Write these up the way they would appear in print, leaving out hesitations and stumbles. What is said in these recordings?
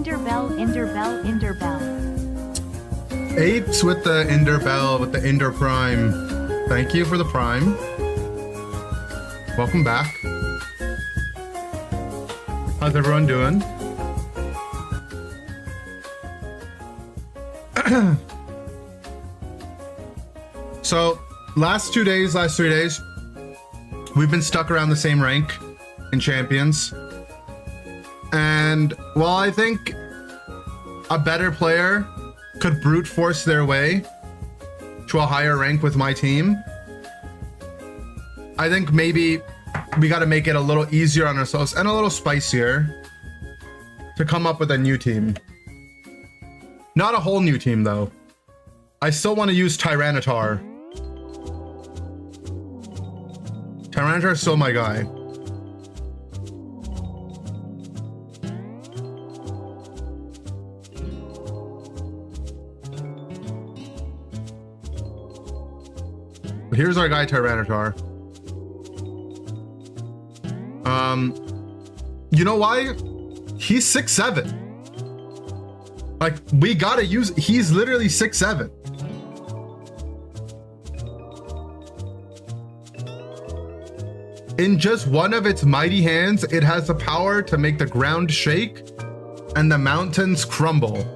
Enderbell. Apes with the Enderbell, with the Ender Prime. Thank you for the Prime. Welcome back. How's everyone doing? So, last 3 days, we've been stuck around the same rank in Champions. And while I think a better player could brute force their way to a higher rank with my team, I think maybe we got to make it a little easier on ourselves and a little spicier to come up with a new team. Not a whole new team though. I still want to use Tyranitar. Tyranitar is still my guy. Here's our guy Tyranitar. You know why? He's 6'7". Like, we gotta use, he's literally 6'7". In just one of its mighty hands, it has the power to make the ground shake and the mountains crumble.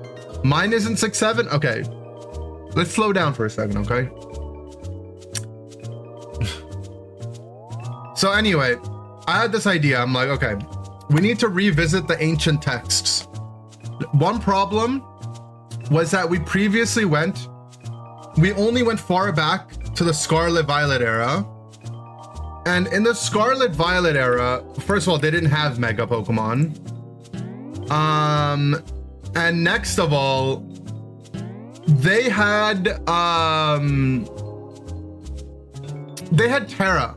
Mine isn't 6'7". Okay, let's slow down for a second, okay? So anyway, I had this idea. I'm like, okay, we need to revisit the ancient texts. One problem was that we previously only went far back to the Scarlet Violet era. And in the Scarlet Violet era, first of all, they didn't have Mega Pokemon. And next of all, they had Terra.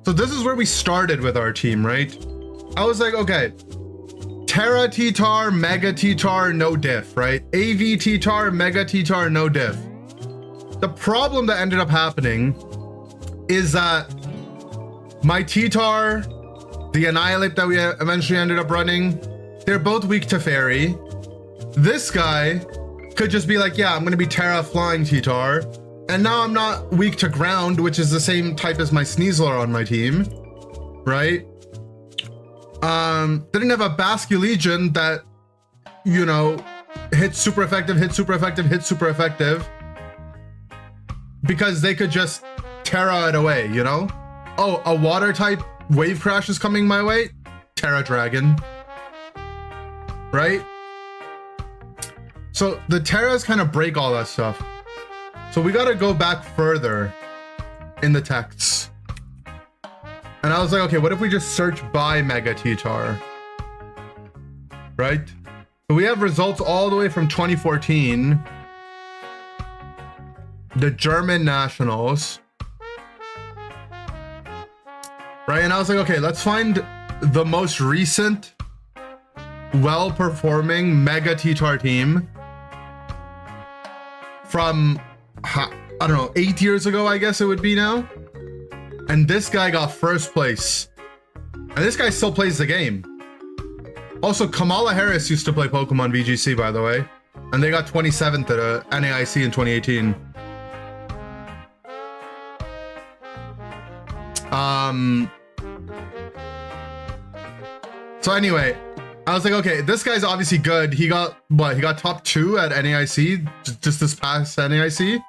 So this is where we started with our team, right? I was like, okay, Terra T-Tar, Mega T-Tar, no diff, right? AV T-Tar, Mega T-Tar, no diff. The problem that ended up happening is that my T-Tar, the Annihilate that we eventually ended up running, they're both weak to Fairy. This guy could just be like, yeah, I'm gonna be Terra Flying T-Tar. And now I'm not weak to ground, which is the same type as my Sneasler on my team, right? They didn't have a Basculegion that, you know, hits super effective, because they could just Terra it away, you know? Oh, a water type Wave Crash is coming my way? Terra Dragon, right? So the Terras kind of break all that stuff. So we got to go back further in the texts. And I was like, okay, what if we just search by Mega T-Tar? Right? So we have results all the way from 2014. The German Nationals. Right? And I was like, okay, let's find the most recent, well-performing Mega T-Tar team from, I don't know, 8 years ago, I guess it would be now. And this guy got first place. And this guy still plays the game. Also, Kamala Harris used to play Pokemon VGC, by the way. And they got 27th at a NAIC in 2018. So anyway, I was like, okay, this guy's obviously good. He got, what, he got top 2 at NAIC, just this past NAIC.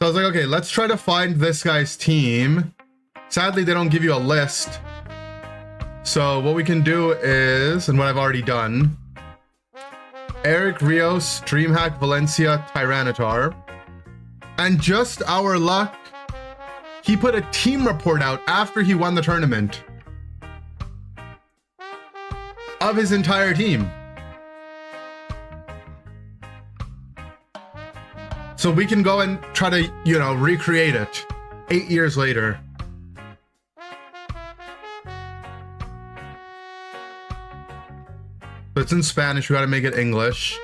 So I was like, okay, let's try to find this guy's team. Sadly, they don't give you a list. So what we can do is, and what I've already done, Eric Rios, DreamHack Valencia, Tyranitar. And just our luck, he put a team report out after he won the tournament of his entire team. So we can go and try to, you know, recreate it 8 years later. So it's in Spanish, we gotta make it English.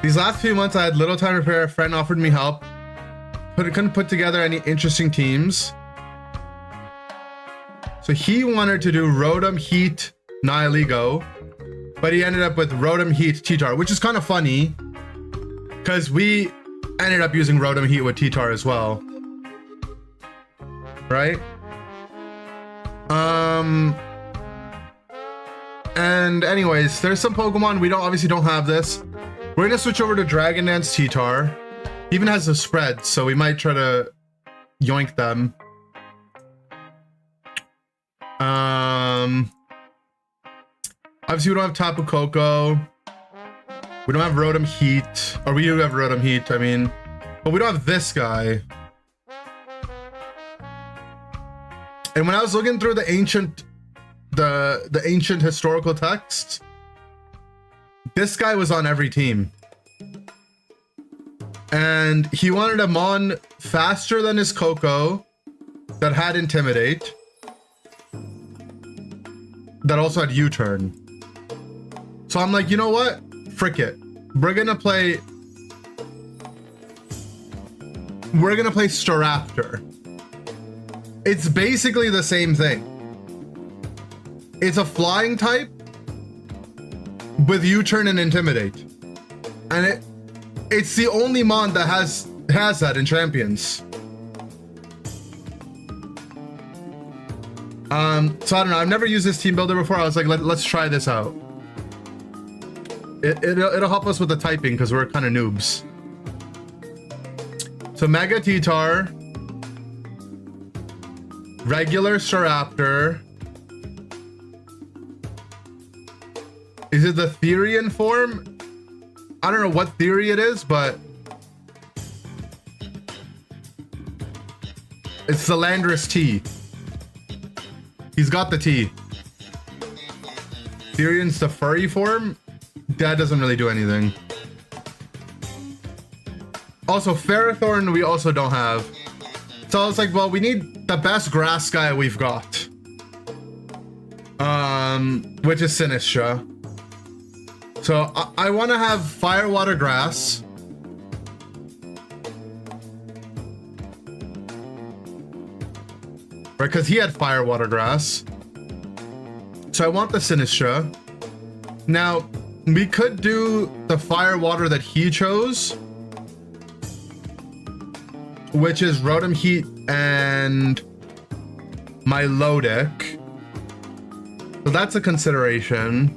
These last few months I had little time to prepare. A friend offered me help, but I couldn't put together any interesting teams. So he wanted to do Rotom, Heat, Nihiligo, but he ended up with Rotom Heat T-Tar, which is kind of funny because we ended up using Rotom Heat with T-Tar as well, right? And anyways, there's some Pokemon we obviously don't have this. We're gonna switch over to Dragon Dance T-Tar. He even has the spread, so we might try to yoink them. Obviously we don't have Tapu Koko. We don't have Rotom Heat, or we do have Rotom Heat, I mean, but we don't have this guy. And when I was looking through the ancient historical texts, this guy was on every team. And he wanted a Mon faster than his Koko that had Intimidate, that also had U-Turn. So I'm like, you know what? Frick it. We're gonna play Staraptor. It's basically the same thing. It's a flying type with U-Turn and Intimidate. And it's the only Mon that has that in Champions. So I don't know. I've never used this team builder before. I was like, let's try this out. It'll help us with the typing because we're kind of noobs. So Mega T-Tar, regular Staraptor. Is it the Therian form? I don't know what theory it is, but it's the Landorus T. He's got the T. Therian's the furry form. That doesn't really do anything. Also, Ferrothorn we also don't have. So I was like, well, we need the best grass guy we've got. Which is Sinistcha. So I want to have Fire, Water, Grass. Right, because he had Fire, Water, Grass. So I want the Sinistcha. Now, we could do the Fire, Water that he chose, which is Rotom Heat and Milotic. So that's a consideration.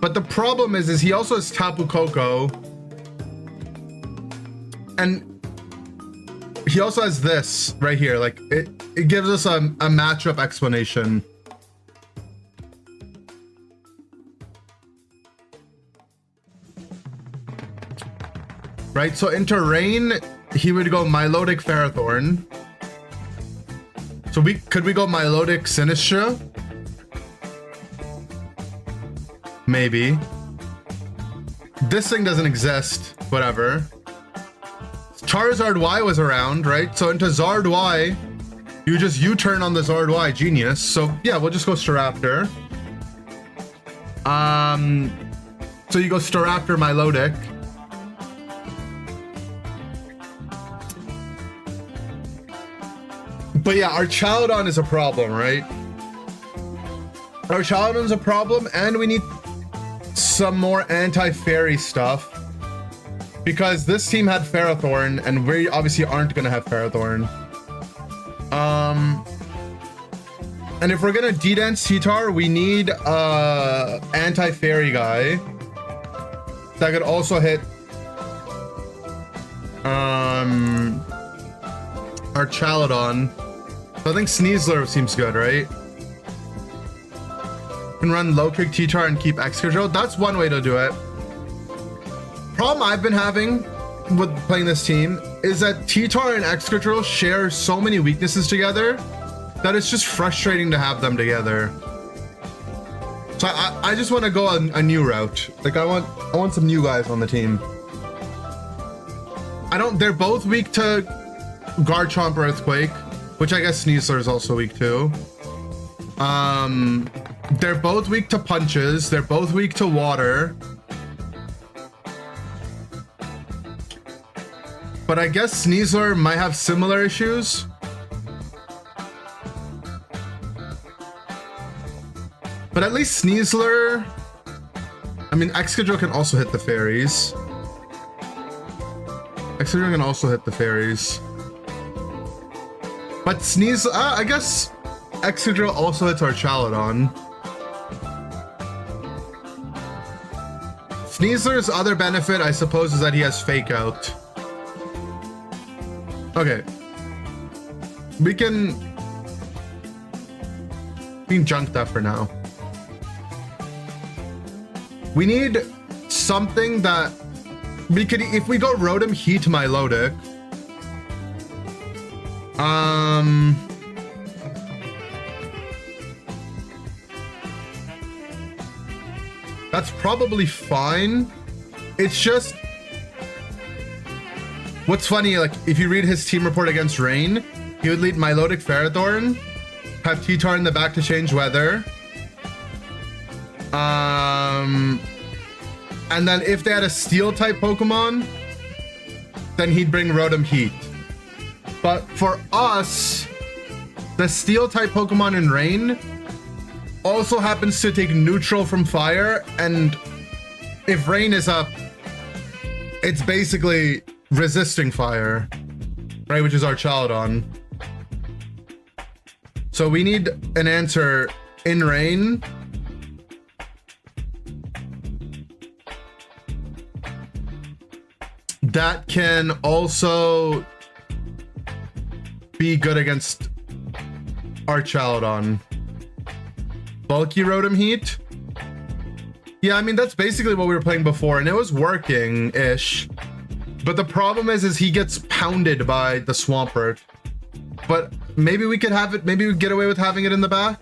But the problem is he also has Tapu Koko. And he also has this right here. Like, it gives us a matchup explanation. Right, so into Rain, he would go Milotic Ferrothorn. So could we go Milotic Sinistcha? Maybe. This thing doesn't exist. Whatever. Charizard Y was around, right? So into Zard Y, you just U-turn on the Zard Y. Genius. So yeah, we'll just go Staraptor. So you go Staraptor, Milotic. But yeah, our Chaladon is a problem, right? Our Chaladon's a problem, and we need some more anti-fairy stuff. Because this team had Ferrothorn, and we obviously aren't gonna have Ferrothorn. And if we're gonna D-Dance T-Tar, we need a anti-fairy guy that could also hit our Chaladon. So I think Sneasler seems good, right? Can run low kick T-Tar and keep Excadrill. That's one way to do it. Problem I've been having with playing this team is that T-Tar and Excadrill share so many weaknesses together that it's just frustrating to have them together. So I just want to go a new route. Like I want some new guys on the team. They're both weak to Garchomp Earthquake, which I guess Sneasler is also weak to. They're both weak to punches. They're both weak to water. But I guess Sneasler might have similar issues. But at least Sneasler... I mean, Excadrill can also hit the fairies. Excadrill can also hit the fairies. But Sneasler... I guess Excadrill also hits our Chaladon. Sneasler's other benefit, I suppose, is that he has Fake Out. Okay. We can junk that for now. We need something that we could, if we go Rotom Heat Milotic. That's probably fine. It's just, what's funny, like if you read his team report against Rain, he would lead Milotic Ferrothorn, have T-Tar in the back to change weather. And then if they had a steel type Pokemon, then he'd bring Rotom Heat. But for us, the steel type Pokemon in Rain also happens to take neutral from fire, and if Rain is up, it's basically resisting fire, right? Which is our Chaladon. So we need an answer in Rain. That can also be good against our Chaladon. Bulky Rotom Heat? Yeah, I mean, that's basically what we were playing before, and it was working-ish. But the problem is he gets pounded by the Swampert. But maybe we could have it, maybe we get away with having it in the back?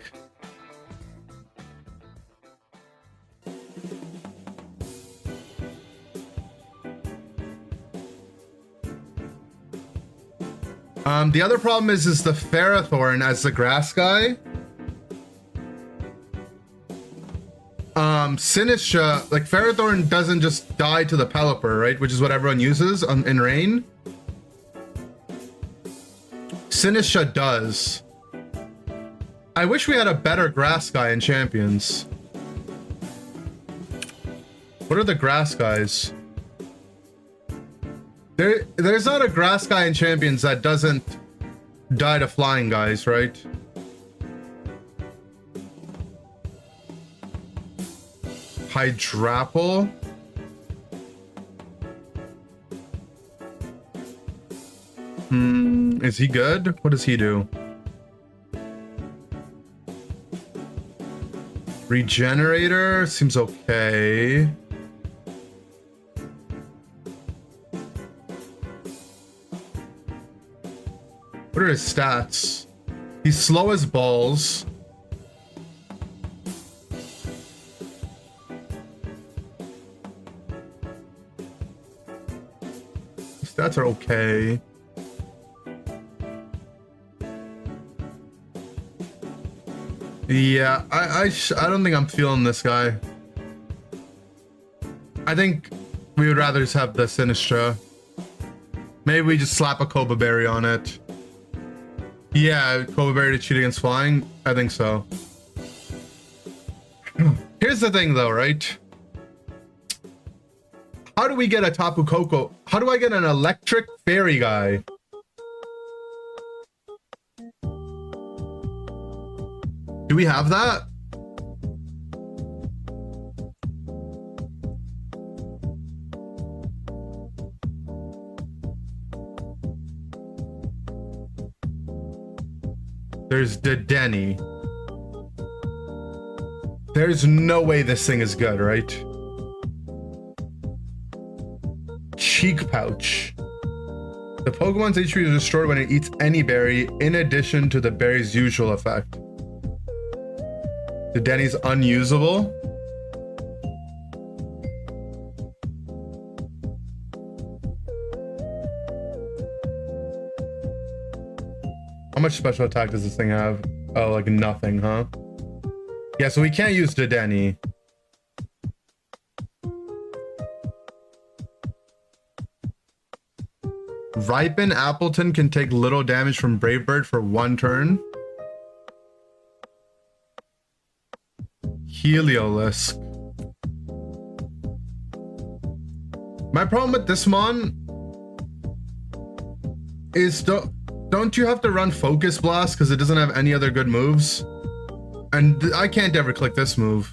The other problem is the Ferrothorn as the grass guy. Sinistcha, like Ferrothorn doesn't just die to the Pelipper, right? Which is what everyone uses in Rain. Sinistcha does. I wish we had a better grass guy in Champions. What are the grass guys? There's not a grass guy in Champions that doesn't die to flying guys, right? Hydrapple. Is he good? What does he do? Regenerator seems okay. What are his stats? He's slow as balls. His stats are okay. Yeah, I don't think I'm feeling this guy. I think we would rather just have the Sinistcha. Maybe we just slap a Cobra Berry on it. Yeah, Cobra Berry to cheat against flying? I think so. Here's the thing though, right? How do we get a Tapu Koko? How do I get an electric fairy guy? Do we have that? There's Dedenne. There's no way this thing is good, right? Cheek Pouch. The Pokemon's HP is restored when it eats any berry, in addition to the berry's usual effect. Dedenne's unusable. How much special attack does this thing have? Oh, like nothing, huh? Yeah, so we can't use Dedenne. Ripen Appleton can take little damage from Brave Bird for 1 turn. Heliolisk. My problem with this mon is don't you have to run Focus Blast because it doesn't have any other good moves? And I can't ever click this move.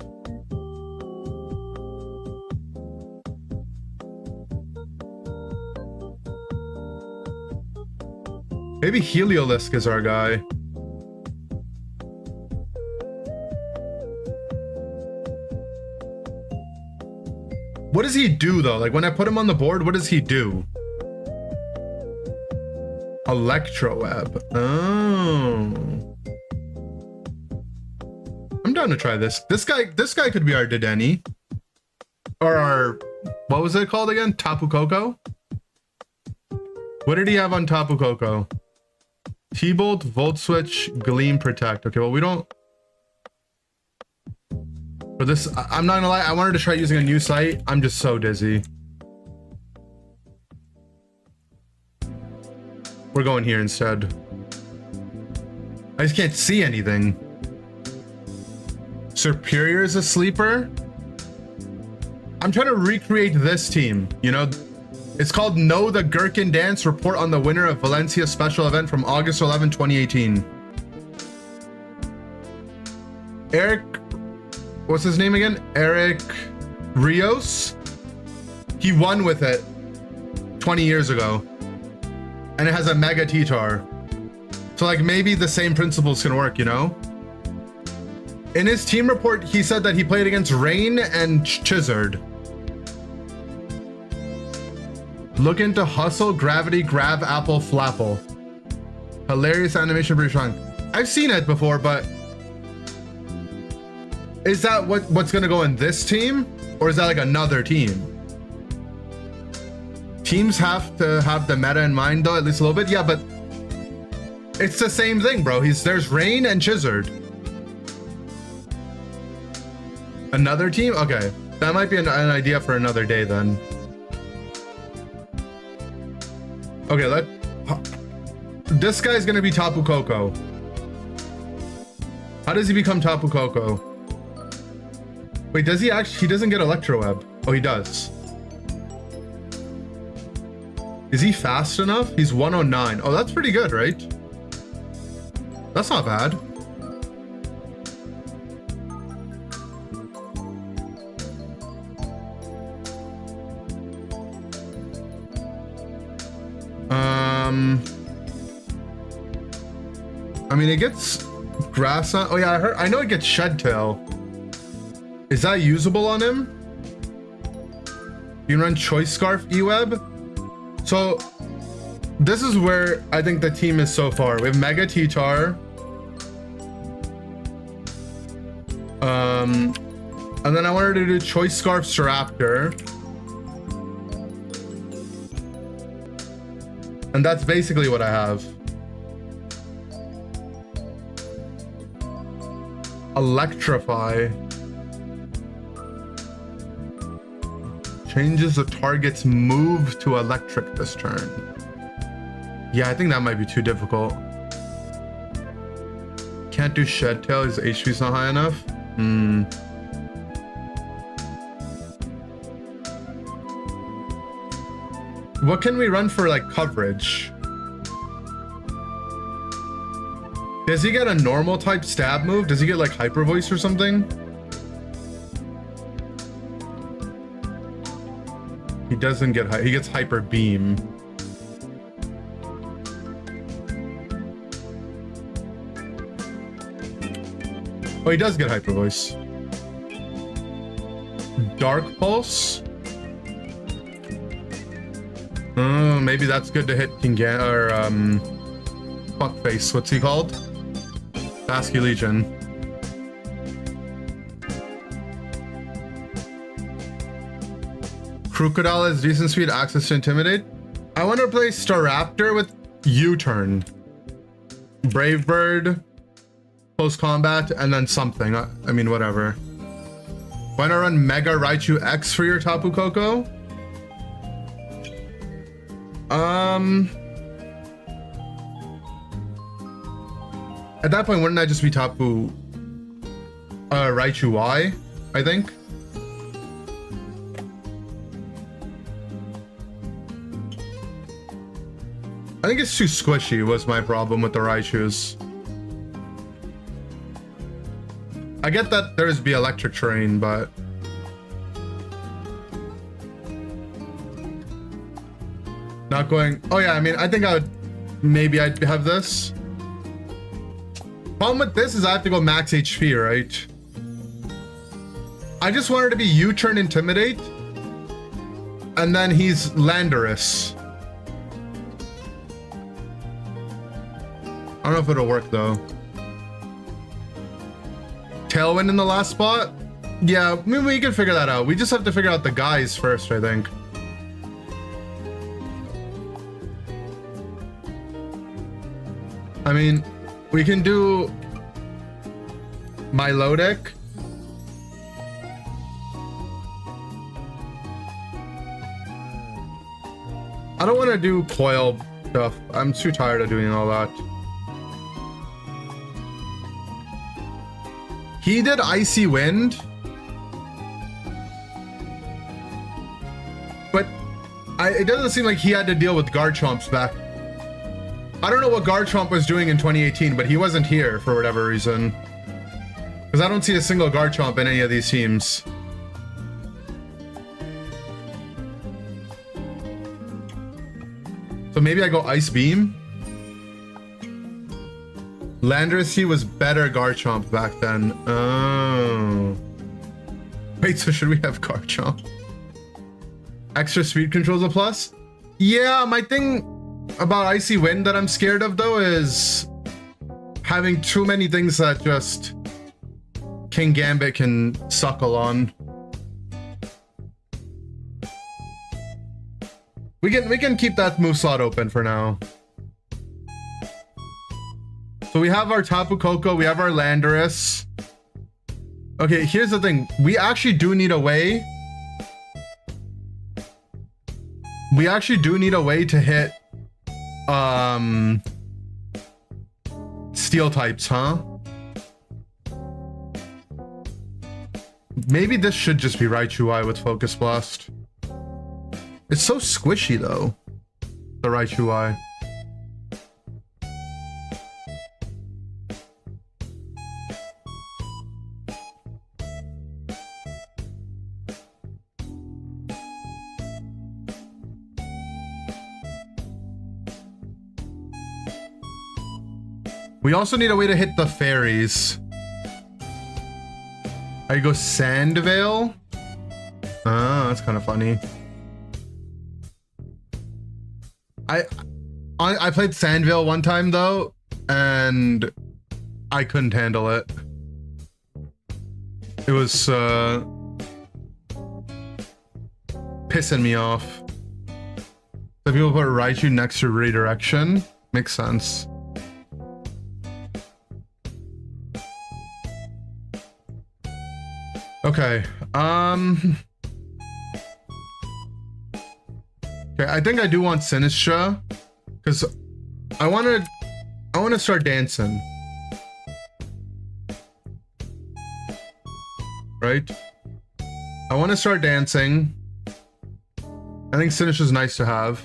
Maybe Heliolisk is our guy. What does he do though? Like when I put him on the board, what does he do? Electroweb. Oh. I'm down to try this. This guy could be our Dedenne. Or our, what was it called again? Tapu Koko? What did he have on Tapu Koko? T-Bolt, Volt Switch, Gleam, Protect. Okay, well we don't. For this, I'm not gonna lie, I wanted to try using a new site. I'm just so dizzy. We're going here instead. I just can't see anything. Superior is a sleeper. I'm trying to recreate this team, you know? It's called Know the Gherkin Dance. Report on the winner of Valencia special event from August 11, 2018. Eric, what's his name again? Eric Rios. He won with it 20 years ago. And it has a Mega T-Tar. So like maybe the same principles can work, you know? In his team report, he said that he played against Rain and Chizard. Look into Hustle, Gravity, Grab, Apple, Flapple. Hilarious animation, pretty strong. I've seen it before, but is that what's gonna go in this team? Or is that like another team? Teams have to have the meta in mind though, at least a little bit. Yeah, but it's the same thing, bro. There's Rain and Chizard. Another team? Okay. That might be an idea for another day then. Okay, this guy's gonna be Tapu Koko. How does he become Tapu Koko? Wait, does he actually? He doesn't get Electroweb. Oh, he does. Is he fast enough? He's 109. Oh, that's pretty good, right? That's not bad. I mean, it gets grass on. Oh yeah, I know it gets Shed Tail. Is that usable on him? You can run Choice Scarf E-Web. So this is where I think the team is so far. We have Mega T-Tar. And then I wanted to do Choice Scarf Staraptor. And that's basically what I have. Electrify. Changes the target's move to electric this turn. Yeah, I think that might be too difficult. Can't do Shed Tail, his HP's not high enough. What can we run for like coverage? Does he get a normal type stab move? Does he get like Hyper Voice or something? He doesn't get, he gets Hyper Beam. Oh, he does get Hyper Voice. Dark Pulse? Oh, maybe that's good to hit Kingan or Fuckface. What's he called? Basculegion. Crocodile has decent speed, access to Intimidate. I want to play Staraptor with U-Turn. Brave Bird, close combat, and then something. I mean, whatever. Why not run Mega Raichu X for your Tapu Koko? At that point, wouldn't I just be Tapu? Raichu Y, I think. I think it's too squishy was my problem with the Raichus. I get that there's be electric terrain, but not going. Oh yeah, I mean, I think I'd have this. Problem with this is I have to go max HP, right? I just wanted to be U-turn Intimidate, and then he's Landorus. I don't know if it'll work though. Tailwind in the last spot? Yeah, maybe we can figure that out. We just have to figure out the guys first, I think. I mean, we can do Milotic. I don't want to do coil stuff. I'm too tired of doing all that. He did Icy Wind, but it doesn't seem like he had to deal with Garchomp's back. I don't know what Garchomp was doing in 2018, but he wasn't here for whatever reason. Because I don't see a single Garchomp in any of these teams. So maybe I go Ice Beam. Landorus, he was better Garchomp back then. Oh. Wait, so should we have Garchomp? Extra speed control's a plus? Yeah, my thing about Icy Wind that I'm scared of though is having too many things that just King Gambit can suckle on. We can keep that move slot open for now. So we have our Tapu Koko, we have our Landorus. Okay, here's the thing. We actually do need a way. We actually do need a way to hit steel types, huh? Maybe this should just be Raichu Y with Focus Blast. It's so squishy though, the Raichu Y. We also need a way to hit the fairies. I go Sandvale. Ah, that's kind of funny. I played Sandvale one time though, and I couldn't handle it. It was pissing me off. So people put Raichu next to Redirection. Makes sense. Okay, okay, I think I do want Sinistcha, because I want to start dancing. Right? I want to start dancing. I think Sinistcha's nice to have.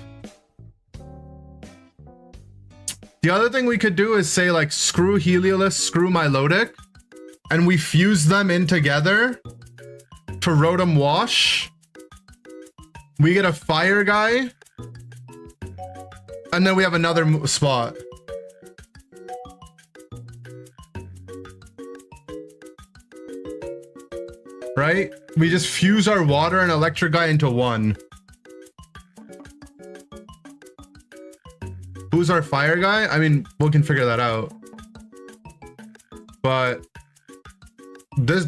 The other thing we could do is say like screw Heliolisk, screw Milotic, and we fuse them in together to Rotom Wash. We get a fire guy, and then we have another spot. Right? We just fuse our water and electric guy into one. Who's our fire guy? I mean, we can figure that out. But this...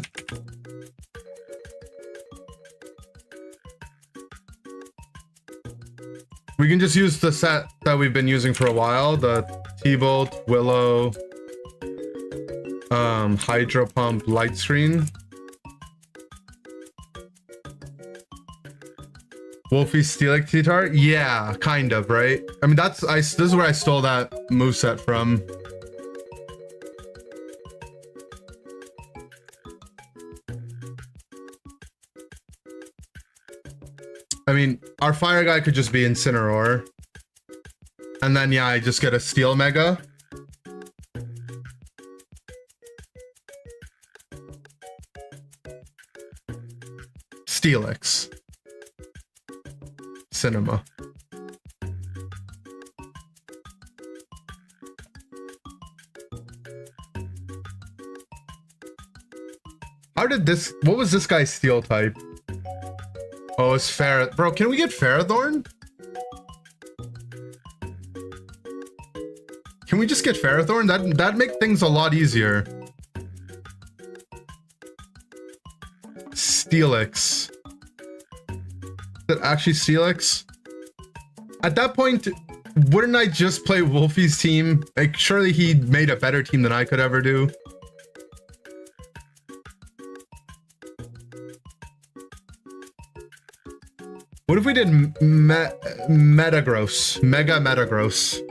we can just use the set that we've been using for a while. The T-Bolt, Willow, Hydro Pump, Light Screen. Wolfie Steelix T-Tar? Yeah, kind of, right? I mean, this is where I stole that moveset from. I mean, our fire guy could just be Incineroar. And then, yeah, I just get a Steel Mega. Steelix. Cinema. How did this... What was this guy's Steel type? Oh, it's Ferrothorn. Bro, can we get Ferrothorn? Can we just get Ferrothorn? That'd make things a lot easier. Steelix. Is it actually Steelix? At that point, wouldn't I just play Wolfie's team? Like, surely he made a better team than I could ever do. What if we did Metagross? Mega Metagross.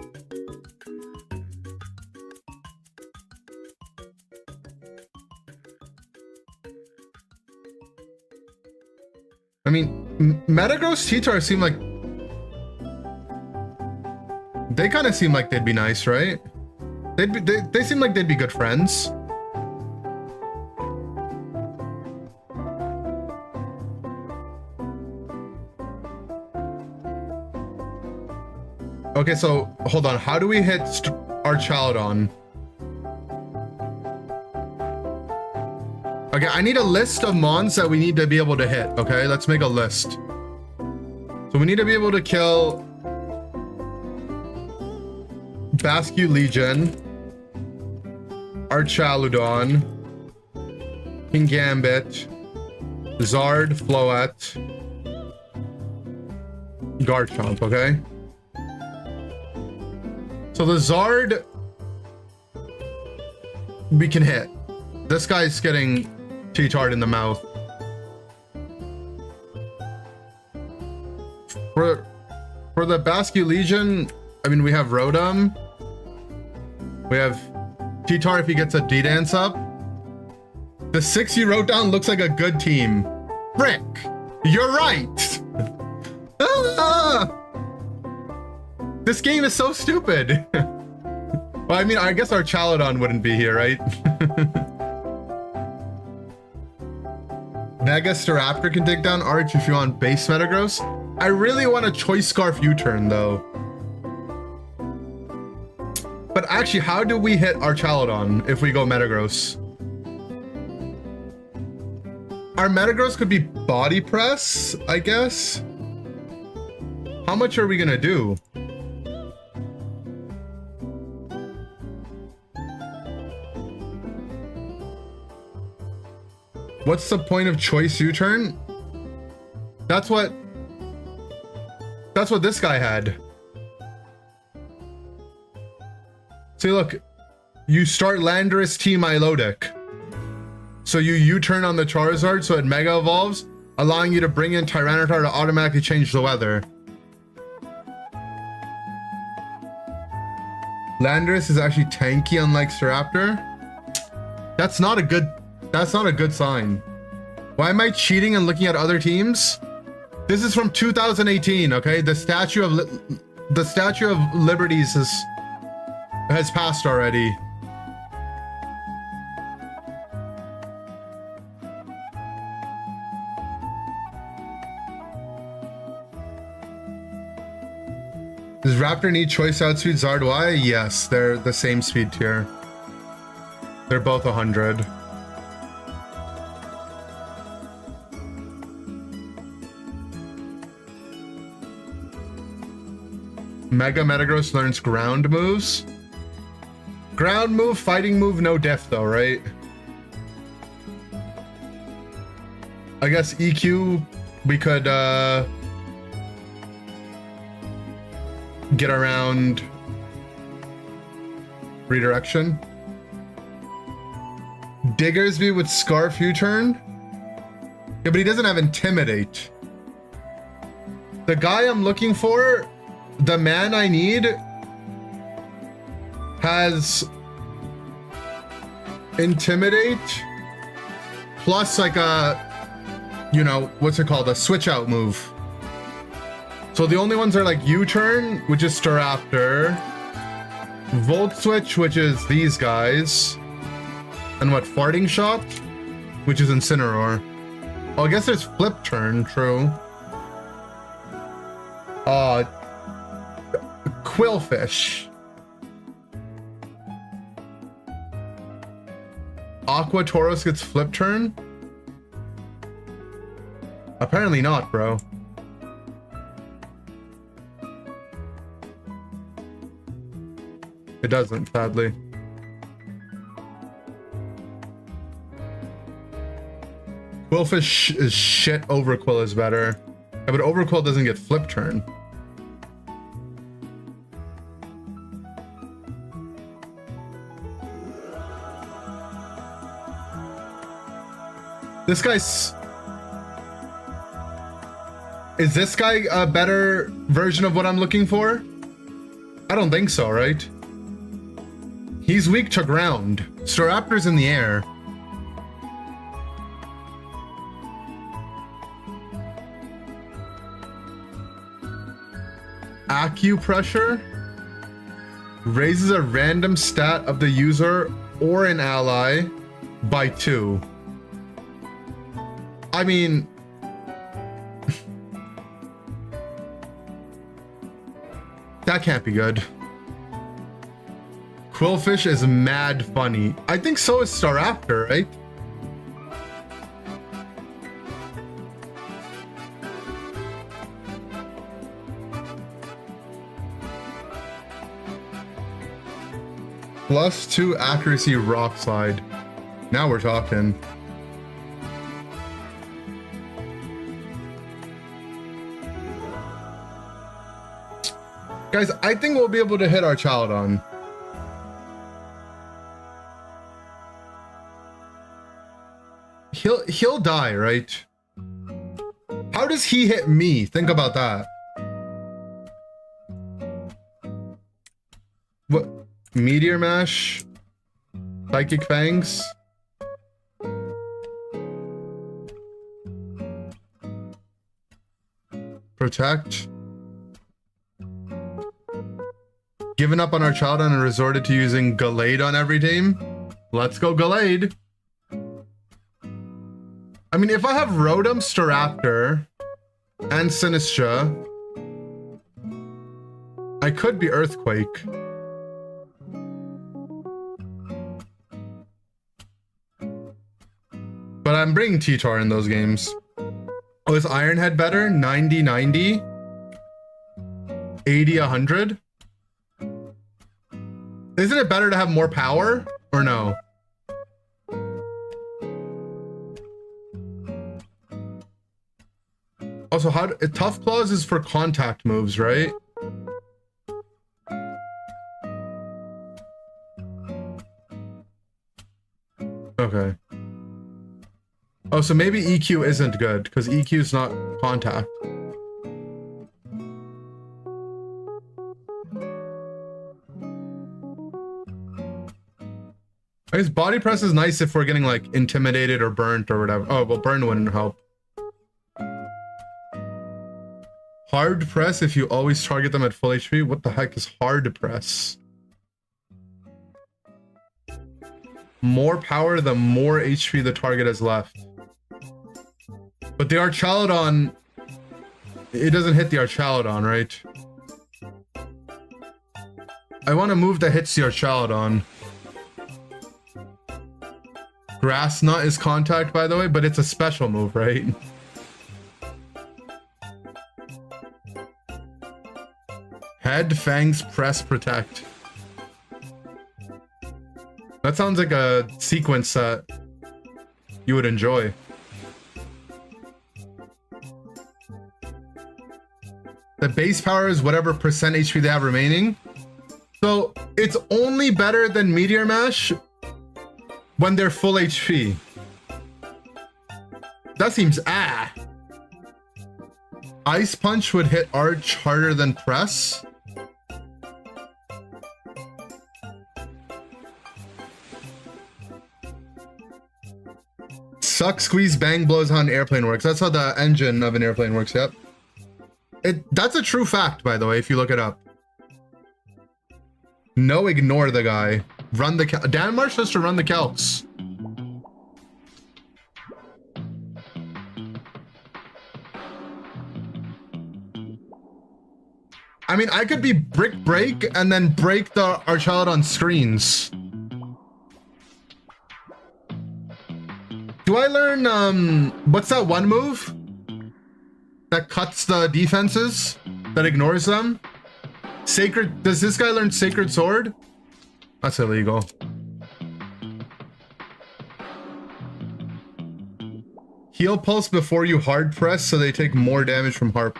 I mean, Metagross T-Tar seem like... They kind of seem like they'd be nice, right? They seem like they'd be good friends. Okay, so hold on. How do we hit Archaludon? Okay, I need a list of mons that we need to be able to hit. Okay, let's make a list. So we need to be able to kill Basculegion, Archaludon, Kingambit, Zard, Floette, Garchomp, okay? So the Zard we can hit. This guy's getting T-Tart in the mouth. For the Basculegion, I mean, we have Rotom. We have T-Tart if he gets a D-Dance up. The 6 you wrote down looks like a good team. Frick! You're right! Ah! This game is so stupid. Well, I mean, I guess our Archaludon wouldn't be here, right? Mega Staraptor can take down Arch if you want base Metagross. I really want a Choice Scarf U-turn, though. But actually, how do we hit our Archaludon if we go Metagross? Our Metagross could be Body Press, I guess. How much are we gonna do? What's the point of Choice U-turn? That's what this guy had. See, look, you start Landorus T Milotic. So you U-turn on the Charizard so it Mega Evolves, allowing you to bring in Tyranitar to automatically change the weather. Landorus is actually tanky unlike Staraptor. That's not a good sign. Why am I cheating and looking at other teams? This is from 2018, okay? The Statue of Liberties has passed already. Does Raptor need Choice Outspeed Zard Y? Yes, they're the same speed tier. They're both 100. Mega Metagross learns ground moves. Ground move, fighting move, no diff though, right? I guess EQ, we could get around redirection. Diggersby with Scarf U-turn. Yeah, but he doesn't have Intimidate. The guy I'm looking for, the man I need, has Intimidate plus like a, you know, what's it called? A switch out move. So the only ones are like U-Turn, which is Staraptor, Volt Switch, which is these guys, and what, Farting Shot, which is Incineroar. Oh, I guess there's Flip Turn, true. Quillfish. Aqua Tauros gets Flip Turn? Apparently not, bro. It doesn't, sadly. Quillfish is shit, Overquill is better. Yeah, but Overquill doesn't get Flip Turn. This guy's... Is this guy a better version of what I'm looking for? I don't think so, right? He's weak to ground. Staraptor's in the air. Acupressure raises a random stat of the user or an ally by 2. I mean, that can't be good. Quillfish is mad funny. I think so is Staraptor, right? +2 accuracy Rock Slide. Now we're talking. Guys, I think we'll be able to hit our Chaladon. He'll die, right? How does he hit me? Think about that. What? Meteor Mash? Psychic Fangs? Protect? Given up on our Chaladon and resorted to using Gallade on every team? Let's go Gallade. I mean, if I have Rotom, Staraptor, and Sinistra, I could be Earthquake. But I'm bringing T-Tar in those games. Oh, is Ironhead better? 90-90? 80-100? Isn't it better to have more power? Or no? Also, Tough Claws is for contact moves, right? Okay. Oh, so maybe EQ isn't good, because EQ is not contact. I guess Body Press is nice if we're getting, like, intimidated or burnt or whatever. Oh, well, burn wouldn't help. Hard Press if you always target them at full HP? What the heck is Hard Press? More power, the more HP the target has left. But the Archaludon, it doesn't hit the Archaludon, right? I want a move that hits the Archaludon. Grass Knot is contact, by the way, but it's a special move, right? Head, Fangs, Press, Protect. That sounds like a sequence that you would enjoy. The base power is whatever percent HP they have remaining. So it's only better than Meteor Mash when they're full HP. That seems Ice Punch would hit Arch harder than Press. Suck, Squeeze, Bang blows how an airplane works. That's how the engine of an airplane works, yep. That's a true fact, by the way, if you look it up. No, ignore the guy. Run the Danmar says to run the calcs. I mean, I could be brick break and then break our child on screens. Do I learn, what's that one move that cuts the defenses, that ignores them? Sacred, does this guy learn Sacred Sword? That's illegal. Heal pulse before you hard press so they take more damage from harp.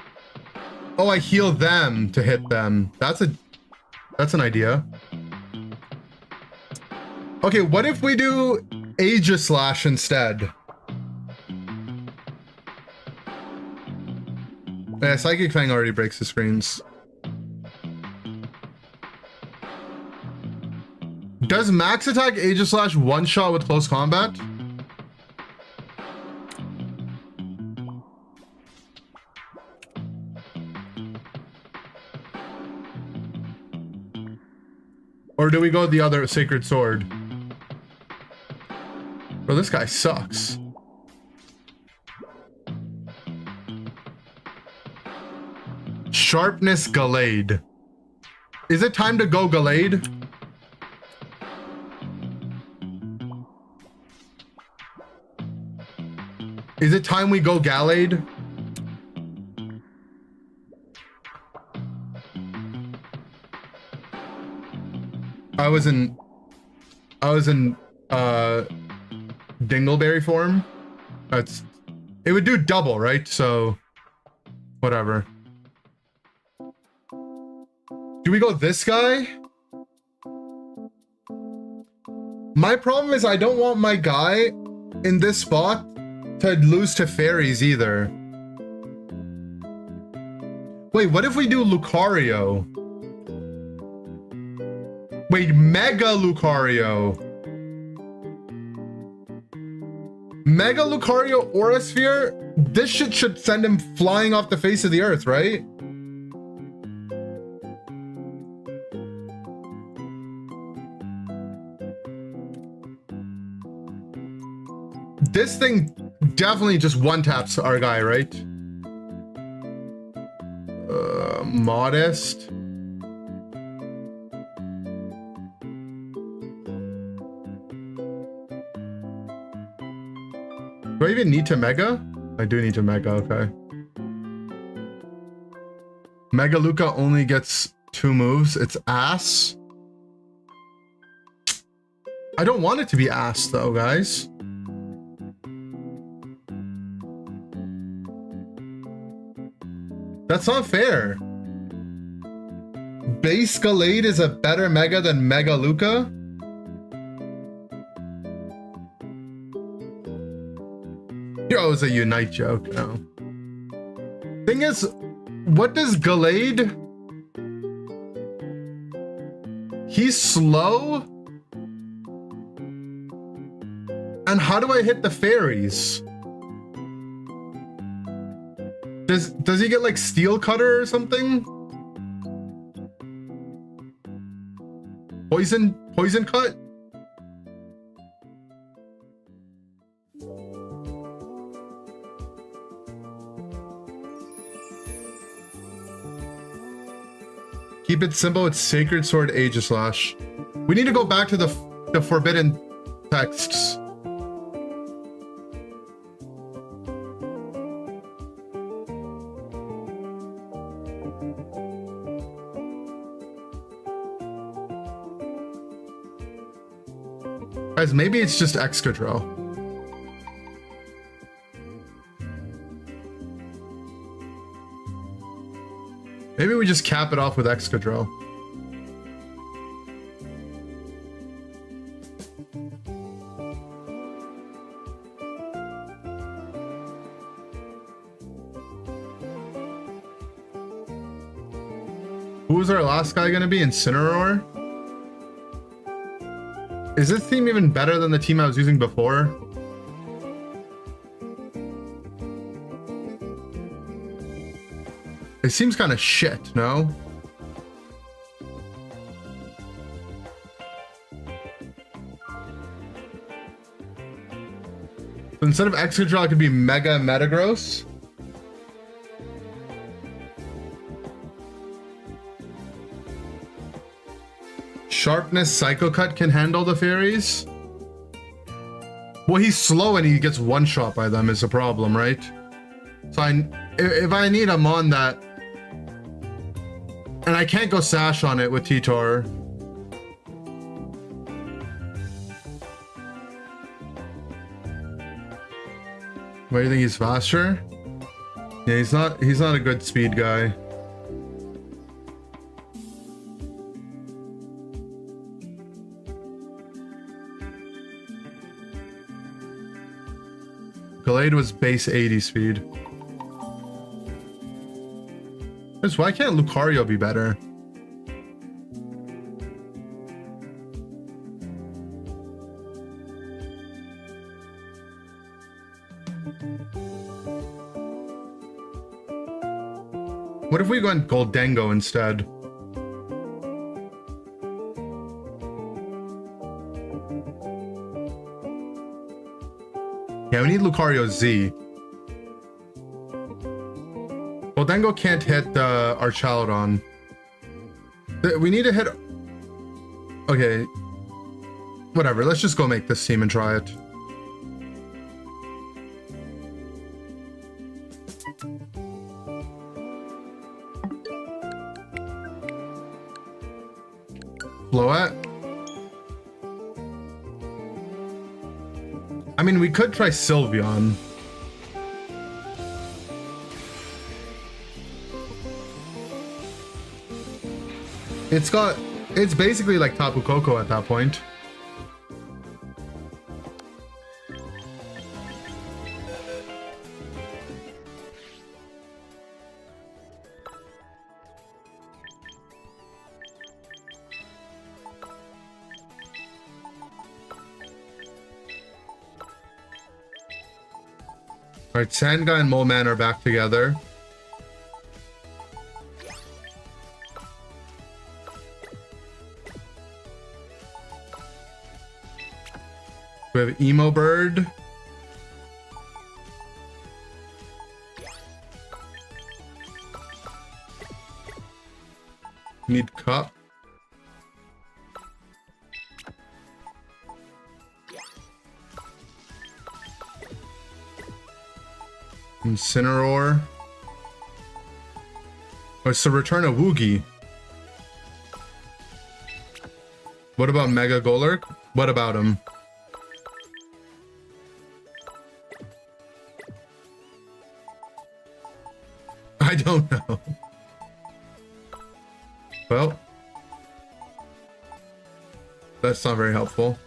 Oh, I heal them to hit them. That's an idea. Okay, what if we do Aegislash instead? Yeah, Psychic Fang already breaks the screens. Does max attack Aegislash one shot with close combat? Or do we go the other Sacred Sword? Bro, this guy sucks. Sharpness Gallade. Is it time to go Gallade? Is it time we go Gallade? I was in Dingleberry form. It would do double, right? So whatever. Do we go this guy? My problem is I don't want my guy in this spot to lose to fairies either. Wait, what if we do Lucario? Wait, Mega Lucario. Mega Lucario Aura Sphere? This shit should send him flying off the face of the earth, right? This thing definitely just one-taps our guy, right? Modest. Do I even need to Mega? I do need to Mega, okay. Mega Luca only gets 2 moves. It's ass. I don't want it to be ass though, guys. That's not fair. Base Gallade is a better Mega than Mega Luca? Yo, it was a Unite joke, no. Thing is, what does Gallade? He's slow? And how do I hit the fairies? Does he get like Steel Cutter or something? Poison Cut? Keep it simple, it's Sacred Sword Aegislash. We need to go back to the forbidden texts. Guys, maybe it's just Excadrill. Maybe we just cap it off with Excadrill. Who's our last guy gonna be? Incineroar? Is this team even better than the team I was using before? It seems kind of shit, no? Instead of Excadrill, it could be Mega Metagross. Sharpness Psycho Cut can handle the fairies. Well, he's slow and he gets one shot by them is a problem, right? So if I need him on that, and I can't go Sash on it with T-Tar. Why do you think he's faster? Yeah, he's not a good speed guy. Gallade was base 80 speed. Why can't Lucario be better? What if we went Goldengo instead? Yeah, we need Lucario Z. Goldengo can't hit Archaludon. We need to hit... Okay. Whatever, let's just go make this team and try it. Floette. I mean, we could try Sylveon. It's basically like Tapu Koko at that point. Alright, Sandguy and Moleman are back together. We have Emo Bird. Need Cup. Incineroar. Oh, so return a Woogie. What about Mega Golurk? What about him? I don't know. Well, that's not very helpful.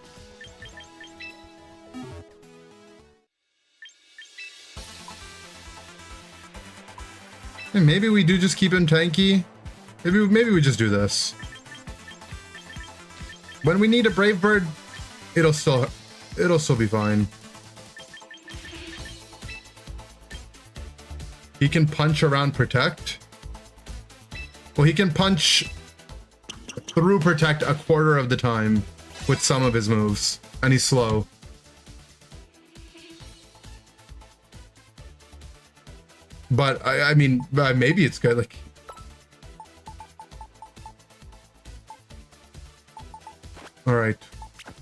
And maybe we do just keep him tanky. Maybe we just do this. When we need a Brave Bird, it'll still be fine. He can punch around Protect. Well, he can punch through Protect a quarter of the time with some of his moves, and he's slow. But I mean, maybe it's good. Like, all right,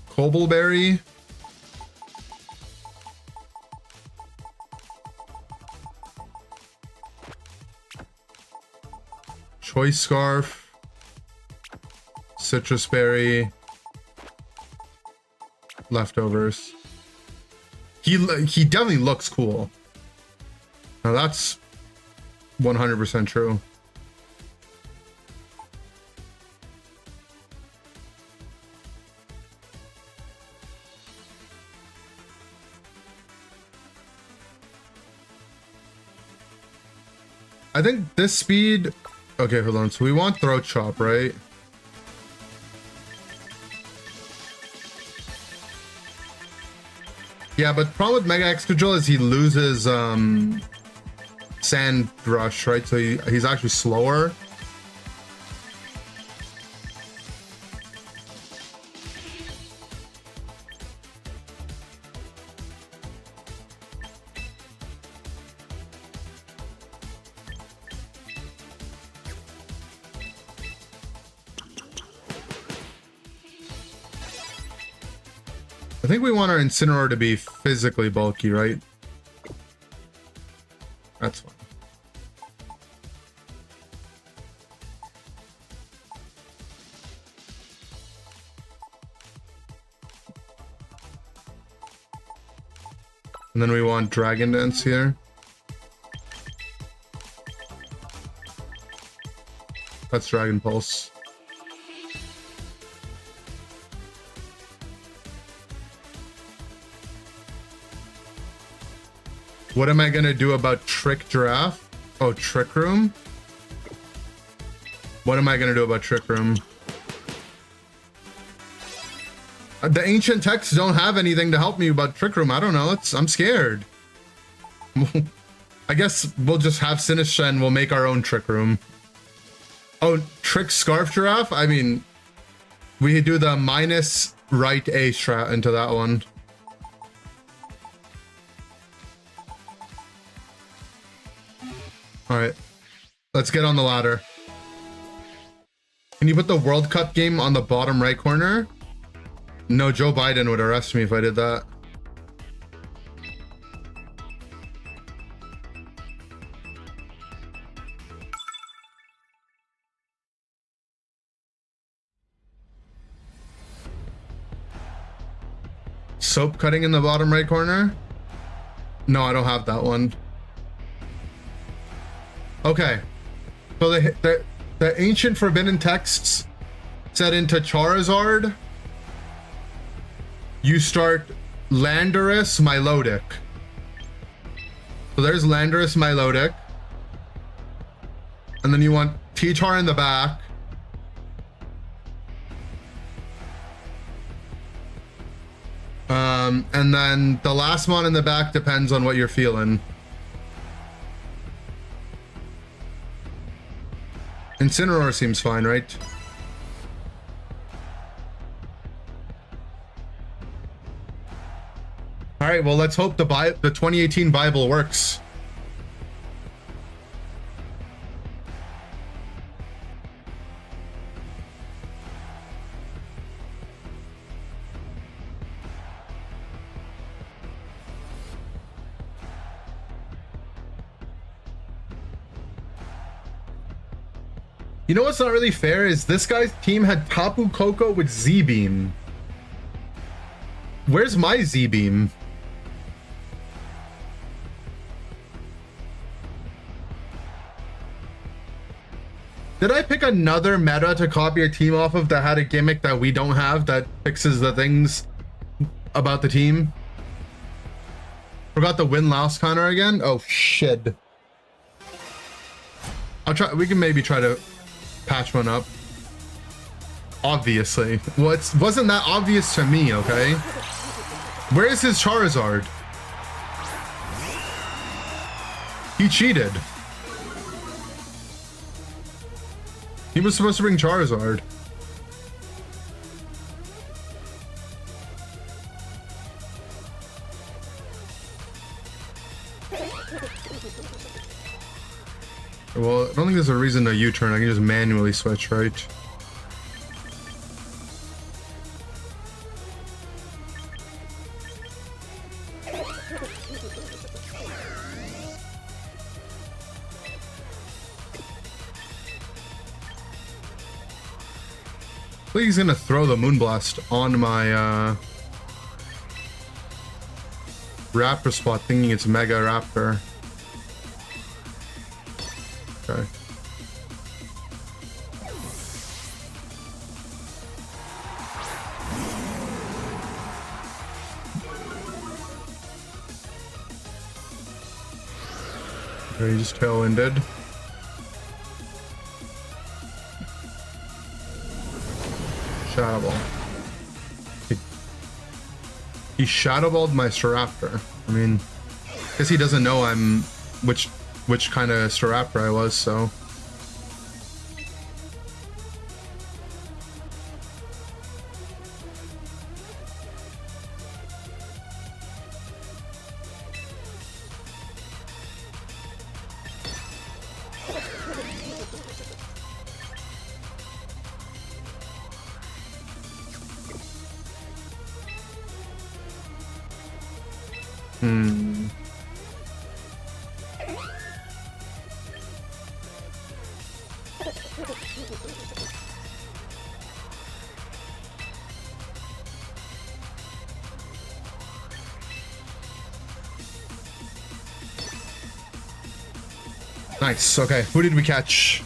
Cobbleberry. Choice Scarf. Citrus Berry. Leftovers. He definitely looks cool. Now that's 100% true. I think this speed... Okay, hold on. So we want Throat Chop, right? Yeah, but the problem with Mega Excadrill is he loses Sand Rush, right? So he's actually slower. I think we want our Incineroar to be physically bulky, right? That's fine. And then we want Dragon Dance here. That's Dragon Pulse. What am I gonna do about Trick Giraffe? Oh, Trick Room? What am I gonna do about Trick Room? The ancient texts don't have anything to help me about Trick Room. I don't know. I'm scared. I guess we'll just have Sinistra and we'll make our own Trick Room. Oh, Trick Scarf Giraffe? I mean, we do the minus right A strat into that one. All right, let's get on the ladder. Can you put the World Cup game on the bottom right corner? No, Joe Biden would arrest me if I did that. Soap cutting in the bottom right corner? No, I don't have that one. Okay, so the ancient forbidden texts set into Charizard. You start Landorus Milotic. So there's Landorus Milotic. And then you want T-Tar in the back. And then the last one in the back depends on what you're feeling. Incineroar seems fine, right? All right, well, let's hope the 2018 Bible works. You know what's not really fair is this guy's team had Tapu Koko with Z-Beam. Where's my Z-Beam? Did I pick another meta to copy a team off of that had a gimmick that we don't have that fixes the things about the team? Forgot the win-loss counter again? Oh, shit. I'll try. We can maybe try to patch one up. Obviously. Well, it wasn't that obvious to me, okay? Where is his Charizard? He cheated. He was supposed to bring Charizard. Well, I don't think there's a reason to U-turn. I can just manually switch, right? I think he's gonna throw the Moonblast on my Raptor spot, thinking it's Mega Raptor. Okay. Okay, he just tailwinded. Shadow Ball. He Shadow Balled my Staraptor. I mean, I guess he doesn't know which which kind of Staraptor I was, so. Nice. Okay, who did we catch?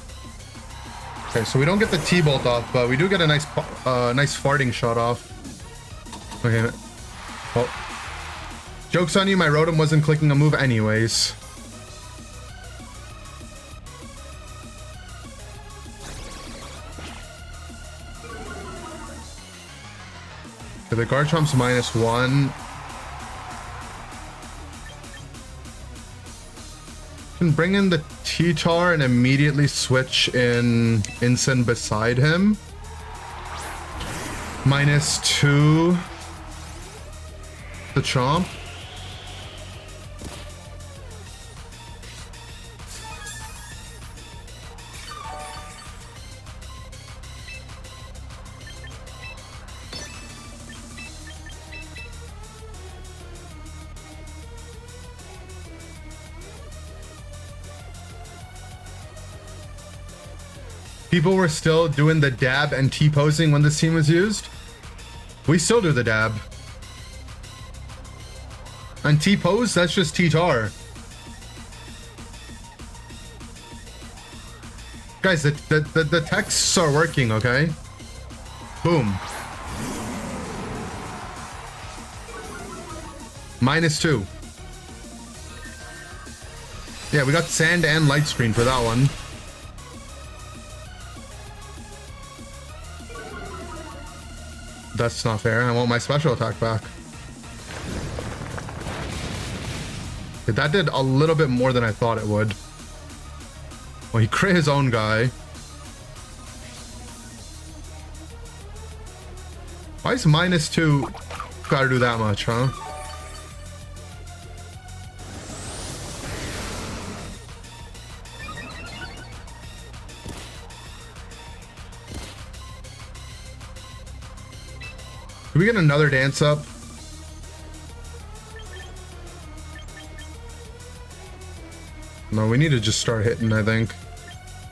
Okay, so we don't get the T-bolt off, but we do get a nice farting shot off. Okay. Well, joke's on you, my Rotom wasn't clicking a move anyways. Okay, the Garchomp's -1. Can bring in the T-Tar and immediately switch in Incin beside him. -2. The Chomp. People were still doing the dab and T-posing when this team was used. We still do the dab. And T-pose, that's just T-Tar. Guys, the texts are working, okay? Boom. -2. Yeah, we got Sand and Light Screen for that one. That's not fair. I want my special attack back. Okay, that did a little bit more than I thought it would. Well, he crit his own guy. Why is -2 gotta do that much, huh? Can we get another dance up? No, we need to just start hitting, I think.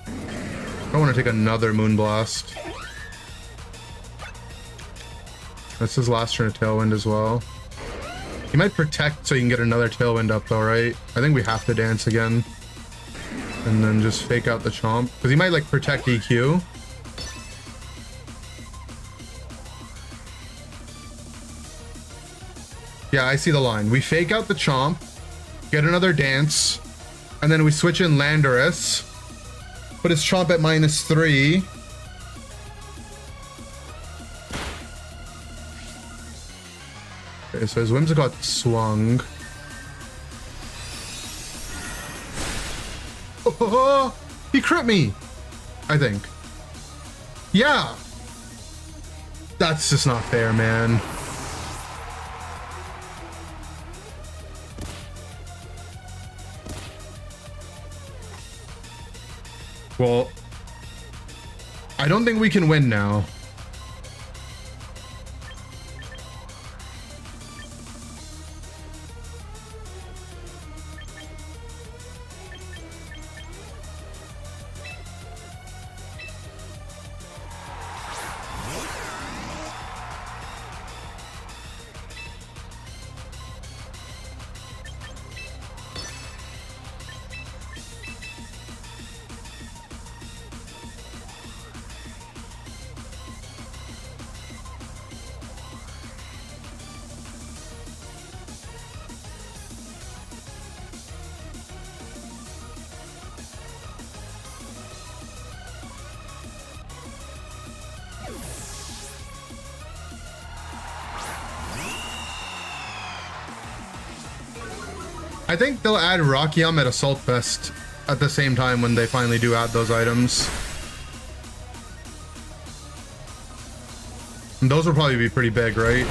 I don't want to take another Moonblast. That's his last turn of Tailwind as well. He might protect so you can get another Tailwind up though, right? I think we have to dance again. And then just fake out the Chomp. Because he might like protect EQ. Yeah, I see the line. We fake out the Chomp, get another dance, and then we switch in Landorus, put his Chomp at -3. Okay, so his Whimsicott swung. Oh, he crit me, I think. Yeah. That's just not fair, man. Well, I don't think we can win now. I think they'll add Rakiam at Assault Fest at the same time when they finally do add those items. And those will probably be pretty big, right?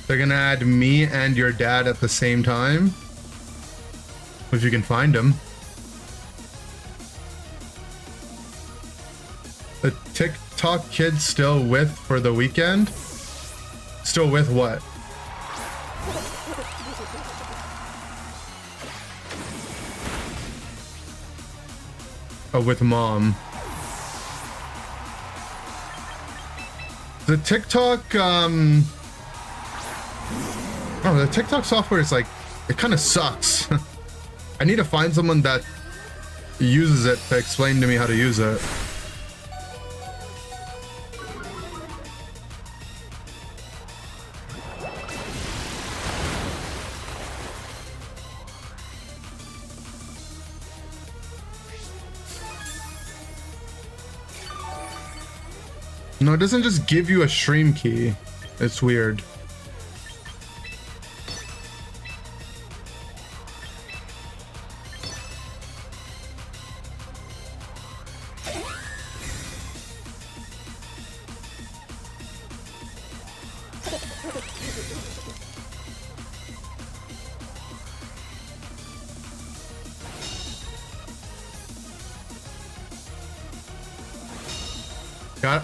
They're gonna add me and your dad at the same time. If you can find them. The TikTok kid still with for the weekend? Still with what? Oh, with mom. The TikTok, oh, the TikTok software is like, it kind of sucks. I need to find someone that uses it to explain to me how to use it. No, it doesn't just give you a stream key. It's weird.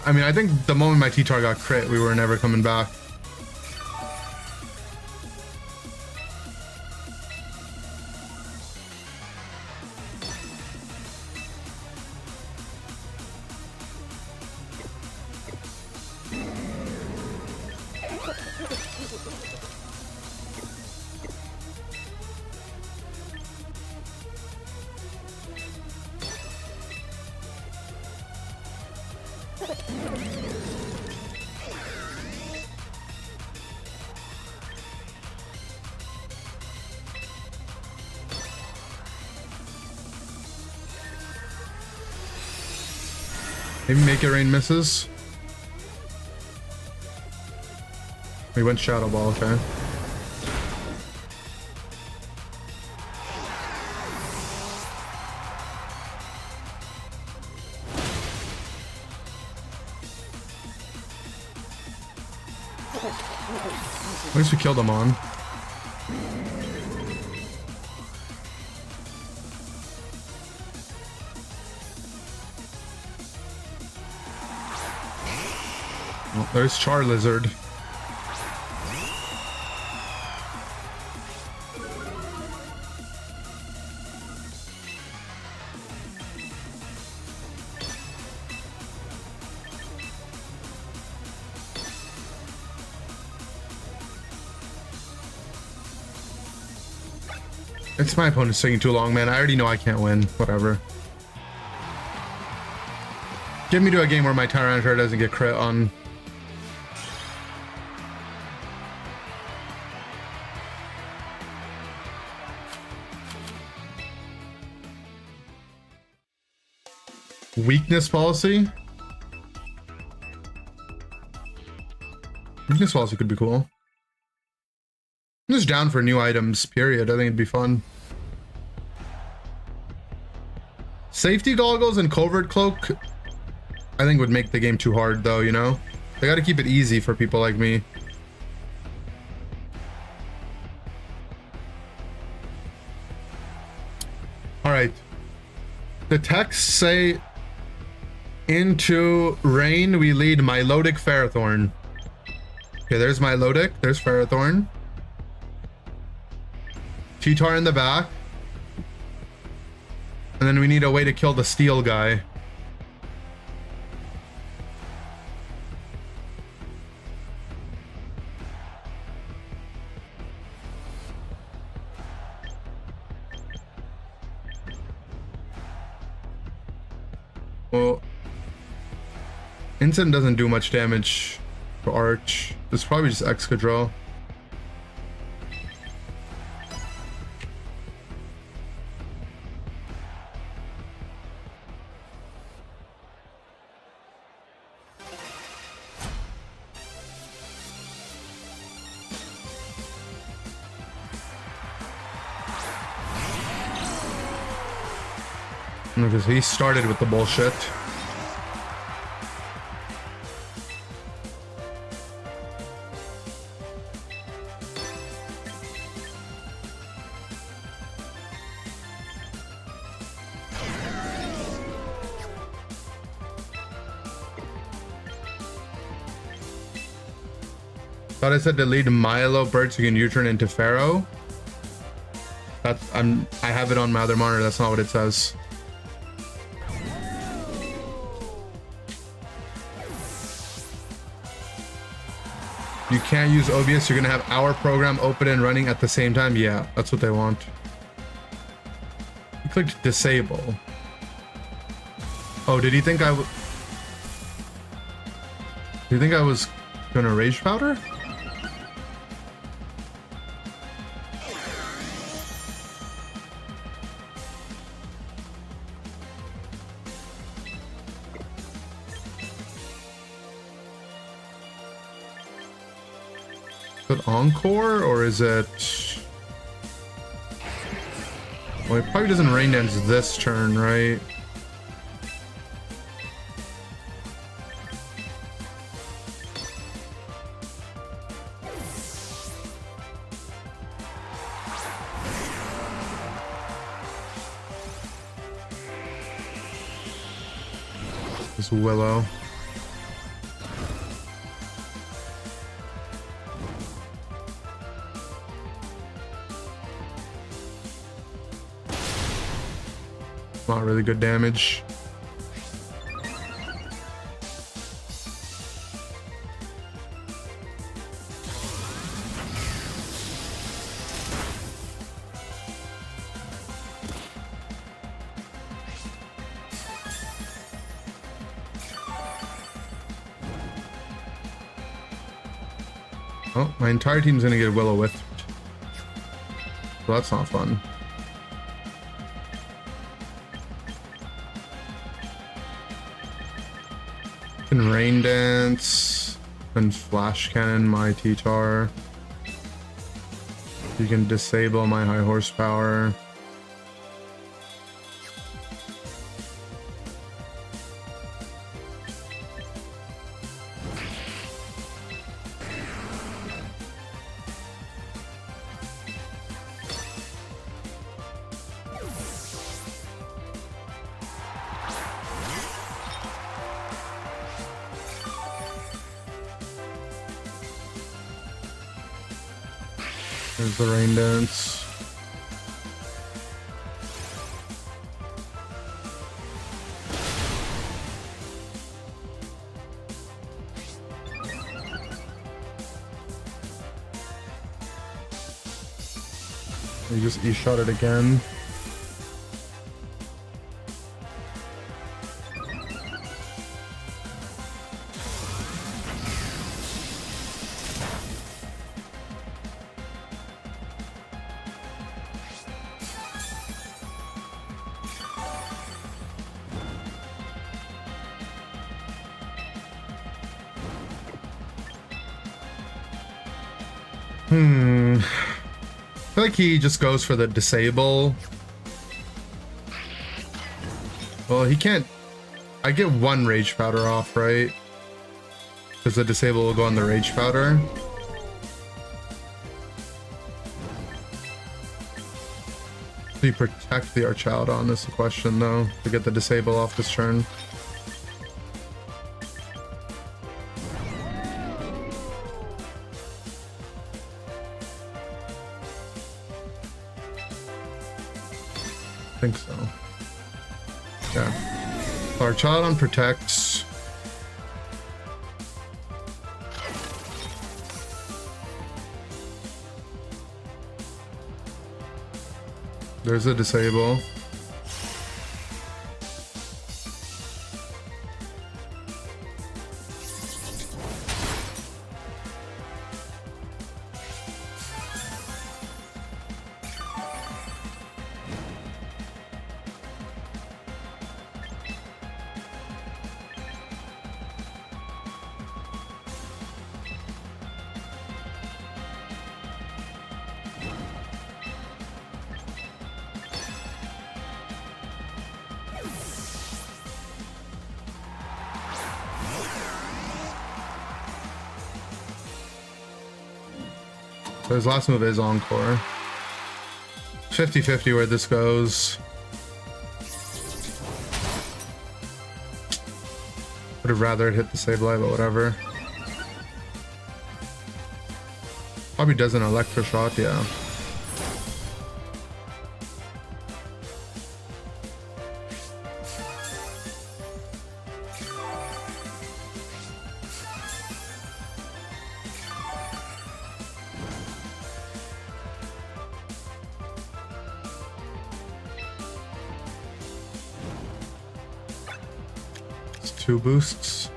I mean, I think the moment my T-Tar got crit, we were never coming back. Maybe Make It Rain misses. We went Shadow Ball, okay. At least we killed him on. Oh, there's Char Lizard. It's my opponent's taking too long, man. I already know I can't win. Whatever. Get me to a game where my Tyranitar doesn't get crit on. Weakness policy? Weakness policy could be cool. I'm just down for new items, period. I think it'd be fun. Safety goggles and covert cloak, I think would make the game too hard though, you know? They gotta keep it easy for people like me. Alright. The texts say, into rain we lead Milotic Ferrothorn. Okay, there's Milotic, there's Ferrothorn. T-Tar in the back. And then we need a way to kill the steel guy. Well, Instant doesn't do much damage to Arch. It's probably just Excadrill. Because he started with the bullshit. Thought I said to lead Milo Bird so you can U-turn into Pharaoh. That's I have it on my other monitor. That's not what it says. You can't use OBS. You're gonna have our program open and running at the same time. Yeah, that's what they want. You clicked disable. Oh, did he think I would? Do you think I was gonna Rage Powder? Is it Encore or is it? Well, it probably doesn't Rain Dance this turn, right? This Willow. Not really good damage. Oh, my entire team's gonna get Willow with. Well, that's not fun. Can Rain Dance and Flash Cannon my T-Tar. You can disable my high horsepower. There's the Rain Dance. You just E-shot it again. I feel like he just goes for the disable. Well, he can't. I get one Rage Powder off, right? Because the disable will go on the Rage Powder. Do you protect the Archaeodon is the question, though, to get the disable off this turn. I think so. Yeah. Our child on protects. There's a disable. So his last move is Encore. 50-50 where this goes. Would have rather it hit the Sableye, but whatever. Probably does an Electro Shot, yeah. It's 2 boosts.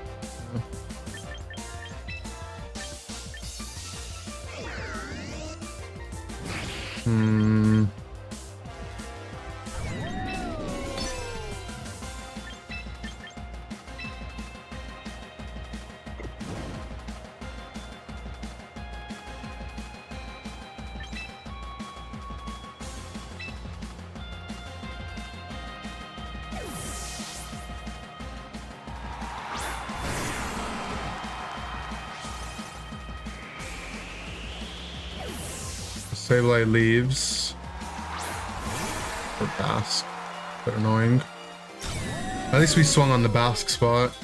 Sableye leaves. Or Bask. Bit annoying. At least we swung on the Bask spot.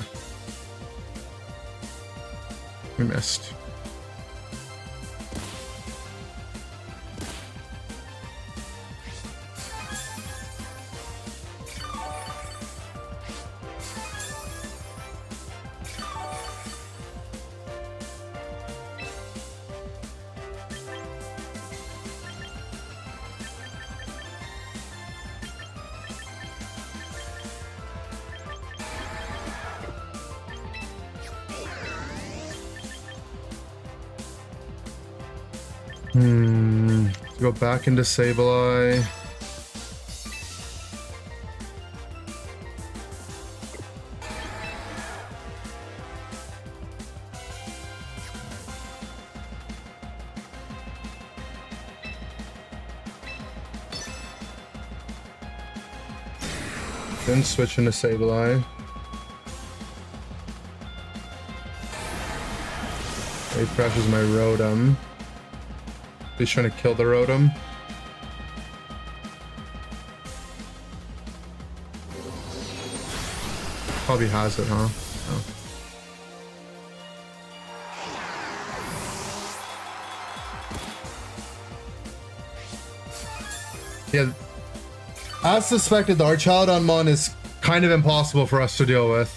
We missed. Go back into Sableye. Then switch into Sableye. He crashes my Rotom. He's trying to kill the Rotom. Probably has it, huh? Oh. Yeah. As suspected, the Archaladon Mon is kind of impossible for us to deal with.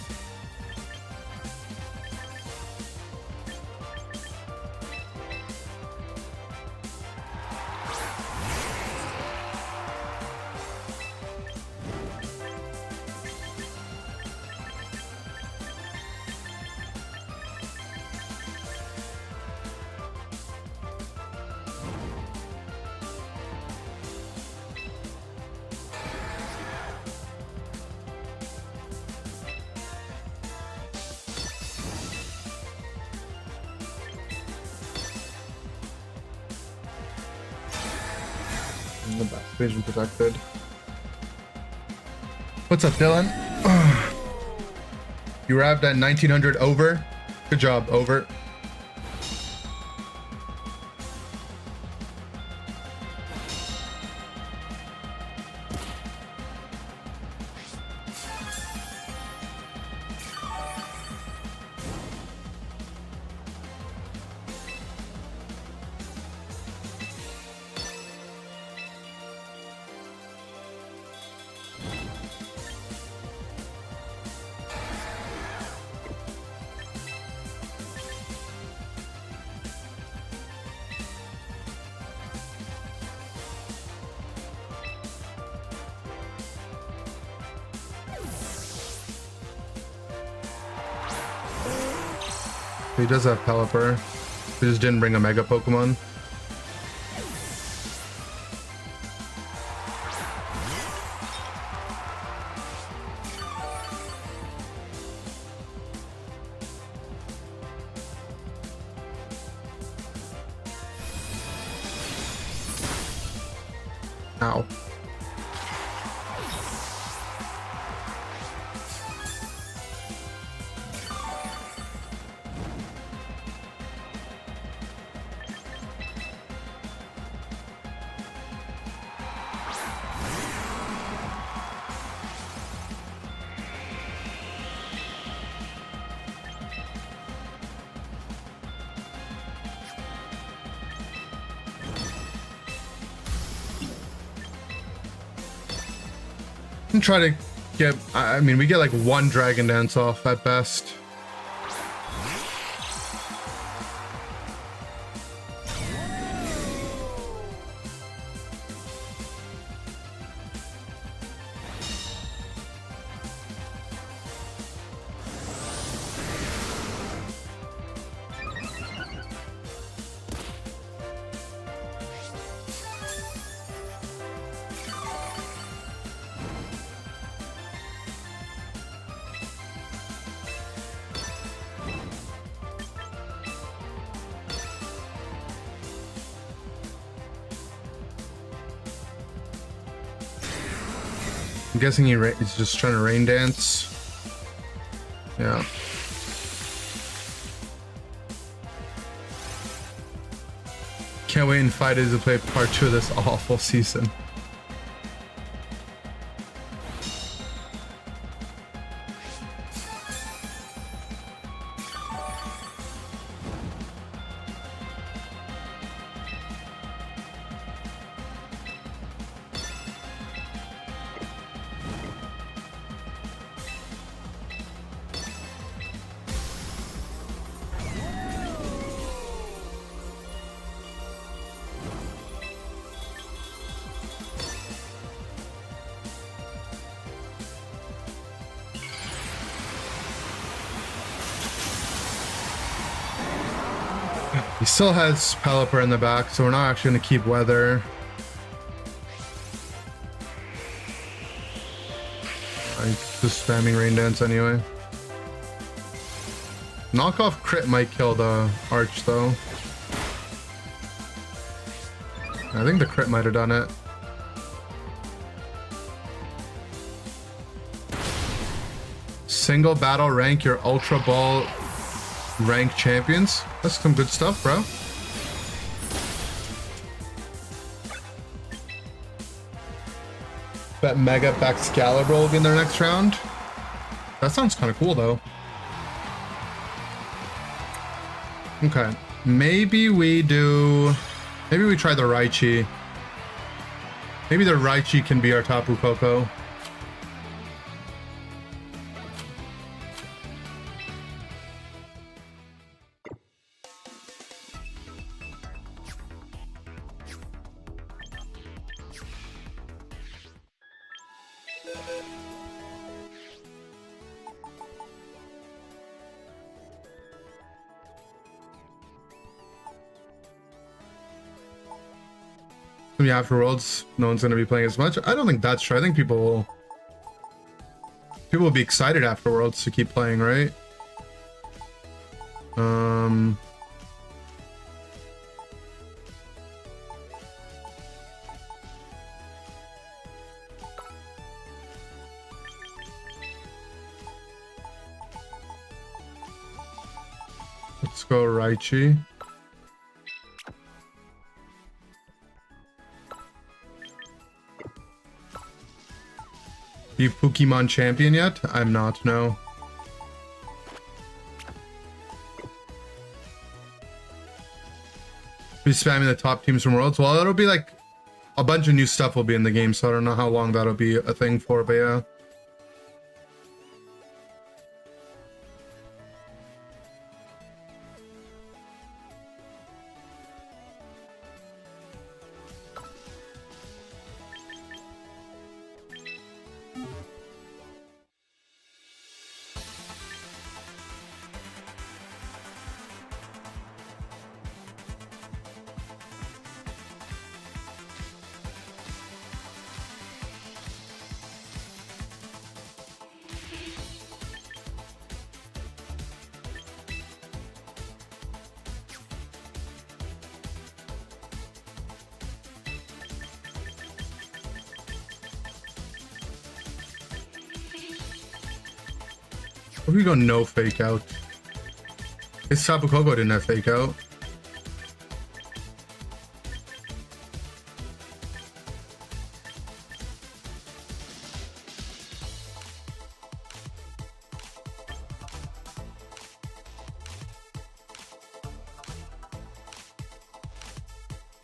The back vision protected. What's up, Dylan? You wrapped at 1900 over. Good job, over. He does have Pelipper. He just didn't bring a Mega Pokemon. Ow. And try to get, I mean, we get like one Dragon Dance off at best. I'm guessing he's just trying to rain dance. Yeah. Can't wait in 5 days to play part 2 of this awful season. He still has Pelipper in the back, so we're not actually going to keep Weather. I'm just spamming Rain Dance anyway. Knockoff crit might kill the Arch though. I think the crit might have done it. Single battle rank your Ultra Ball rank champions. That's some good stuff, bro. Bet Mega Excalibur will be in their next round. That sounds kind of cool though. Okay, maybe we try the Raichi. Maybe the Raichi can be our Tapu Koko. Yeah, after Worlds, no one's going to be playing as much. I don't think that's true. I think people will be excited after Worlds to keep playing, right? Let's go Raichi. You Pokemon champion yet? I'm not, no. Be spamming the top teams from Worlds. Well, it'll be like a bunch of new stuff will be in the game, so I don't know how long that'll be a thing for, but yeah. If we go no fake out. His Tapu Koko didn't have fake out.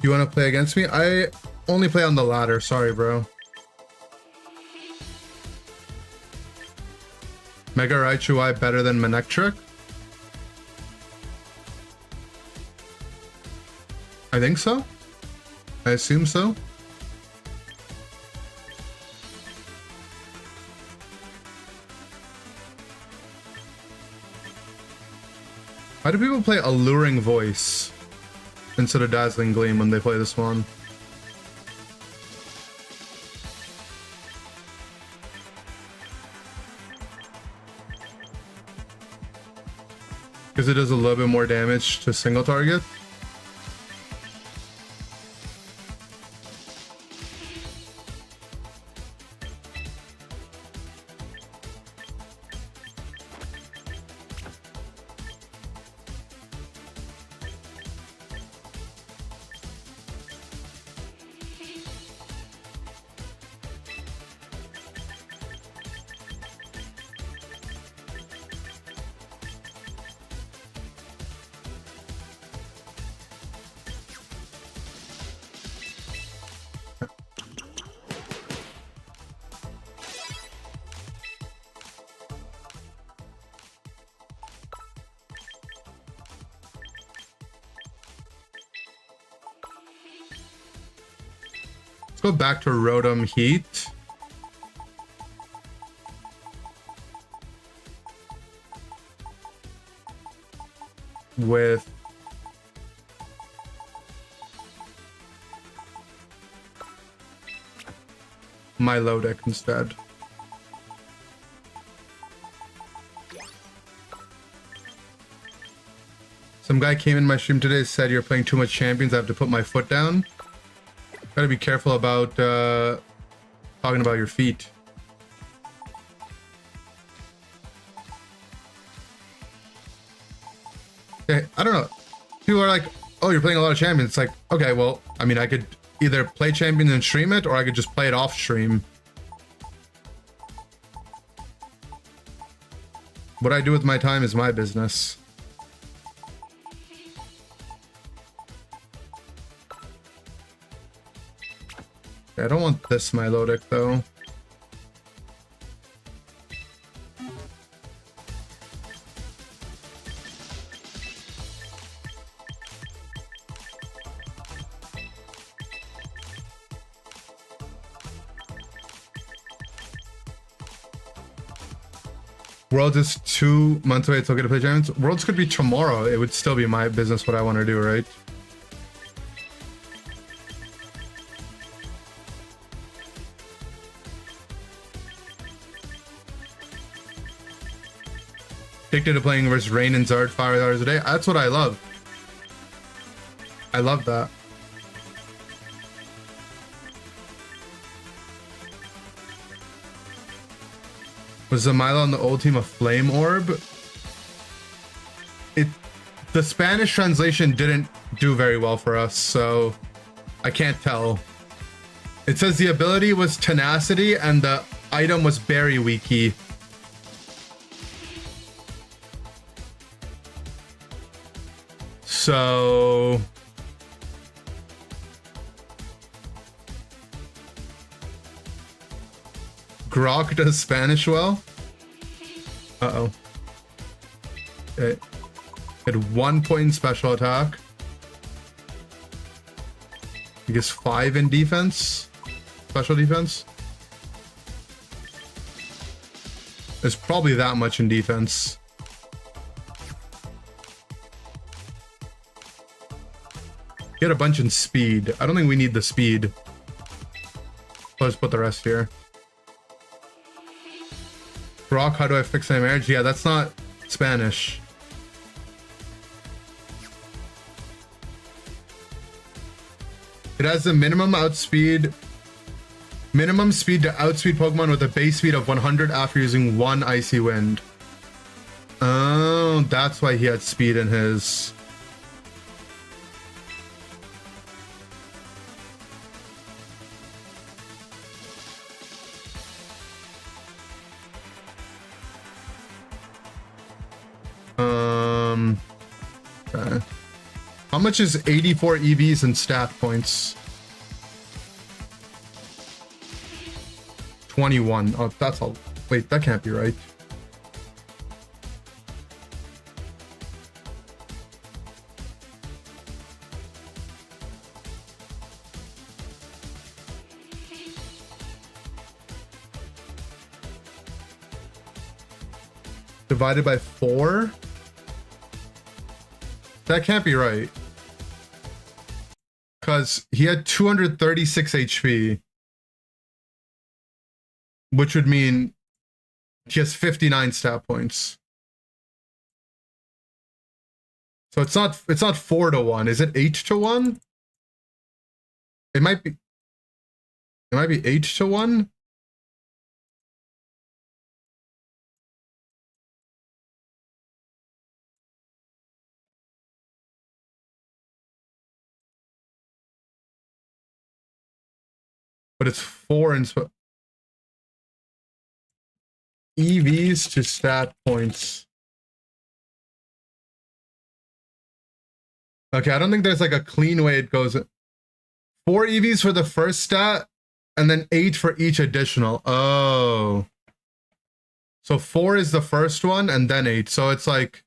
You want to play against me? I only play on the ladder. Sorry, bro. Mega Raichu I better than Manectric? I think so. I assume so. Why do people play Alluring Voice instead of Dazzling Gleam when they play this one? Because it does a little bit more damage to single target. Go back to Rotom Heat. With Milotic instead. Some guy came in my stream today, said you're playing too much champions, I have to put my foot down. Gotta be careful about talking about your feet. Okay, I don't know. People are like, oh, you're playing a lot of champions. It's like, okay, well, I mean, I could either play champions and stream it, or I could just play it off stream. What I do with my time is my business. I don't want this Milotic though. Worlds is 2 months away. It's okay to play champions. Worlds could be tomorrow. It would still be my business what I want to do, right? Addicted to playing versus Rain and Zard 5 hours a day. That's what I love. I love that. Was Zamila on the old team a Flame Orb? The Spanish translation didn't do very well for us, so I can't tell. It says the ability was Tenacity and the item was Berry Wiki. So Grok does Spanish well. Uh-oh. Okay. Had 1 point in special attack. I guess 5 in defense. Special defense. There's probably that much in defense. Get a bunch in speed. I don't think we need the speed. Let's put the rest here. Brock, how do I fix my marriage? Yeah, that's not Spanish. It has the minimum speed to outspeed Pokemon with a base speed of 100 after using 1 Icy Wind. Oh, that's why he had speed in his. Okay. How much is 84 EVs and stat points? 21. Oh, that's all. Wait, that can't be right. Divided by 4? That can't be right. Because he had 236 HP. Which would mean he has 59 stat points. So it's not 4-1. Is it 8-1? It might be 8-1. But it's 4 and EVs to stat points. Okay, I don't think there's like a clean way it goes. 4 EVs for the first stat, and then 8 for each additional. Oh. So 4 is the first one, and then 8. So it's like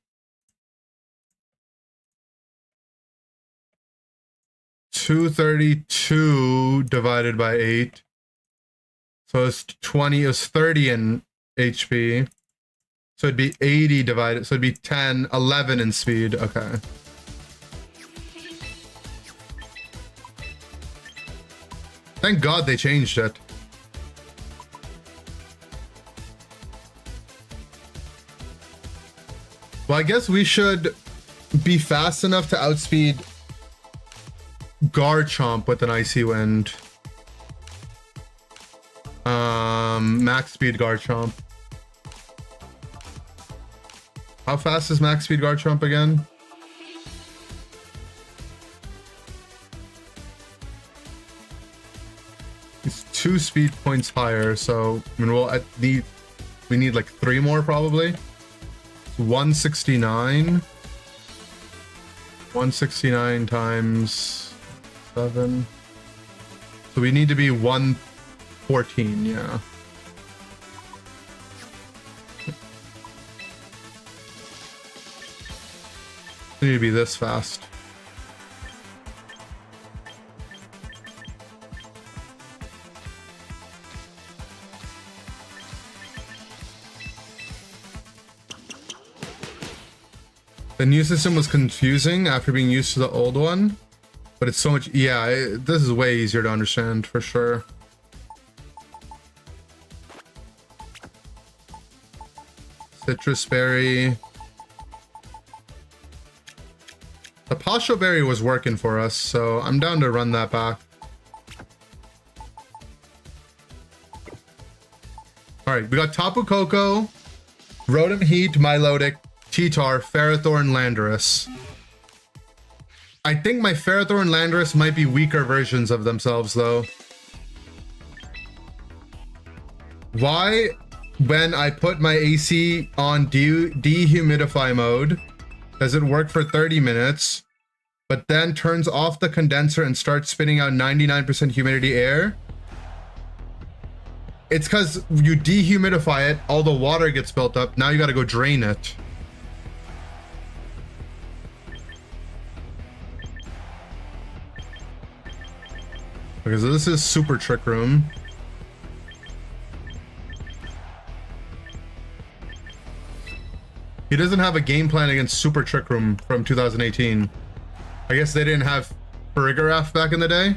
232 divided by 8. So it's 20, it was 30 in HP. So it'd be 80 divided, so it'd be 10, 11 in speed. Okay. Thank God they changed it. Well, I guess we should be fast enough to outspeed Garchomp with an Icy Wind. Max speed Garchomp. How fast is max speed Garchomp again? It's 2 speed points higher, so I mean, we need like 3 more probably. 169. 169 times 7. So we need to be 114, yeah. We need to be this fast. The new system was confusing after being used to the old one, but it's so much, yeah, this is way easier to understand for sure. Citrus Berry. The Pasho Berry was working for us, so I'm down to run that back. Alright, we got Tapu Koko, Rotom Heat, Milotic, T-Tar, Ferrothorn, Landorus. I think my Ferrothorn and Landorus might be weaker versions of themselves, though. Why, when I put my AC on dehumidify mode, does it work for 30 minutes, but then turns off the condenser and starts spitting out 99% humidity air? It's because you dehumidify it, all the water gets built up, now you gotta go drain it. Okay, so this is Super Trick Room. He doesn't have a game plan against Super Trick Room from 2018. I guess they didn't have Farigiraf back in the day.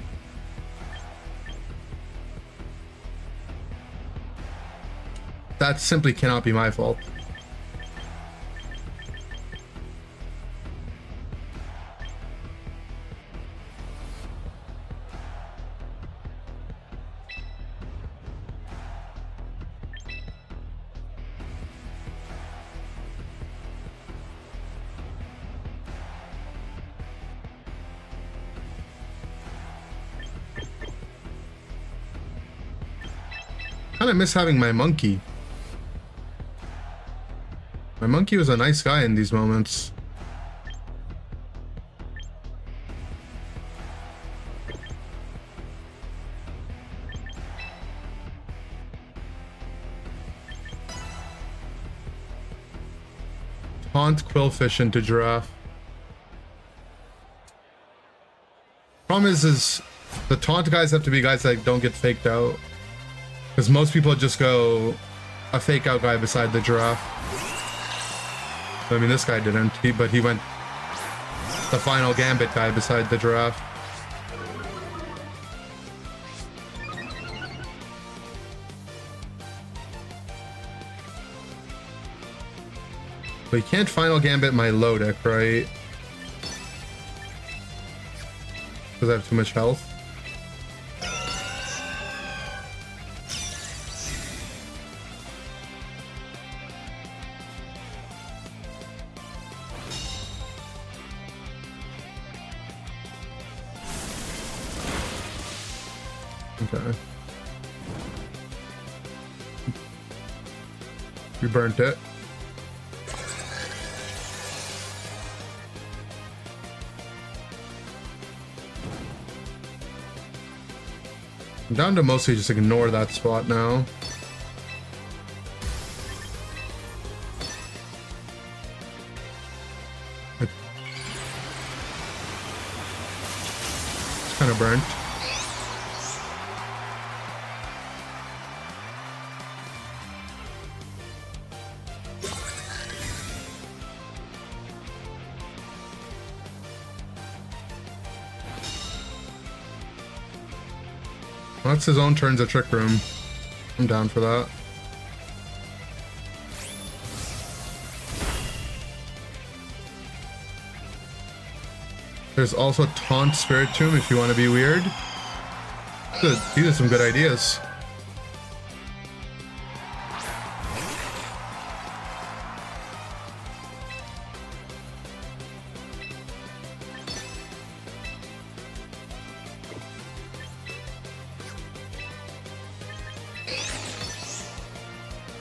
That simply cannot be my fault. kind of miss having my monkey. My monkey was a nice guy in these moments. Taunt Quillfish into Giraffe. Problem is the taunt guys have to be guys that don't get faked out. Because most people just go a fake out guy beside the Giraffe. I mean, this guy didn't, but he went the final Gambit guy beside the Giraffe. But you can't final Gambit my low deck, right? Because I have too much health. Okay. You burnt it. I'm down to mostly just ignore that spot now. It's kind of burnt. That's his own turns at Trick Room. I'm down for that. There's also Taunt Spirit Tomb if you want to be weird. Good. These are some good ideas.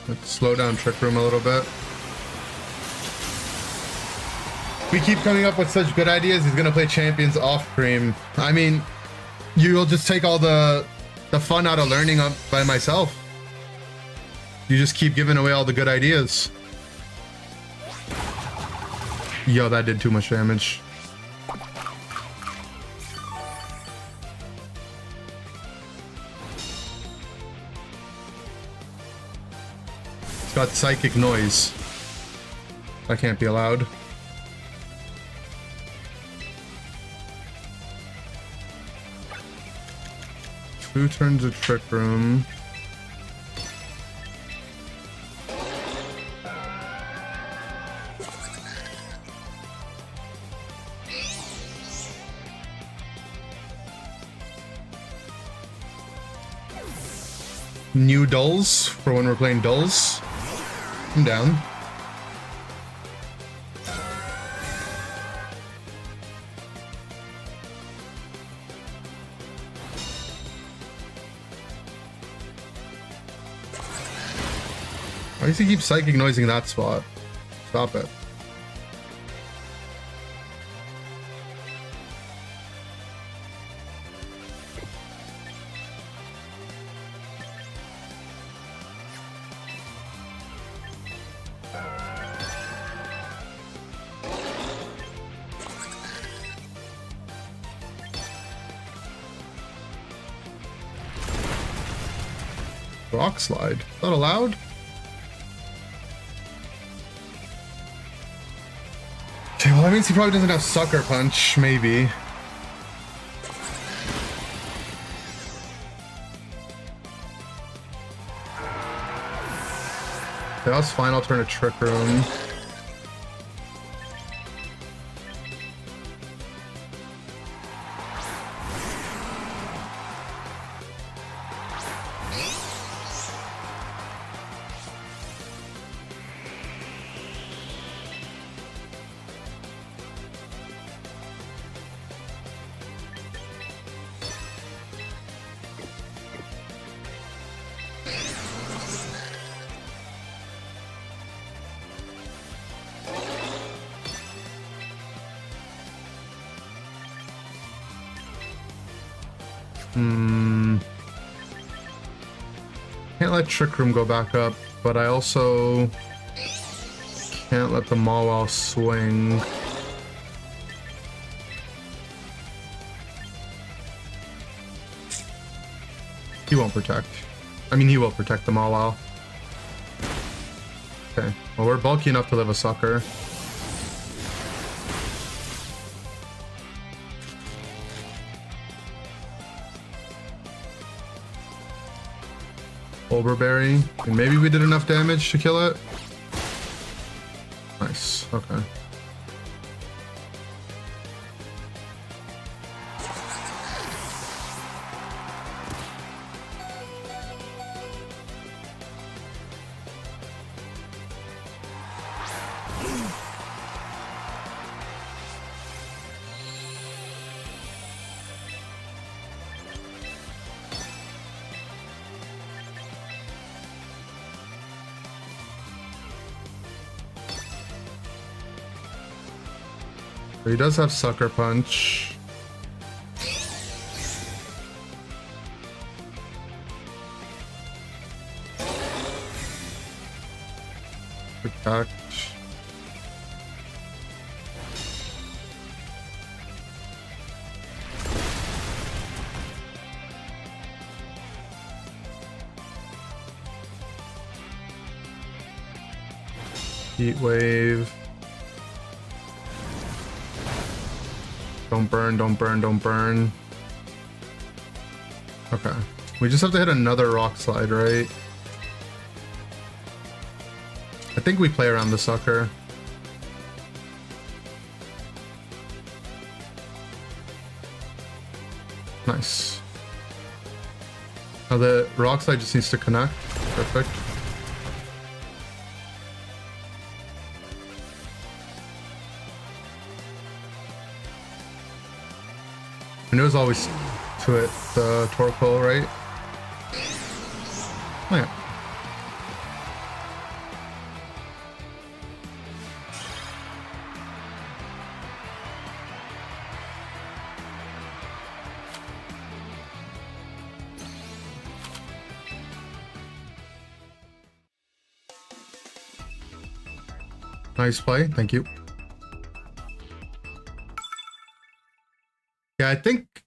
Let's slow down Trick Room a little bit. We keep coming up with such good ideas. He's gonna play Champions off stream. I mean, you'll just take all the fun out of learning up by myself. You just keep giving away all the good ideas. Yo, that did too much damage. It's got Psychic Noise. That can't be allowed. Two turns of Trick Room. New dulls for when we're playing dulls. I'm down. Why does he keep Psychic Noising that spot? Stop it. Rock Slide. Is that allowed? Okay, well that means he probably doesn't have Sucker Punch, maybe. Okay, that was final turn of Trick Room. Can't let Trick Room go back up, but I also can't let the Mawile swing. He won't protect. I mean, he will protect the Mawile. Okay, well, we're bulky enough to live a sucker. Overberry. And maybe we did enough damage to kill it. Nice. Okay. He does have Sucker Punch. Protect. Heat Wave. Don't burn, don't burn, don't burn. Okay. We just have to hit another Rock Slide, right? I think we play around the sucker. Nice. Now the Rock Slide just needs to connect. Perfect. I knew it was always to it, the Torkoal, right? Oh, yeah. Nice play, thank you. Yeah, I think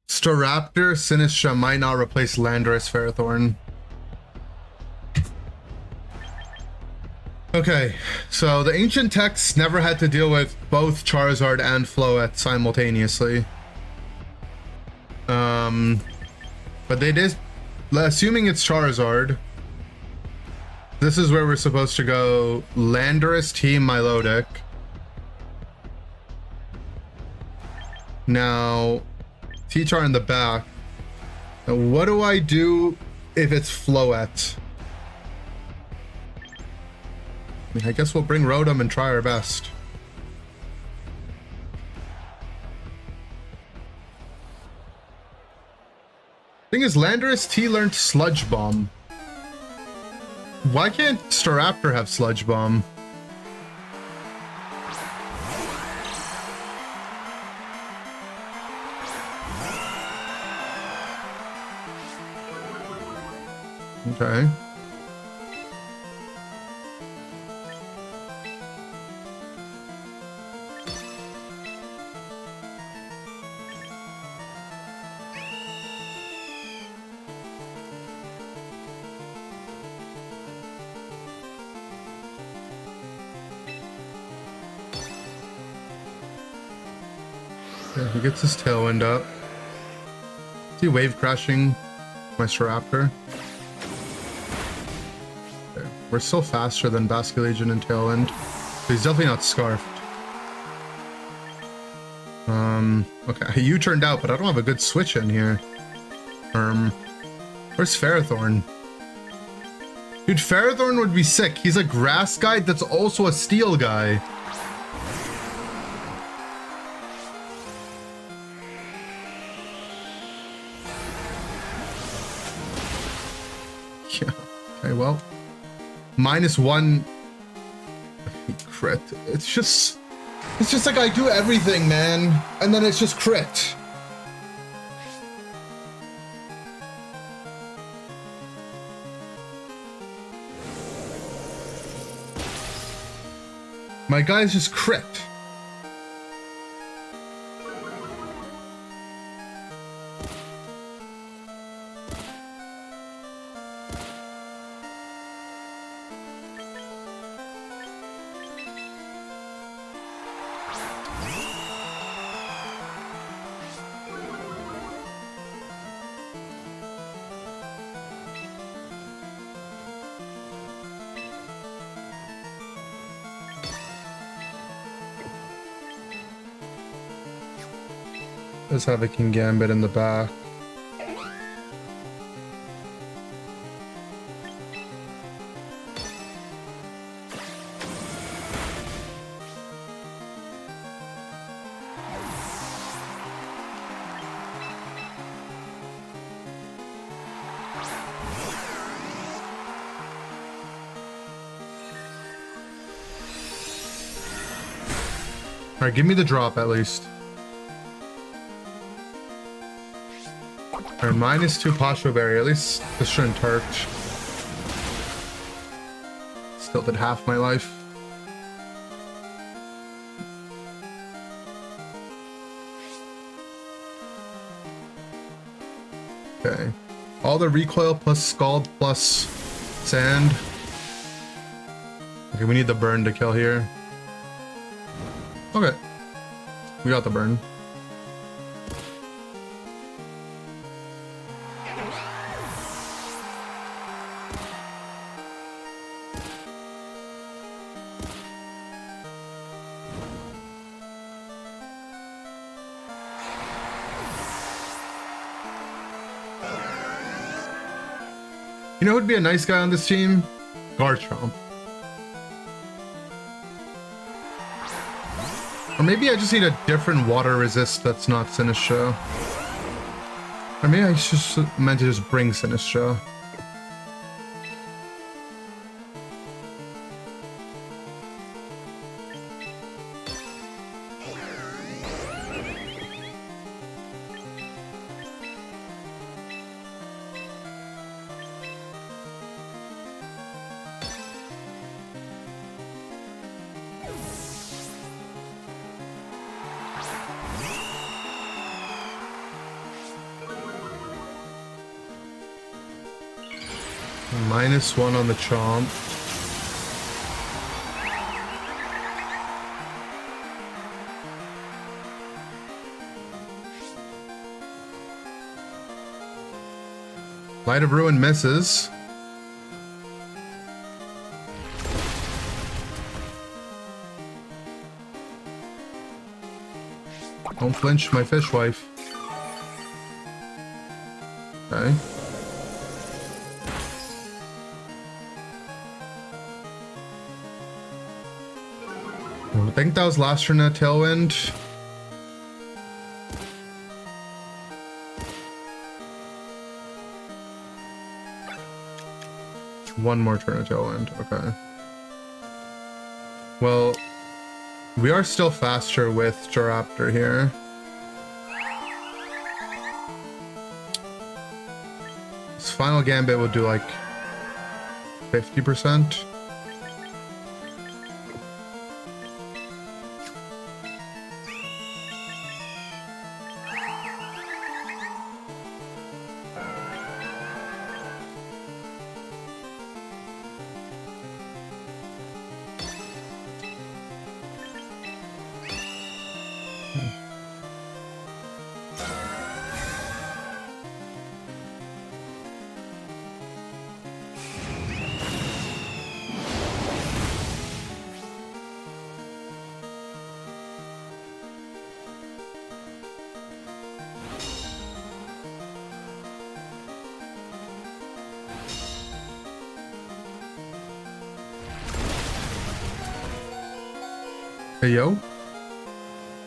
Staraptor Sinistcha might not replace Landorus Ferrothorn. Okay, so the ancient texts never had to deal with both Charizard and Floette simultaneously. But they did, assuming it's Charizard, this is where we're supposed to go Landorus Team Milotic. Now, T-Char in the back. Now, what do I do if it's Floette? I guess we'll bring Rotom and try our best. Thing is, Landorus T learned Sludge Bomb. Why can't Staraptor have Sludge Bomb? Okay. Yeah, he gets his Tailwind up. Is he Wave Crashing my Staraptor? Okay. We're still faster than Basculegion and Tailwind. So he's definitely not Scarfed. Okay, you turned out, but I don't have a good switch in here. Where's Ferrothorn? Dude, Ferrothorn would be sick. He's a grass guy that's also a steel guy. Yeah. Okay, well. -1. Crit. It's just like I do everything, man. And then it's just crit. My guys just crit. Let's have a King Gambit in the back. Alright, give me the drop at least. Alright, -2 Pasho Berry. At least this shouldn't hurt. Still did half my life. Okay. All the recoil plus scald plus sand. Okay, we need the burn to kill here. Okay. We got the burn. You know who'd be a nice guy on this team? Garchomp. Or maybe I just need a different water resist that's not Sinistcha. Or maybe I just meant to just bring Sinistcha. -1 on the Chomp. Light of Ruin misses. Don't flinch, my fish wife. Okay. I think that was last turn at Tailwind. One more turn at Tailwind, okay. Well, we are still faster with Staraptor here. This final Gambit will do like 50%. Hey, yo.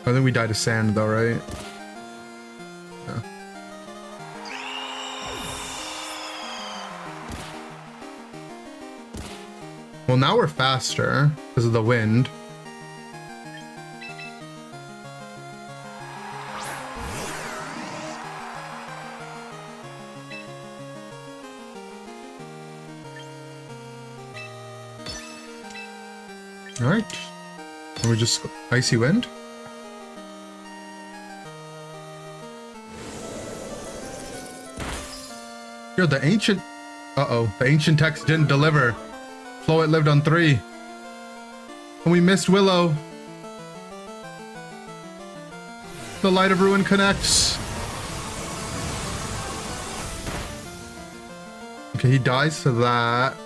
I think we died to sand, though, right? Yeah. Well, now we're faster because of the wind. All right. Can we just Icy Wind? Yo, the ancient... Uh-oh. The ancient text didn't deliver. Floet lived on 3. And we missed Willow. The Light of Ruin connects. Okay, he dies to that.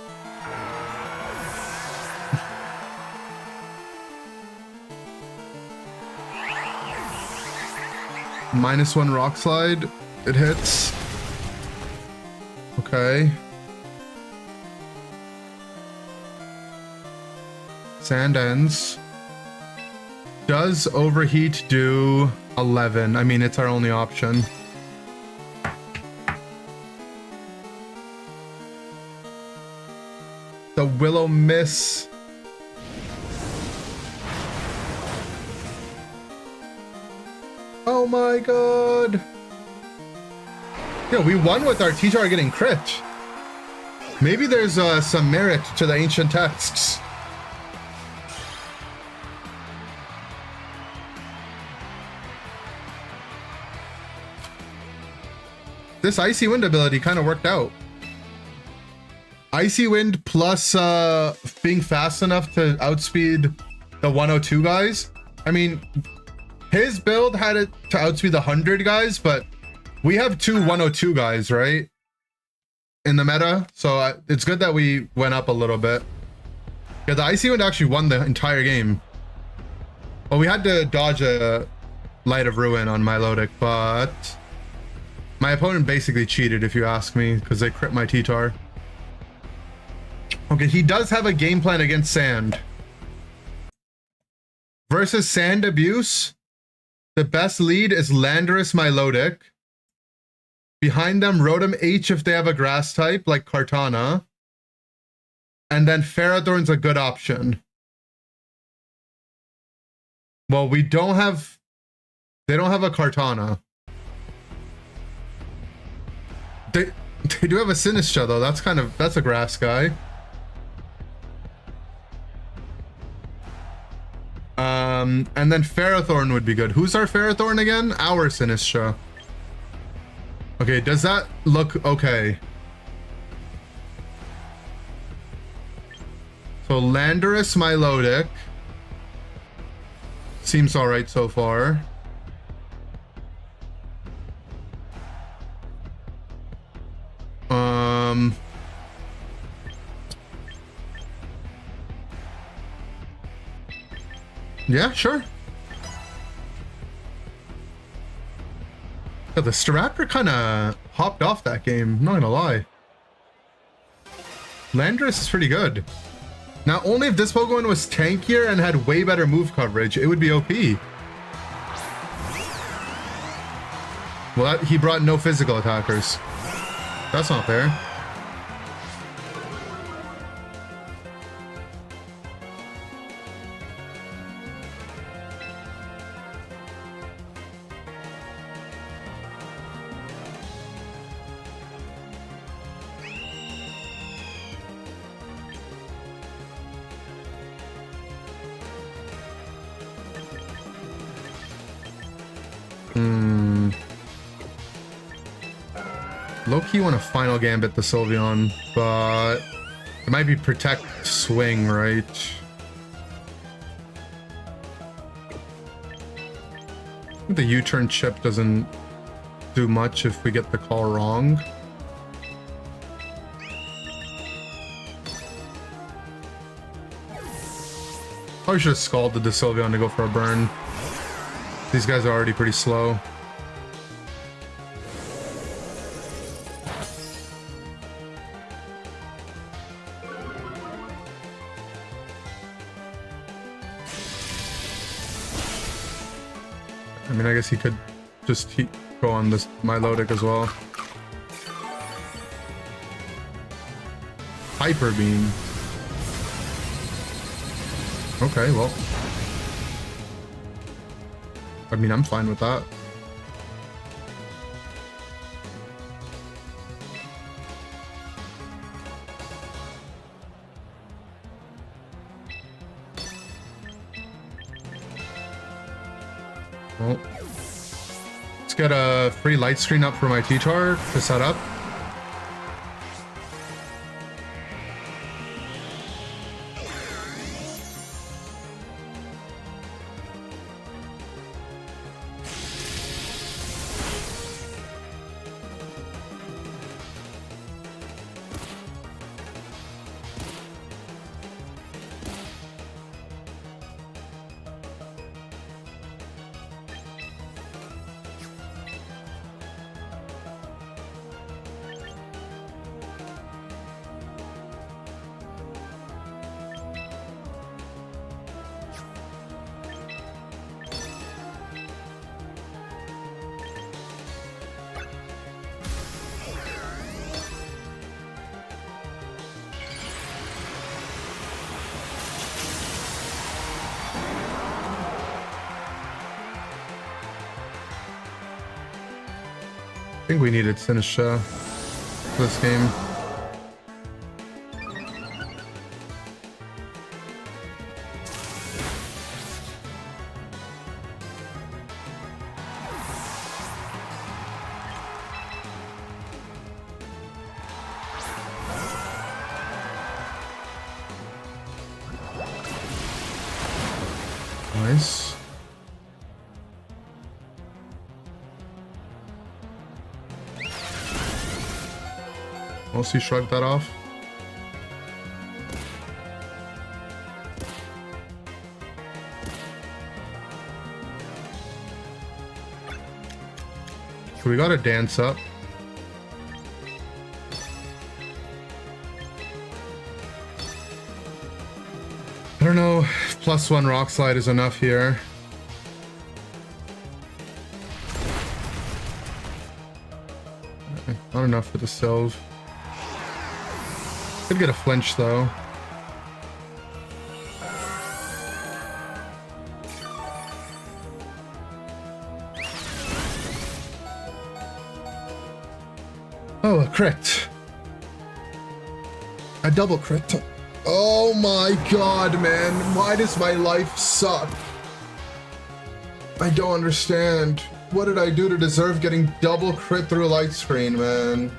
-1 Rock Slide. It hits. Okay. Sand ends. Does Overheat do 11? I mean, it's our only option. The Willow miss. Oh my god. Yeah, we won with our T-Tar getting crit. Maybe there's some merit to the ancient texts. This Icy Wind ability kind of worked out. Icy Wind plus being fast enough to outspeed the 102 guys. I mean, his build had it to outspeed the 100 guys, but we have 2 102 guys, right? In the meta. So it's good that we went up a little bit. Yeah, the Icy Wind actually won the entire game. Well, we had to dodge a Light of Ruin on Milotic, but my opponent basically cheated, if you ask me, because they crit my T-Tar. Okay, he does have a game plan against Sand. Versus Sand Abuse, the best lead is Landorus Milotic. Behind them, Rotom H if they have a grass type, like Kartana. And then Ferrothorn's a good option. Well, we don't have... They don't have a Kartana. They do have a Sinistcha, though. That's a grass guy. And then Ferrothorn would be good. Who's our Ferrothorn again? Our Sinistcha. Okay, does that look okay? So Landorus Milotic seems alright so far. Yeah, sure. Yeah, the Staraptor kind of hopped off that game, I'm not gonna lie. Landorus is pretty good. Now, only if this Pokemon was tankier and had way better move coverage, it would be OP. Well, he brought no physical attackers. That's not fair. Low-key want to Final Gambit the Sylveon, but it might be Protect Swing, right? I think the U-turn chip doesn't do much if we get the call wrong. Probably should have scalded the Sylveon to go for a burn. These guys are already pretty slow. I mean, I guess he could just go on this Milotic as well. Hyper Beam. Okay, well. I mean, I'm fine with that. Well, let's get a free light screen up for my T-Tar to set up. I think we needed Sinistra for this game. Nice. Mostly shrugged that off. So we gotta dance up. I don't know if +1 rock slide is enough here. Not enough for the Sylve. Could get a flinch though. Oh, a crit. A double crit. Oh my god, man. Why does my life suck? I don't understand. What did I do to deserve getting double crit through a light screen, man?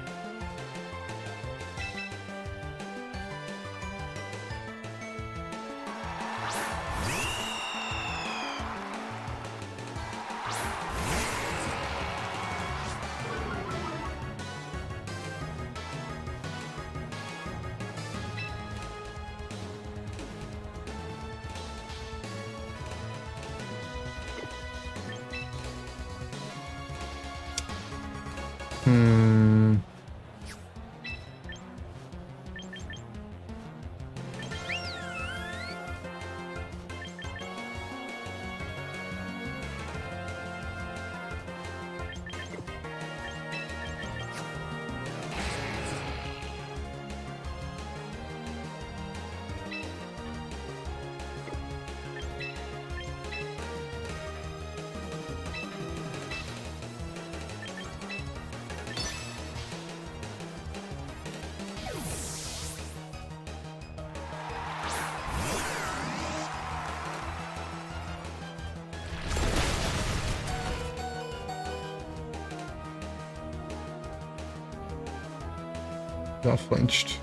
Got flinched.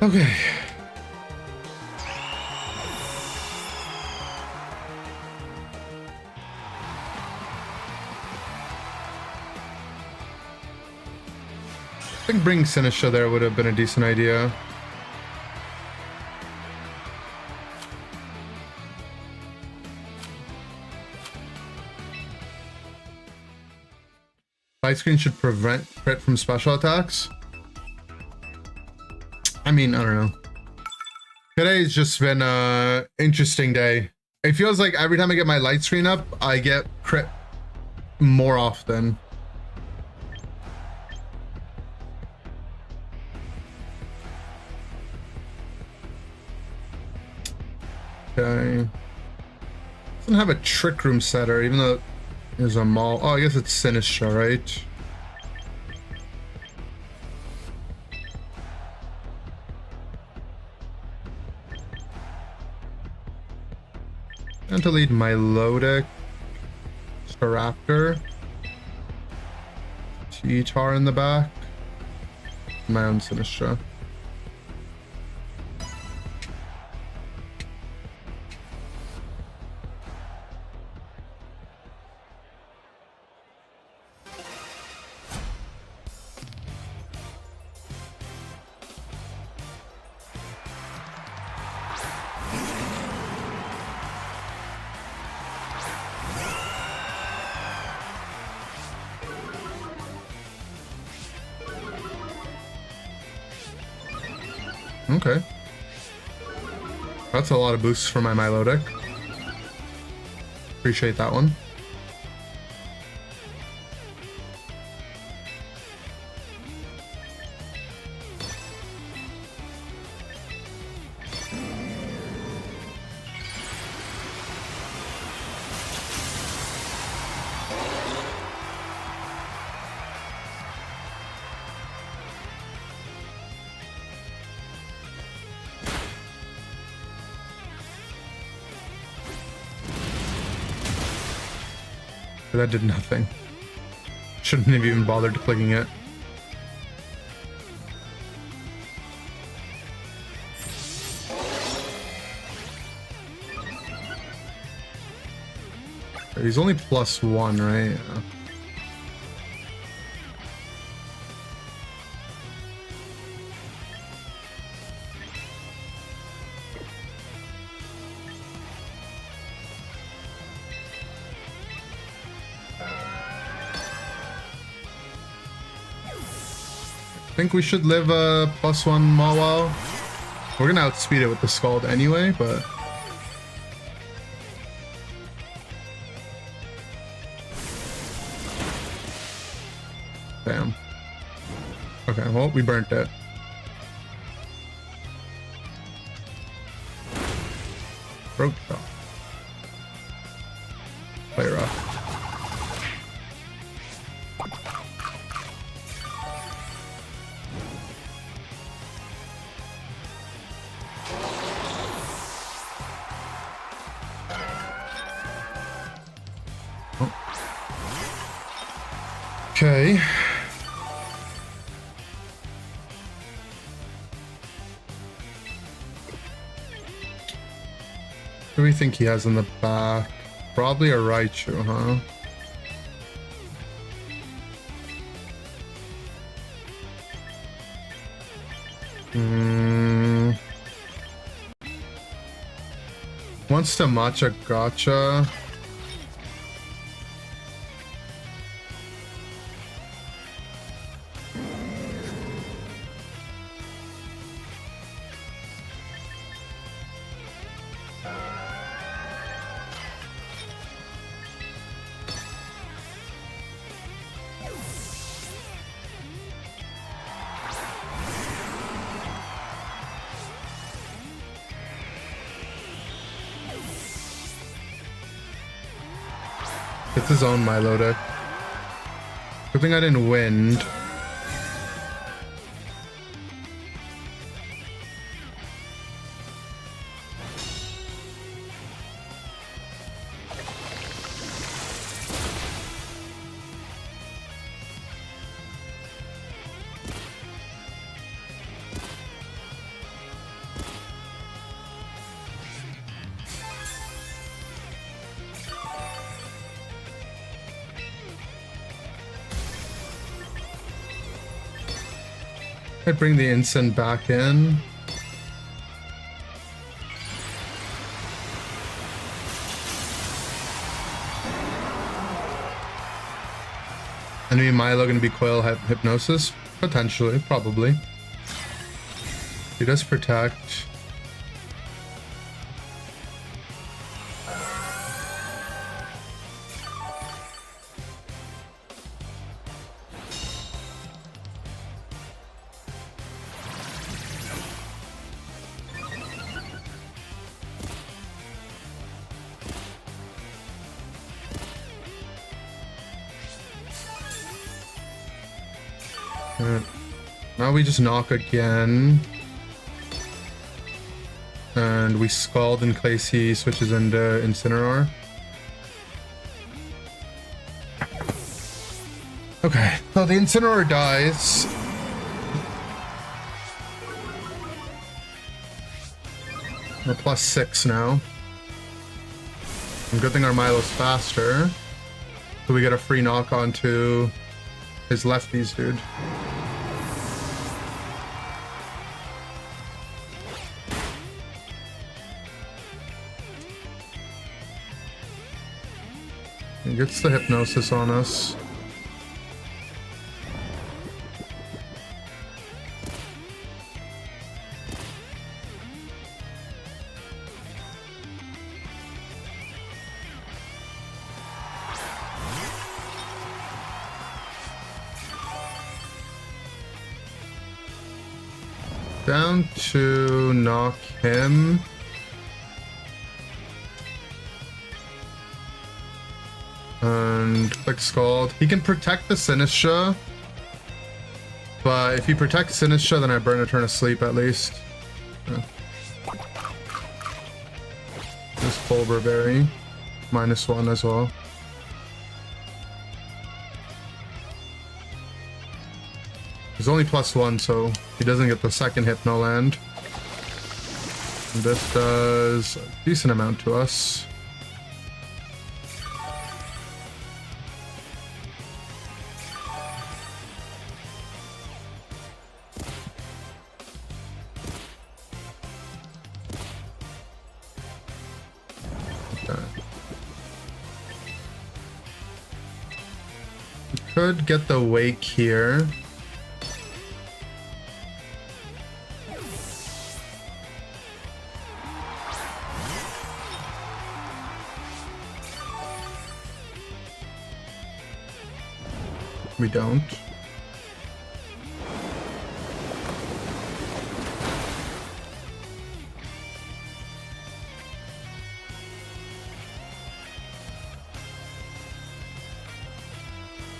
Okay. I think bringing Sinistra there would have been a decent idea. Light screen should prevent crit from special attacks. I mean, I don't know. Today's just been an interesting day. It feels like every time I get my light screen up, I get crit more often. Okay. Doesn't have a trick room setter, even though there's a mall. Oh, I guess it's Sinistra, right? Chantilly, Milotic, Staraptor, T-Tar in the back, my own Sinistra. Okay. That's a lot of boosts for my Milotic. Appreciate that one. That did nothing. Shouldn't have even bothered clicking it. He's only +1, right? Yeah. I think we should live a +1 Mawile. We're gonna outspeed it with the Scald anyway, but damn. Okay, well, we burnt it. Broke off. Play rough. Okay. What do we think he has in the back? Probably a Raichu, huh? Wants to matcha gotcha. It's his own Milotic. Good thing I didn't wind. I'd bring the Incin back in. Enemy Milo gonna be Coil Hypnosis? Potentially, probably. He does protect. Now we just knock again. And we Scald in case he switches into Incineroar. Okay, so the Incineroar dies. We're +6 now. And good thing our Milo's faster. So we get a free knock onto his lefties, dude. He gets the Hypnosis on us. Down to knock him. And click Scald. He can protect the Sinistcha. But if he protects Sinistcha, then I burn a turn of sleep at least. Yeah. This Bulber Berry. -1 as well. He's only +1, so he doesn't get the second Hypno land. And this does a decent amount to us. Okay. We could get the Wake here. We don't.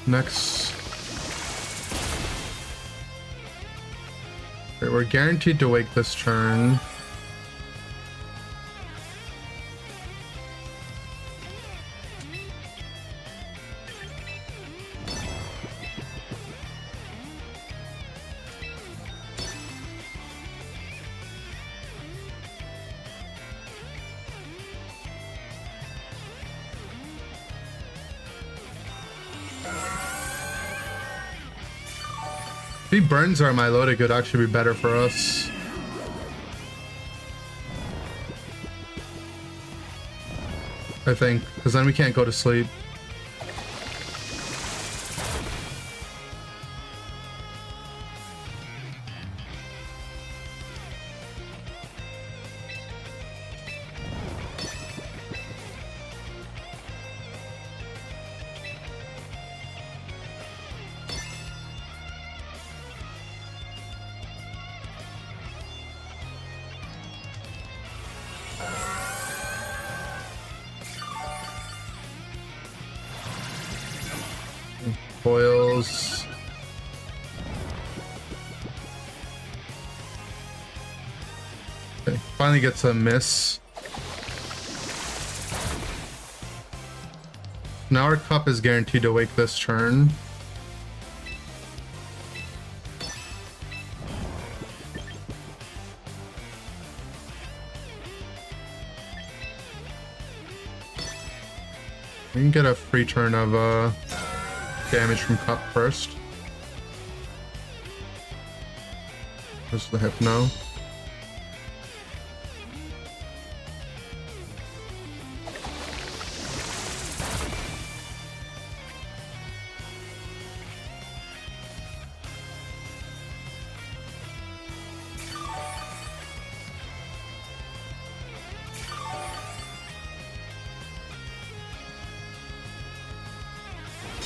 Next. Okay, we're guaranteed to wake this turn. If he burns our Milotic, it could actually be better for us. I think, because then we can't go to sleep. Foils. Okay, finally gets a miss. Now our Cup is guaranteed to wake this turn. We can get a free turn of damage from Cup first. This is the Hypno.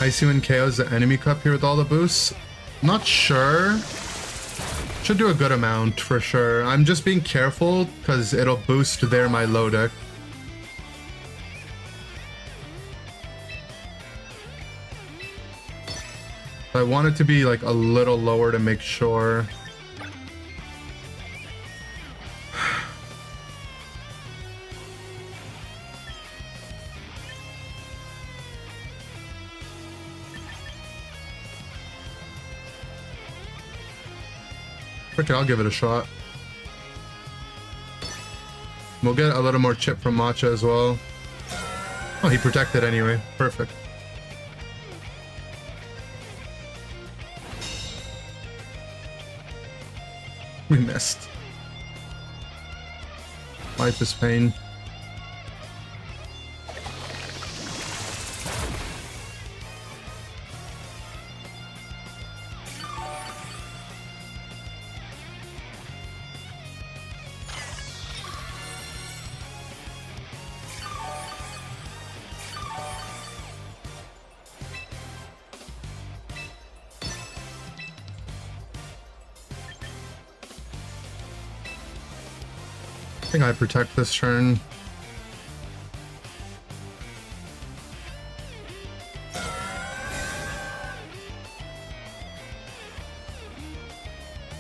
Icy Wind KOs the enemy Cup here with all the boosts. Not sure. Should do a good amount for sure. I'm just being careful because it'll boost their Milotic. I want it to be like a little lower to make sure. Frick it, I'll give it a shot. We'll get a little more chip from Matcha as well. Oh, he protected anyway. Perfect. We missed. Life is pain. I think I protect this turn.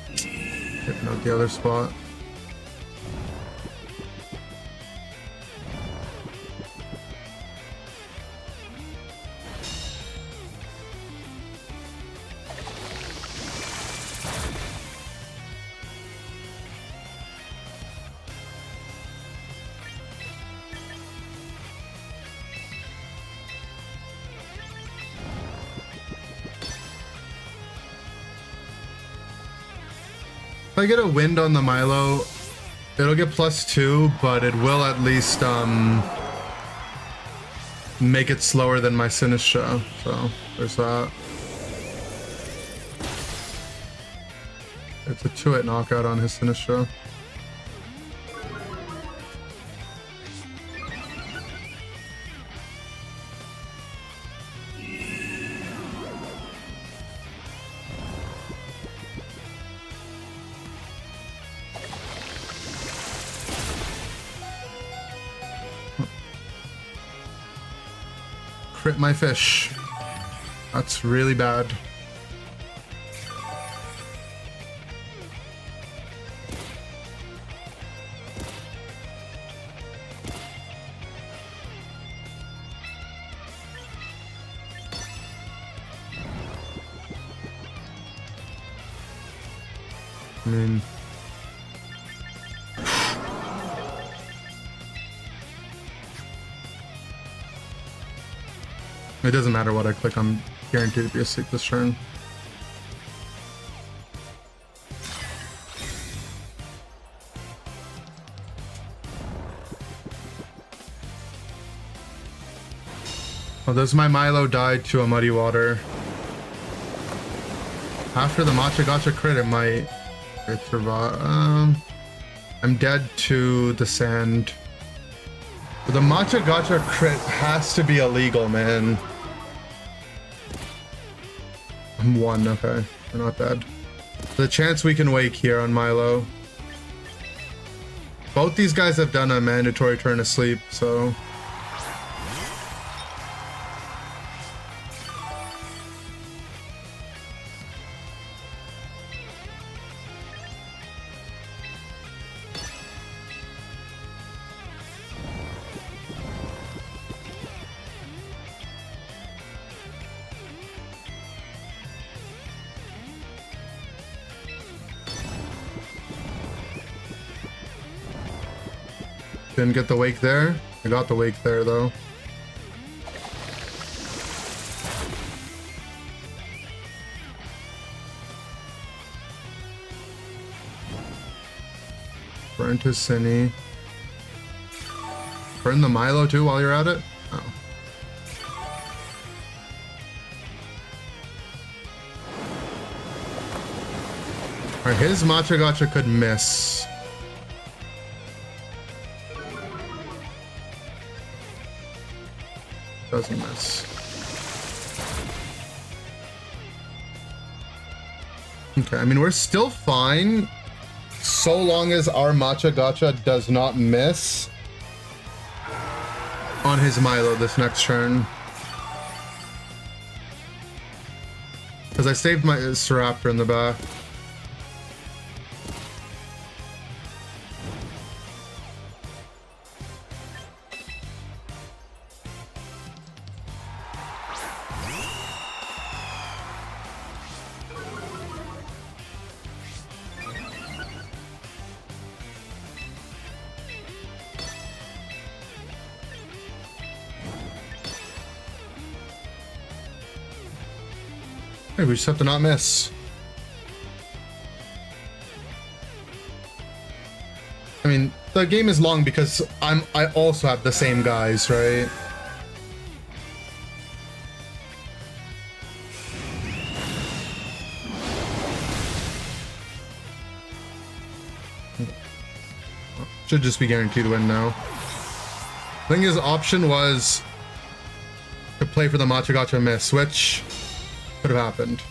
Hitting out the other spot. If I get a wind on the Milo, it'll get +2, but it will at least make it slower than my Sinistra. So there's that. It's a 2-hit knockout on his Sinistra. Crit my fish. That's really bad. I mean, it doesn't matter what I click, I'm guaranteed to be asleep this turn. Oh, does my Milo died to a Muddy Water? After the Matcha Gotcha crit, it might survive. I'm dead to the sand. But the Matcha Gotcha crit has to be illegal, man. I'm 1, okay. We're not dead. The chance we can wake here on Milo. Both these guys have done a mandatory turn of sleep, so... Didn't get the wake there. I got the wake there though. Burn to Cine. Burn the Milo too while you're at it? Oh. Alright, his Matcha Gotcha could miss. Doesn't miss. Okay, I mean, we're still fine so long as our Matcha Gotcha does not miss on his Milo this next turn. Because I saved my Staraptor in the back. Hey, we just have to not miss. I mean, the game is long because I also have the same guys, right? Should just be guaranteed win now. I think his option was to play for the Machigacha miss, which could have happened.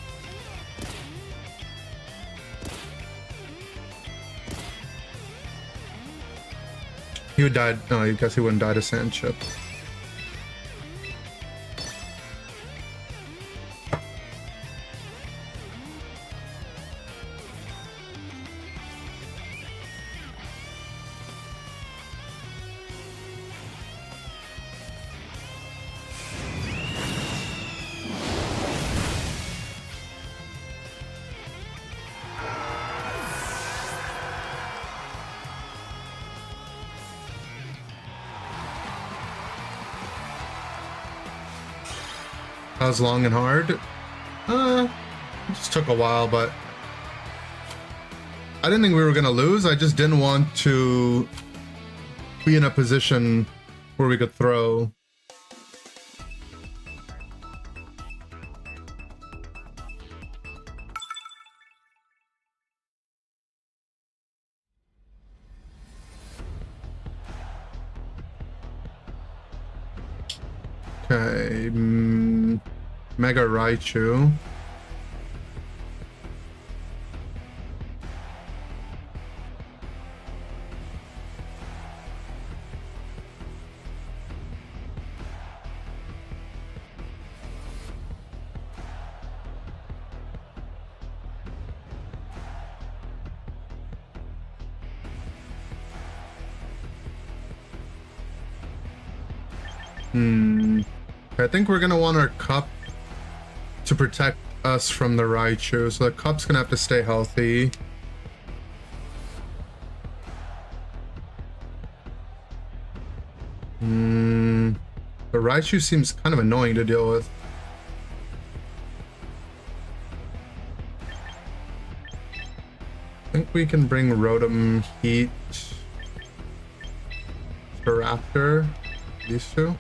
He would die. No, I guess he wouldn't die to sand chip. That was long and hard. It just took a while, but I didn't think we were gonna lose. I just didn't want to be in a position where we could throw. Okay, Mega Raichu. I think we're gonna want our cup to protect us from the Raichu, so the cup's gonna have to stay healthy. The Raichu seems kind of annoying to deal with. I think we can bring Rotom, Heat, Staraptor, these two.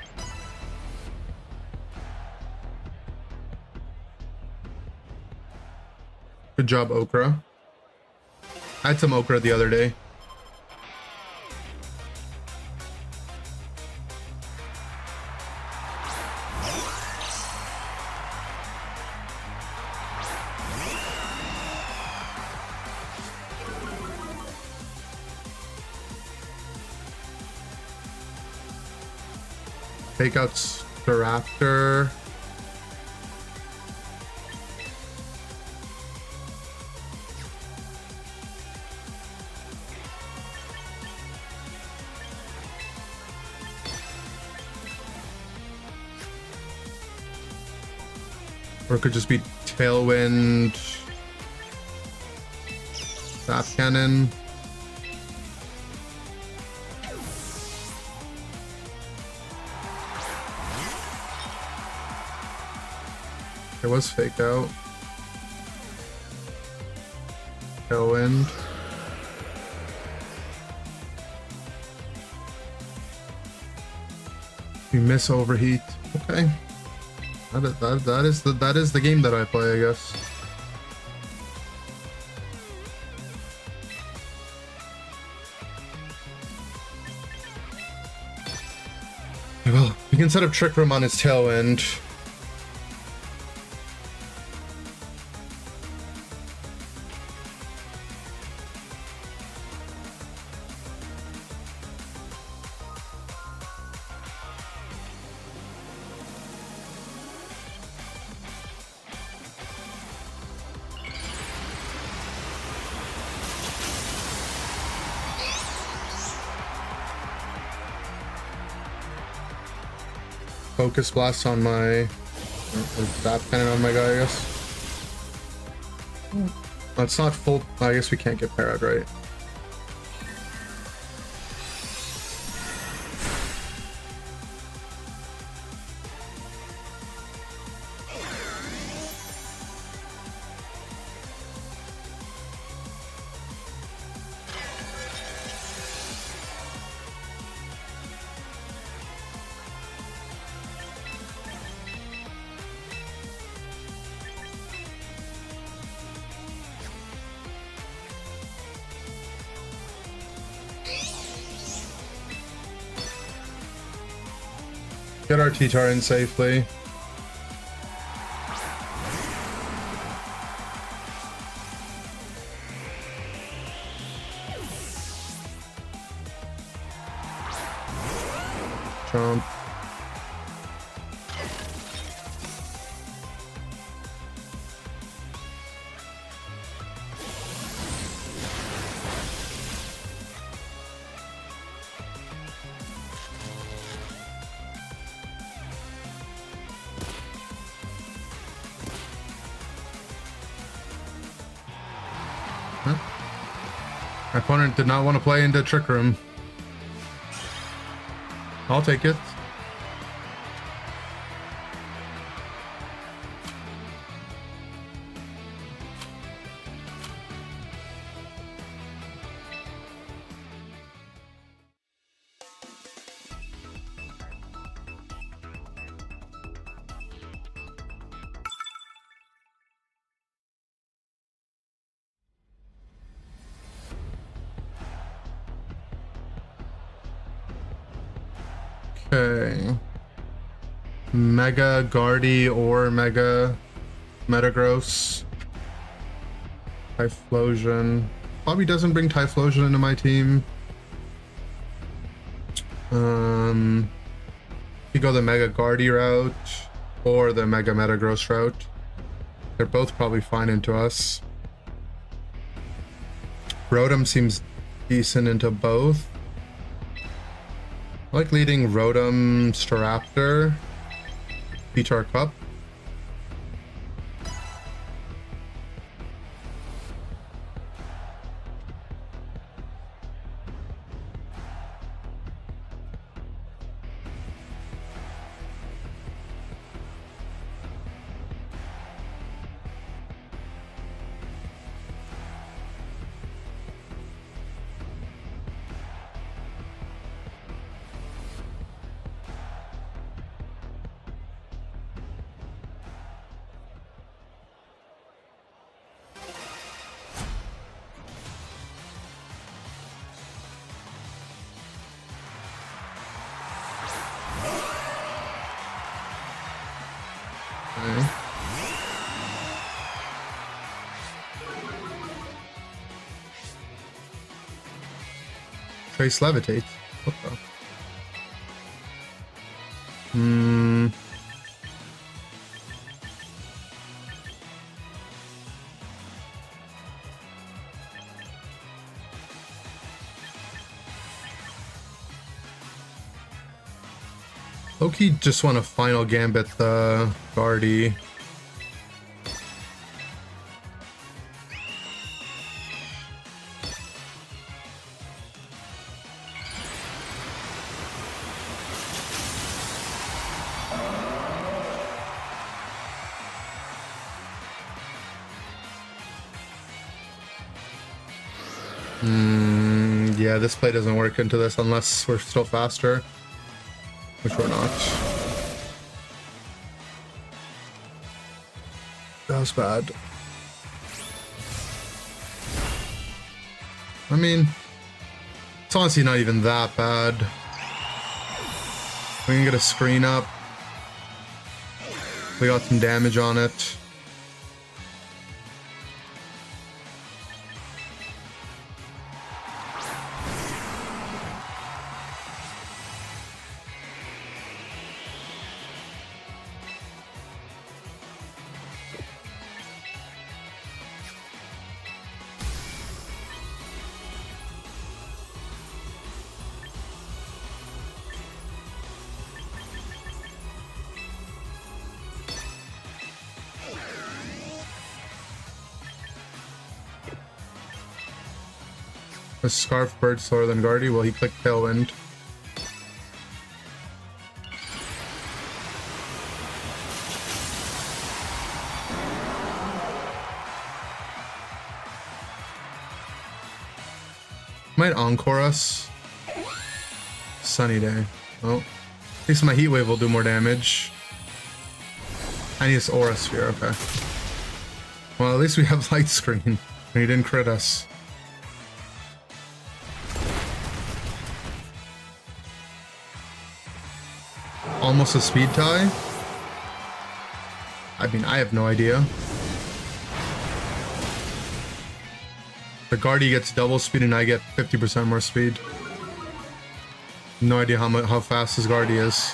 Good job, Okra. I had some Okra the other day. Take out Staraptor. Or it could just be Tailwind, Zap Cannon. It was Fake Out. Tailwind. You miss Overheat. Okay. That is the game that I play, I guess. Well, we can set up Trick Room on his Tailwind. Focus Blast on my... or Zap Cannon on my guy, I guess. That's not full... I guess we can't get parried, right? Get our T-Tar in safely. Jump. My opponent did not want to play into Trick Room. I'll take it. Okay. Mega Guardy or Mega Metagross. Typhlosion. Probably doesn't bring Typhlosion into my team. You go the Mega Guardy route or the Mega Metagross route. They're both probably fine into us. Rotom seems decent into both. I like leading Rotom, Staraptor, T-Tar Cup. Okay. Trace Levitate. What the? Loki just want to final gambit the Guardy. Yeah, this play doesn't work into this unless we're still faster. Which we're not. That was bad. I mean, it's honestly not even that bad. We can get a screen up. We got some damage on it. A Scarf Bird slower than Guardy? Well, he clicked Tailwind. Might Encore us. Sunny day. Oh. At least my Heat Wave will do more damage. I need this Aura Sphere, okay. Well, at least we have Light Screen. And he didn't crit us. almost a speed tie? I mean, I have no idea. The Guardy gets double speed and I get 50% more speed. No idea how fast his Guardy is.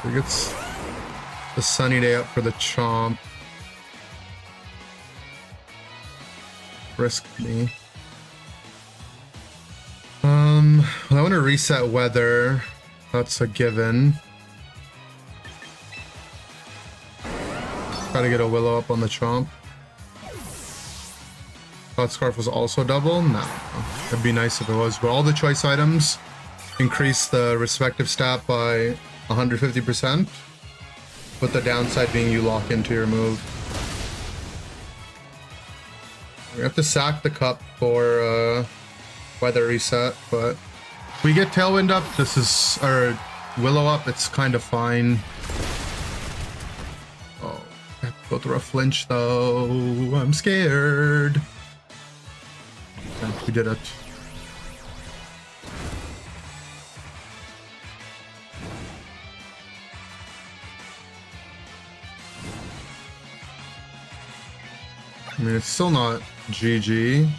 He gets the Sunny Day up for the Chomp. Risk me. Well, I want to reset weather. That's a given. Try to get a Willow up on the Chomp. Thought Scarf was also double? No. It'd be nice if it was, but all the choice items increase the respective stat by 150%, with the downside being you lock into your move. We have to sack the cup for weather reset, but if we get Tailwind up, this is, or Willow up, it's kind of fine. Oh, I have to go through a flinch though. I'm scared. Okay, we did it. I mean, it's still not GG.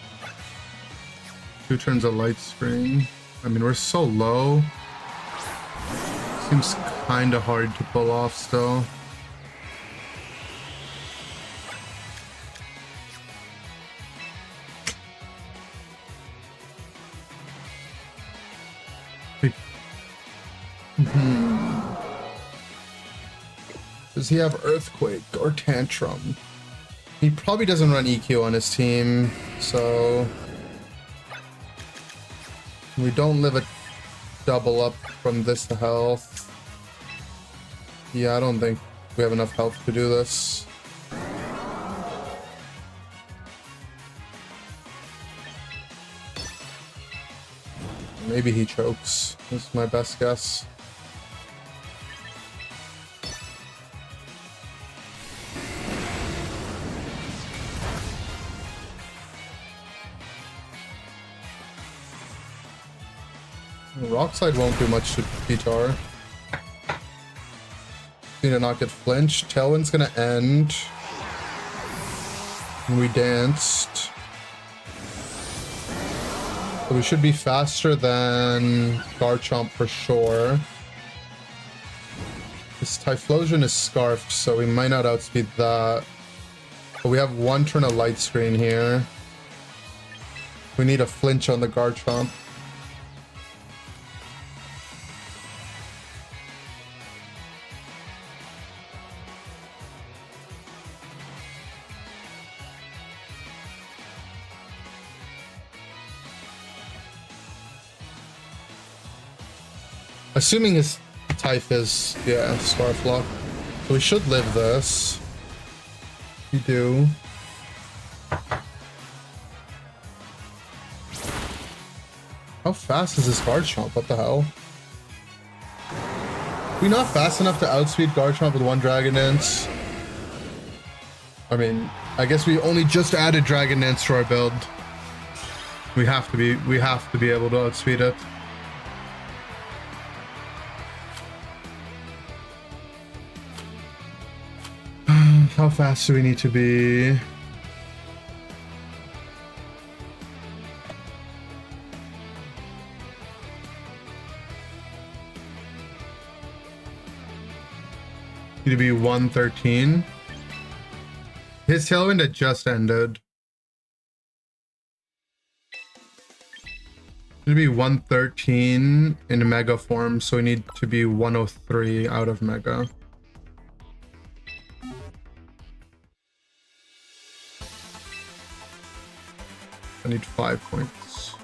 2 turns of light screen. I mean, we're so low. Seems kind of hard to pull off still. Does he have Earthquake or Tantrum? He probably doesn't run EQ on his team, so we don't live a double up from this to health. Yeah, I don't think we have enough health to do this. Maybe he chokes. That's my best guess. Rockside won't do much to T-Tar. Need to not get flinched. Tailwind's gonna end. And we danced. So we should be faster than Garchomp for sure. This Typhlosion is scarfed, so we might not outspeed that. But we have 1 turn of light screen here. We need a flinch on the Garchomp. Assuming his type is, yeah, Scarf Lock. So we should live this. We do. How fast is this Garchomp? What the hell? We not fast enough to outspeed Garchomp with 1 Dragon Dance? I mean, I guess we only just added Dragon Dance to our build. We have to be able to outspeed it. How fast do we need to be? Need to be 113. His Tailwind had just ended. Need to be 113 in Mega form, so we need to be 103 out of Mega. I need 5 points.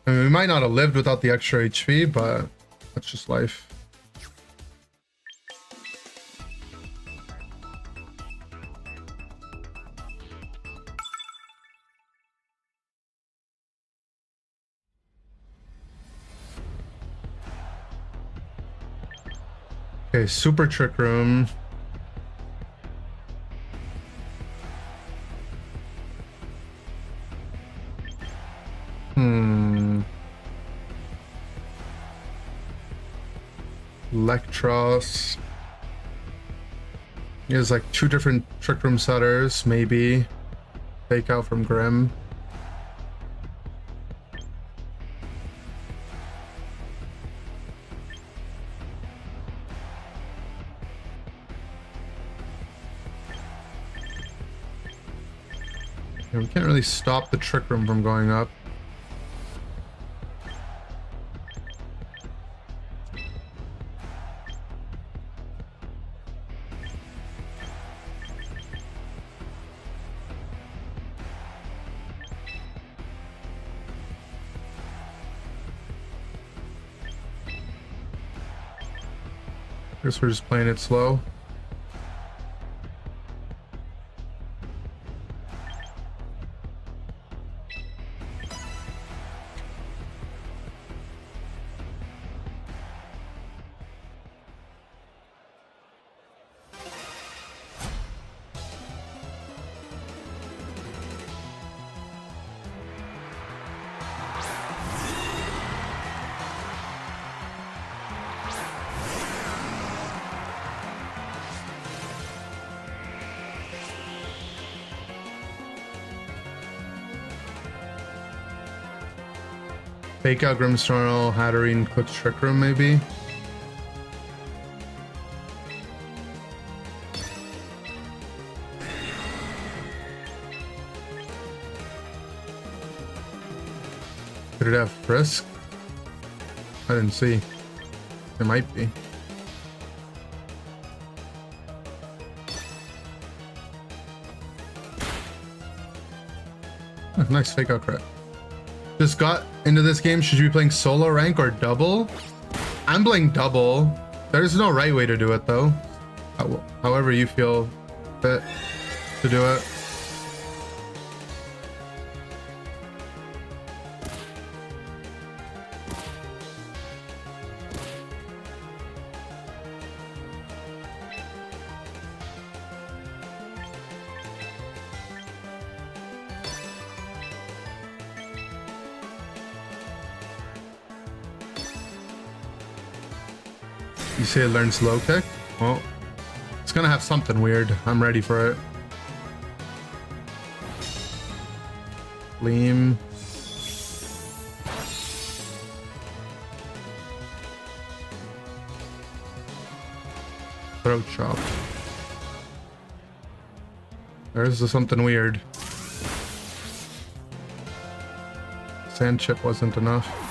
I mean, we might not have lived without the extra HP, but that's just life. Okay, super trick room. Electros. He has like 2 different trick room setters, maybe. Fake out from Grim. Yeah, we can't really stop the trick room from going up. Guess we're just playing it slow. Fake out Grimsnarl, Hatterene, Click's Trick Room, maybe? Could it have Frisk? I didn't see. It might be. Oh, nice fake out crit. Just got into this game. Should you be playing solo rank or double? I'm playing double. There's no right way to do it though. However you feel fit to do it. You say it learns low kick? Well, it's gonna have something weird. I'm ready for it. Gleam. Throat chop. There's something weird. Sand chip wasn't enough.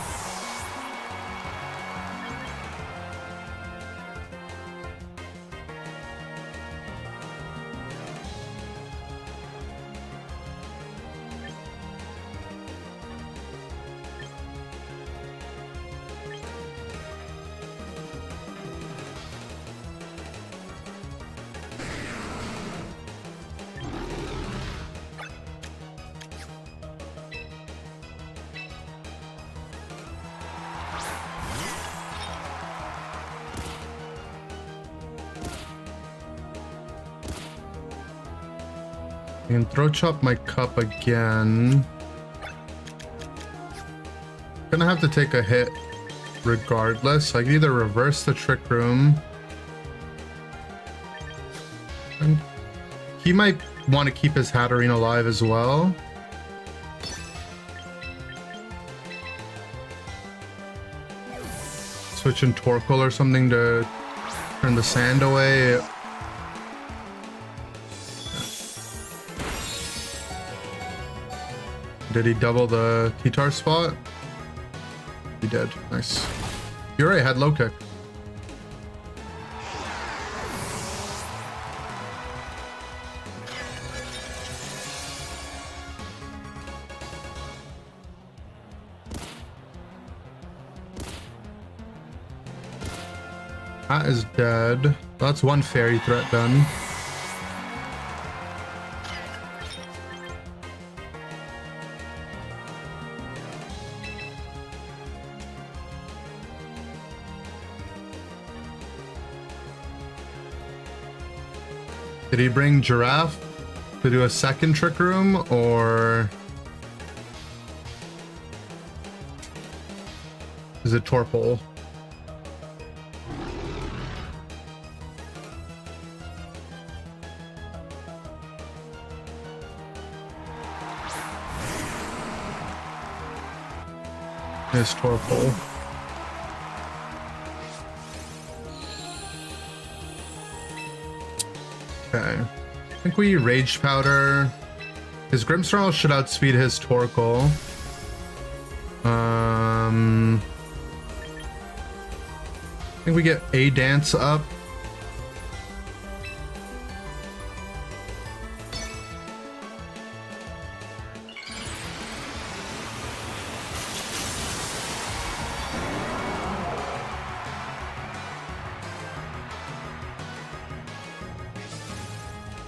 I can throw chop my cup again. Gonna have to take a hit regardless. I can either reverse the trick room. And he might want to keep his Hatterene alive as well. Switch in Torkoal or something to turn the sand away. Did he double the T-Tar spot? He did. Nice. You already had low kick. That is dead. That's one fairy threat done. Did he bring Giraffe to do a second Trick Room, or is it Torpol? It's Torpol. Okay. I think we Rage Powder. His Grimmsnarl should outspeed his Torkoal. I think we get a Dance up.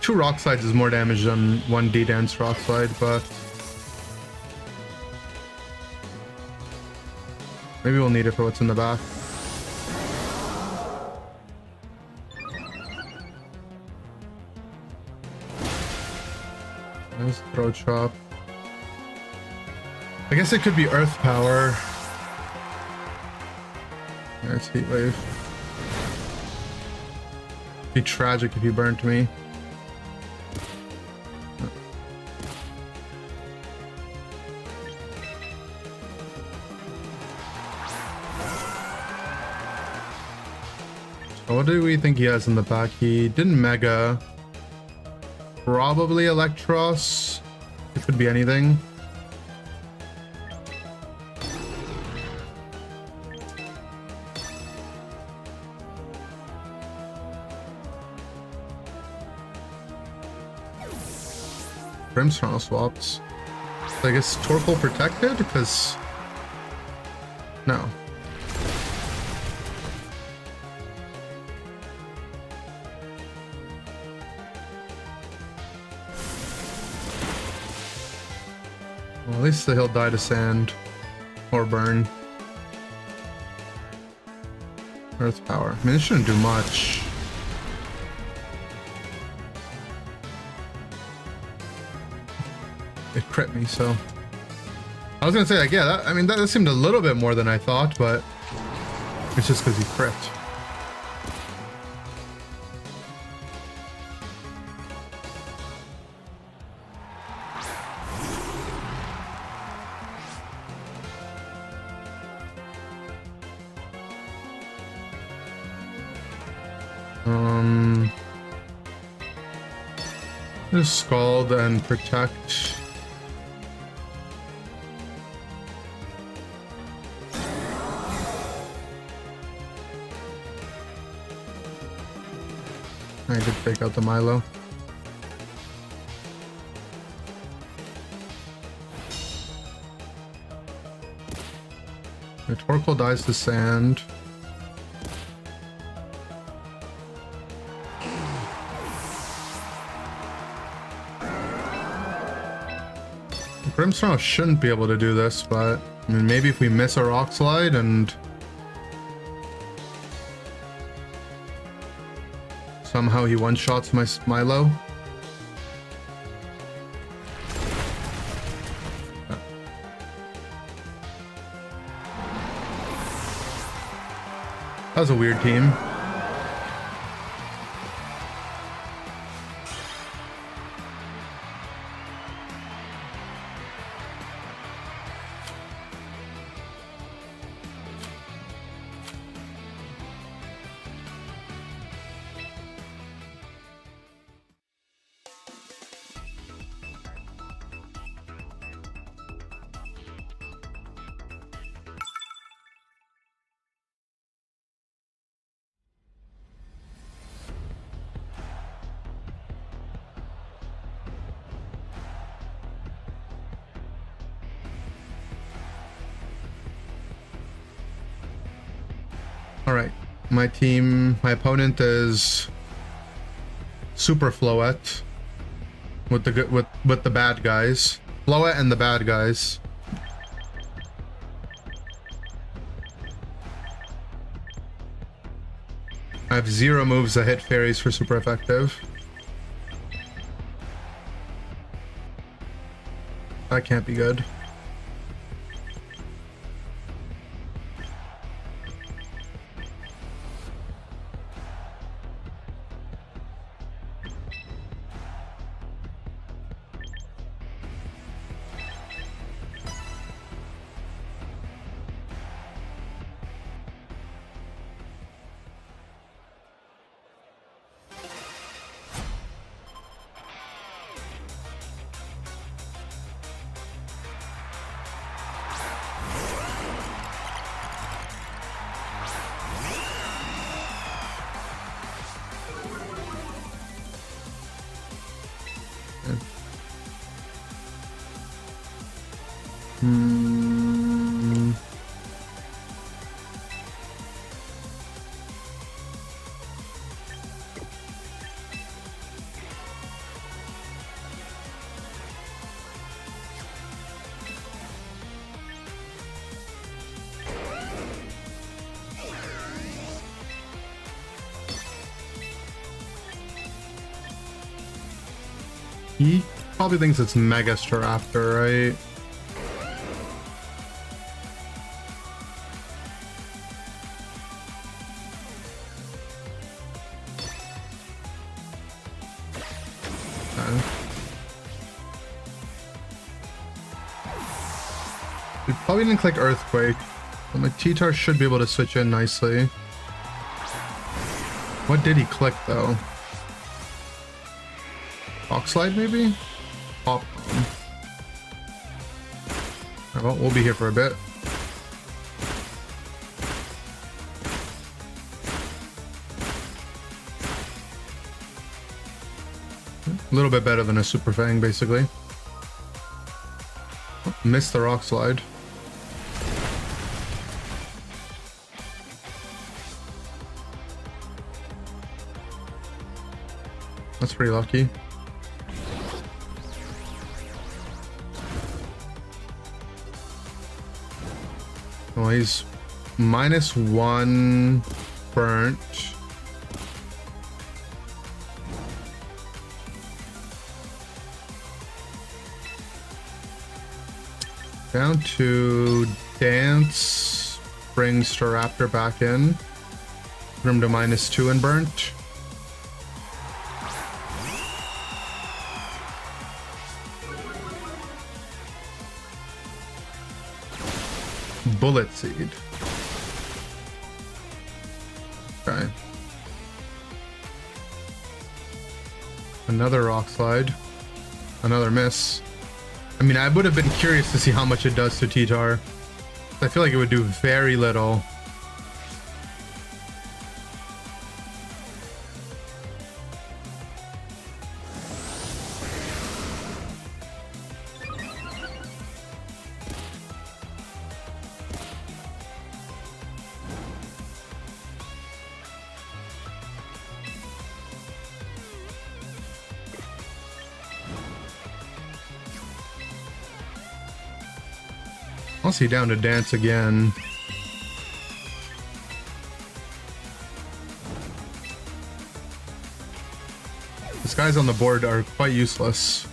Two Rock Slides is more damage than one D-Dance Rock Slide, but maybe we'll need it for what's in the back. Nice Throat Chop. I guess it could be Earth Power. There's Heat Wave. It'd be tragic if he burnt me. What do we think he has in the back? He didn't Mega. Probably Electros. It could be anything. Grimmsnarl swaps. So I guess Torkoal protected? Because... no. Well, at least he'll die to sand. Or burn. Earth Power. I mean, it shouldn't do much. It crit me, so... I was gonna say, like, yeah, that, I mean, that seemed a little bit more than I thought, but... it's just because he crit. Just Scald and Protect. I did fake out the Milo. The Torkoal dies to sand. Grimmsnarl shouldn't be able to do this, but I mean, maybe if we miss a Rock Slide and somehow he one-shots my Milo. That was a weird team. All right, my opponent is Super Floette with the bad guys. Floette and the bad guys. I have 0 moves that hit fairies for super effective. That can't be good. Hmm. He probably thinks it's Mega Staraptor, right? We probably didn't click Earthquake, but my T-Tar should be able to switch in nicely. What did he click though? Rock Slide maybe? Pop. Well, we'll be here for a bit. A little bit better than a Super Fang, basically. Oh, missed the Rock Slide. That's pretty lucky. Well, he's -1 burnt. Down to Dance, bring Staraptor back in. Put him to -2 and burnt. Bullet Seed. Okay. Another Rock Slide. Another miss. I mean, I would have been curious to see how much it does to T-Tar. I feel like it would do very little. I'll see down to Dance again. These guys on the board are quite useless.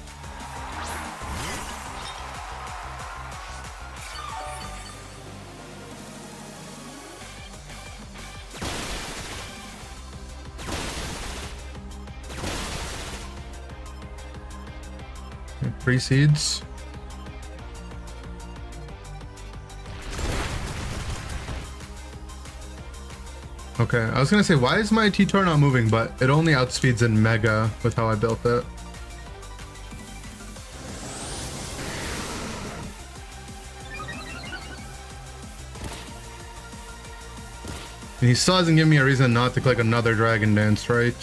Pre-seeds. Okay, I was gonna say, why is my T-Tar not moving? But it only outspeeds in Mega with how I built it. And he still hasn't given me a reason not to click another Dragon Dance, right?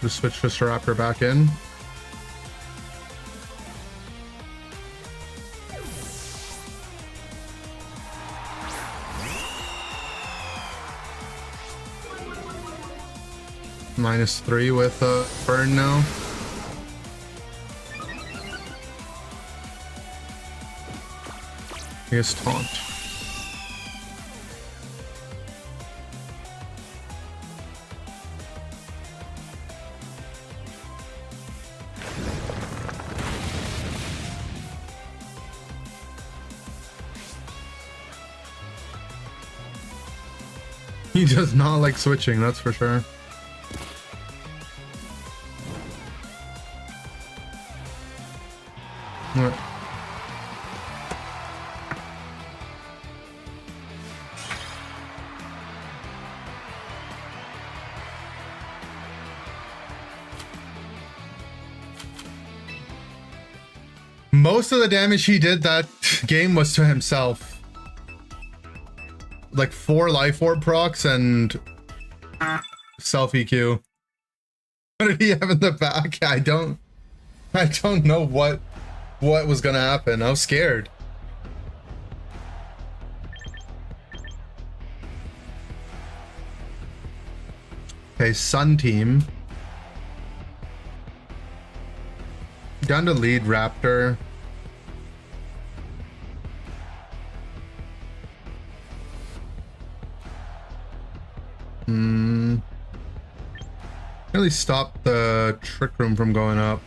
Just switch the Staraptor back in. -3 with a burn now. I guess Taunt. He does not like switching, that's for sure. What? Most of the damage he did that game was to himself. Like 4 life orb procs and self EQ. What did he have in the back? I don't know what was gonna happen. I was scared. Okay, Sun team. Down to lead Raptor. Really stop the trick room from going up.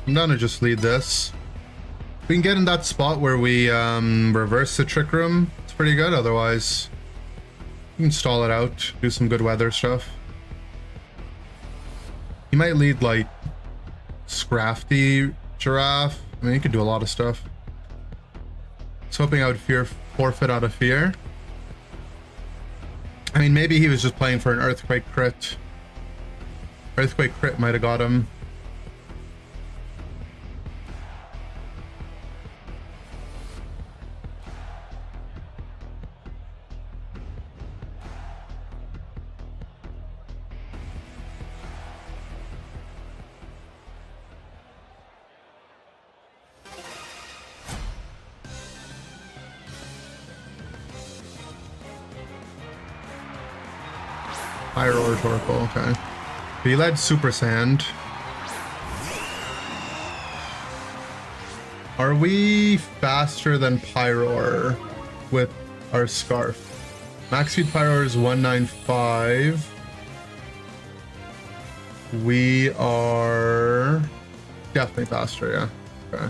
I'm down to just lead this. If we can get in that spot where we reverse the trick room, it's pretty good. Otherwise, we can stall it out, do some good weather stuff. He might lead like Scrafty Giraffe. I mean, he could do a lot of stuff. I was hoping I would forfeit out of fear. I mean, maybe he was just playing for an Earthquake crit. Earthquake crit might have got him. Pyro or Torkoal, okay. He led Super Sand. Are we faster than Pyroar with our Scarf? Max speed Pyroar is 195. We are definitely faster, yeah. Okay.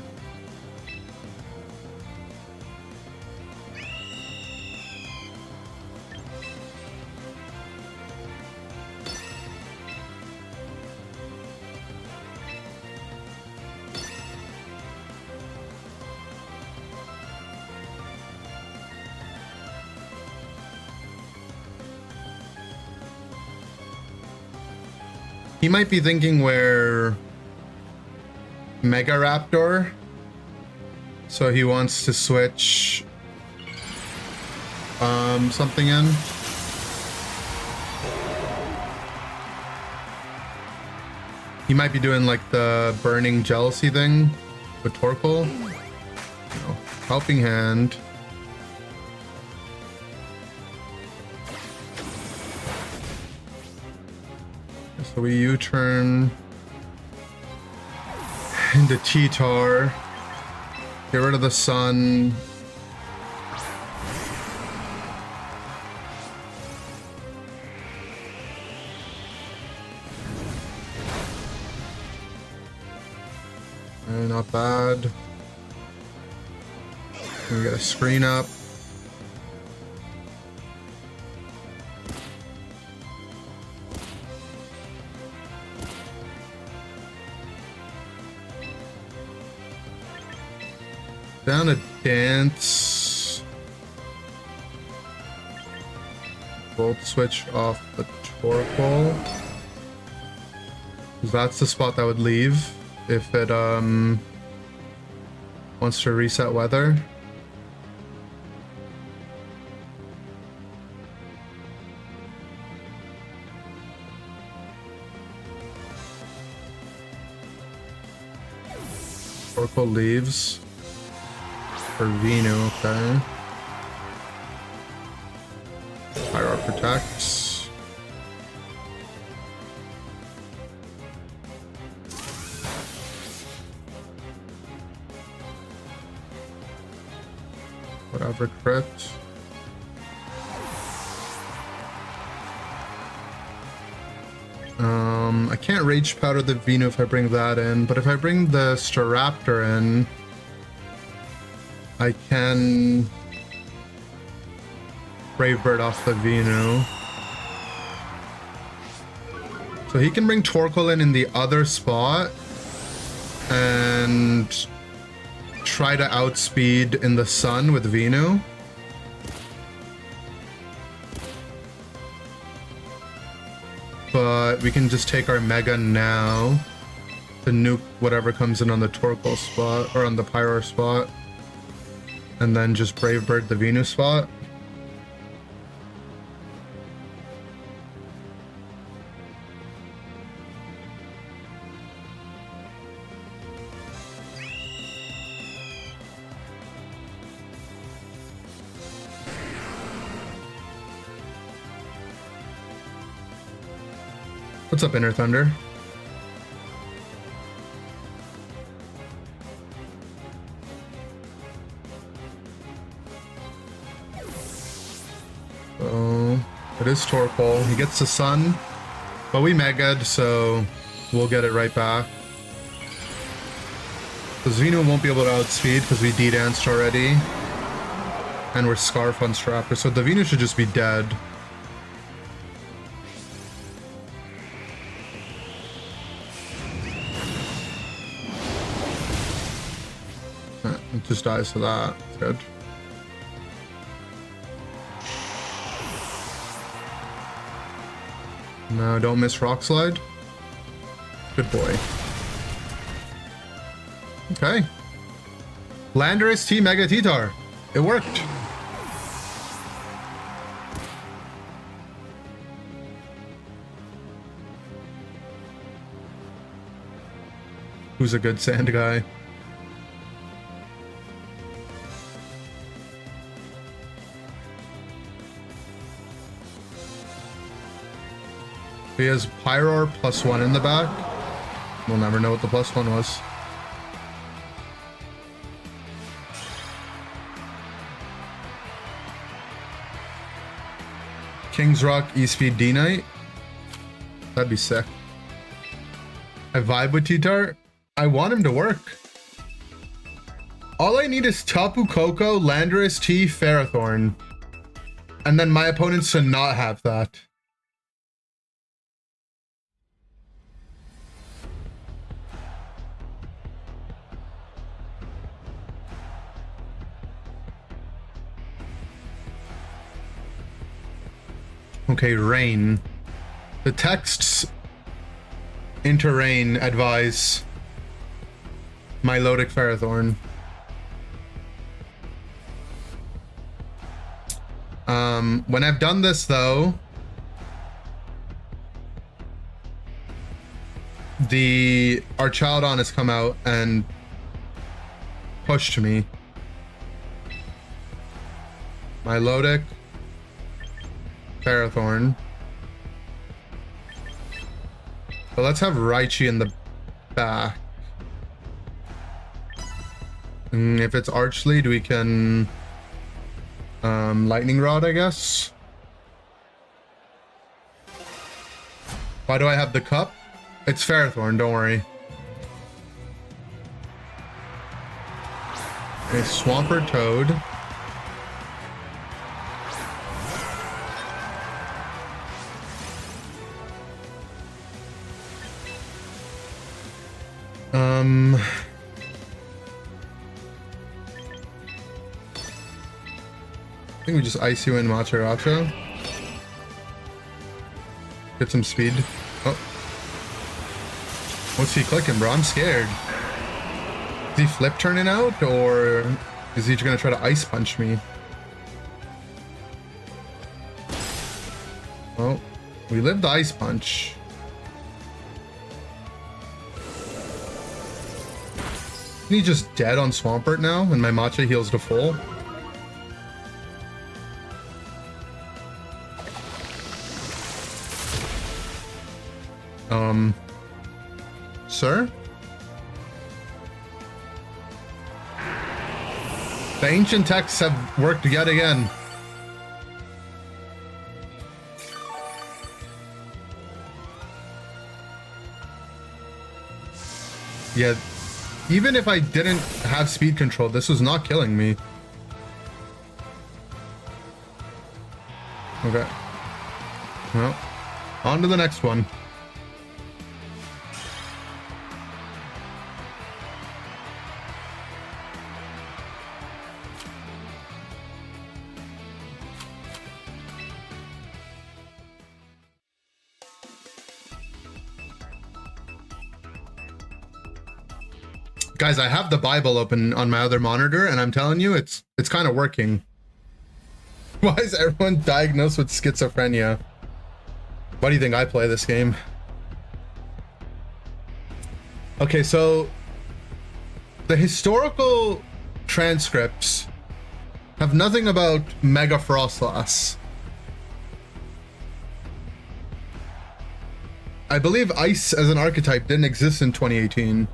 He might be thinking we're Mega Raptor, so he wants to switch something in. He might be doing like the burning jealousy thing with Torkoal. No. Helping hand. So we U-turn into T-Tar. Get rid of the sun. Not bad. We get a screen up. Down to dance. Volt switch off the Torkoal. That's the spot that would leave if it wants to reset weather. Torkoal leaves. For Venu, okay. Pyro protects. Whatever crit. I can't Rage Powder the Venu if I bring that in, but if I bring the Staraptor in, I can Brave Bird off the Venu. So he can bring Torkoal in the other spot and try to outspeed in the sun with Venu. But we can just take our Mega now to nuke whatever comes in on the Torkoal spot or on the Pyro spot. And then just Brave Bird the Venu spot. What's up, Inner Thunder? So it is Torkoal. He gets the sun, but we Mega'd, so we'll get it right back. The Venu won't be able to outspeed because we D-danced already. And we're Scarf on Strapper, so the Venu should just be dead. It just dies to that. It's good. No, don't miss Rock Slide. Good boy. Okay. Landorus T Mega T-Tar. It worked. Who's a good sand guy? He has Pyroar +1 in the back. We'll never know what the +1 was. King's Rock, E-Speed, D-Knight. That'd be sick. I vibe with T-Tar. I want him to work. All I need is Tapu Koko, Landorus T, Ferrothorn. And then my opponents to not have that. Okay, Rain. The texts into Rain advise Milotic Ferrothorn. When I've done this though, our Archaludon has come out and pushed me. Milotic Ferrothorn. So let's have Raichu in the back. And if it's Arch Lead, we can Lightning Rod, I guess. Why do I have the cup? It's Ferrothorn, don't worry. Okay, Swampert Toad. I think we just ice you in Macharacha. Get some speed. Oh. What's he clicking, bro? I'm scared. Is he flip turning out, or is he gonna try to ice punch me? Oh, we lived the ice punch. Isn't he just dead on Swampert now, and my Matcha heals to full? Sir? The ancient texts have worked yet again. Yeah, even if I didn't have speed control, this was not killing me. Okay. Well, on to the next one. Guys, I have the Bible open on my other monitor, and I'm telling you, it's kind of working. Why is everyone diagnosed with schizophrenia? Why do you think I play this game? Okay, so the historical transcripts have nothing about Mega Frostlass. I believe Ice as an archetype didn't exist in 2018.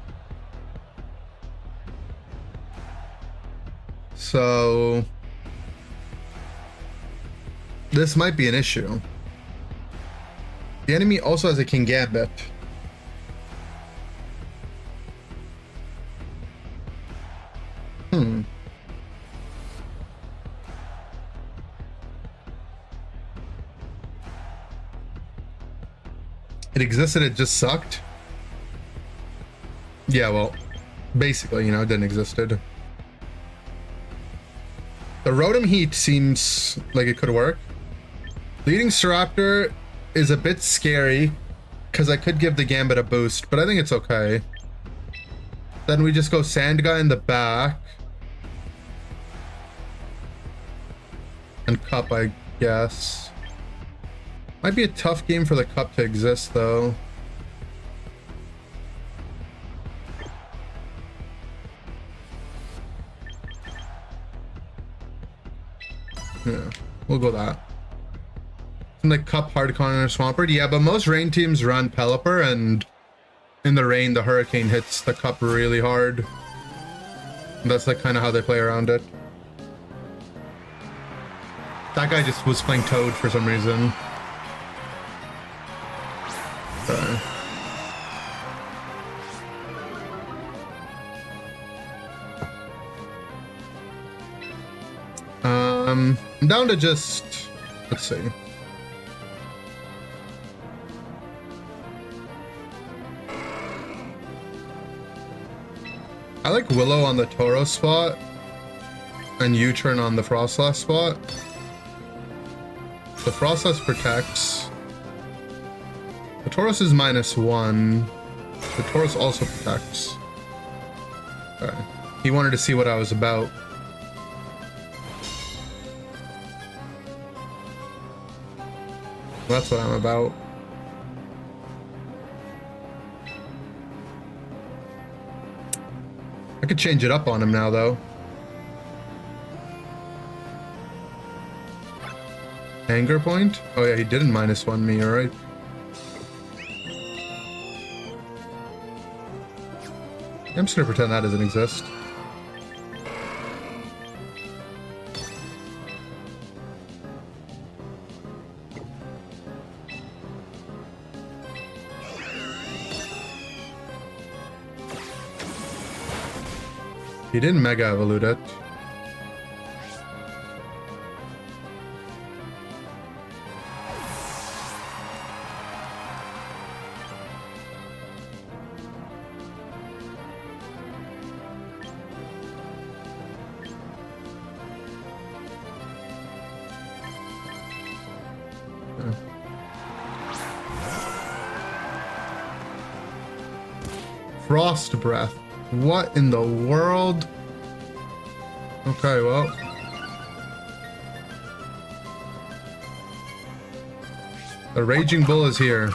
So this might be an issue. The enemy also has a Kingambit. It existed, it just sucked. Yeah, well, basically, you know, it didn't existed. The Rotom Heat seems like it could work. Leading Staraptor is a bit scary because I could give the Gambit a boost, but I think it's okay. Then we just go Sandguy in the back. And Cup, I guess. Might be a tough game for the Cup to exist, though. Yeah, we'll go that. And the Cup Hardcon or Swampert. Yeah, but most rain teams run Pelipper, and in the rain, the Hurricane hits the Cup really hard. And that's like kind of how they play around it. That guy just was playing Toad for some reason. Okay. I'm down to just, let's see. I like Willow on the Tauros spot and U-turn on the Frostlass spot. The Frostlass protects. The Tauros is -1. The Tauros also protects. Okay. He wanted to see what I was about. That's what I'm about. I could change it up on him now, though. Anger point? Oh yeah, he didn't -1 me, alright. I'm just gonna pretend that doesn't exist. He didn't Mega Evolute it. Frost Breath. What in the world? Okay, well. The Raging Bull is here.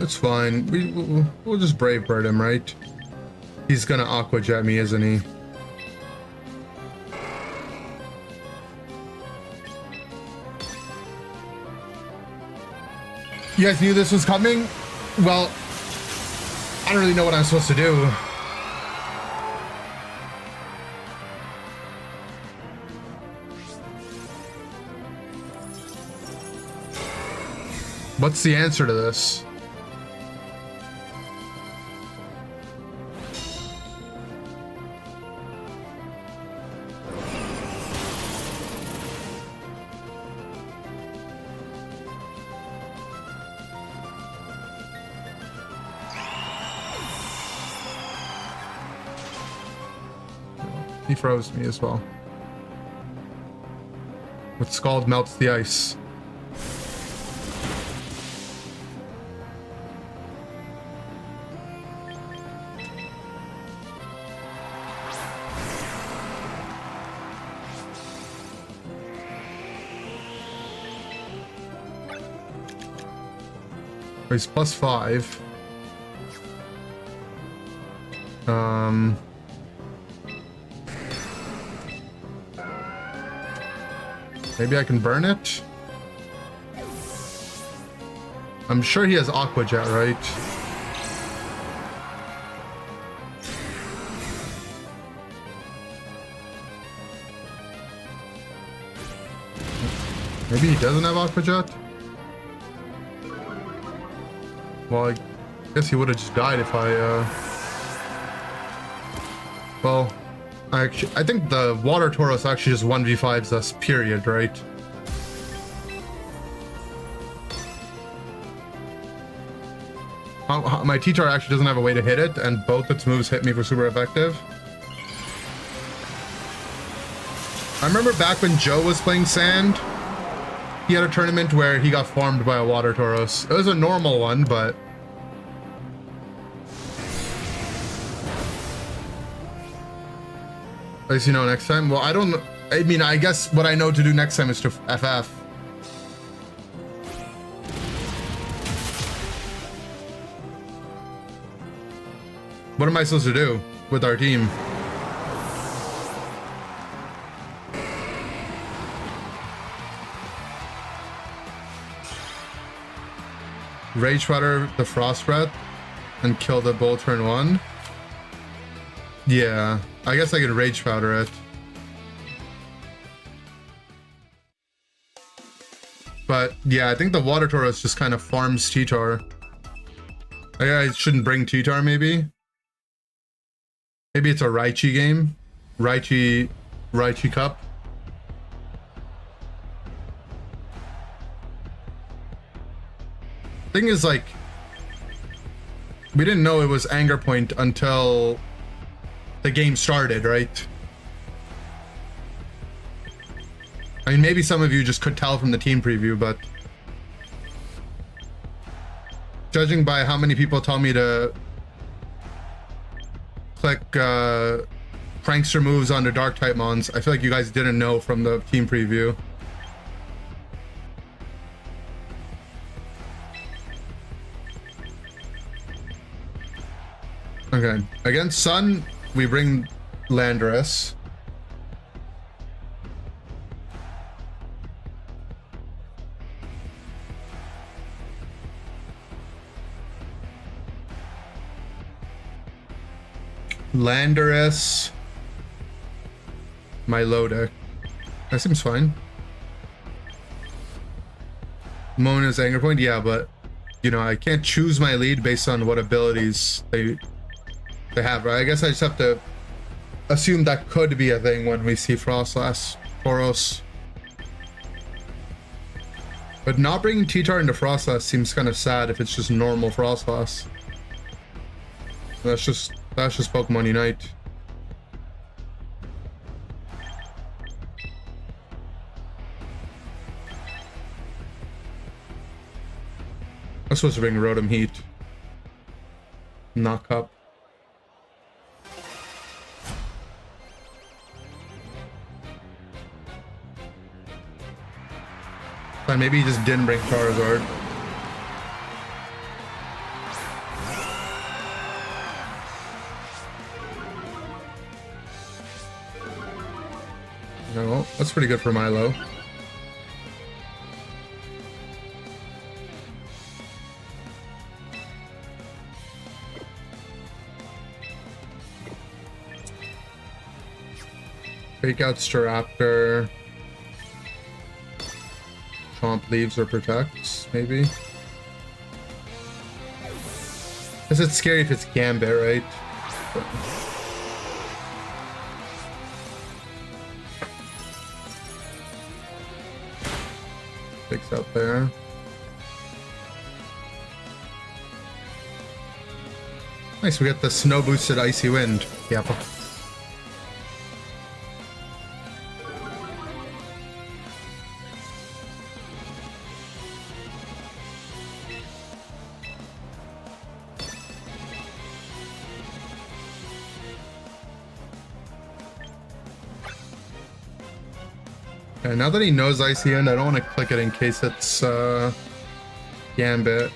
It's fine. We'll just Brave Bird him, right? He's gonna Aqua Jet me, isn't he? You guys knew this was coming? Well, I don't really know what I'm supposed to do. What's the answer to this? He froze me as well. With Scald melts the ice. He's +5. Maybe I can burn it? I'm sure he has Aqua Jet, right? Maybe he doesn't have Aqua Jet? Well, I guess he would have just died if I, well, I think the Water Tauros actually just 1v5s us, period, right? My T-Tar actually doesn't have a way to hit it, and both its moves hit me for super effective. I remember back when Joe was playing Sand, he had a tournament where he got farmed by a Water Tauros. It was a normal one, but... at least you know next time. Well, I mean, I guess what I know to do next time is to FF. What am I supposed to do with our team? Rage Powder the Frost Breath and kill the bull turn 1. Yeah, I guess I could Rage Powder it. But yeah, I think the Water Tauros just kind of farms T-Tar. I shouldn't bring T-Tar maybe. Maybe it's a Raichi game. Raichi Cup. Thing is, like, we didn't know it was Anger Point until the game started, right? I mean, maybe some of you just could tell from the team preview, but judging by how many people tell me to click prankster moves onto dark type mons, I feel like you guys didn't know from the team preview. Okay, against Sun, we bring Landorus. Landorus, Milotic. That seems fine. Mona's Anger Point, yeah, but you know, I can't choose my lead based on what abilities they have, right? I guess I just have to assume that could be a thing when we see Frostlass Tauros. But not bringing T-Tar into Frostlass seems kind of sad if it's just normal Frostlass. That's just Pokemon Unite. I'm supposed to bring Rotom Heat. Knock up. Fine, maybe he just didn't bring Charizard. No, that's pretty good for Milo. Fake out Staraptor. Chomp leaves or protects, maybe. Guess it's scary if it's Gambit, right? Fakes out there. Nice, we got the snow boosted Icy Wind. Yep. Okay, now that he knows Icy Wind, I don't want to click it in case it's Gambit.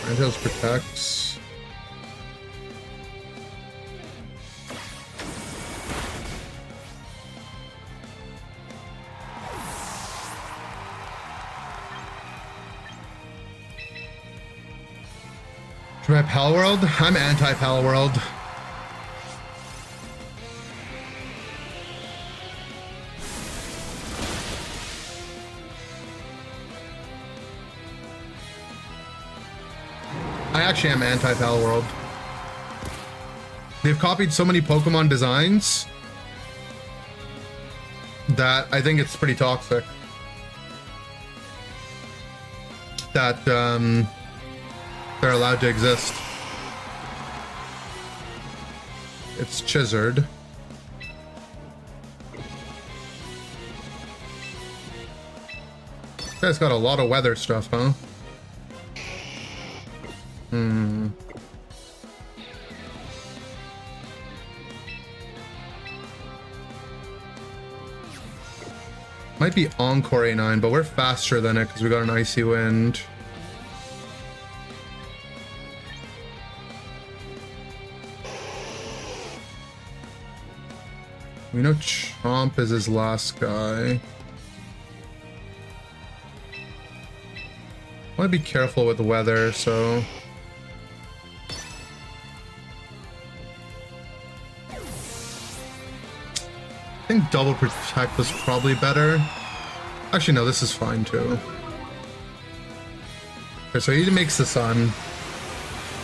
Ninetales protects. Should I Pal World? I'm anti-Pal World. I actually am anti-Pal World. They've copied so many Pokemon designs that I think it's pretty toxic. That they're allowed to exist. It's Chizzard. This guy's got a lot of weather stuff, huh? Might be Encore A9, but we're faster than it because we got an Icy Wind. We know Chomp is his last guy. I want to be careful with the weather, so... I think double protect was probably better. Actually, no, this is fine too. Okay, so he makes the sun.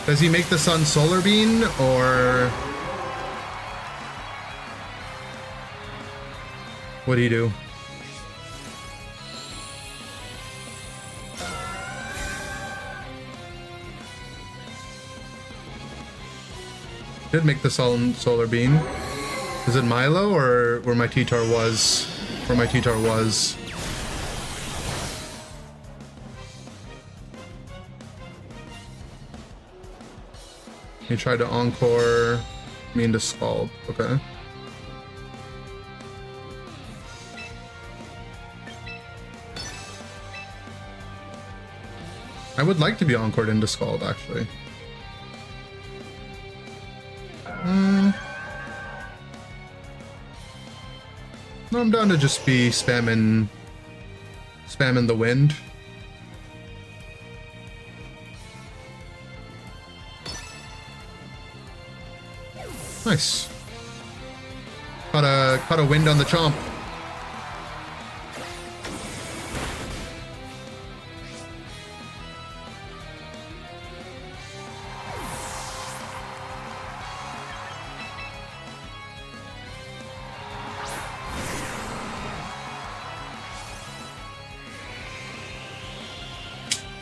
Does he make the sun Solar Beam, or... What'd he do? Did make the sun Solar Beam. Is it Milo or where my T-Tar was? Where my T-Tar was. He tried to Encore me into Scald. Okay. I would like to be Encored into Scald, actually. No, I'm down to just be spamming the wind. Nice. Caught a wind on the Chomp.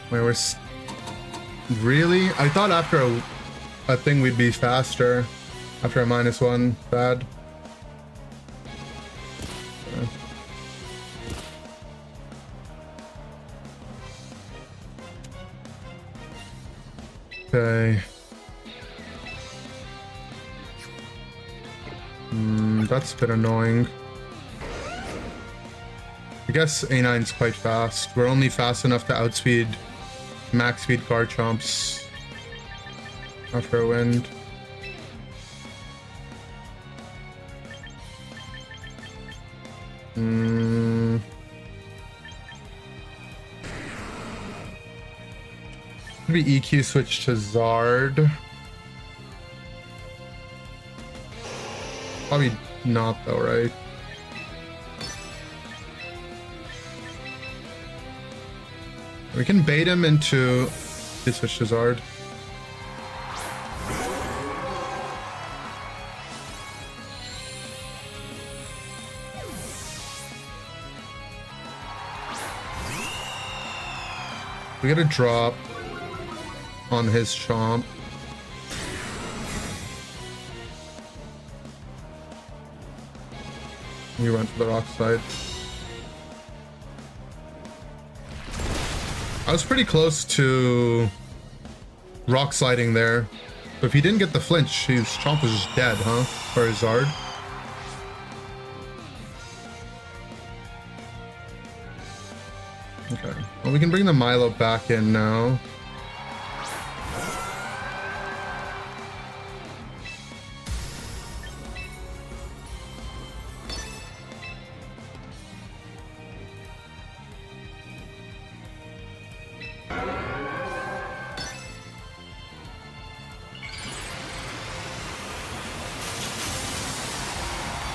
Where we're really? I thought after a thing we'd be faster. After a -1, bad. Okay. That's a bit annoying. I guess A9's quite fast. We're only fast enough to outspeed max speed Garchomps after a wind. Maybe EQ switch to Zard. Probably not though, right? We can bait him into EQ switch to Zard. We get a drop on his Chomp. You run to the rock side. I was pretty close to rock sliding there. But if he didn't get the flinch, his Chomp was just dead, huh? For his Zard. Okay. Well, we can bring the Milo back in now.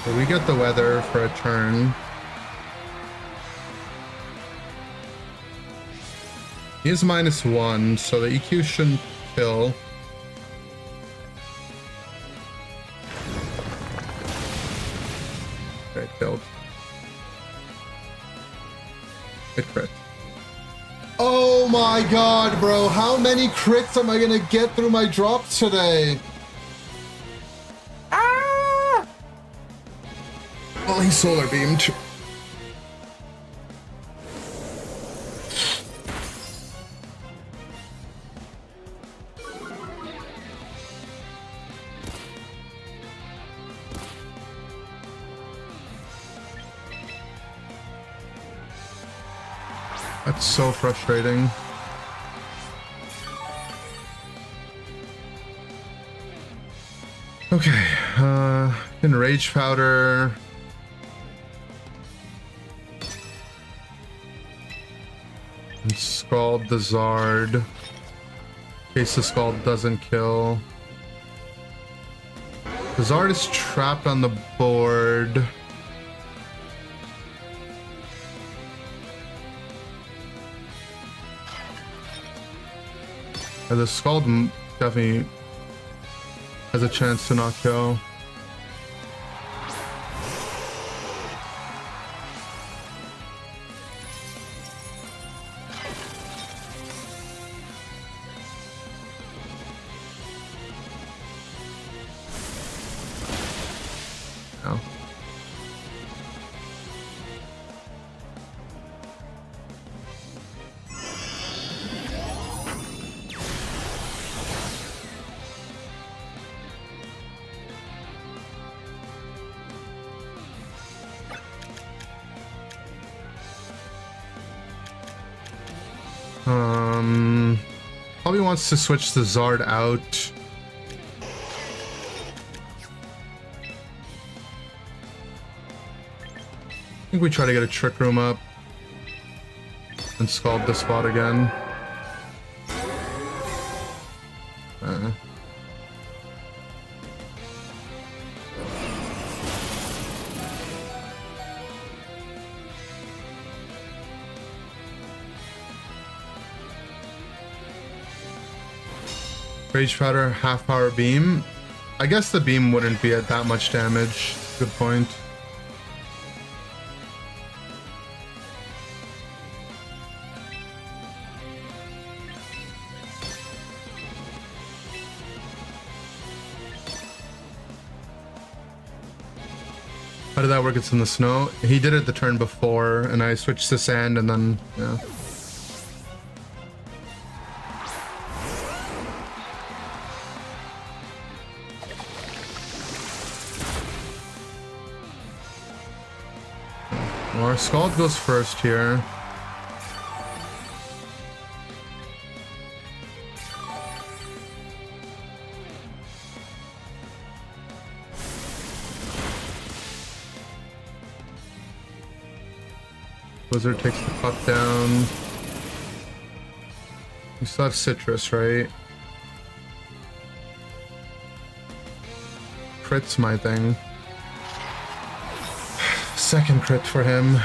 So we get the weather for a turn. He is -1, so the EQ shouldn't kill. Okay, killed. It crit. Oh my god, bro. How many crits am I gonna get through my drops today? Ah! Well, he solar beamed. That's so frustrating. Okay, in Rage Powder. And Scald the Zard. In case the Scald doesn't kill. The Zard is trapped on the board. The Scald definitely has a chance to not kill. No. Probably wants to switch the Zard out. I think we try to get a Trick Room up and Scald the spot again. Rage Powder, half power beam. I guess the beam wouldn't be at that much damage. Good point. How did that work? It's in the snow. He did it the turn before, and I switched to sand, and then yeah. Our Scald goes first here. Blizzard takes the puck down. We still have citrus, right? Crit's my thing. Second crit for him.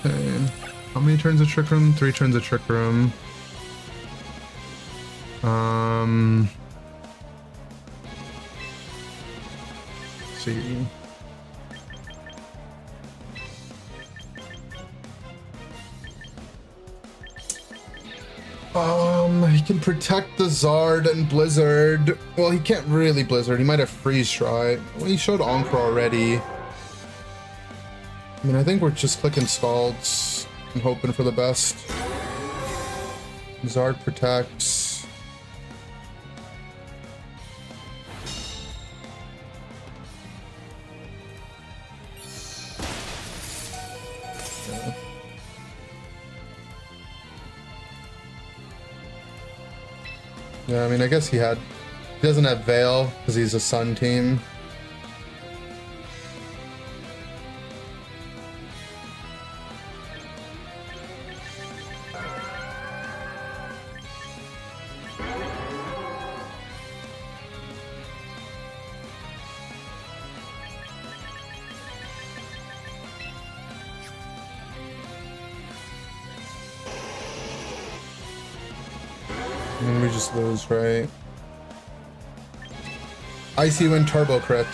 Okay. How many turns of Trick Room? 3 turns of Trick Room. Let's see. He can protect the Zard and Blizzard. Well, he can't really Blizzard. He might have Freeze Dry. Well, he showed Encore already. I mean, I think we're just clicking Scalds and hoping for the best. Zard protects. Yeah, I mean, I guess he doesn't have Veil because he's a Sun team. And we just lose, right? Icy Wind Turbo Crit.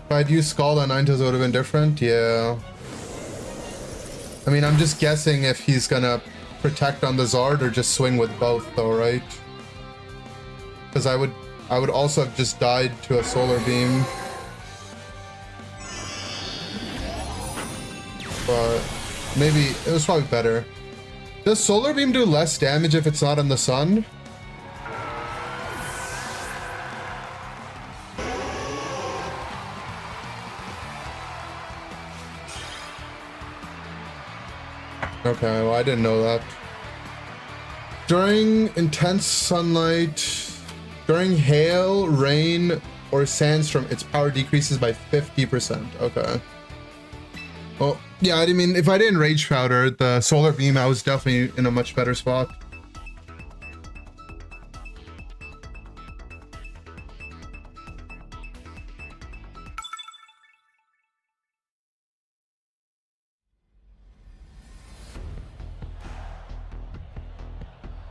If I'd used Scald on Ninetales, it would have been different. Yeah. I mean, I'm just guessing if he's gonna protect on the Zard or just swing with both, though, right? Because I would also have just died to a Solar Beam. But maybe it was probably better. Does Solar Beam do less damage if it's not in the sun? Okay, well, I didn't know that. During intense sunlight, during hail, rain, or sandstorm, its power decreases by 50%. Okay. Well, yeah, I mean, if I didn't Rage Powder the Solar Beam, I was definitely in a much better spot.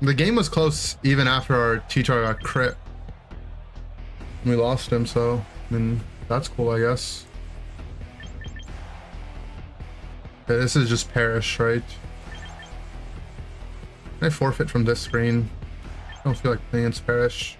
The game was close even after our T-Tar got crit. We lost him, so, I mean, that's cool, I guess. Okay, this is just Perish, right? Can I forfeit from this screen? I don't feel like playing against Perish.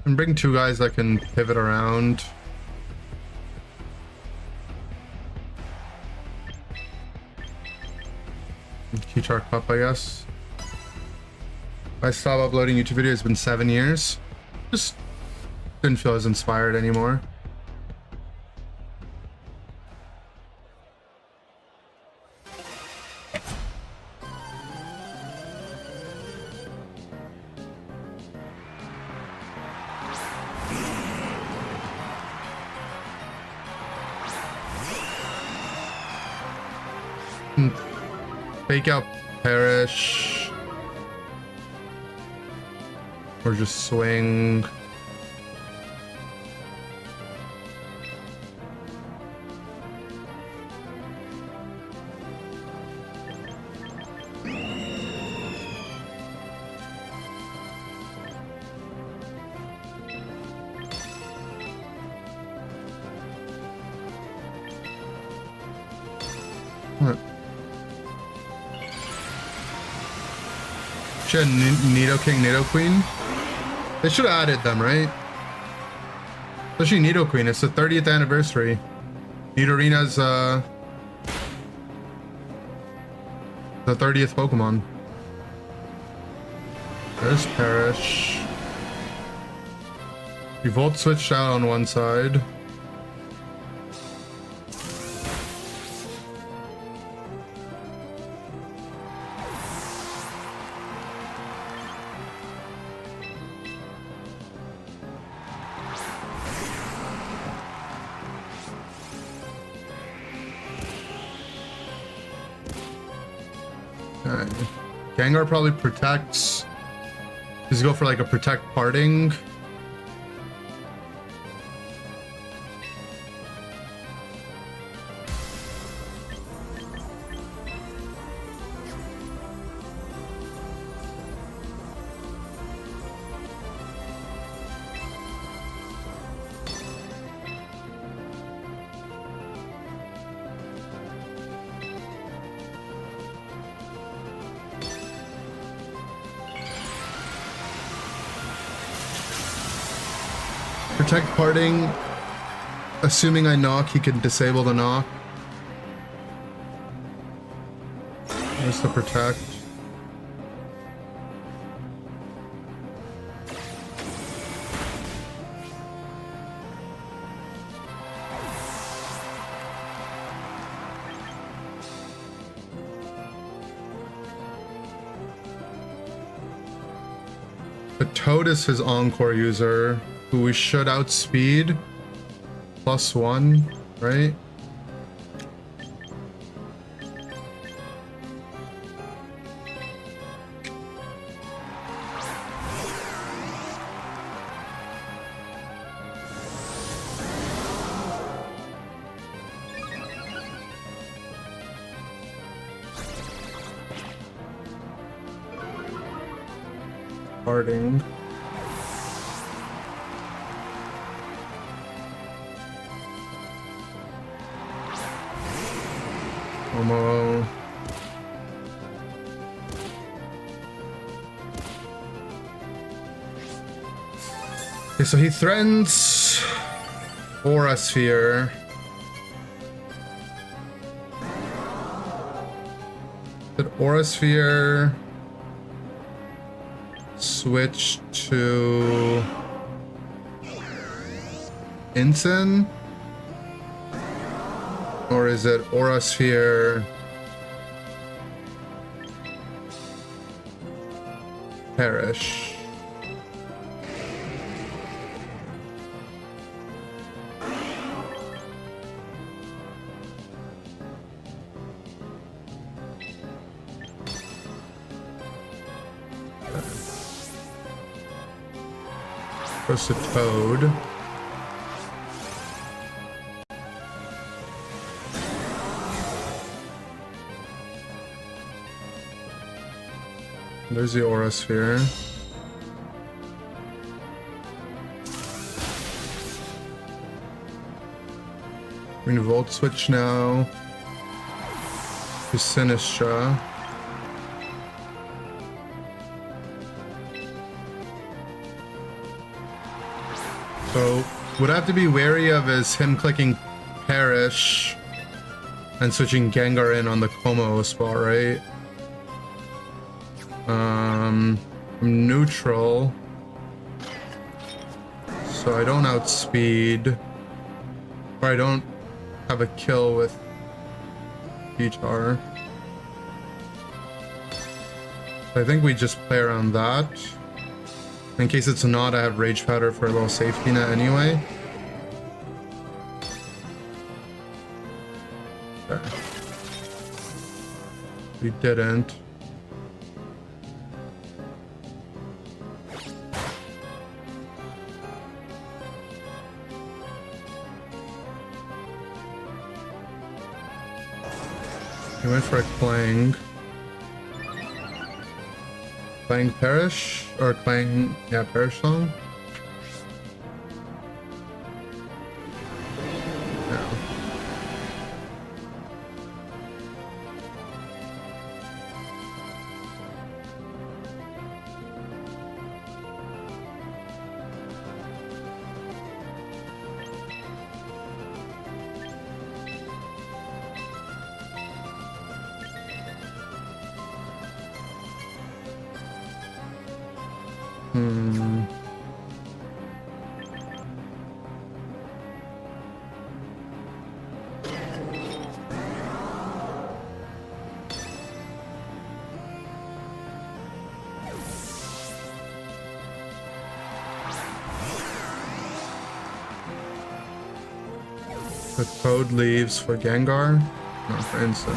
And bring 2 guys that can pivot around. T-Tar Cup, I guess. I stopped uploading YouTube videos. It's been 7 years. Just didn't feel as inspired anymore. Fake out Perish. Or just swing. She had Nidoking, Nidoqueen. They should have added them, right? Especially Nidoqueen. It's the 30th anniversary. Nidorina's the 30th Pokemon. There's Perish. We Volt switched out on one side. Okay. Gengar probably protects. Does he go for like a protect parting? Protect parting. Assuming I knock, he can disable the knock. There's the protect. The Toad is his Encore user, who we should outspeed. +1, right? Parting. Momo. Okay, so he threatens Aura Sphere. Did Aura Sphere switch to Incin? Or is it Aura Sphere Perish? Goes to Toad. There's the Aura Sphere. We're gonna Volt Switch now to Sinistra. So, what I have to be wary of is him clicking Perish and switching Gengar in on the Como spot, right? I'm neutral, so I don't outspeed, or I don't have a kill with Guitar. I think we just play around that. In case it's not, I have Rage Powder for a little safety net anyway. Okay. We didn't. He went for a Clang. Clang Perish? Or Clang, yeah, Perish Song? No. Hmm. The code leaves for Gengar, not for instant.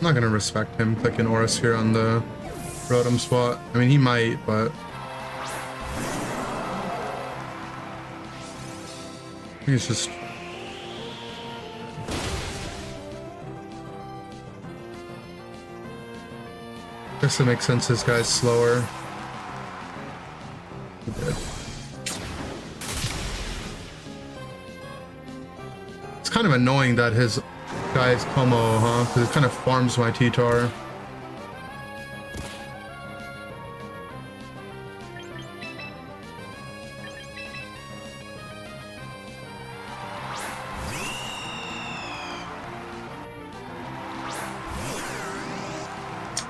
I'm not gonna respect him clicking Aura Sphere on the Rotom spot. I mean, he might, but he's just guess it makes sense this guy's slower. He did. It's kind of annoying that his guy's Como, huh? Because it kind of farms my T-Tar.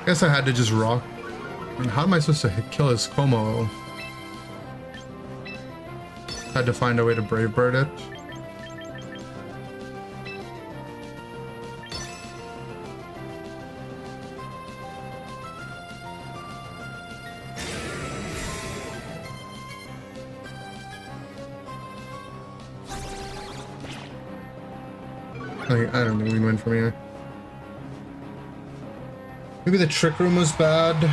Guess I had to just rock. I mean, how am I supposed to kill his Como? Had to find a way to Brave Bird it. I don't think we can win from here. Maybe the Trick Room was bad.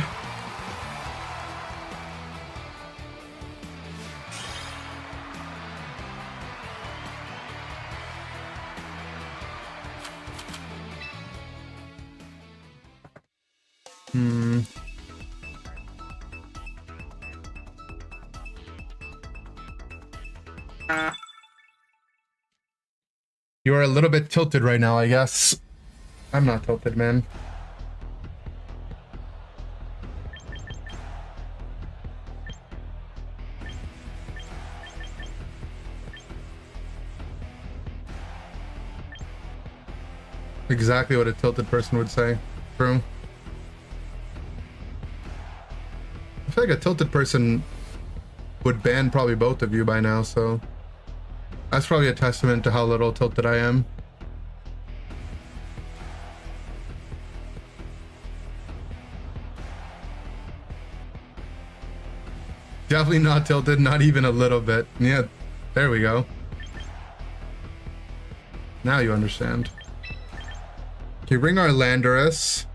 You are a little bit tilted right now, I guess. I'm not tilted, man. Exactly what a tilted person would say. True. I feel like a tilted person would ban probably both of you by now, so that's probably a testament to how little tilted I am. Definitely not tilted, not even a little bit. Yeah, there we go. Now you understand. Okay, bring our Landorus.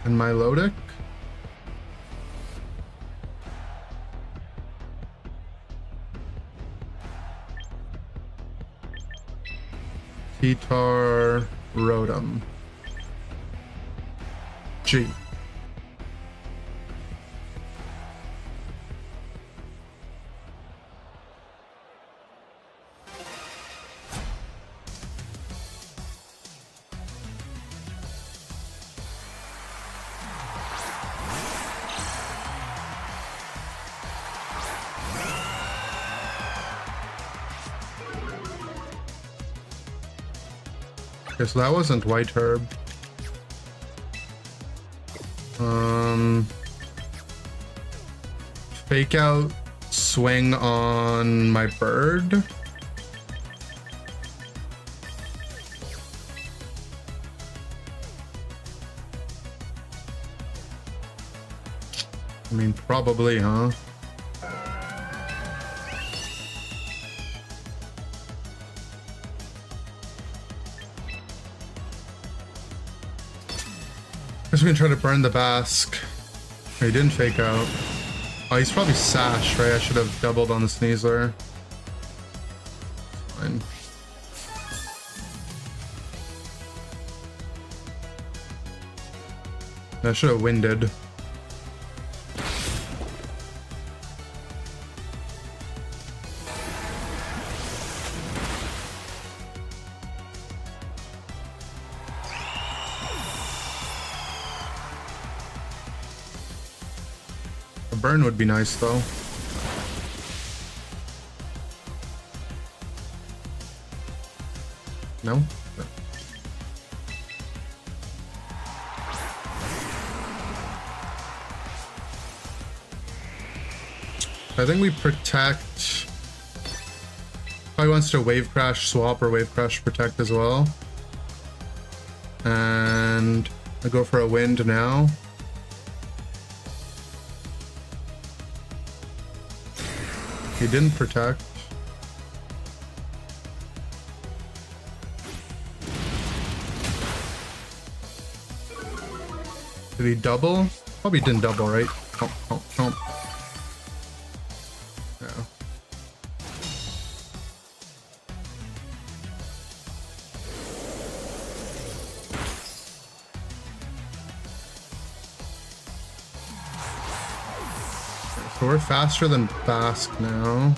And Milotic. T-Tar, Rotom. G. Okay, so that wasn't White Herb. Fake out, swing on my bird. I mean, probably, huh? Guess we can try to burn the Basque. Oh, he didn't fake out. Oh, he's probably Sash, right? I should have doubled on the Sneasler. Fine. I should have winded. A burn would be nice though. No? No. I think we protect. Probably wants to wave crash swap or wave crash protect as well. And I go for a wind now. He didn't protect. Did he double? Probably didn't double, right? Chomp, chomp, chomp. Yeah. So we're faster than Basque now.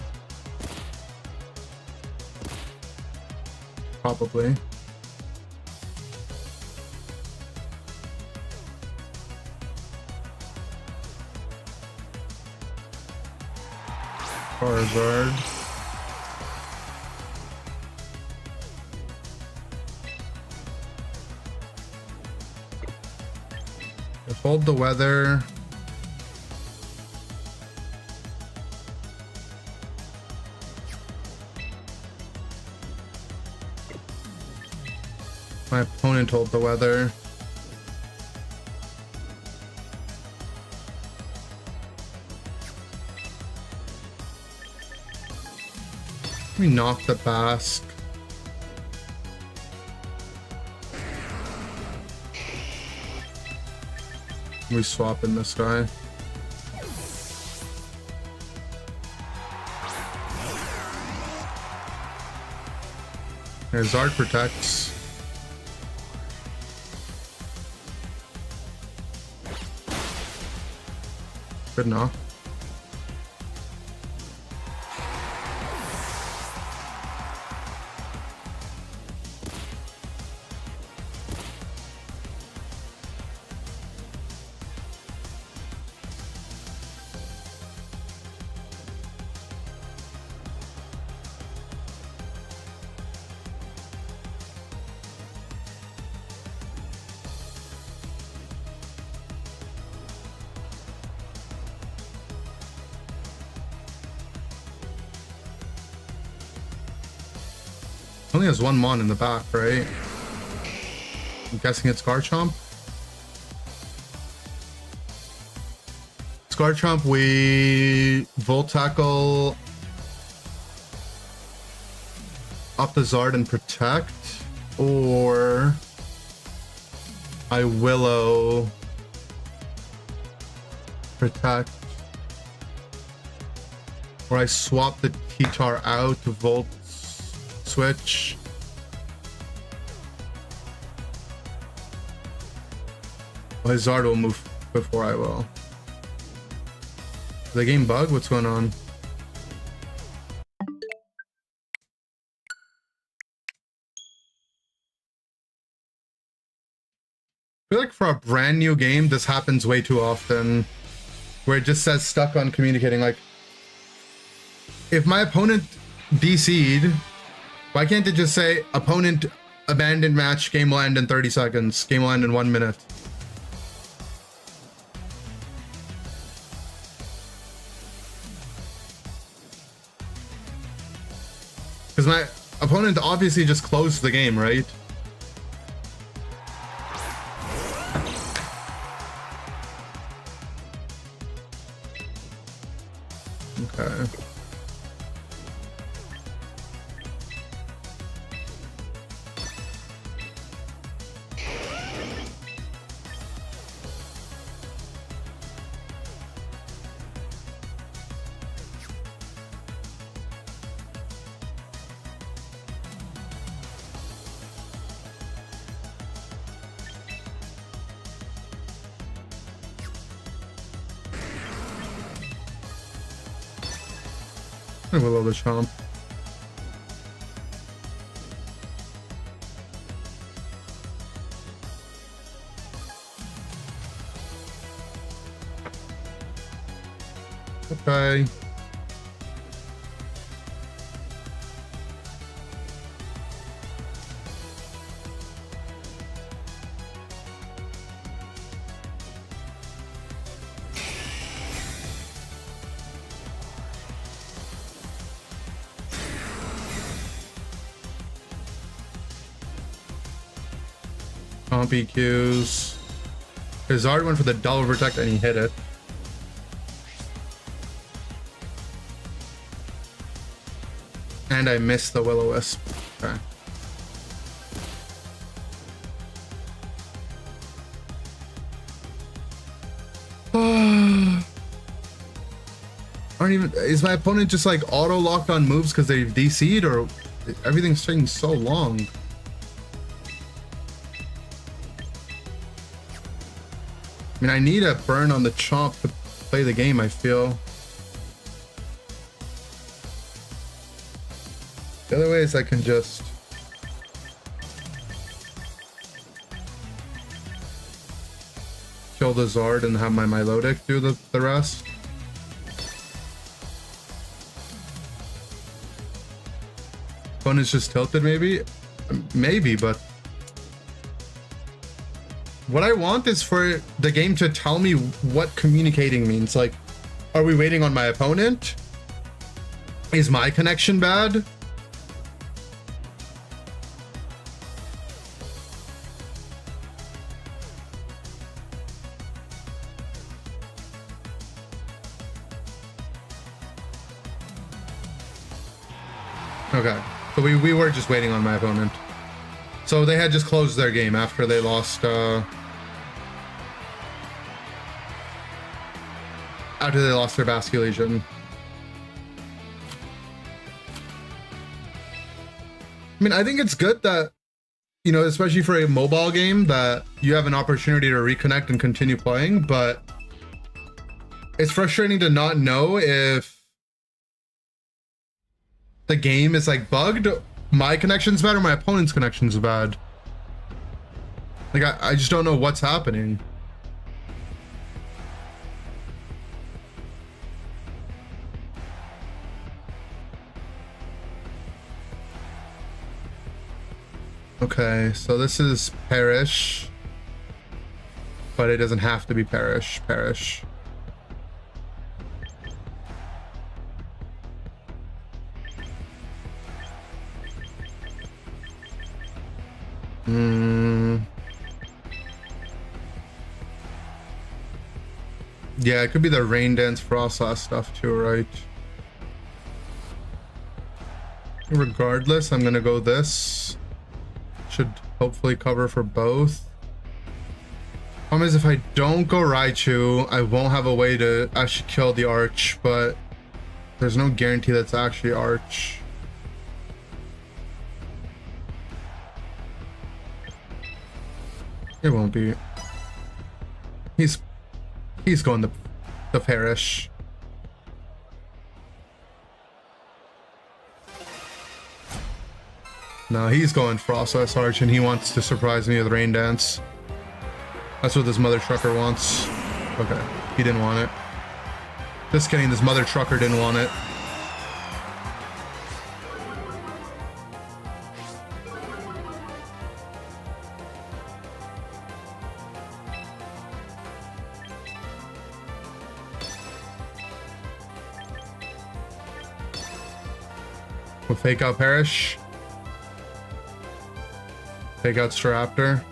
Probably. Charizard. Hold the weather. My opponent hold the weather. We knock the Basque. We swap in this guy. Zard protects. Good enough. Only has one Mon in the back, right? I'm guessing it's Garchomp. It's Garchomp, we Volt Tackle off the Zard and protect, or I Willow protect, or I swap the T-Tar out to Volt switch. Well, his Zard will move before I will. The game bug? What's going on? I feel like for a brand new game, this happens way too often, where it just says stuck on communicating. Like, if my opponent DC'd, why can't it just say opponent abandoned match, game will end in 30 seconds, game will end in 1 minute? Because my opponent obviously just closed the game, right? Okay. Will-O-the-Chomp. Okay. Comp EQs. His Zard went for the double protect and he hit it. And I missed the Will-O-Wisp. Okay. Aren't even, is my opponent just like auto locked on moves because they've DC'd, or everything's taking so long? I mean, I need a burn on the Chomp to play the game, I feel. The other way is I can just kill the Zard and have my Milotic do the rest. Opponent's just tilted, maybe? Maybe, but what I want is for the game to tell me what communicating means. Like, are we waiting on my opponent? Is my connection bad? Okay, so we were just waiting on my opponent. So they had just closed their game after they lost, after they lost their Basculation. I mean, I think it's good that, you know, especially for a mobile game, that you have an opportunity to reconnect and continue playing, but it's frustrating to not know if the game is like bugged, my connection's bad, or my opponent's connection's bad. Like, I just don't know what's happening. Okay, so this is Perish, but it doesn't have to be Perish. Yeah, it could be the Rain Dance Frost Blast stuff too, right? Regardless, I'm gonna go this. Should hopefully cover for both. Problem is, if I don't go Raichu, I won't have a way to actually kill the Arch, but there's no guarantee that's actually Arch. It won't be. He's going to Perish. No, he's going Frostless Arch, and he wants to surprise me with Rain Dance. That's what this mother trucker wants. Okay, he didn't want it. Just kidding, this mother trucker didn't want it. We'll fake out Perish. Fake out Staraptor.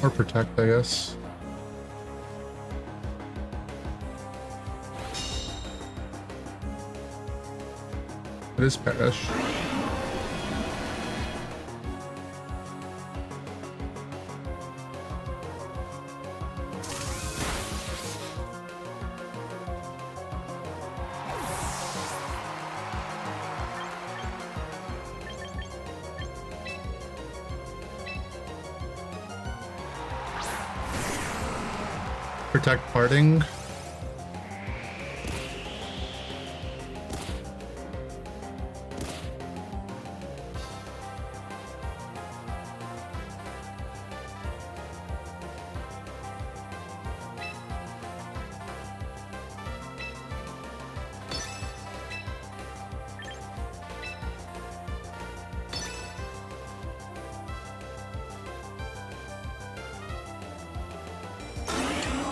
Or protect, I guess. It is Perish. Protect parting.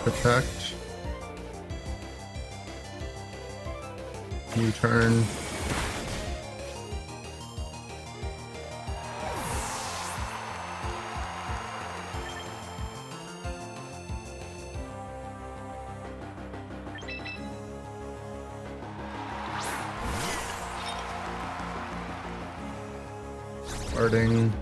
Protect. U-turn. Starting.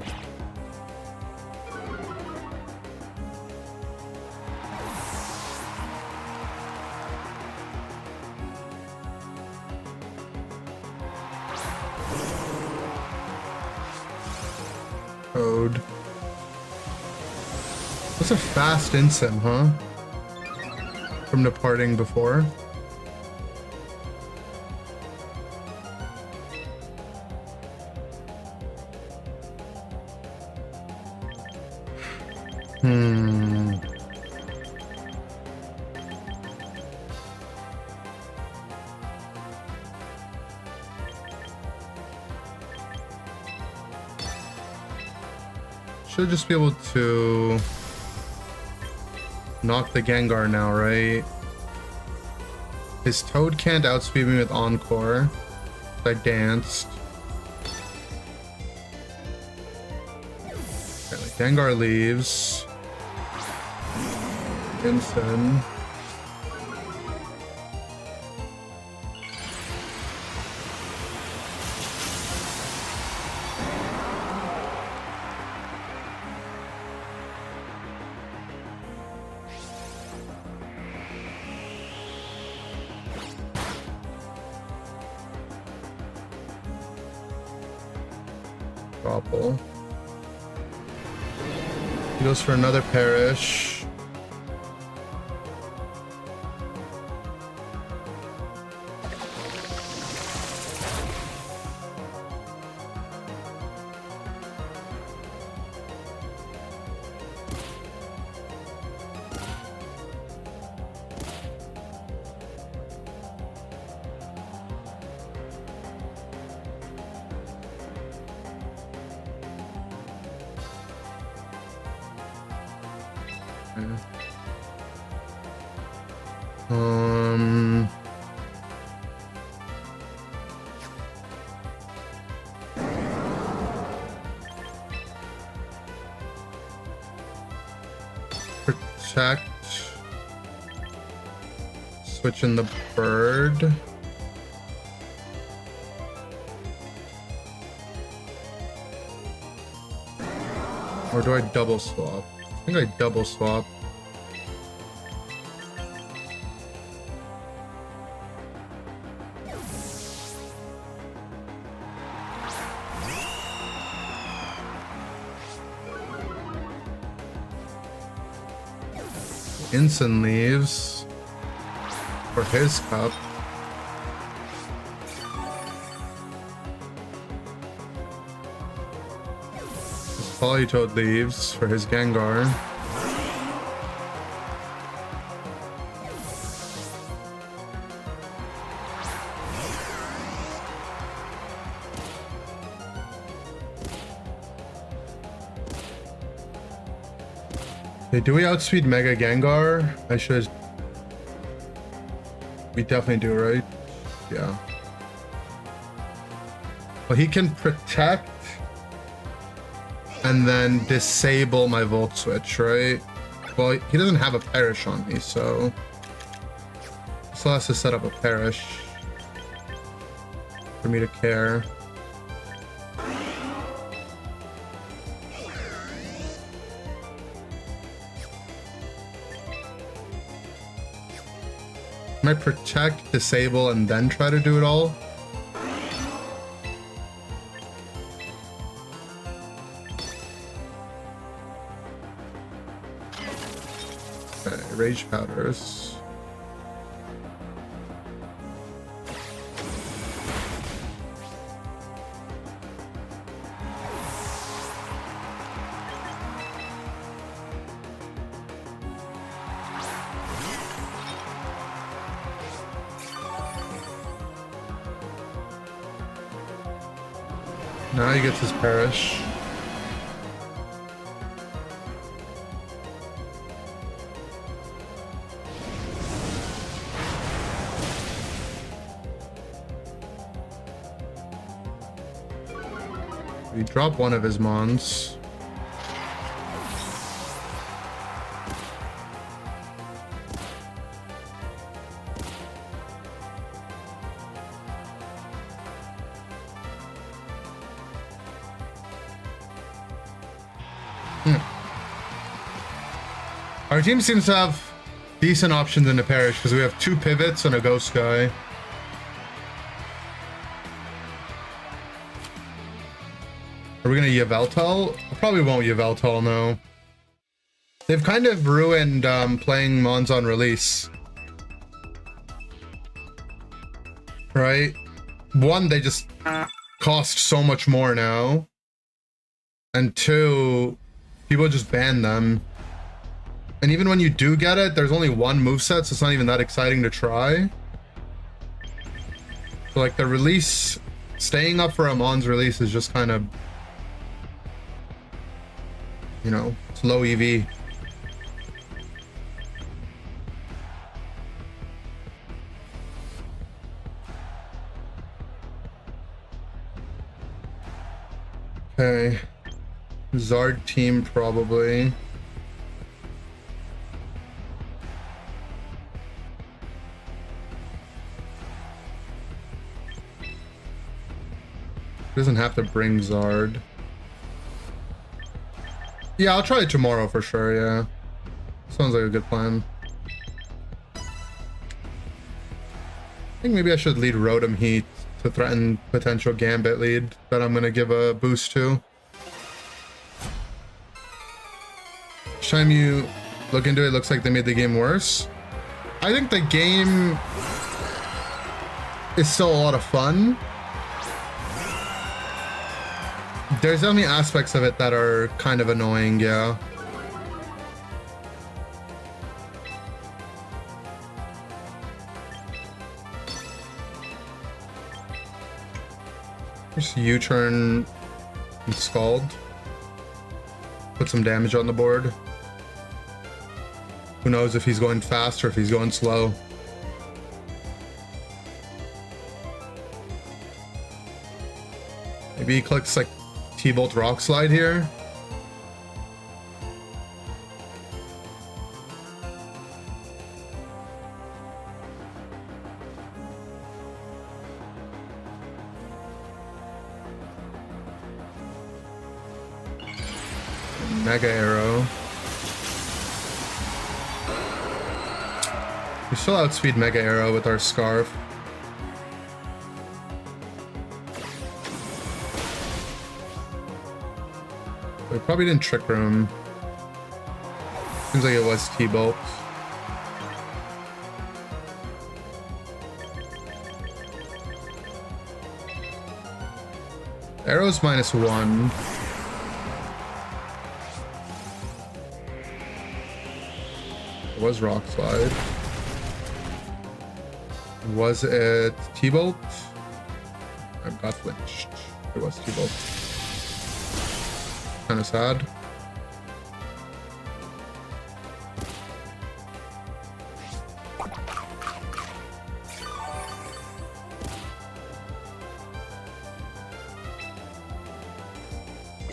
Code. That's a fast Incin, huh? From departing before. Should just be able to knock the Gengar now, right? His Toad can't outspeed me with Encore. I danced. Okay, like Gengar leaves. Incin. Grapple. He goes for another Perish. Protect. Switch in the bird. Or do I double swap? I think I double swap. Incin leaves for his cup. Politoed leaves for his Gengar. Okay, do we outspeed Mega Gengar? I should. We definitely do, right? Yeah. Well, he can protect and then disable my Volt Switch, right? Well, he doesn't have a Perish on me, so still has to set up a Perish for me to care. Might protect, disable, and then try to do it all. Okay, Rage Powders. Now he gets his Perish. We drop one of his Mons. Our team seems to have decent options in the Perish because we have 2 pivots and a Ghost Guy. Are we gonna Yveltal? I probably won't Yveltal, no. They've kind of ruined playing Mons on release. Right? One, they just cost so much more now. And 2, people just ban them. And even when you do get it, there's only 1 moveset, so it's not even that exciting to try. So like the release, staying up for a Mons release is just kind of, you know, it's low EV. Okay. Zard team probably. Doesn't have to bring Zard. Yeah, I'll try it tomorrow for sure, yeah. Sounds like a good plan. I think maybe I should lead Rotom Heat to threaten potential Gambit lead that I'm gonna give a boost to. Each time you look into it, it looks like they made the game worse. I think the game is still a lot of fun. There's only aspects of it that are kind of annoying, yeah. Just U-turn and Scald. Put some damage on the board. Who knows if he's going fast or if he's going slow. Maybe he clicks like T-Bolt Rock Slide here. Mega Arrow. We still outspeed Mega Arrow with our Scarf. We probably didn't Trick Room. Seems like it was T-Bolt. Arrow's -1. It was Rock Slide. Was it T-Bolt? I got flinched. It was T-Bolt. Kind of sad.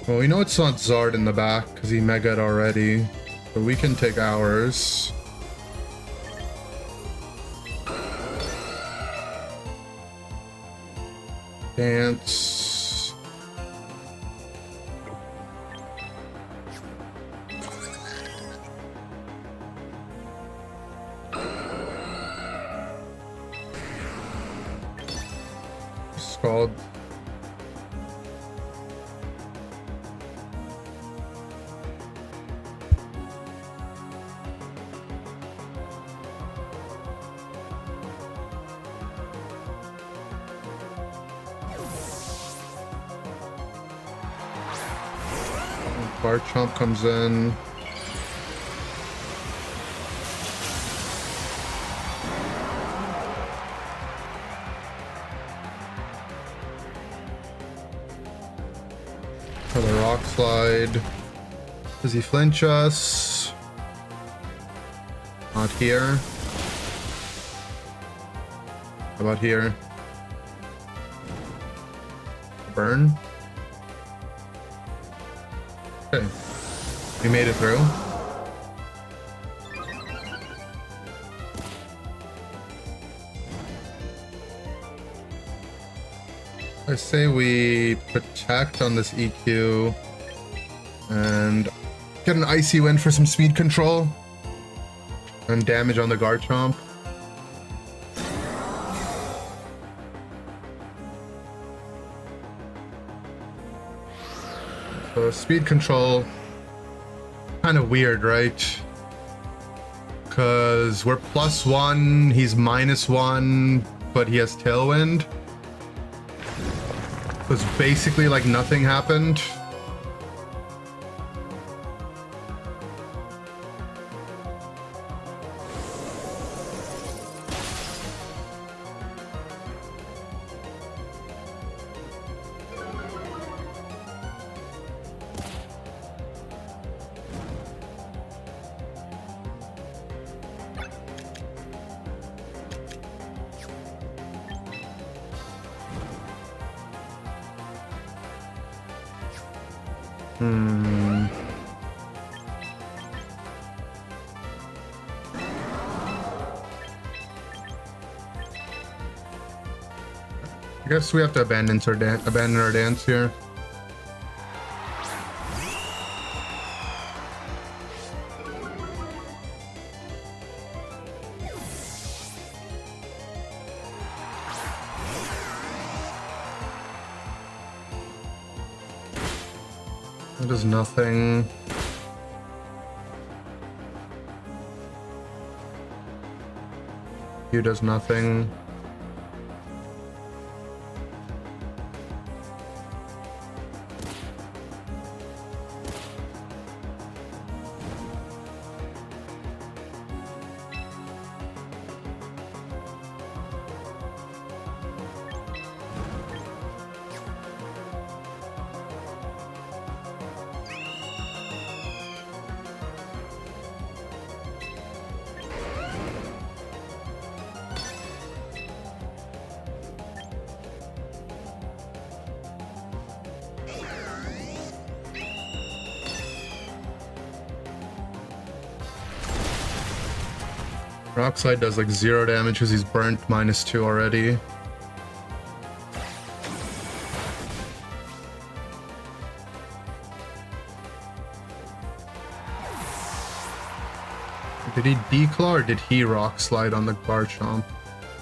Well, we know it's not Zard in the back because he megaed already. So we can take ours. Dance. Scald. Garchomp comes in. Another Rock Slide. Does he flinch us? Not here. How about here? Burn. Okay. We made it through. I say we protect on this EQ and get an Icy Wind for some speed control and damage on the Garchomp. So speed control, kind of weird, right? Because we're +1, he's -1, but he has Tailwind. Because basically like nothing happened. I guess we have to abandon our dance here. That does nothing. You does nothing. Rock Slide does like 0 damage because he's burnt -2 already. Did he Declaw or did he Rock Slide on the Garchomp?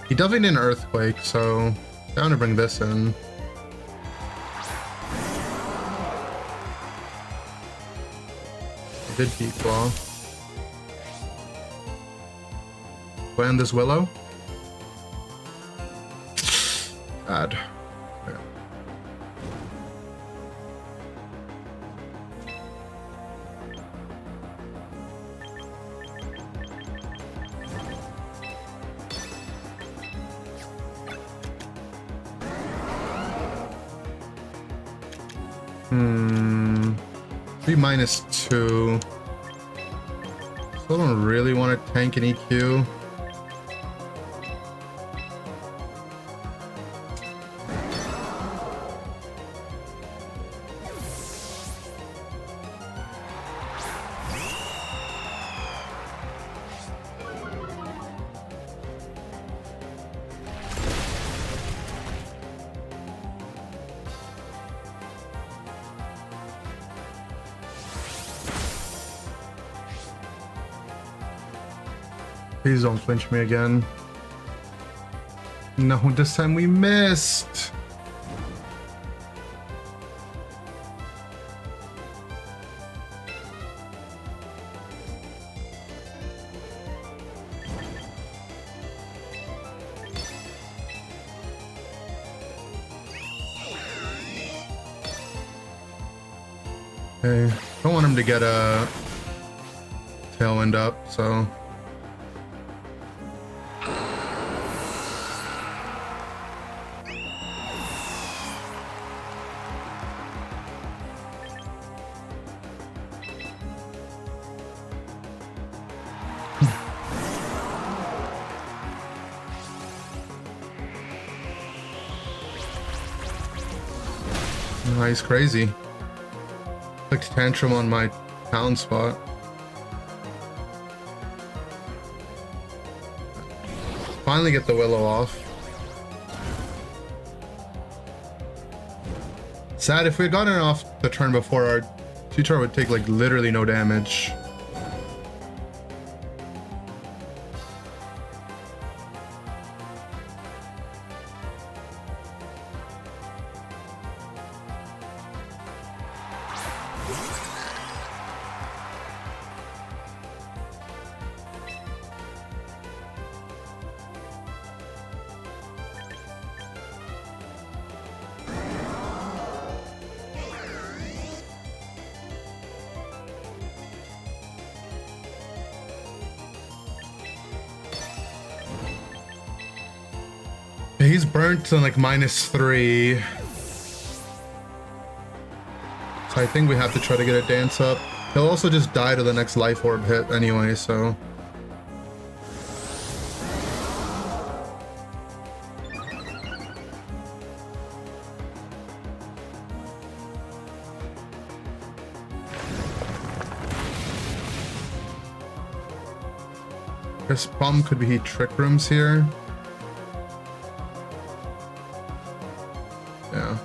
He definitely did an Earthquake, so down to bring this in. He did Declaw. Land this Willow. Bad. Okay. Be -2. Still don't really want to tank an EQ. Please don't flinch me again. No, this time we missed. Okay, don't want him to get a tailwind up, so. Oh, he's crazy. Clicked tantrum on my town spot. Finally get the Willow off. Sad, if we had gotten it off the turn before, our tutor would take like literally no damage. He's burnt to like -3. So I think we have to try to get a dance up. He'll also just die to the next life orb hit anyway, so. This bomb could be trick rooms here. Yeah.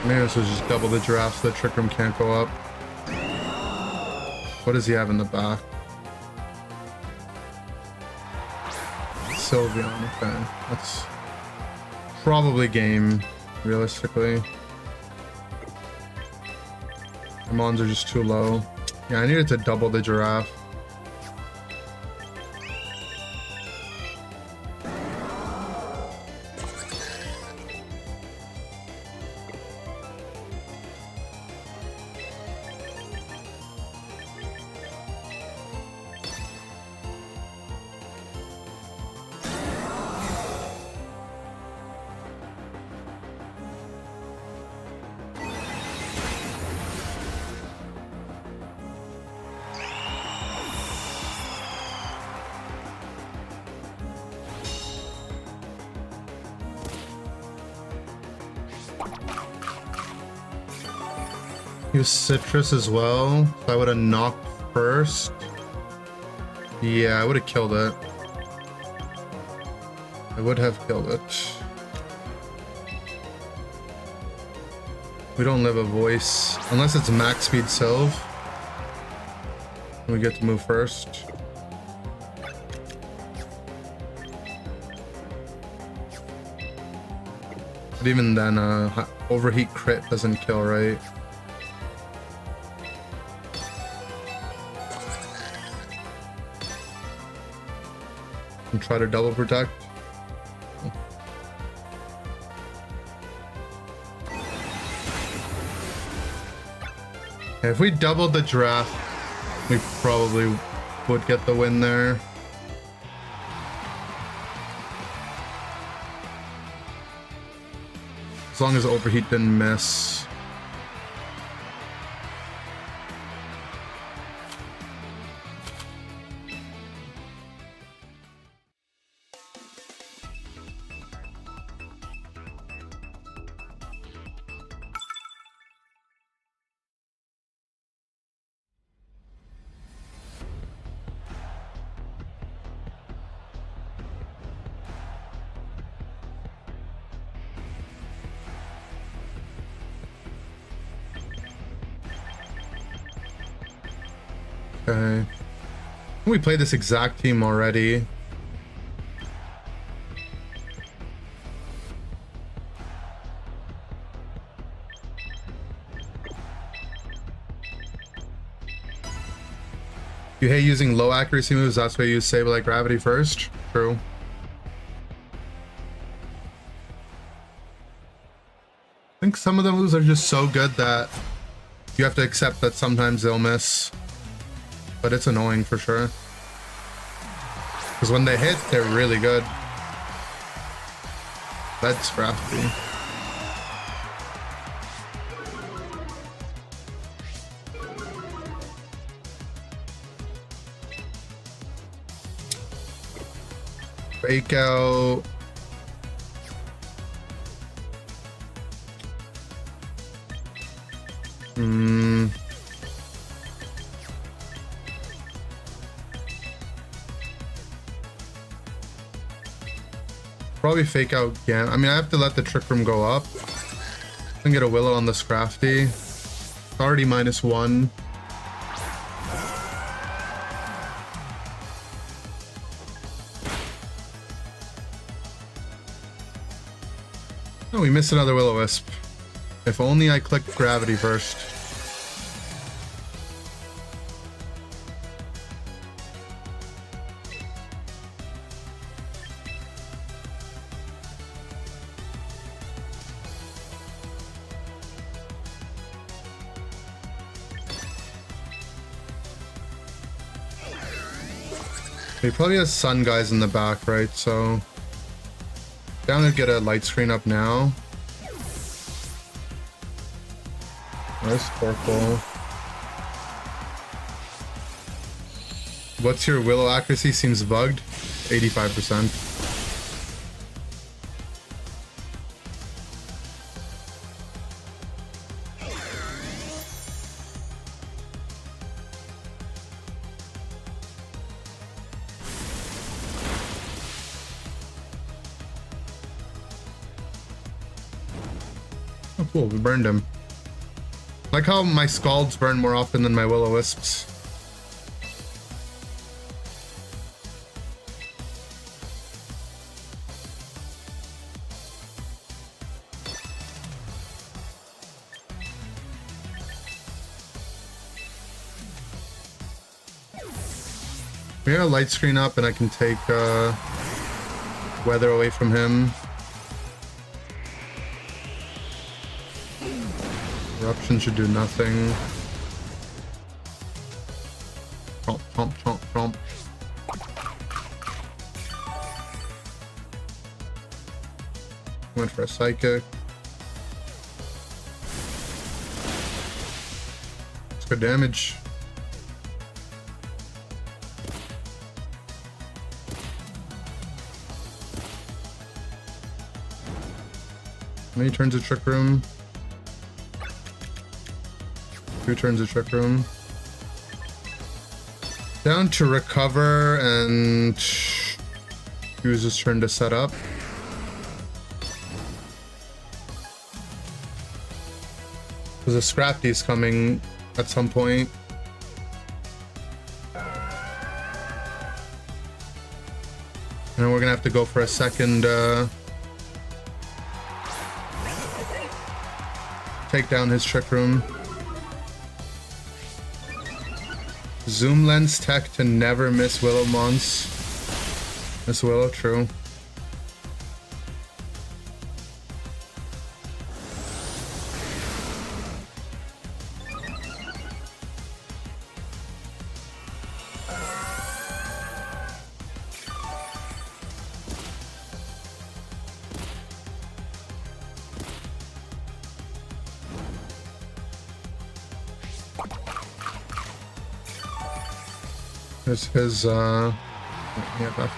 Maybe this was just double the giraffe so the trick room can't go up. What does he have in the back? Sylveon, okay. That's probably game, realistically. The mons are just too low. Yeah, I needed to double the giraffe. Use citrus as well. So I would have knocked first. Yeah, I would have killed it. I would have killed it. We don't live a voice. Unless it's max speed Sylve. We get to move first. But even then, overheat crit doesn't kill, right? And try to double protect. If we doubled the giraffe, we probably would get the win there. As long as overheat didn't miss. Okay. We played this exact team already. You hate using low accuracy moves, that's why you use Saber like Gravity first? True. I think some of the moves are just so good that you have to accept that sometimes they'll miss. But it's annoying for sure. Because when they hit, they're really good. That's crafty. Fake out. Probably fake out again. I mean, I have to let the Trick Room go up. And get a Willow on this Crafty. It's already -1. Oh, we missed another Will-O-Wisp. If only I clicked Gravity first. He probably has Sun guys in the back, right? So down to get a light screen up now. There's Torkoal. What's your Willow accuracy? Seems bugged. 85%. Oh, cool. We burned him. Like how my Scalds burn more often than my Will-O-Wisps. We got a light screen up and I can take weather away from him. Eruption should do nothing. Chomp, chomp, chomp, chomp. Went for a Psychic. It's good damage. Many turns of Trick Room. 2 turns of Trick Room. Down to recover and use his turn to set up. Because the Scrafty's coming at some point. And then we're gonna have to go for a second take down his Trick Room. Zoom lens tech to never miss Willow Mons. Miss Willow, true. There's his EFF.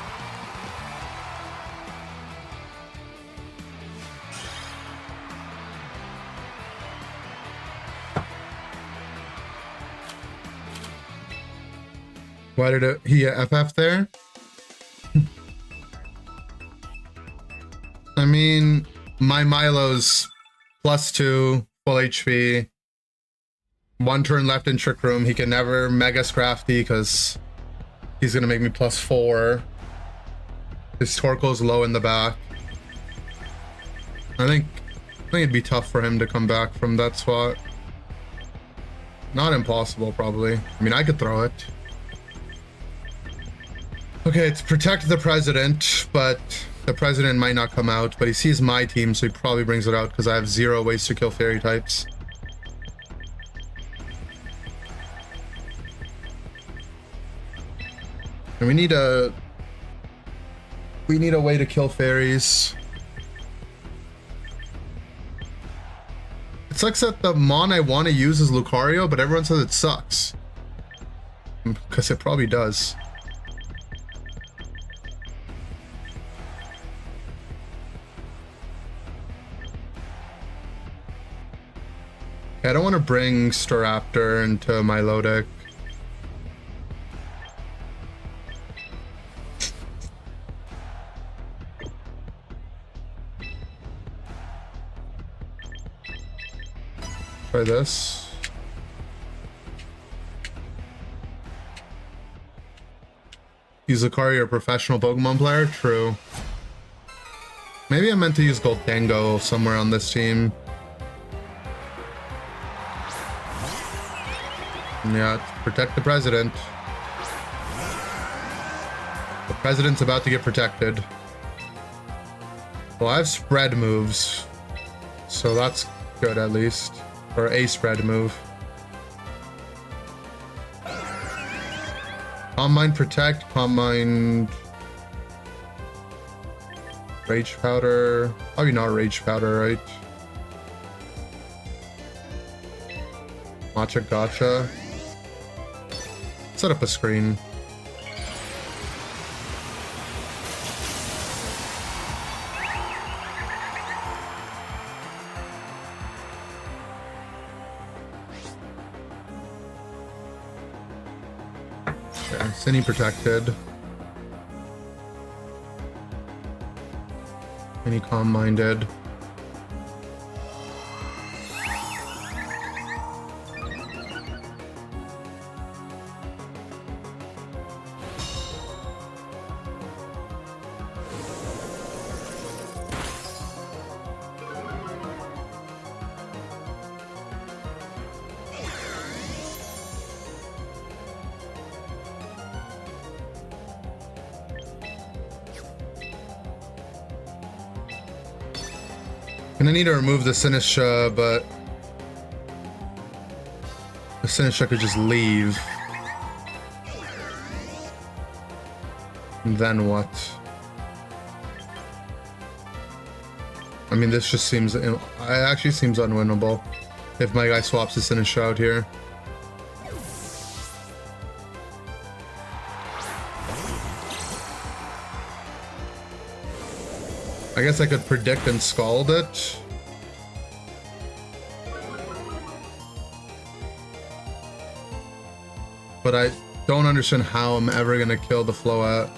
Why did he FF there? I mean, my Milo's +2, full HP. 1 turn left in Trick Room. He can never Mega Scrafty because he's gonna make me +4. His Torko's low in the back. I think it'd be tough for him to come back from that spot. Not impossible, probably. I mean, I could throw it. Okay, it's protect the president, but the president might not come out, but he sees my team, so he probably brings it out because I have 0 ways to kill fairy types. And we need a way to kill fairies. It sucks that the mon I want to use is Lucario, but everyone says it sucks. Because it probably does. I don't want to bring Staraptor into Milotic. Try this. Use Lucario, a professional Pokemon player? True. Maybe I meant to use Goldango somewhere on this team. Yeah, protect the president. The president's about to get protected. Well, I have spread moves, so that's good at least. Or a spread move. Calm Mind protect, Calm Mind... Rage Powder... Probably not Rage Powder, right? Matcha Gotcha. Set up a screen. Okay, Cine protected. Any calm-minded. And I need to remove the Sinistra, but the Sinistra could just leave. And then what? I mean, this just seems... It actually seems unwinnable if my guy swaps the Sinistra out here. I guess I could predict and scald it. But I don't understand how I'm ever gonna kill the Floette.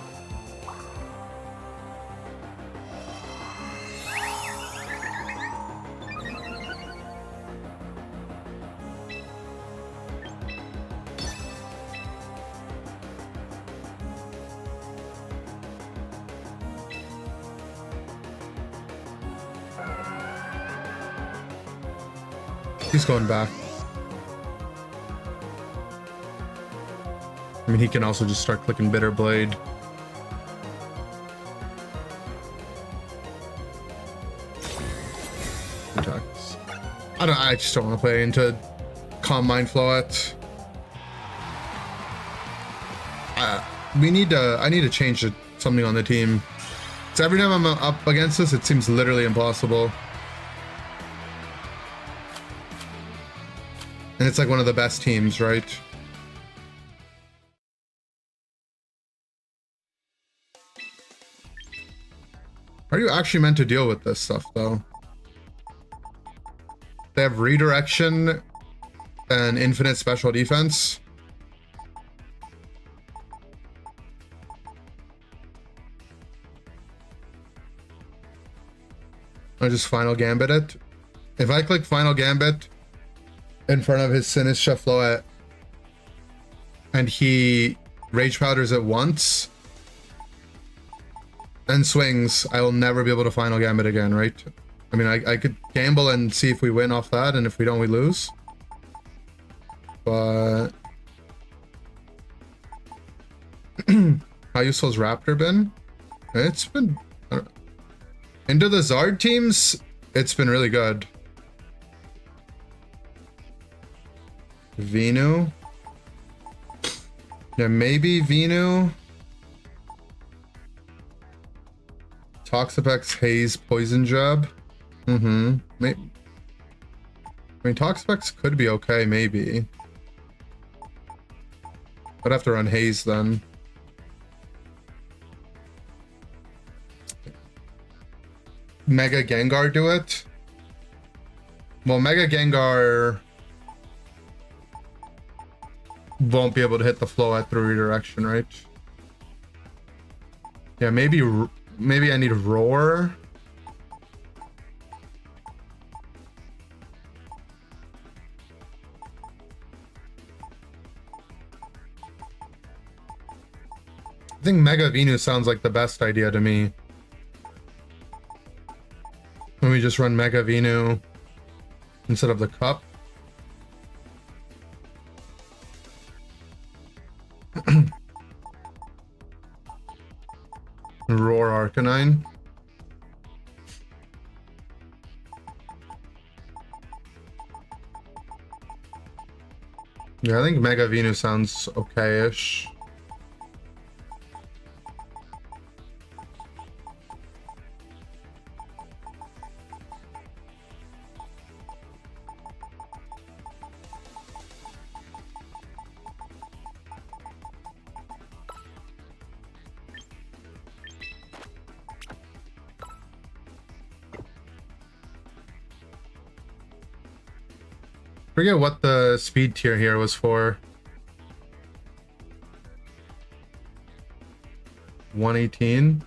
He's going back. I mean, he can also just start clicking Bitter Blade. Attacks. I just don't want to play into Calm Mind Floette. I need to change something on the team. So every time I'm up against this, it seems literally impossible. And it's like one of the best teams, right? Are you actually meant to deal with this stuff, though? They have redirection and infinite special defense. I just Final Gambit it. If I click Final Gambit, in front of his Sinistra Floette and he Rage Powders it once and swings, I will never be able to Final Gambit again, right? I mean, I could gamble and see if we win off that, and if we don't, we lose. But how useful has Raptor been? It's been... Into the Zard teams, it's been really good. Venu. Yeah, maybe Venu. Toxapex, Haze, Poison Jab. Maybe. I mean, Toxapex could be okay, maybe. I'd have to run Haze then. Mega Gengar do it? Well, Mega Gengar won't be able to hit the Floette through redirection, right? Yeah, maybe I need Roar. I think Mega Venu sounds like the best idea to me. When we just run Mega Venu instead of the Cup. Roar Arcanine. Yeah, I think Mega Venu sounds okay-ish. Forget what the speed tier here was for. 118.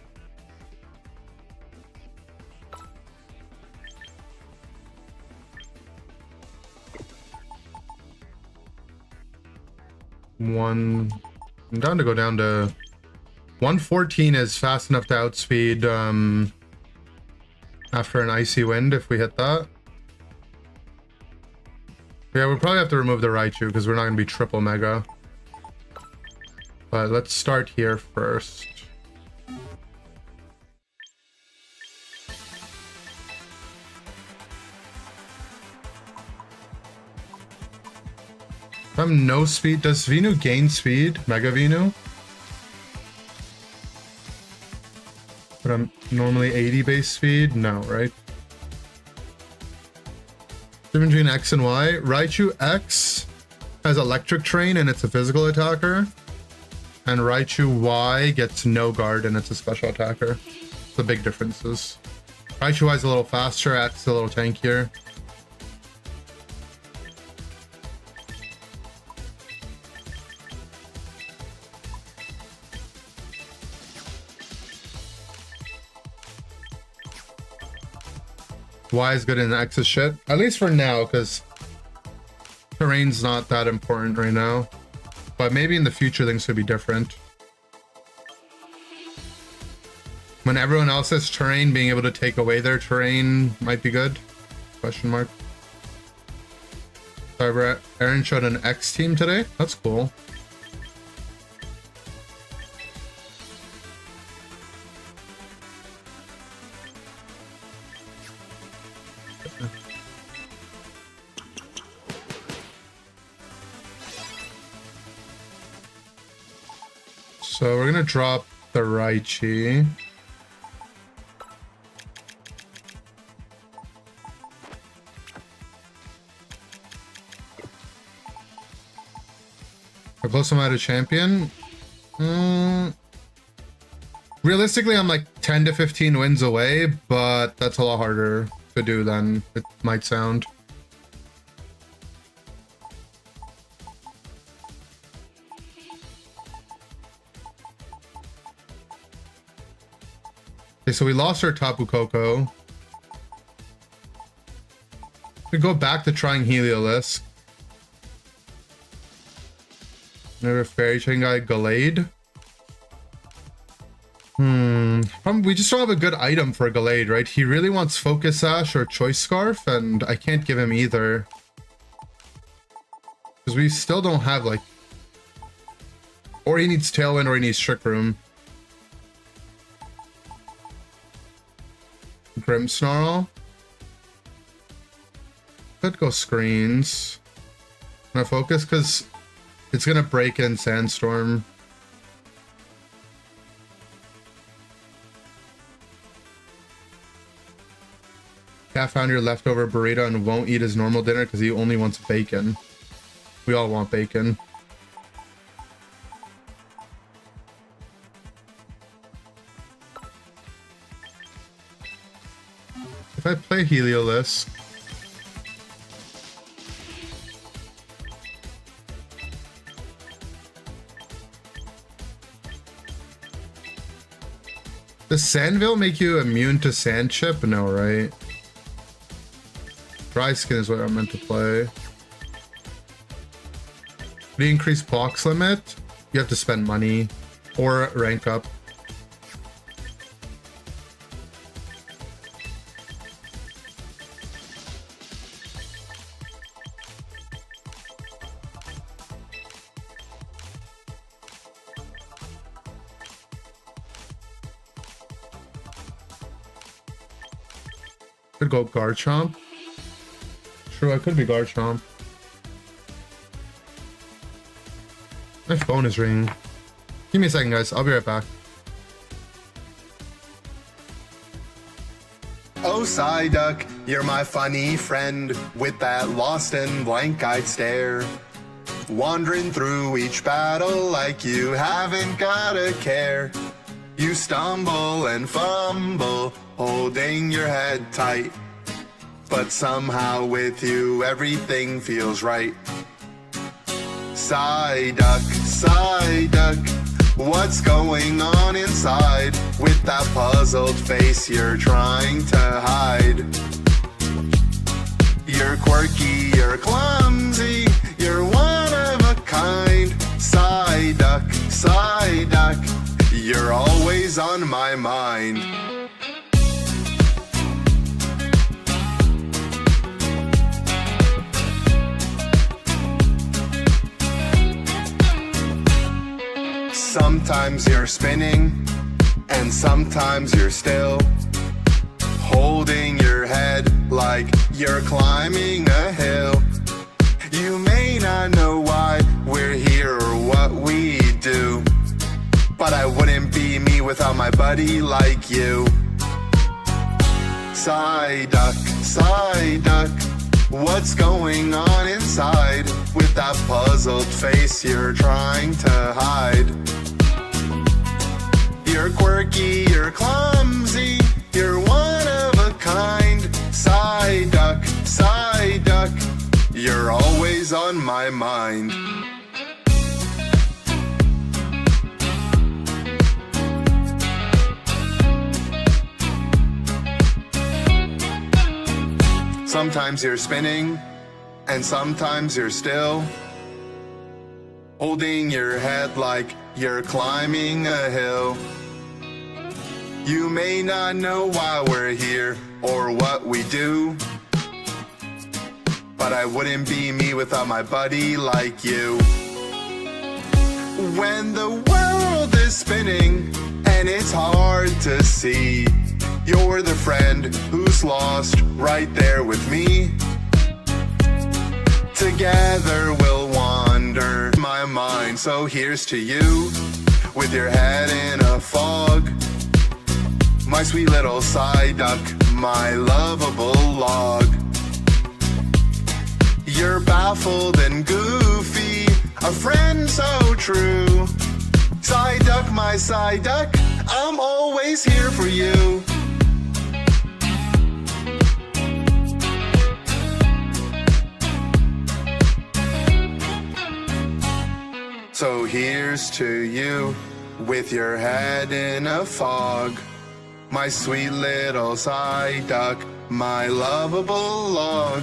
I'm down to go down to 114 is fast enough to outspeed after an icy wind if we hit that. Yeah, we'll probably have to remove the Raichu because we're not going to be triple mega. But let's start here first. If I'm no speed, does Venu gain speed? Mega Venu? But I'm normally 80 base speed? No, right? Difference between X and Y. Raichu X has Electric Train and it's a physical attacker. And Raichu Y gets no guard and it's a special attacker. The big differences. Raichu Y is a little faster, X is a little tankier. Y is good and X is shit. At least for now, because terrain's not that important right now. But maybe in the future things could be different. When everyone else has terrain, being able to take away their terrain might be good. Question mark. Sorry, Aaron showed an X team today. That's cool. So we're gonna drop the Raichu. How close am I to champion? Realistically, I'm like 10 to 15 wins away, but that's a lot harder to do than it might sound. Okay, so we lost our Tapu Koko. We go back to trying Heliolisk. Another fairy chain guy, Gallade. We just don't have a good item for Gallade, right? He really wants Focus Sash or Choice Scarf, and I can't give him either. Because we still don't have, like... Or he needs Tailwind or he needs Trick Room. Grimmsnarl. Could go Screens. Gonna focus because it's gonna break in Sandstorm. Cat found your leftover burrito and won't eat his normal dinner because he only wants bacon. We all want bacon. If I play Heliolisk, does Sandville make you immune to Sand Chip? No, right? Dry Skin is what I meant to play. To increase box limit, you have to spend money or rank up. Could go Garchomp. True, I could be Garchomp. My phone is ringing. Give me a second, guys. I'll be right back. Oh, Psyduck, you're my funny friend with that lost and blank-eyed stare. Wandering through each battle like you haven't got a care. You stumble and fumble, holding your head tight. But somehow with you everything feels right. Psyduck, Psyduck, what's going on inside? With that puzzled face you're trying to hide. You're quirky, you're clumsy, you're one of a kind. Psyduck, Psyduck, you're always on my mind. Sometimes you're spinning, and sometimes you're still, holding your head like you're climbing a hill. You may not know why we're here or what we do, but I wouldn't be me without my buddy like you. Psyduck, Psyduck, what's going on inside? With that puzzled face you're trying to hide. You're quirky, you're clumsy, you're one of a kind. Psyduck, Psyduck, you're always on my mind. Sometimes you're spinning, and sometimes you're still, holding your head like you're climbing a hill. You may not know why we're here or what we do, but I wouldn't be me without my buddy like you. When the world is spinning and it's hard to see, you're the friend who's lost right there with me. Together we'll wander my mind, so here's to you, with your head in a fog. My sweet little Psyduck, my lovable log. You're baffled and goofy, a friend so true. Psyduck, my Psyduck, I'm always here for you. So here's to you, with your head in a fog. My sweet little Psyduck, my lovable log.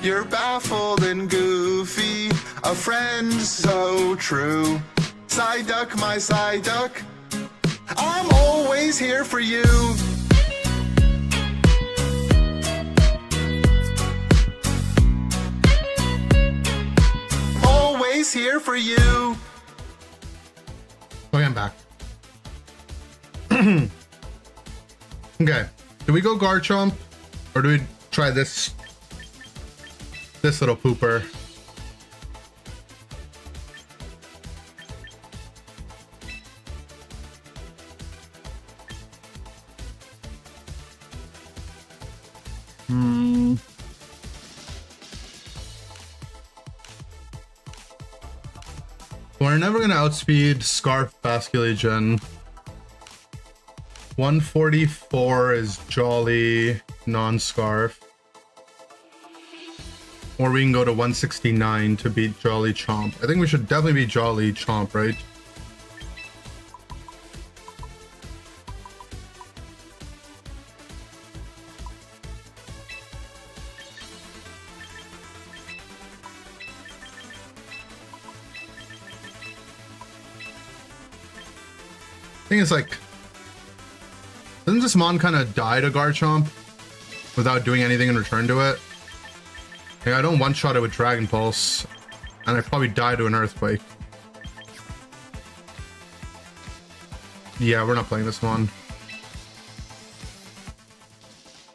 You're baffled and goofy, a friend so true. Psyduck, my Psyduck, I'm always here for you. Always here for you. Okay, I'm back. Okay, do we go Garchomp or do we try this little pooper? We're never gonna outspeed Scarf Basculegion. 144 is Jolly non-Scarf. Or we can go to 169 to beat Jolly Chomp. I think we should definitely beat Jolly Chomp, right? I think it's like, doesn't this mon kind of die to Garchomp without doing anything in return to it? Yeah, I don't one-shot it with Dragon Pulse, and I probably die to an Earthquake. Yeah, we're not playing this mon.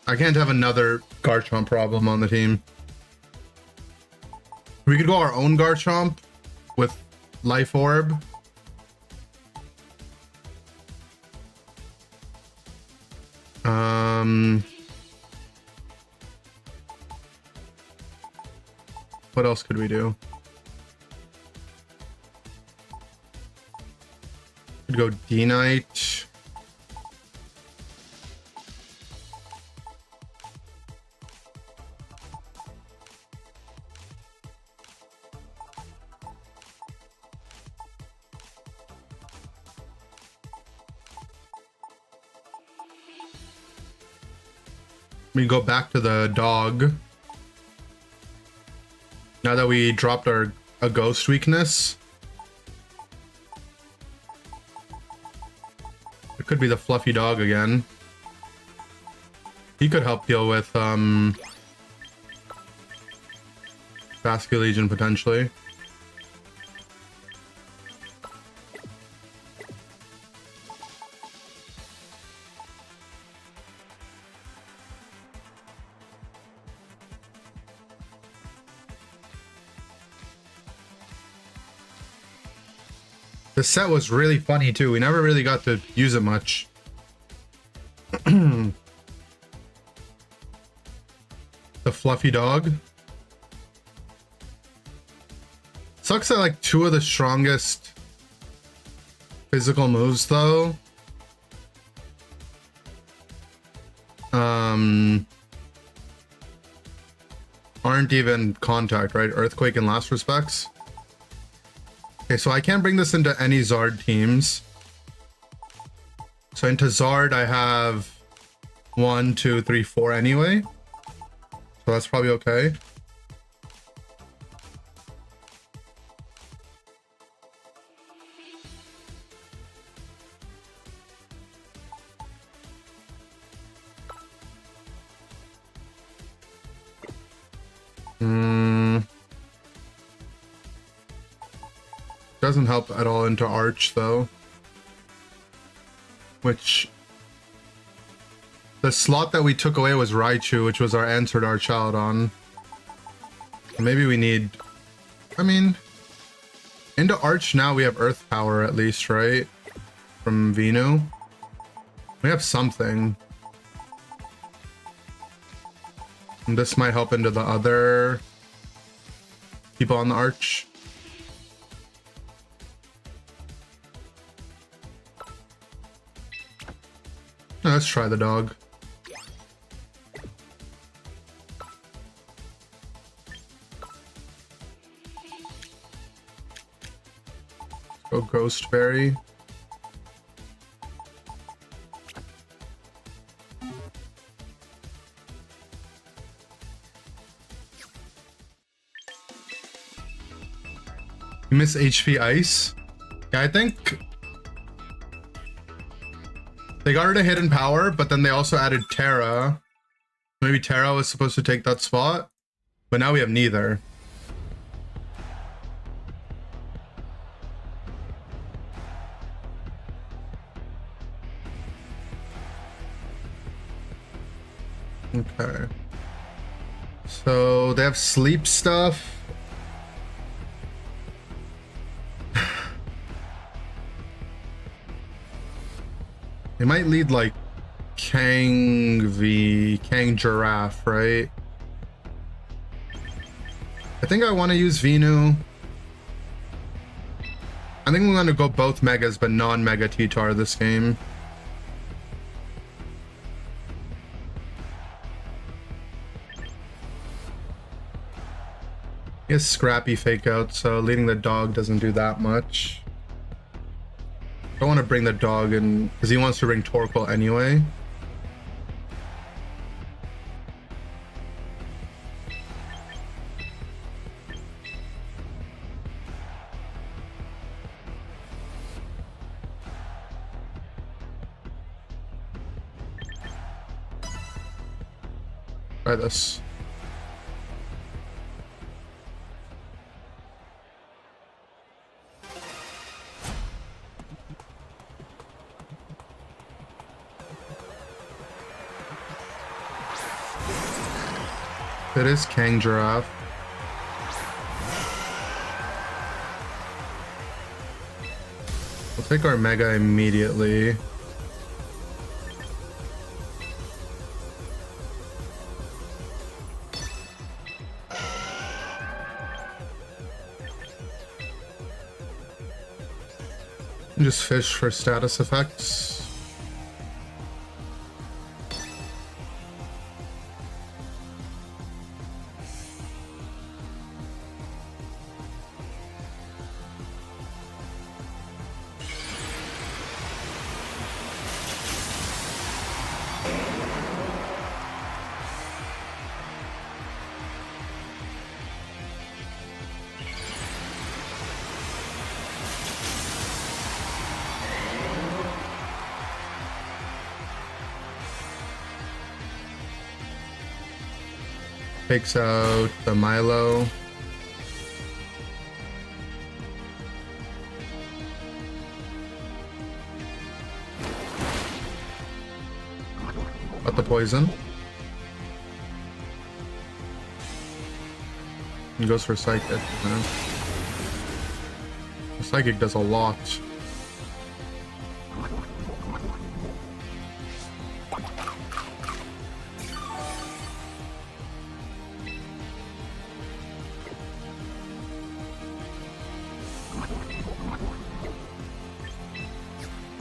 I can't have another Garchomp problem on the team. We could go our own Garchomp with Life Orb. What else could we do? Could go D-Knight. We go back to the dog. Now that we dropped a ghost weakness. It could be the fluffy dog again. He could help deal with Basculegion potentially. The set was really funny too. We never really got to use it much. The fluffy dog. Sucks that like two of the strongest physical moves though aren't even contact, right? Earthquake and Last Respects. Okay, so I can't bring this into any Zard teams. So into Zard, I have 1, 2, 3, 4 anyway. So that's probably okay. Doesn't help at all into Arch though. Which the slot that we took away was Raichu, which was our answer to our Charodon. Maybe we need, I mean, into Arch now we have Earth Power at least, right? From Venu. We have something. And this might help into the other people on the Arch. Let's try the dog. Go Ghost Berry. Miss HP Ice. Yeah, I think they got rid of Hidden Power, but then they also added Terra. Maybe Terra was supposed to take that spot, but now we have neither. Okay. So they have sleep stuff. They might lead like Kang Giraffe, right? I think I want to use Venu. I think we're going to go both Megas, but non-Mega T-Tar this game. He has Scrappy fake out, so leading the dog doesn't do that much. I don't want to bring the dog in because he wants to bring Torkoal anyway. Try this. It is Kang Giraffe. We'll take our Mega immediately. And just fish for status effects. Takes out the Milo. Got the poison. He goes for Psychic. The Psychic does a lot.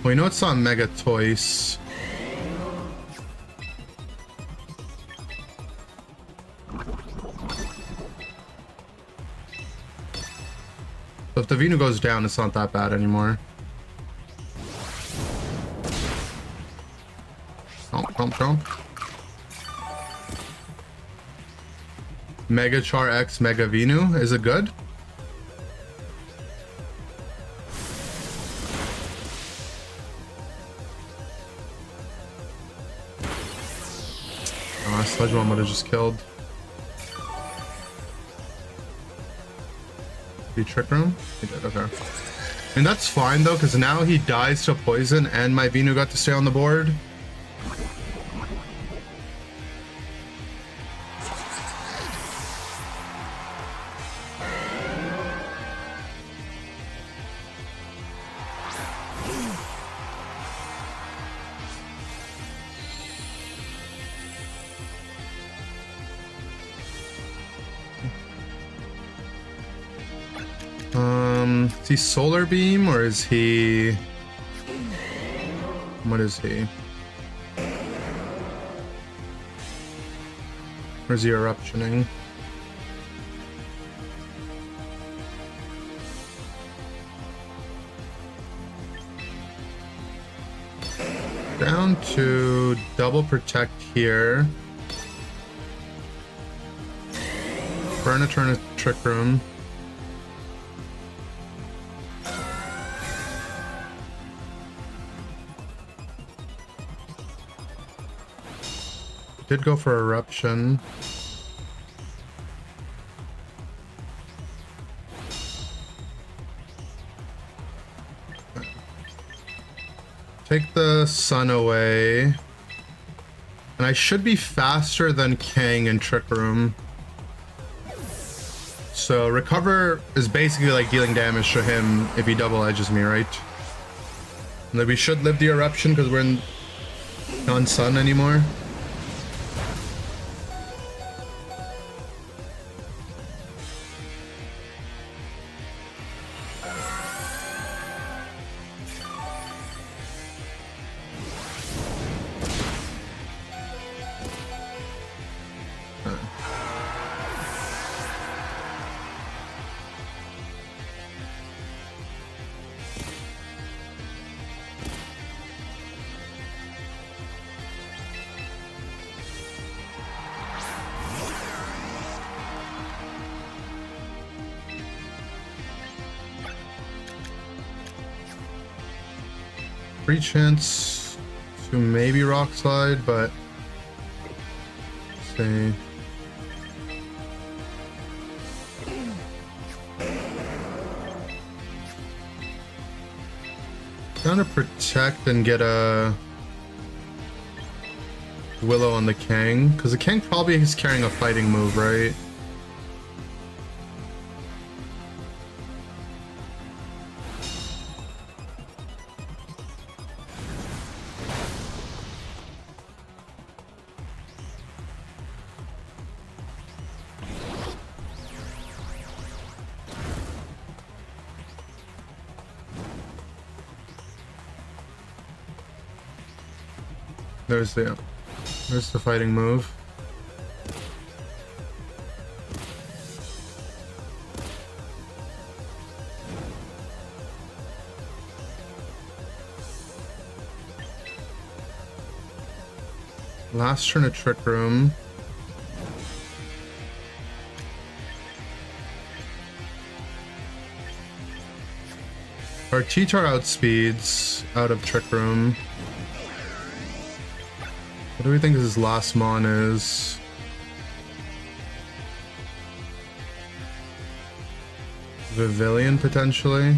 We know it's on Mega Toys. So if the Venu goes down, it's not that bad anymore. Chomp. Mega Char X Mega Venu. Is it good? Sludge Bomb would have just killed. Did he Trick Room? He did, okay. And that's fine though, because now he dies to poison and my Venu got to stay on the board. Is he Solar Beam or is he... What is he? Or is he Eruptioning? Down to double protect here. Burn a turn of Trick Room. Did go for eruption. Take the sun away. And I should be faster than Kang in Trick Room. So recover is basically like dealing damage to him if he double edges me, right? And then we should live the eruption because we're not sun anymore. Free chance to maybe rock slide, but say trying to protect and get a Willow on the Kang, because the Kang probably is carrying a fighting move, right? There's the fighting move. Last turn of Trick Room. Our T-Tar outspeeds out of Trick Room. What do we think his last mon is? Vivillon, potentially?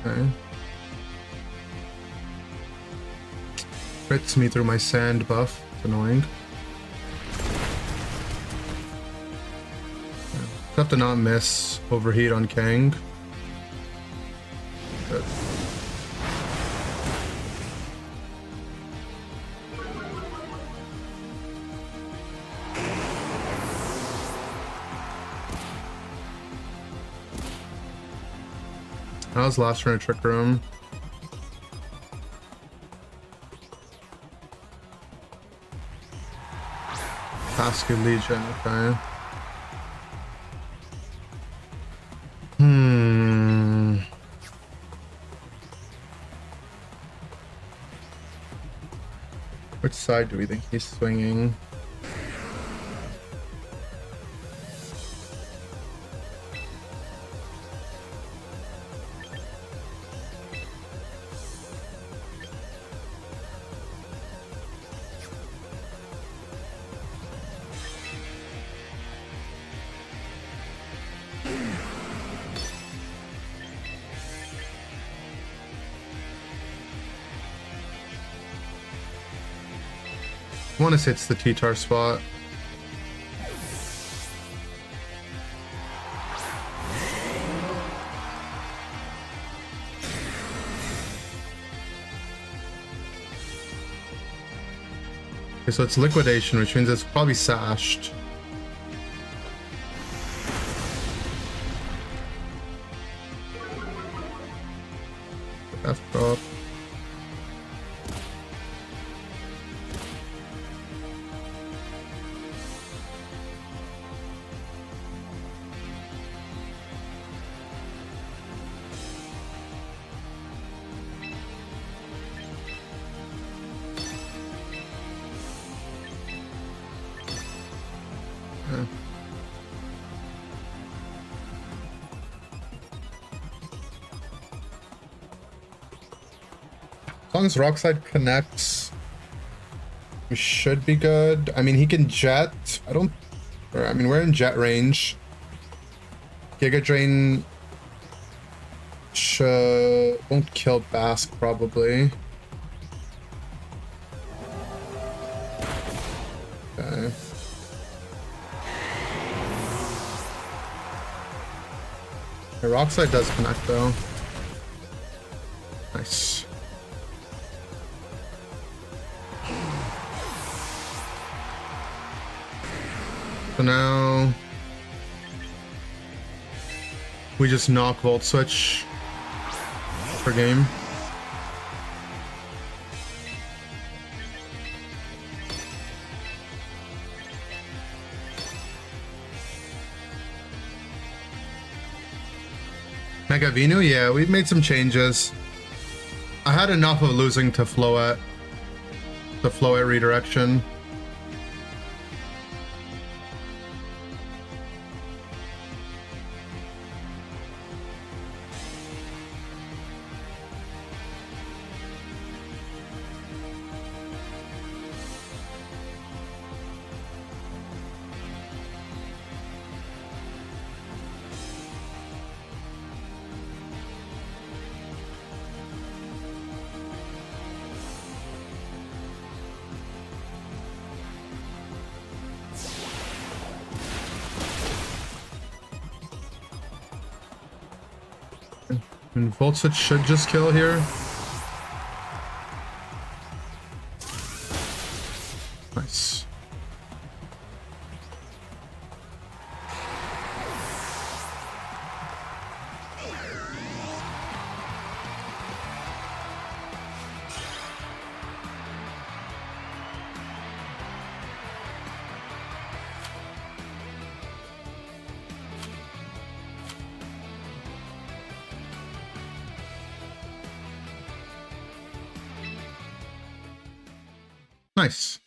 Okay. Crits me through my sand buff. It's annoying. Have to not miss overheat on Kang. Good. That was last turn of Trick Room. Pascu Legion, okay. Which side do we think he's swinging? I want to say it's the T-Tar spot. Okay, so it's liquidation, which means it's probably sashed. F drop. long as Rockslide connects, we should be good. I mean, he can jet. I mean, we're in jet range. Giga Drain won't kill Basque probably. Okay. The Rockslide does connect though. Nice. So now we just knock Volt Switch per game. Mega Venu, yeah, we've made some changes. I had enough of losing to Floette, the Floette redirection. And Volt Switch should just kill here. Nice. Nice.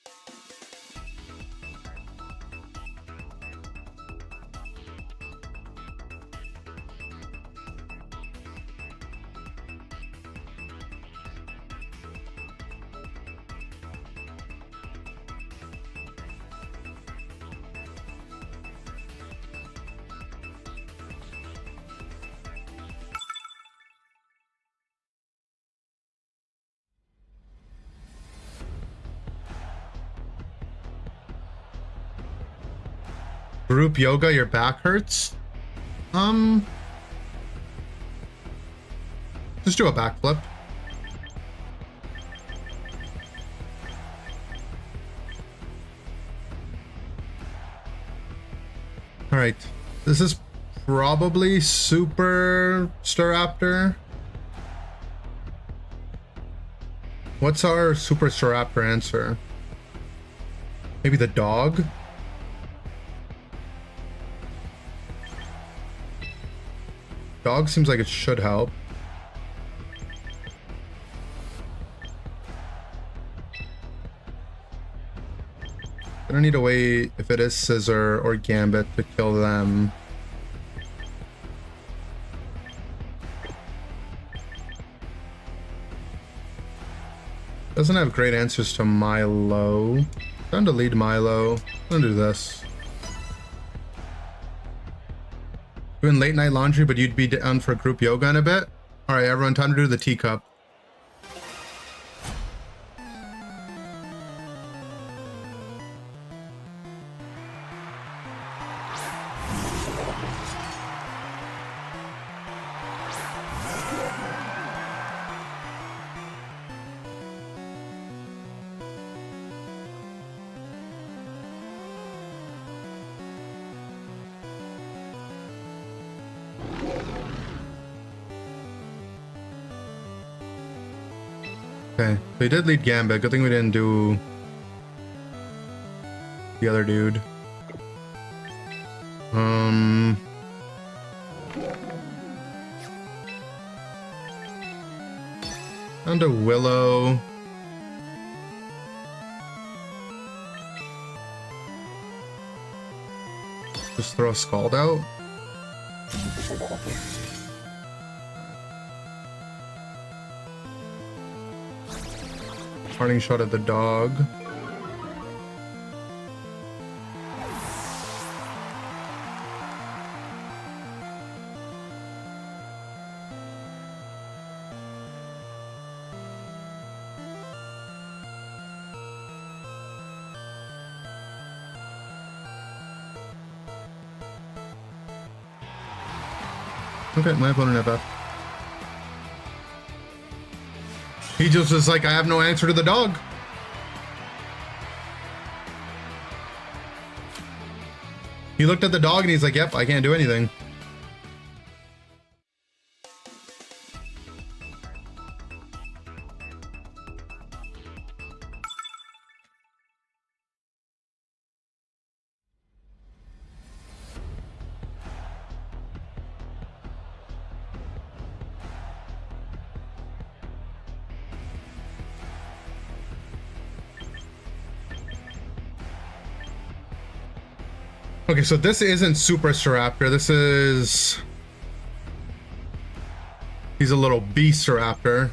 Group yoga, your back hurts? Just do a backflip. All right, this is probably Super Staraptor. What's our Super Staraptor answer? Maybe the dog? Dog seems like it should help. Gonna need a way, if it is Scissor or Gambit, to kill them. Doesn't have great answers to Milo. Time to lead Milo. I'm gonna do this. Doing late night laundry, but you'd be down for group yoga in a bit. All right, everyone, time to do the teacup. Okay, so he did lead Gambit. Good thing we didn't do the other dude. Down to Willow. Just throw Scald out. Parting shot at the dog. Okay, my opponent FF. He just was like, I have no answer to the dog. He looked at the dog and he's like, yep, I can't do anything. Okay, so this isn't Super Staraptor. This is... He's a little Beast Staraptor,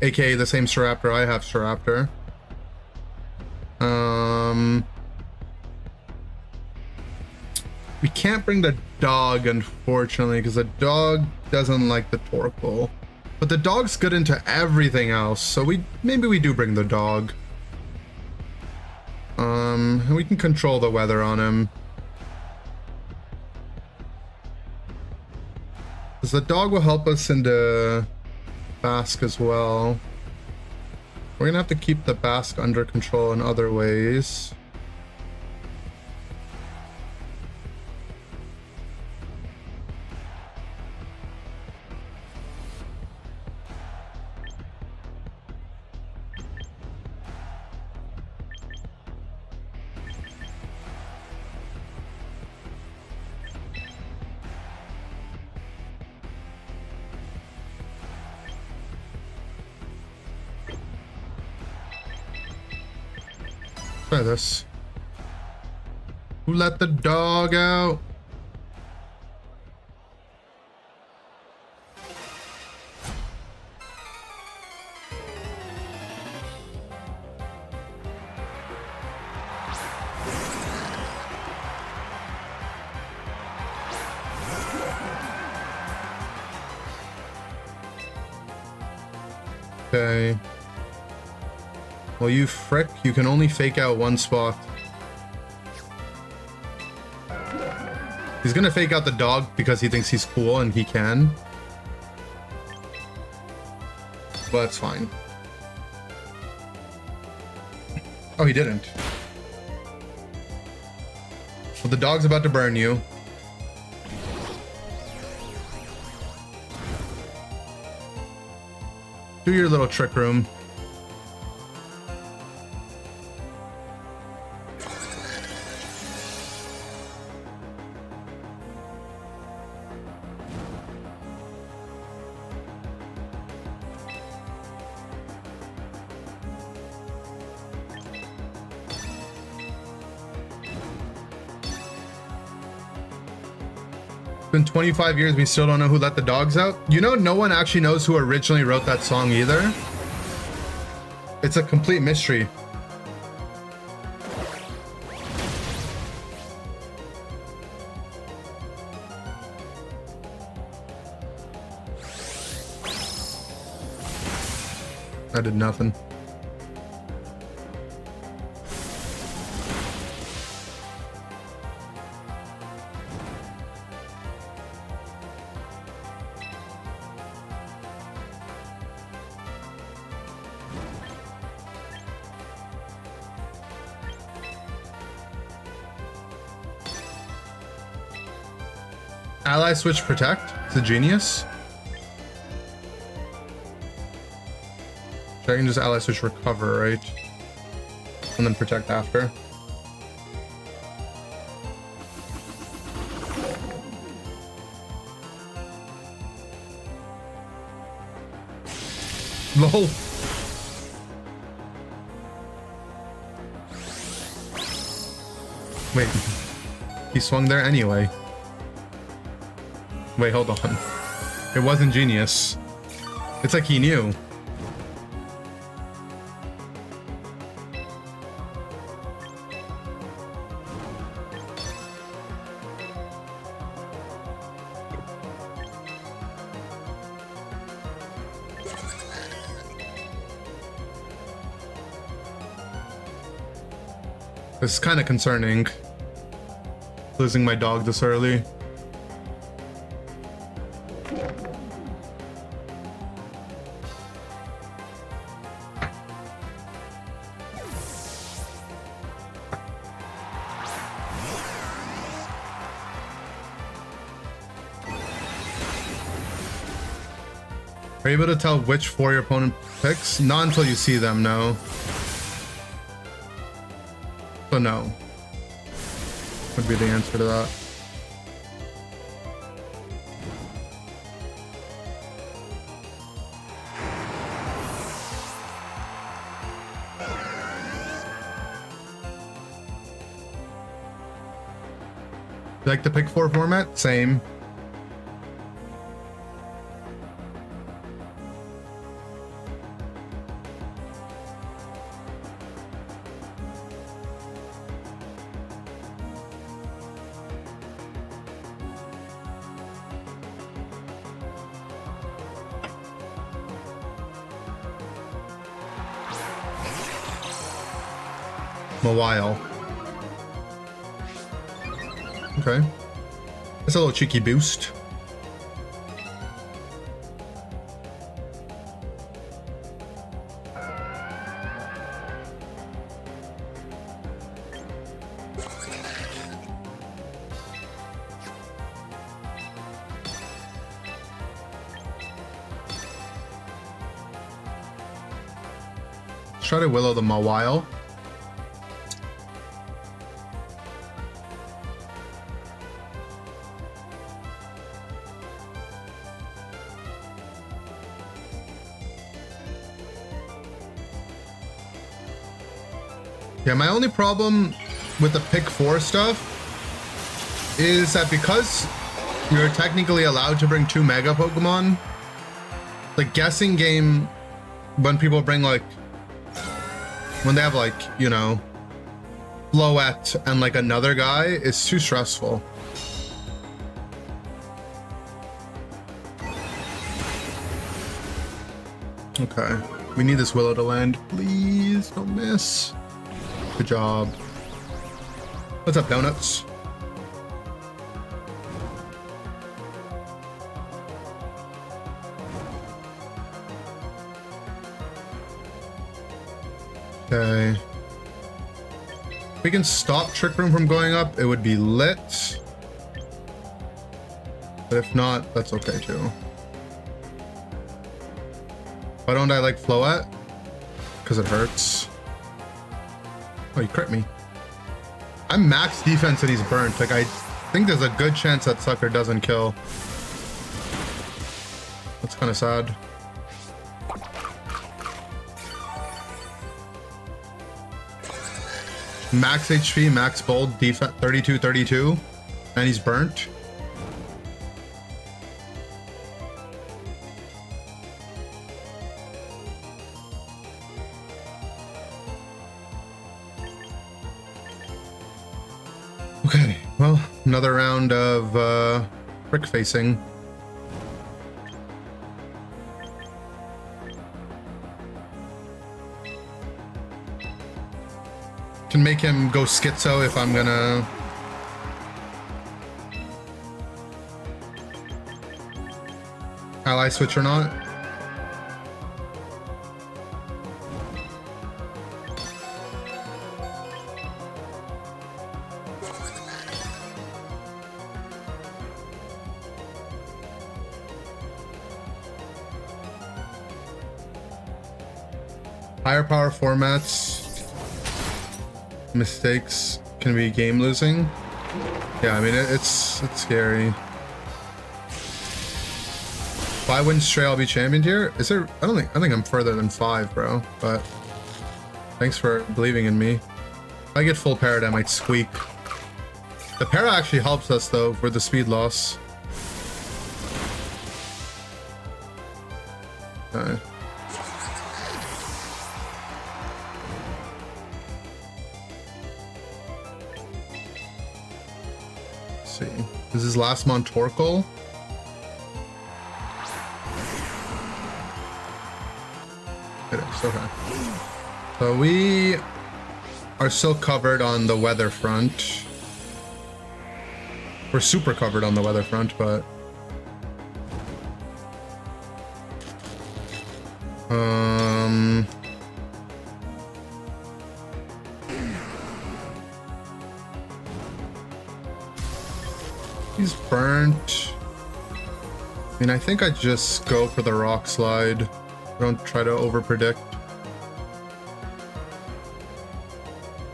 aka the same Staraptor I have Staraptor. We can't bring the dog, unfortunately, because the dog doesn't like the Torkoal. But the dog's good into everything else, so maybe we do bring the dog. And we can control the weather on him. Because the dog will help us into Basque as well. We're gonna have to keep the Basque under control in other ways. Try this. Who let the dog out? Okay. Well, you frick, you can only fake out one spot. He's gonna fake out the dog because he thinks he's cool and he can. But it's fine. Oh, he didn't. Well, the dog's about to burn you. Do your little trick room. Been 25 years, we still don't know who let the dogs out. You know, no one actually knows who originally wrote that song either. It's a complete mystery. I did nothing. Ally switch protect? It's a genius. So I can just ally switch recover, right? And then protect after. LOL. Wait. He swung there anyway. Wait, hold on. It wasn't genius. It's like he knew. It's kind of concerning. Losing my dog this early. Are you able to tell which 4 your opponent picks? Not until you see them, no. So no. Would be the answer to that. You like the pick 4 format? Same. A while. Okay. That's a little cheeky boost. Let's try to willow them a while. Yeah, my only problem with the pick 4 stuff is that because you're technically allowed to bring 2 Mega Pokemon, the guessing game, when people bring like, when they have like, you know, Floette and like another guy, is too stressful. Okay, we need this Willow to land. Please don't miss. Good job. What's up, donuts? Okay. If we can stop Trick Room from going up, it would be lit. But if not, that's okay too. Why don't I like Floette? Because it hurts. Oh, you crit me. I'm max defense and he's burnt. Like, I think there's a good chance that sucker doesn't kill. That's kind of sad. Max HP, max bold, defense 32, and he's burnt. Okay, well, another round of brick facing. Can make him go schizo if I'm gonna ally switch or not. Higher power formats. Mistakes can be game losing. Yeah, I mean it's scary. If I win straight, I'll be championed here. Is there? I think I'm further than 5, bro. But thanks for believing in me. If I get full parrot, I might squeak. The para actually helps us though for the speed loss. Okay. See, this is last Montorkel. It is, okay. So we are still covered on the weather front. We're super covered on the weather front, but he's burnt. I mean, I think I just go for the rock slide. Don't try to over predict.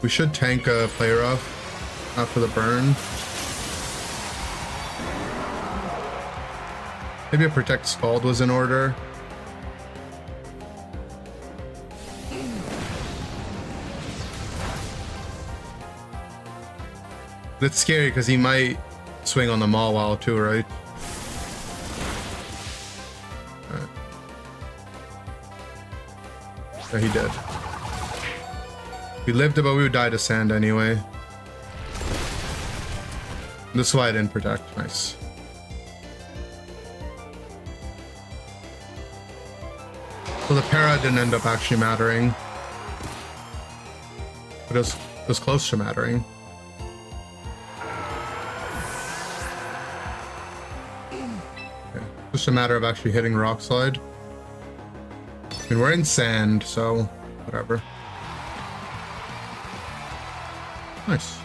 We should tank a play rough after the burn. Maybe a protect scald was in order. It's scary because he might swing on the Mawile too, right? Yeah, he did. We lived, but we would die to sand anyway. This is why I didn't protect. Nice. So the para didn't end up actually mattering. But it was close to mattering. Okay. Just a matter of actually hitting rock slide. I mean, we're in sand, so whatever. Nice.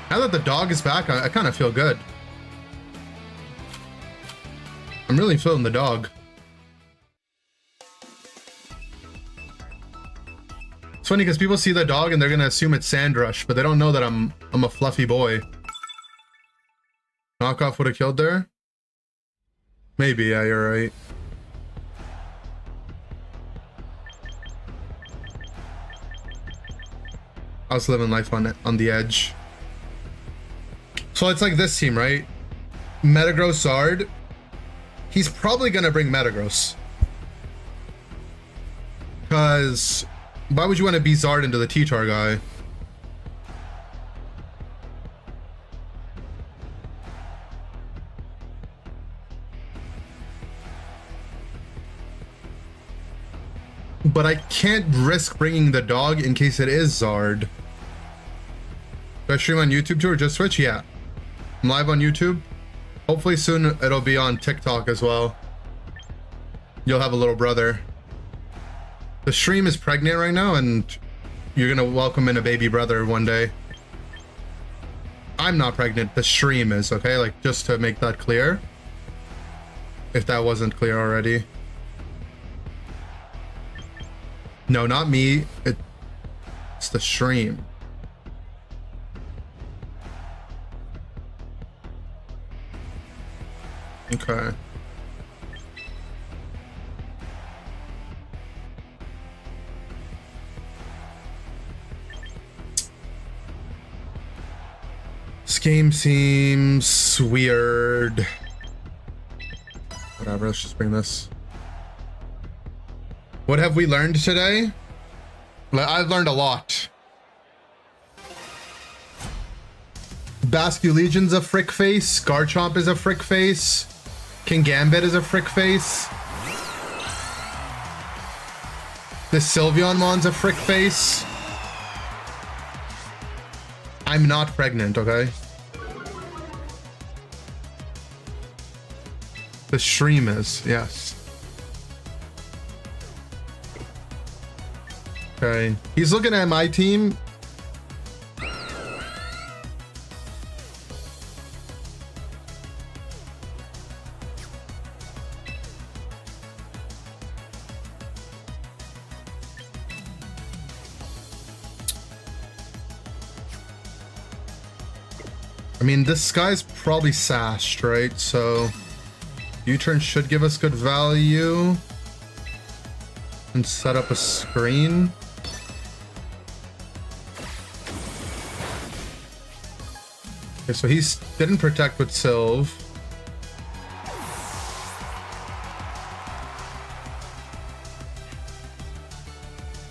Now that the dog is back, I kind of feel good. I'm really feeling the dog. It's funny because people see the dog and they're gonna assume it's Sandrush, but they don't know that I'm a fluffy boy. Knockoff would have killed there? Maybe, yeah, you're right. I was living life on the edge. So it's like this team, right? Metagross Zard. He's probably gonna bring Metagross. Because why would you want to be Zard into the T-Tar guy? But I can't risk bringing the dog in case it is Zard. Do I stream on YouTube too or just Twitch? Yeah. I'm live on YouTube. Hopefully soon it'll be on TikTok as well. You'll have a little brother. The stream is pregnant right now and you're gonna welcome in a baby brother one day. I'm not pregnant, the stream is, okay? Like, just to make that clear. If that wasn't clear already. No, not me. It's the stream. Okay. This game seems weird. Whatever, let's just bring this. What have we learned today? I've learned a lot. Basculegion's a frick face. Garchomp is a frick face. Kingambit is a frick face. This Sylveonmon's a frick face. I'm not pregnant, okay? The stream is, yes. Okay, he's looking at my team. I mean, this guy's probably sashed, right? So U-turn should give us good value. And set up a screen. Okay, so he didn't protect with Sylve.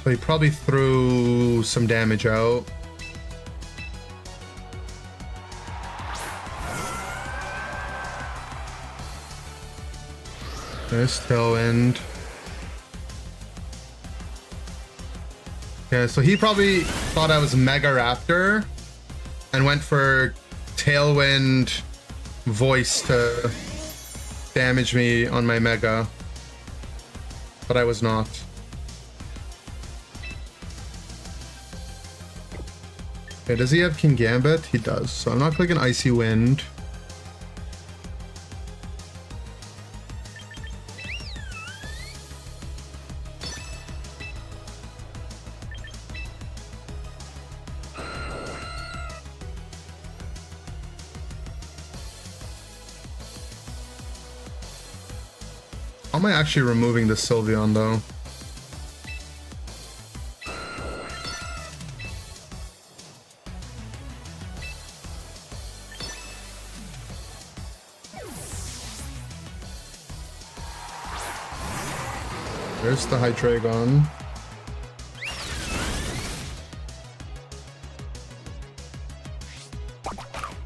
So he probably threw some damage out. There's Tailwind. Yeah, so he probably thought I was Mega Raptor and went for Tailwind Voice to damage me on my Mega. But I was not. Okay, does he have King Gambit? He does. So I'm not clicking Icy Wind. How am I actually removing the Sylveon though? There's the Hydreigon.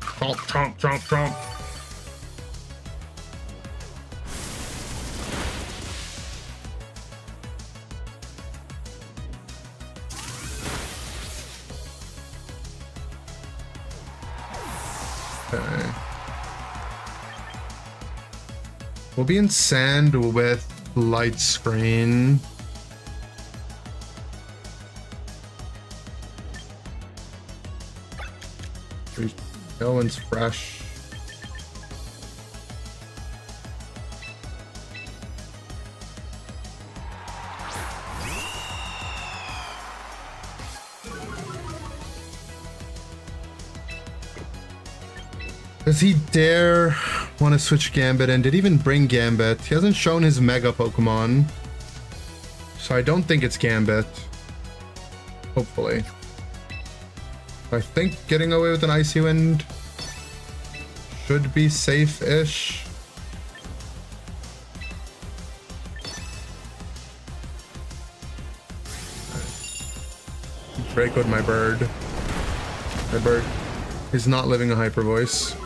Chomp, chomp, chomp, chomp. Okay. We'll be in sand with light screen. Tailwind's fresh. Does he dare want to switch Gambit in? Did he even bring Gambit? He hasn't shown his Mega Pokemon. So I don't think it's Gambit. Hopefully. I think getting away with an Icy Wind should be safe-ish. Draco'd my bird. My bird is not living a Hyper Voice.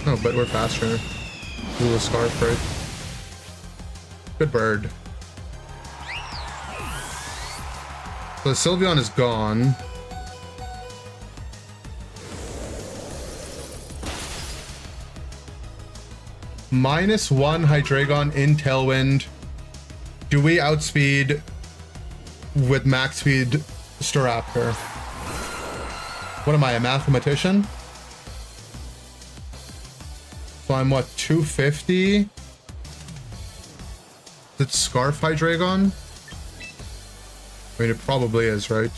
Oh, but we're faster. Ooh, a Scarf, right? Good bird. So the Sylveon is gone. -1 Hydreigon in Tailwind. Do we outspeed with max speed Staraptor? What am I, a mathematician? So I'm what, 250? Is it Scarf Hydreigon? I mean, it probably is, right?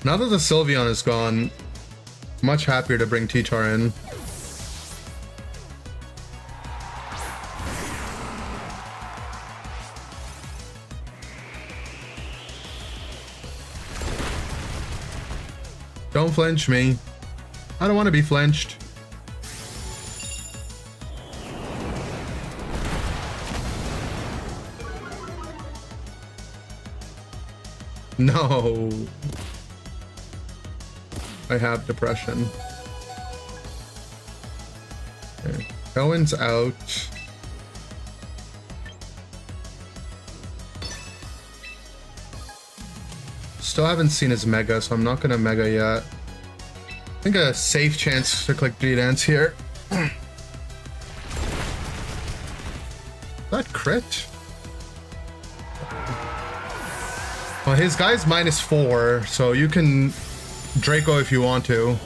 Now that the Sylveon is gone, much happier to bring T-Tar in. Don't flinch me. I don't want to be flinched. No. I have depression. Okay. Owen's out. Still haven't seen his Mega, so I'm not gonna Mega yet. I think a safe chance to click G-Dance here. That crit? Well, his guy's -4, so you can Draco if you want to.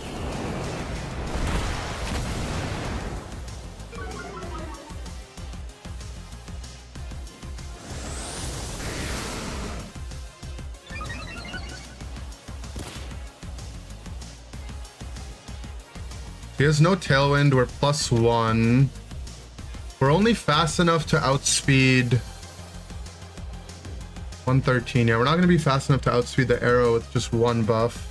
He has no Tailwind, we're +1. We're only fast enough to outspeed 113. Yeah, we're not going to be fast enough to outspeed the arrow with just one buff.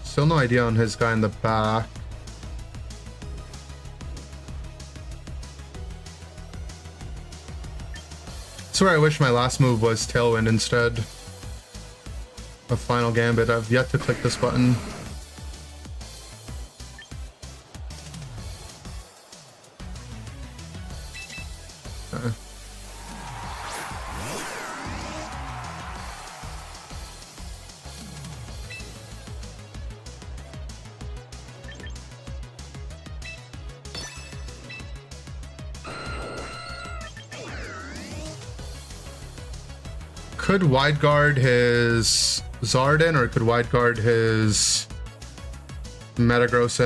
Still no idea on his guy in the back. Swear I wish my last move was Tailwind instead of Final Gambit. I've yet to click this button. Could wide guard his Zardan, or it could wide guard his Metagross,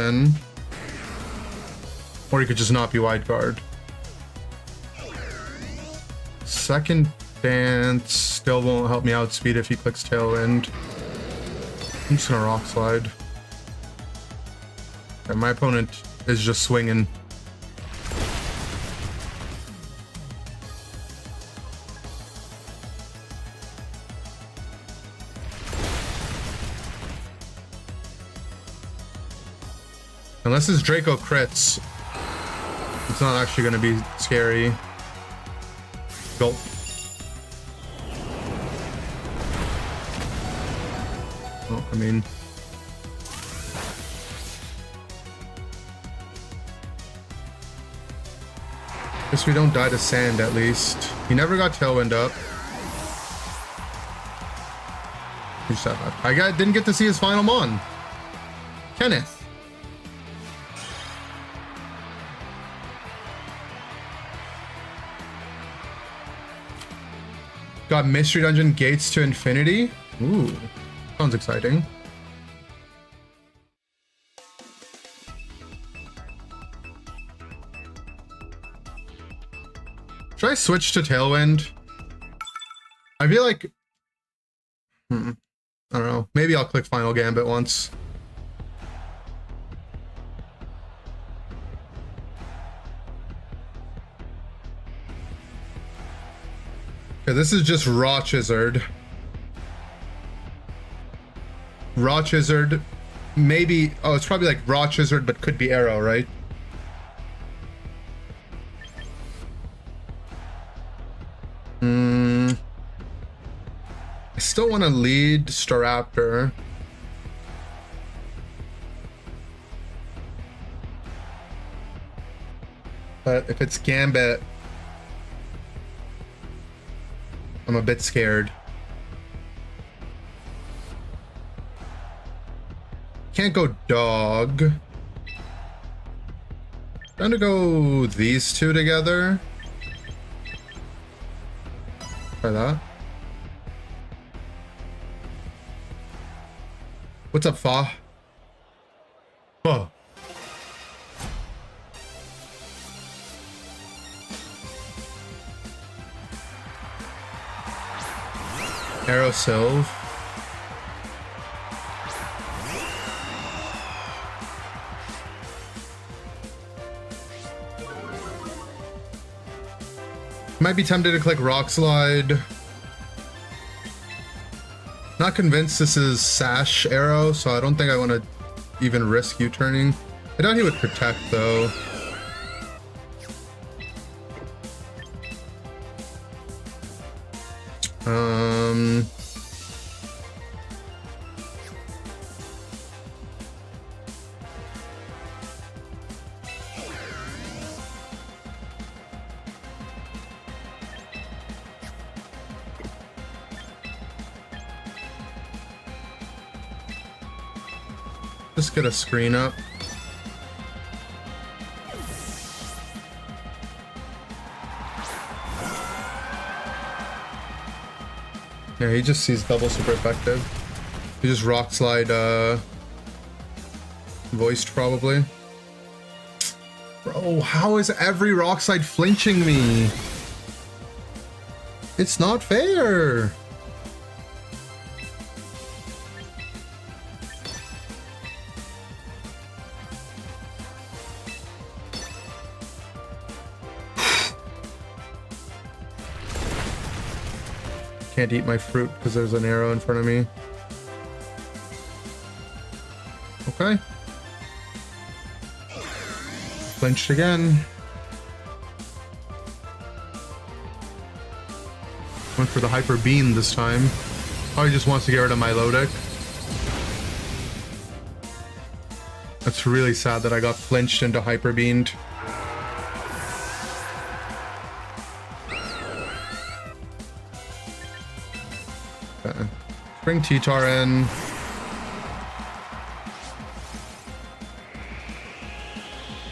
or he could just not be wide guard. Second Dance still won't help me outspeed if he clicks Tailwind. I'm just gonna Rock Slide. Okay, my opponent is just swinging. Unless his Draco crits, it's not actually going to be scary. Gulp. Oh, I mean... Guess we don't die to sand, at least. He never got Tailwind up. I didn't get to see his final Mon. Kenneth. Got Mystery Dungeon Gates to Infinity. Ooh, sounds exciting. Should I switch to Tailwind? I feel like... I don't know. Maybe I'll click Final Gambit once. Okay, this is just Raw Chizard. Raw Chizard. Maybe... Oh, it's probably like Raw Chizard, but could be Arrow, right? I still want to lead Staraptor. But if it's Gambit, I'm a bit scared. Can't go dog. Trying to go these two together. Try that. What's up, Fa? Oh. Aerosylve. Might be tempted to click Rock Slide. Not convinced this is Sash Arrow, so I don't think I want to even risk U-turning. I doubt he would protect, though. Just get a screen up. Yeah, he just sees double super effective. He just Rock Slide voiced probably. Bro, how is every Rock Slide flinching me? It's not fair. Can't eat my fruit because there's an arrow in front of me. Okay. Flinched again. Went for the Hyper Beam this time. Probably just wants to get rid of my Lodic. That's really sad that I got flinched into Hyper Beamed. Okay. Bring T-Tar in.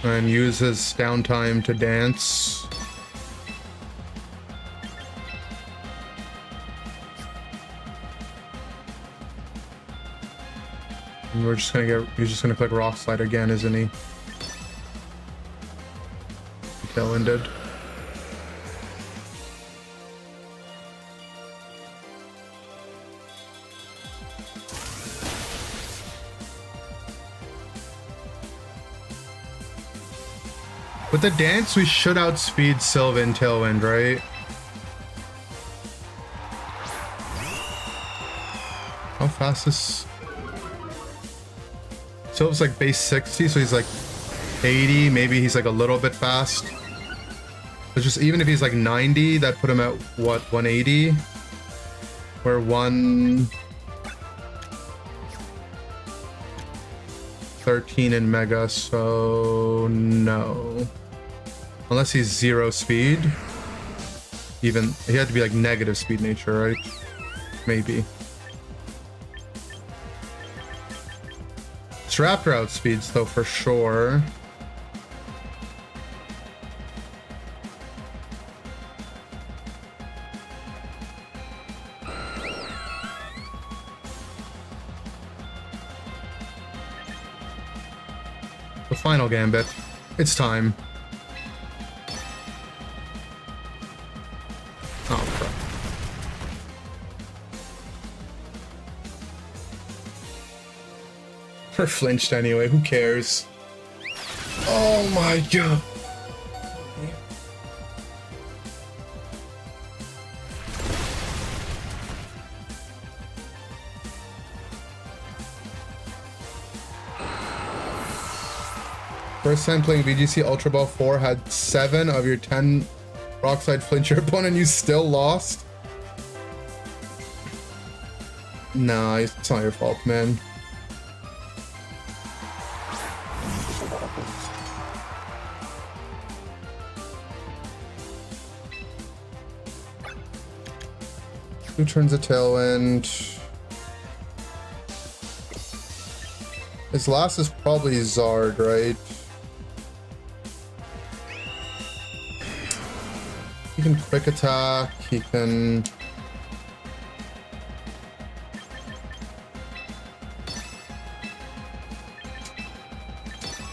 And use his downtime to dance. And we're just gonna get, he's just gonna click Rock Slide again, isn't he? Tailwinded. With the dance, we should outspeed Sylvan Tailwind, right? How fast is... Sylvan's like base 60, so he's like 80. Maybe he's like a little bit fast. But just even if he's like 90, that put him at what, 180? We're 113 in Mega, so no. Unless he's 0 speed. Even, he had to be like negative speed nature, right? Maybe. This Raptor outspeeds though, for sure. The final gambit. It's time. Oh, crap. We're flinched anyway, who cares? Oh my god. First time playing VGC Ultra Ball 4, had 7 of your 10 Rockside flinch your opponent, you still lost? Nah, it's not your fault, man. Two turns of Tailwind. His last is probably Zard, right? He can quick attack, he can...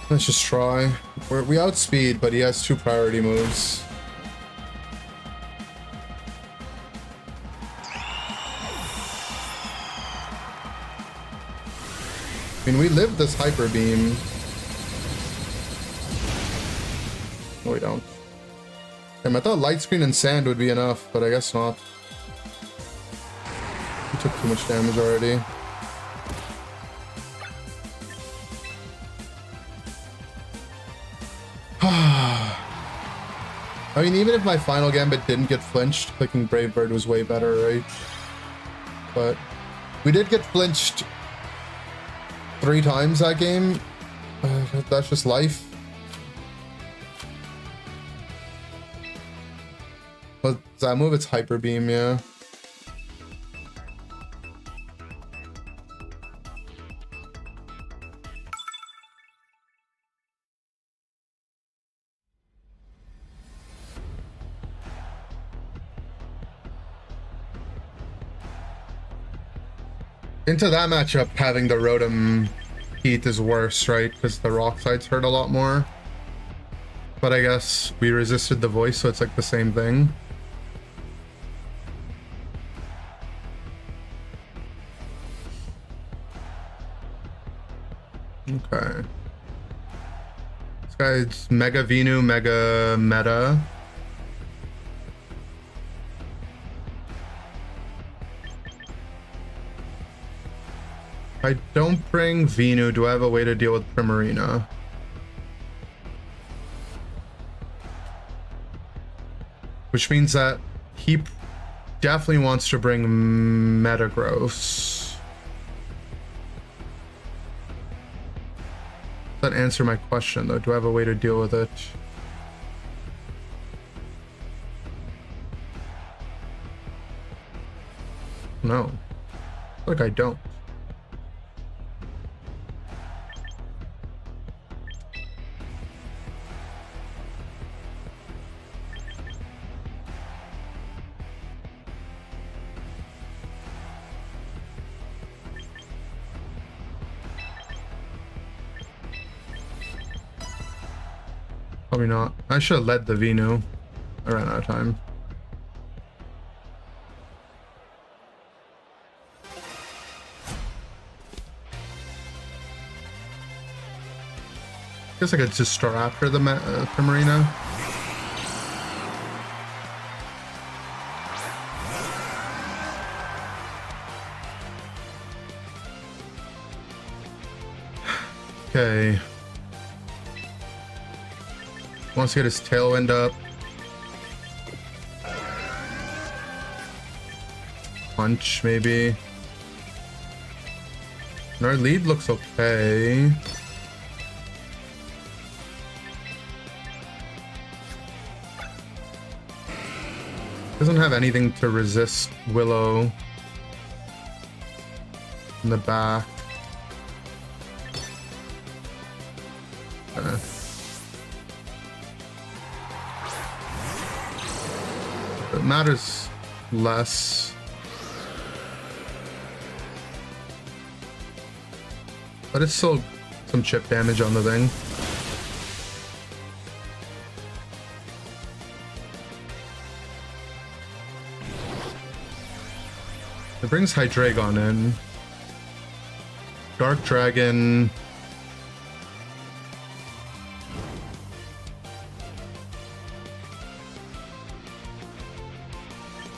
Let's just try. We outspeed, but he has 2 priority moves. I mean, we lived this Hyper Beam. No, we don't. I thought Light Screen and Sand would be enough, but I guess not. He took too much damage already. I mean, even if my final gambit didn't get flinched, clicking Brave Bird was way better, right? But we did get flinched 3 times that game. That's just life. But that move, it's Hyper Beam, yeah. Into that matchup, having the Rotom Heat is worse, right? Because the Rock Sides hurt a lot more. But I guess we resisted the voice, so it's like the same thing. Okay. This guy's Mega Venu, Mega Meta. If I don't bring Venu, do I have a way to deal with Primarina? Which means that he definitely wants to bring Metagross. Does that answer my question though? Do I have a way to deal with it? No. Like I don't. Probably not. I should have led the Venu. I ran out of time. Guess I could just start after the Primarina. Okay. Wants to get his Tailwind up. Punch, maybe. And our lead looks okay. Doesn't have anything to resist Willow in the back. It matters less. But it's still some chip damage on the thing. It brings Hydreigon in. Dark Dragon.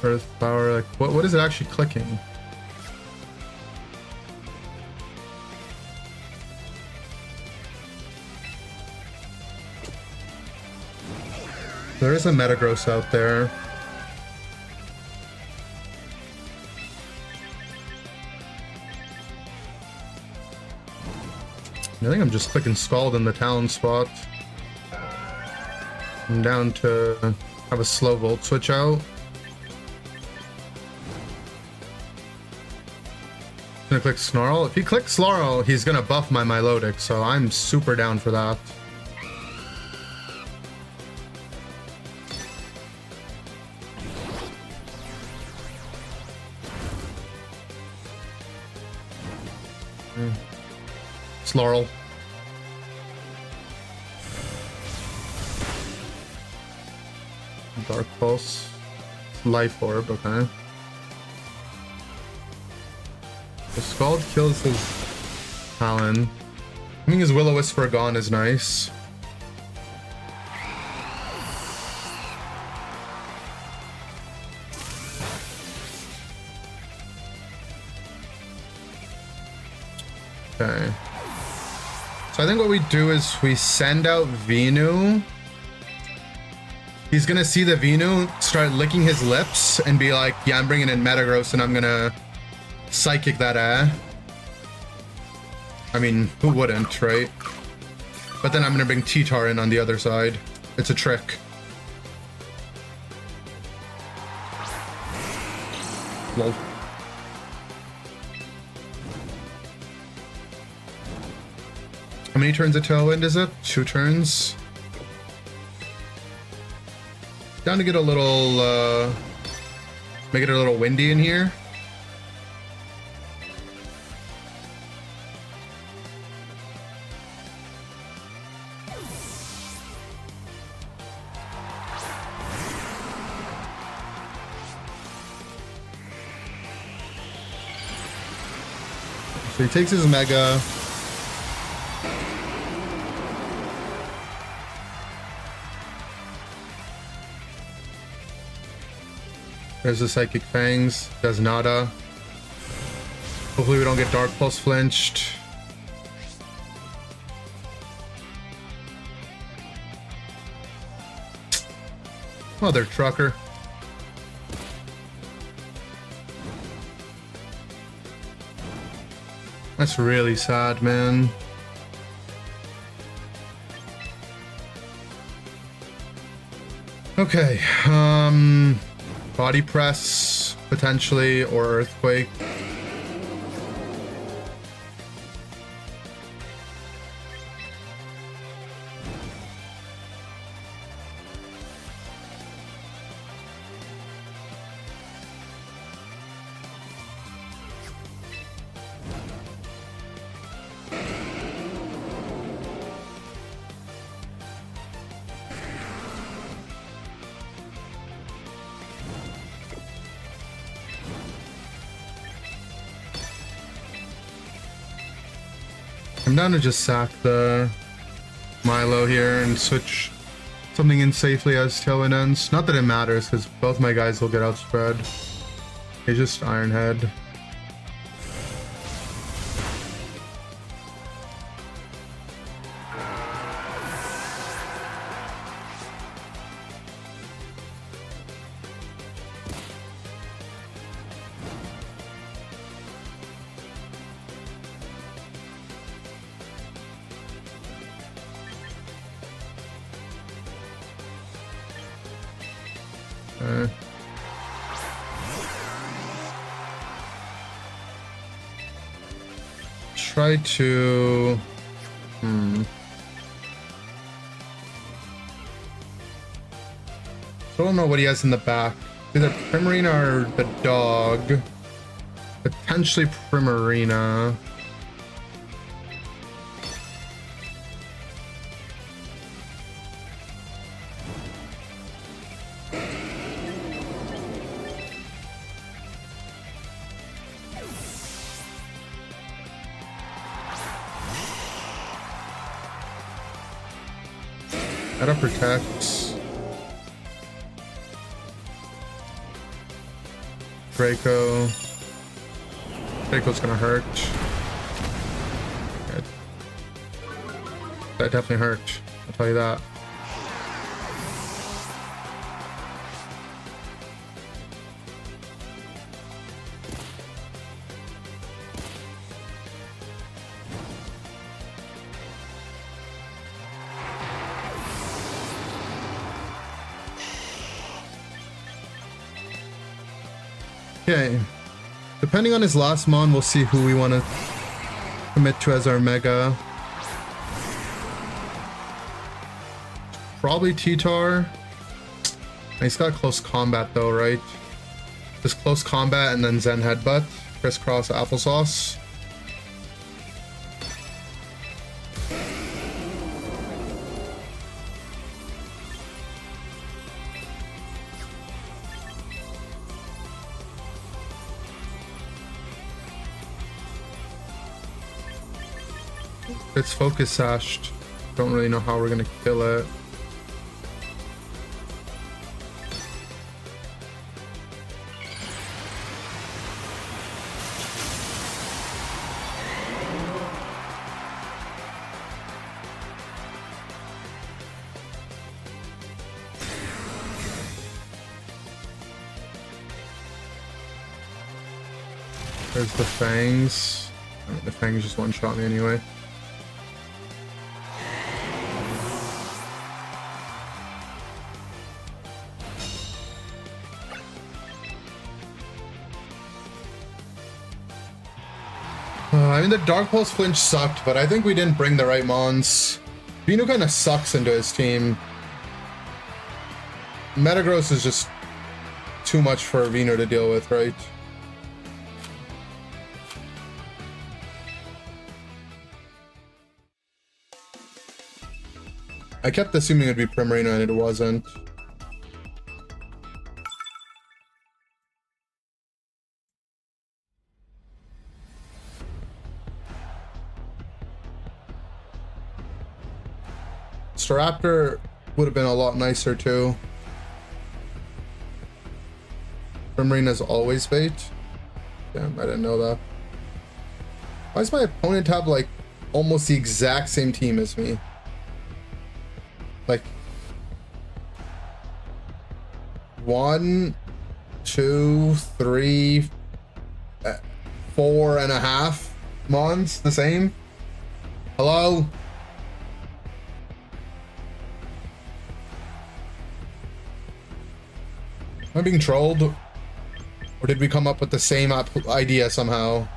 Earth Power, like what is it actually clicking? There is a Metagross out there. I think I'm just clicking Scald in the Talon spot. I'm down to have a slow Volt switch out. Gonna click Snarl. If he clicks Snarl, he's gonna buff my Milotic, so I'm super down for that. Snarl. Dark Pulse. Life Orb, okay. The Scald kills his Talon. I think his Will-O-Wisp gone is nice. Okay. So I think what we do is we send out Venu. He's gonna see the Venu, start licking his lips, and be like, yeah, I'm bringing in Metagross and I'm gonna Psychic that I mean, who wouldn't, right? But then I'm gonna bring T-Tar in on the other side. It's a trick. Lol. How many turns of Tailwind is it? 2 turns. Down to get a little, make it a little windy in here. So he takes his Mega. There's the Psychic Fangs. Does nada. Hopefully we don't get Dark Pulse flinched. Mother trucker. That's really sad, man. Okay, body press potentially, or earthquake. I'm down to just sack the Milo here and switch something in safely as Tailwind ends. Not that it matters, because both my guys will get outspread. He's just Ironhead. Try to... I don't know what he has in the back. Either Primarina or the dog. Potentially Primarina. Gotta protect. Draco. Draco's gonna hurt. Okay. That definitely hurt. I'll tell you that. Okay, depending on his last mon, we'll see who we want to commit to as our mega. Probably T-Tar. He's got close combat though, right? Just close combat and then Zen Headbutt, crisscross applesauce. It's focus sashed. Don't really know how we're gonna kill it. There's the Fangs. I mean, the Fangs just one-shot me anyway. I mean, the Dark Pulse flinch sucked, but I think we didn't bring the right mons. Vino kind of sucks into his team. Metagross is just too much for Vino to deal with, right? I kept assuming it'd be Primarina and it wasn't. Staraptor would have been a lot nicer too. Primarina's always bait. Damn, I didn't know that. Why does my opponent have like almost the exact same team as me? Like 1, 2, 3, 4.5. Mons, the same. Hello? Am I being trolled? Or did we come up with the same idea somehow?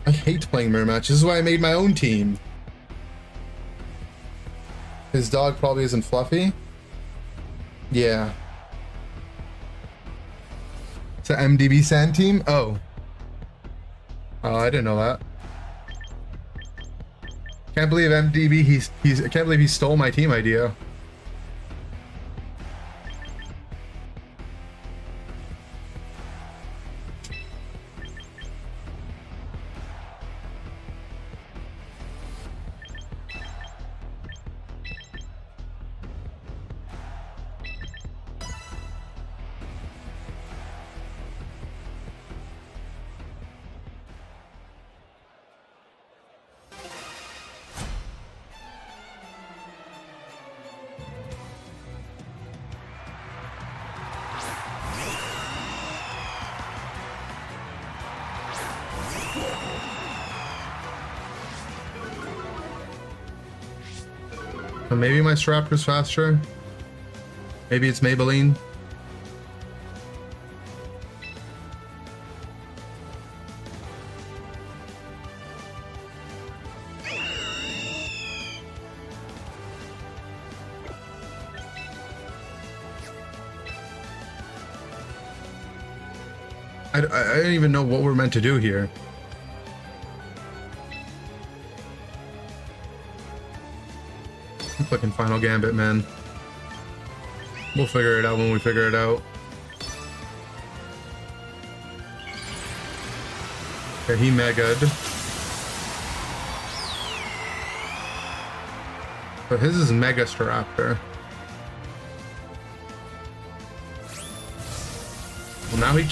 I hate playing mirror matches. This is why I made my own team. His dog probably isn't fluffy. Yeah. It's an MDB Sand team? Oh. Oh, I didn't know that. Can't believe MDB, I can't believe he stole my team idea. Maybe my Staraptor's faster. Maybe it's Maybelline. I don't even know what we're meant to do here. Fucking Final Gambit, man. We'll figure it out when we figure it out. Okay, he mega'd. But his is Mega Staraptor. Well, now he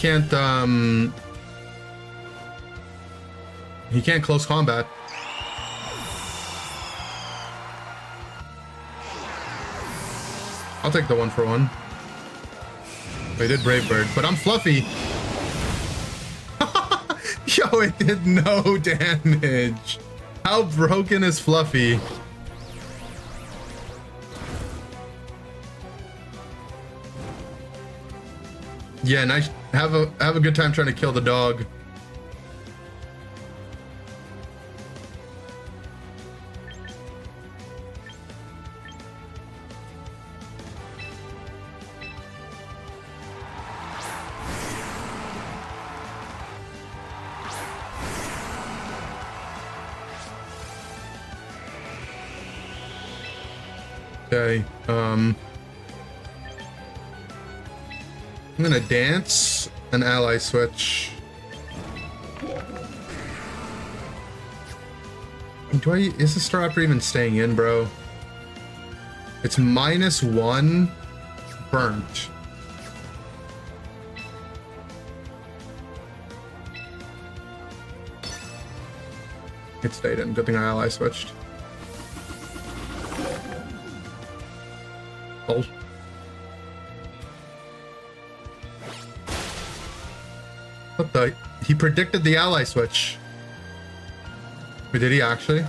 can't close combat. I'll take the 1-for-1. We did Brave Bird, but I'm fluffy. Yo, it did no damage. How broken is Fluffy? Yeah, nice. Have a good time trying to kill the dog. Okay, I'm gonna dance an ally switch. Is the Staraptor even staying in, bro? It's -1 burnt. It stayed in. Good thing I ally switched. Oh. What the? He predicted the ally switch. Wait, did he actually?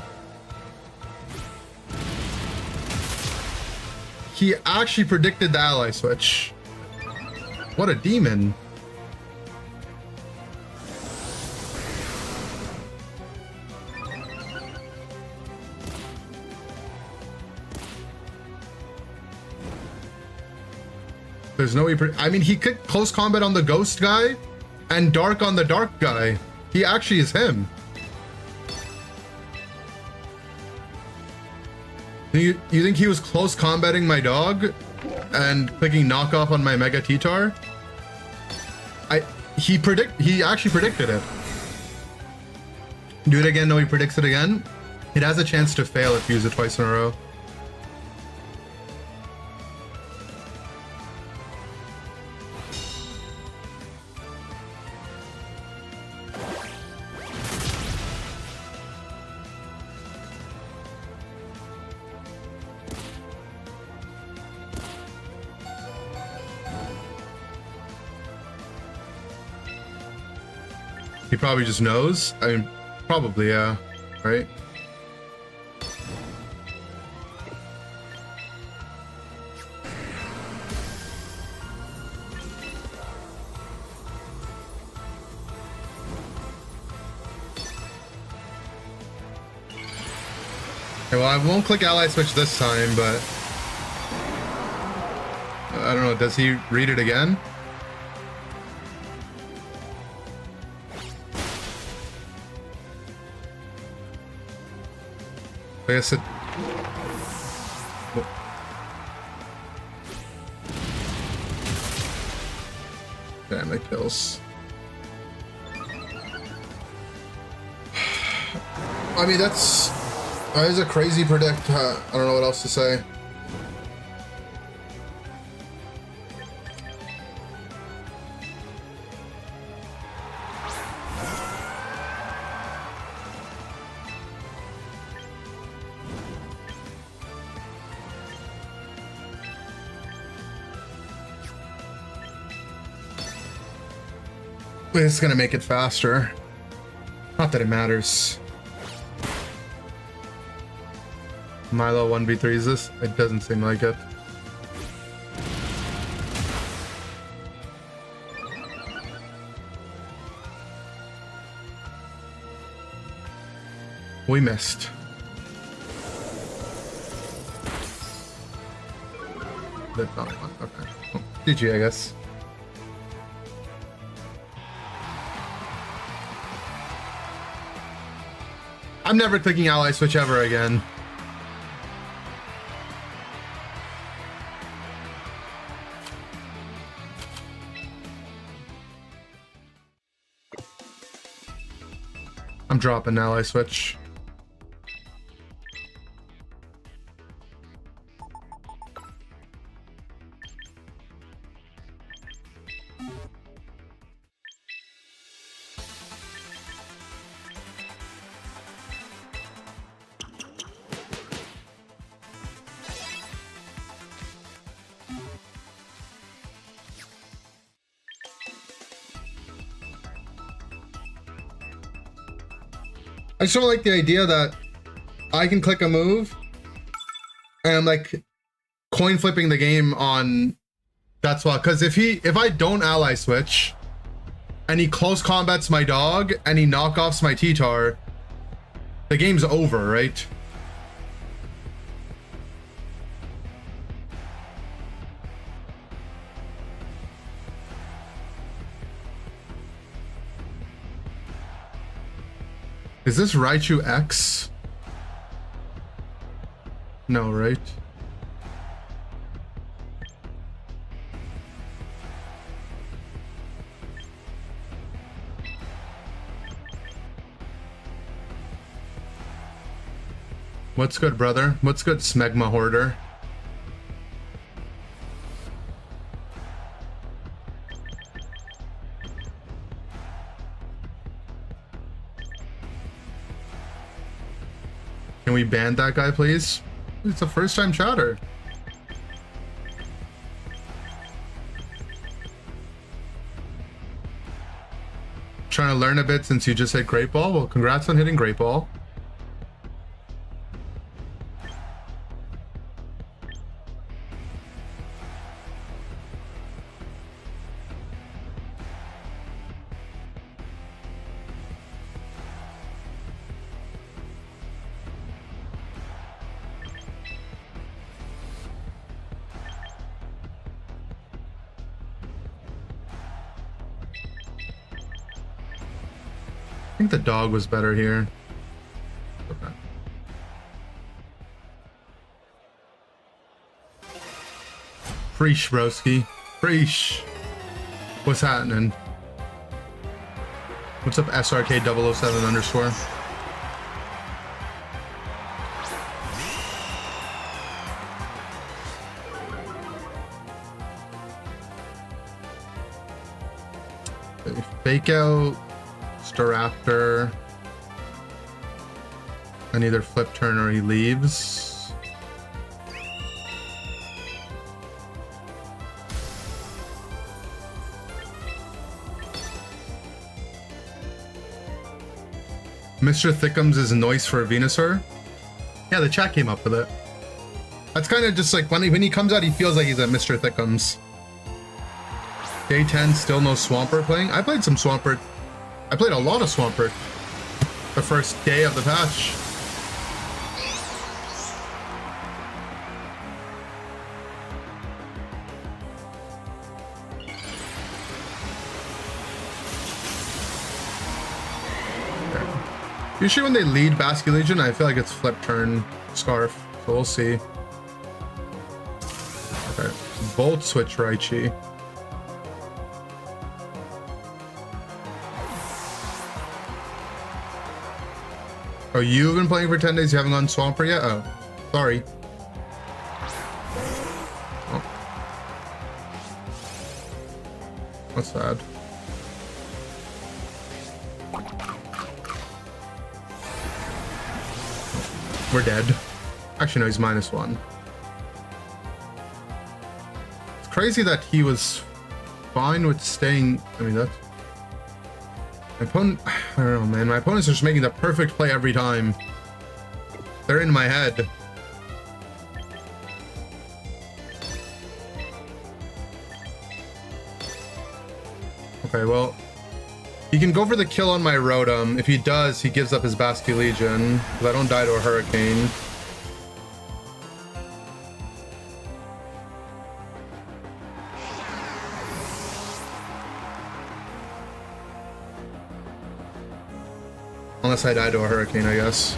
He actually predicted the ally switch. What a demon. There's no way. I mean, he could close combat on the ghost guy and dark on the dark guy. He actually is him. You think he was close combating my dog and clicking knockoff on my Mega T-Tar? He actually predicted it. Do it again. No, he predicts it again. It has a chance to fail if you use it twice in a row. He probably just knows. I mean, probably, yeah. Right? Okay, well, I won't click ally switch this time, but I don't know. Does he read it again? I guess it. Damn, it kills. I mean, that is a crazy predict. I don't know what else to say. It's gonna make it faster. Not that it matters. Milo 1v3 is this? It doesn't seem like it. We missed. That's not one. Okay. Well, GG, I guess. I'm never clicking ally switch ever again. I'm dropping ally switch. I just don't like the idea that I can click a move and I'm like coin flipping the game on that's why. Because if I don't ally switch and he close combats my dog and he knockoffs my T-Tar, the game's over, right? Is this Raichu X? No, right? What's good, brother? What's good, Smegma Hoarder? Can we ban that guy, please? It's a first-time chatter. Trying to learn a bit since you just hit Great Ball. Well, congrats on hitting Great Ball. I think the dog was better here. Okay. Preesh, broski. Preesh. What's happening? What's up, SRK007 underscore? Fake out Staraptor and either flip turn or he leaves. Mr. Thickums is noise for a Venusaur. Yeah, the chat came up with it. That's kind of just like when he comes out, he feels like he's a Mr. Thickums. Day 10, still no Swampert playing. I played some Swampert. I played a lot of Swampert the first day of the patch. Usually when they lead Basculegion, I feel like it's flip turn Scarf, so we'll see. Okay, Volt Switch Raichi. Oh, you've been playing for 10 days, you haven't gone Swampert yet? Oh, sorry. Oh. That's sad. We're dead. Actually, no, he's -1. It's crazy that he was fine with staying. I mean, that's... My opponent... I don't know, man. My opponents are just making the perfect play every time. They're in my head. Okay, well... He can go for the kill on my Rotom. If he does, he gives up his Basculegion. Because I don't die to a Hurricane. Unless I die to a Hurricane, I guess.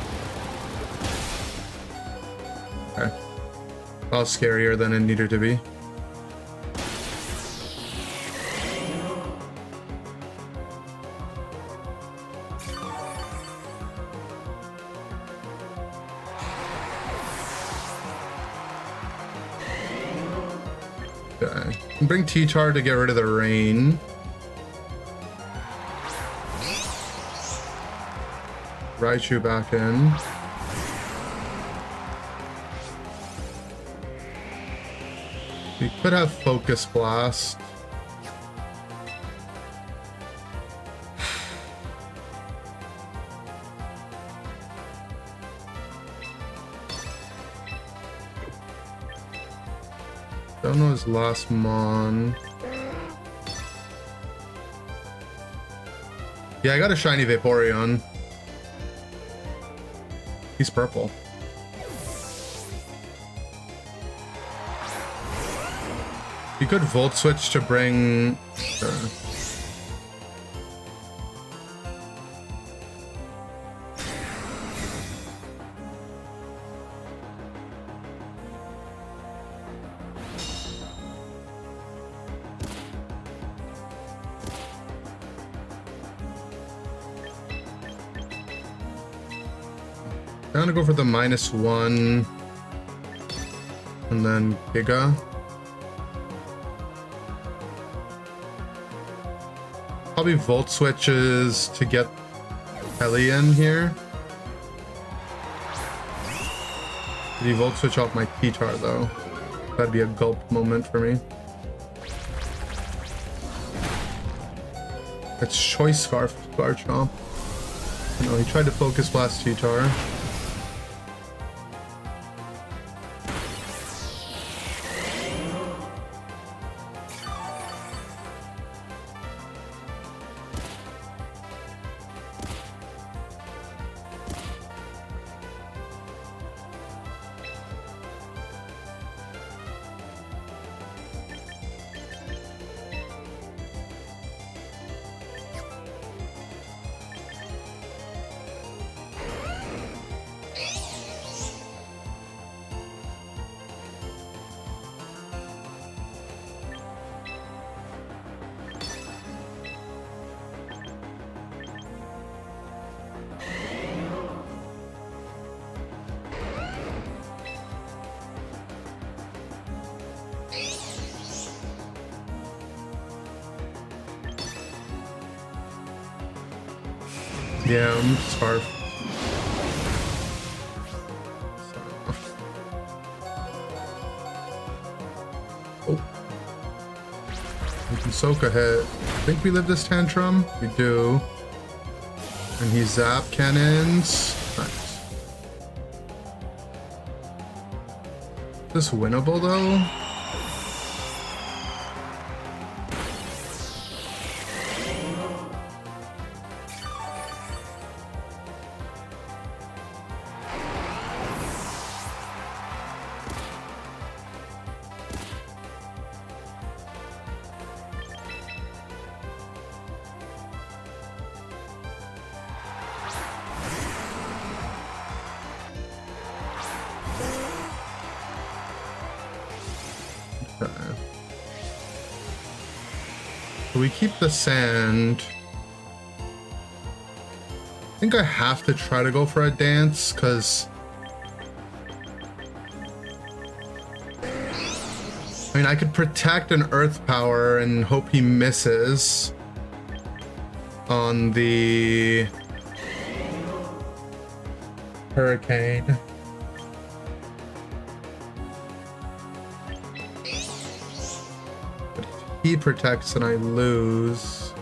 Okay. That was scarier than it needed to be. Okay. Bring T-Tar to get rid of the rain. Raichu back in. We could have Focus Blast. Don't know his last Mon. Yeah, I got a shiny Vaporeon. He's purple. You could Volt Switch to bring... I'm gonna go for the -1 and then Giga. Probably Volt Switches to get Ellie in here. Did he Volt Switch off my T-Tar though? That'd be a gulp moment for me. It's Choice Scarf Garchomp. No, he tried to Focus Blast T-Tar. Yeah, Scarf. Oh. We can soak a hit. I think we live this tantrum. We do. And he zap cannons. Nice. Is this winnable though? Okay. So we keep the sand. I think I have to try to go for a dance because I mean I could protect an earth power and hope he misses on the hurricane. But if he protects and I lose.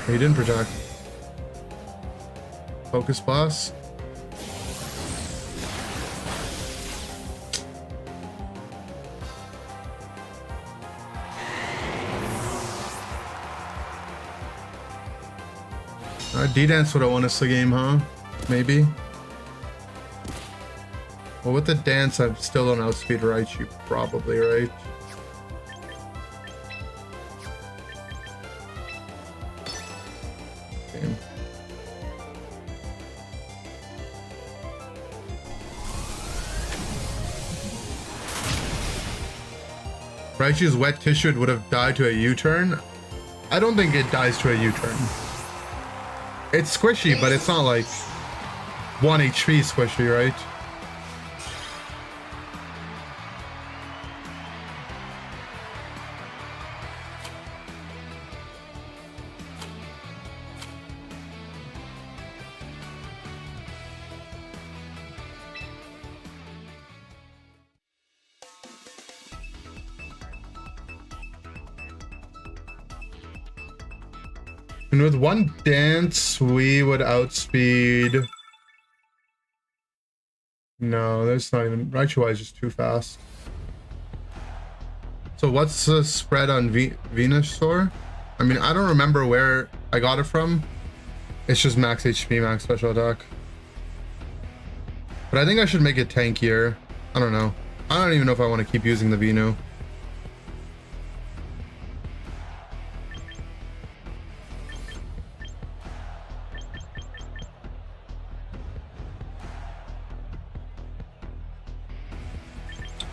He didn't protect. Focus blast. D-Dance would have won us the game, huh? Maybe. Well, with the dance, I still don't outspeed Raichu, probably, right? Okay. Raichu's wet tissue would have died to a U-turn. I don't think it dies to a U-turn. It's squishy, but it's not like 1 HP squishy, right? And with one dance, we would outspeed. No, that's not even. Raichu is just too fast. So what's the spread on Venusaur? I mean, I don't remember where I got it from. It's just max HP, max special attack. But I think I should make it tankier. I don't know. I don't even know if I want to keep using the Venu.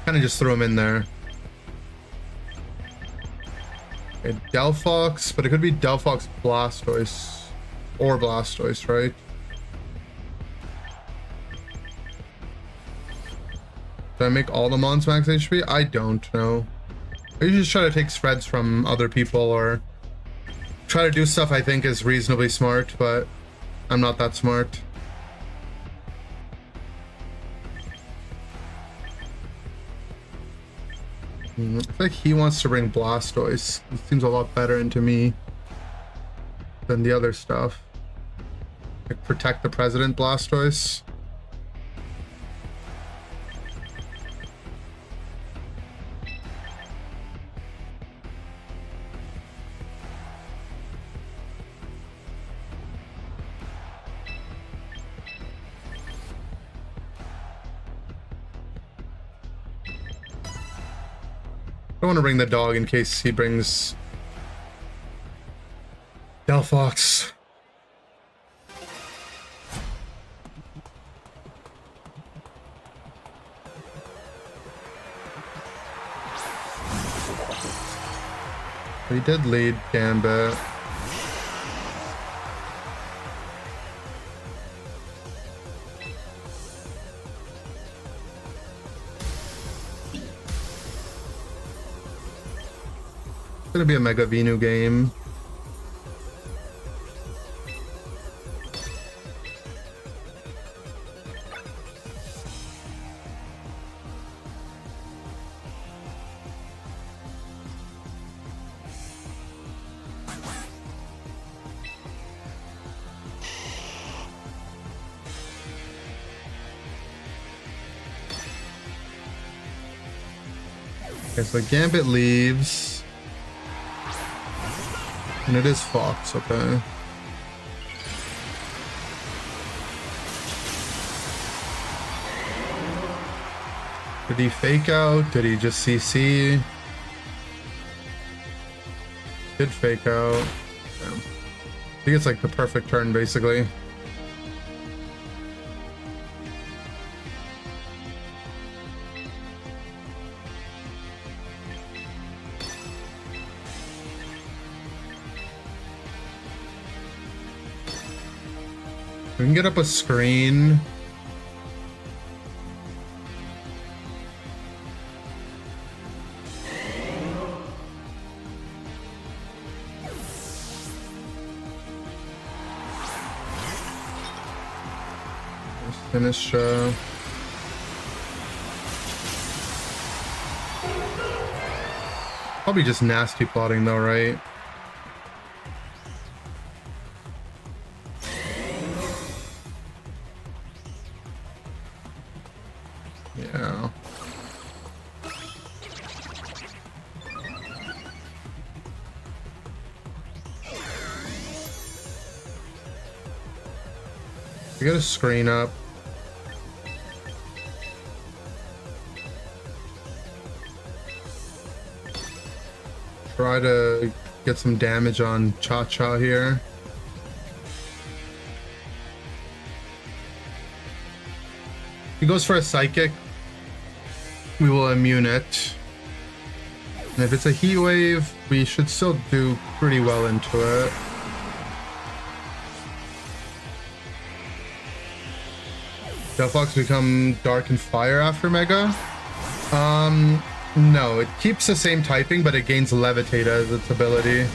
Kind of just throw him in there. Okay, Delphox, but it could be Delphox Blastoise or Blastoise, right? Did I make all the mons max HP? I don't know. I usually just try to take spreads from other people or try to do stuff I think is reasonably smart, but I'm not that smart. I feel like he wants to bring Blastoise. It seems a lot better into me than the other stuff. Like protect the president Blastoise. I don't want to bring the dog in case he brings Delphox. We did lead Gambit. It's gonna be a Mega Venu game. Okay, so Gambit leaves. And it is Fox, okay. Did he fake out? Did he just CC? Did fake out. Yeah. I think it's like the perfect turn, basically. We can get up a screen. Finish. Probably just nasty plotting though, right? Yeah. We got a screen up. Try to get some damage on Cha-Cha here. He goes for a psychic. We will immune it. And if it's a heat wave, we should still do pretty well into it. Delphox become Dark and Fire after Mega? No, it keeps the same typing, but it gains Levitate as its ability.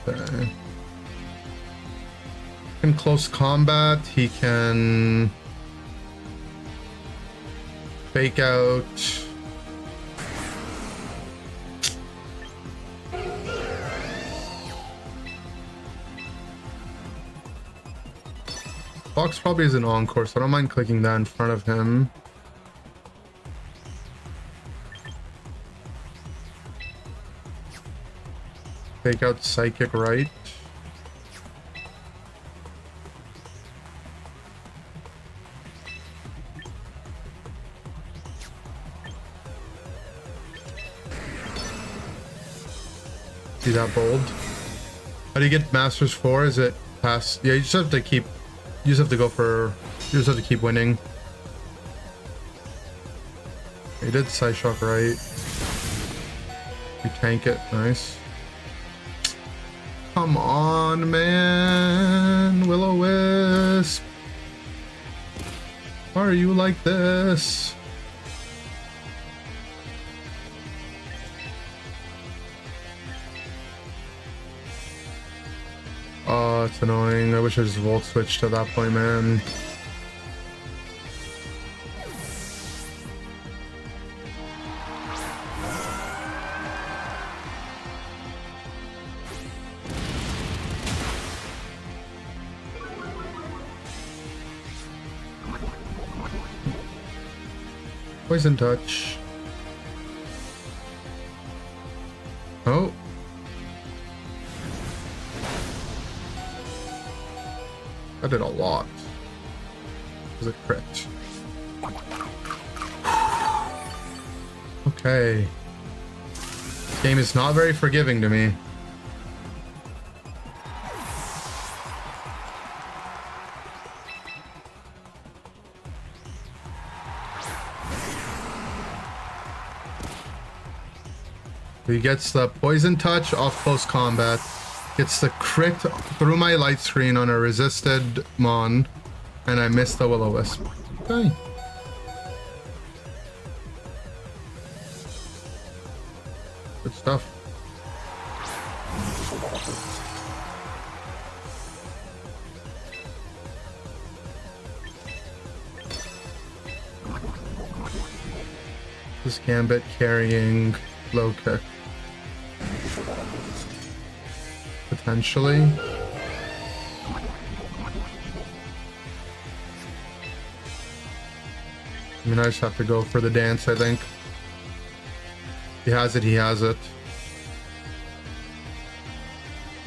Okay. In close combat, he can fake out. Fox probably is an encore, so I don't mind clicking that in front of him. Fake out Psychic right. See that bold? How do you get Masters 4? Is it past? Yeah, you just have to keep. You just have to go for. You just have to keep winning. He did Psyshock right. You tank it, nice. Come on, man, Will-O-Wisp. Why are you like this? Oh, it's annoying. I wish I just volt switched to that point, man. Poison touch. Oh. I did a lot. It was a crit. Okay. This game is not very forgiving to me. He gets the poison touch off close combat, gets the crit through my light screen on a resisted Mon, and I missed the Will-O-Wisp. Okay. Good stuff. This Gambit carrying low kick. Potentially. I mean, I just have to go for the dance, I think. He has it, he has it.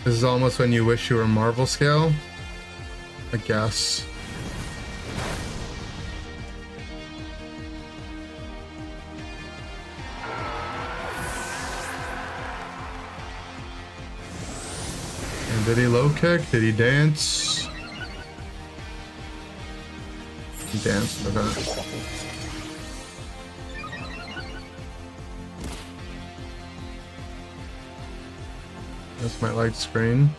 This is almost when you wish you were Marvel scale, I guess. And did he low kick? Did he dance? He danced, okay. That's my light screen.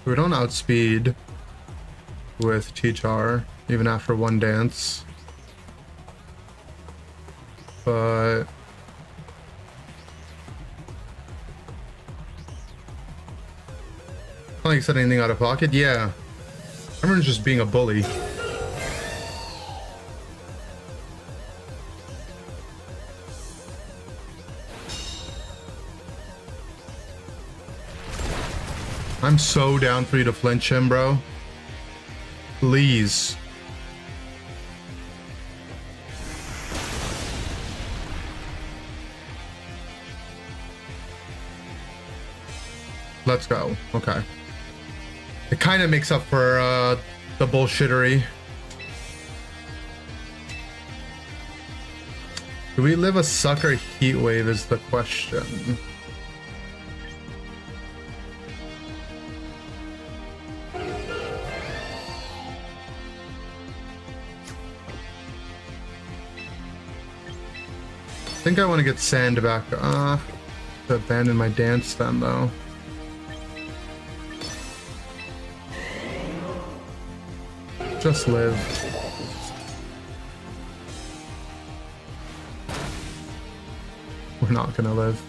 We don't outspeed with T-Tar, even after one dance. But I don't think he said anything out of pocket. Yeah, everyone's just being a bully. I'm so down for you to flinch him, bro. Please. Let's go. Okay. It kind of makes up for the bullshittery. Do we live a sucker heat wave is the question. I think I want to get sand back. To abandon my dance then, though. Just live. We're not gonna live.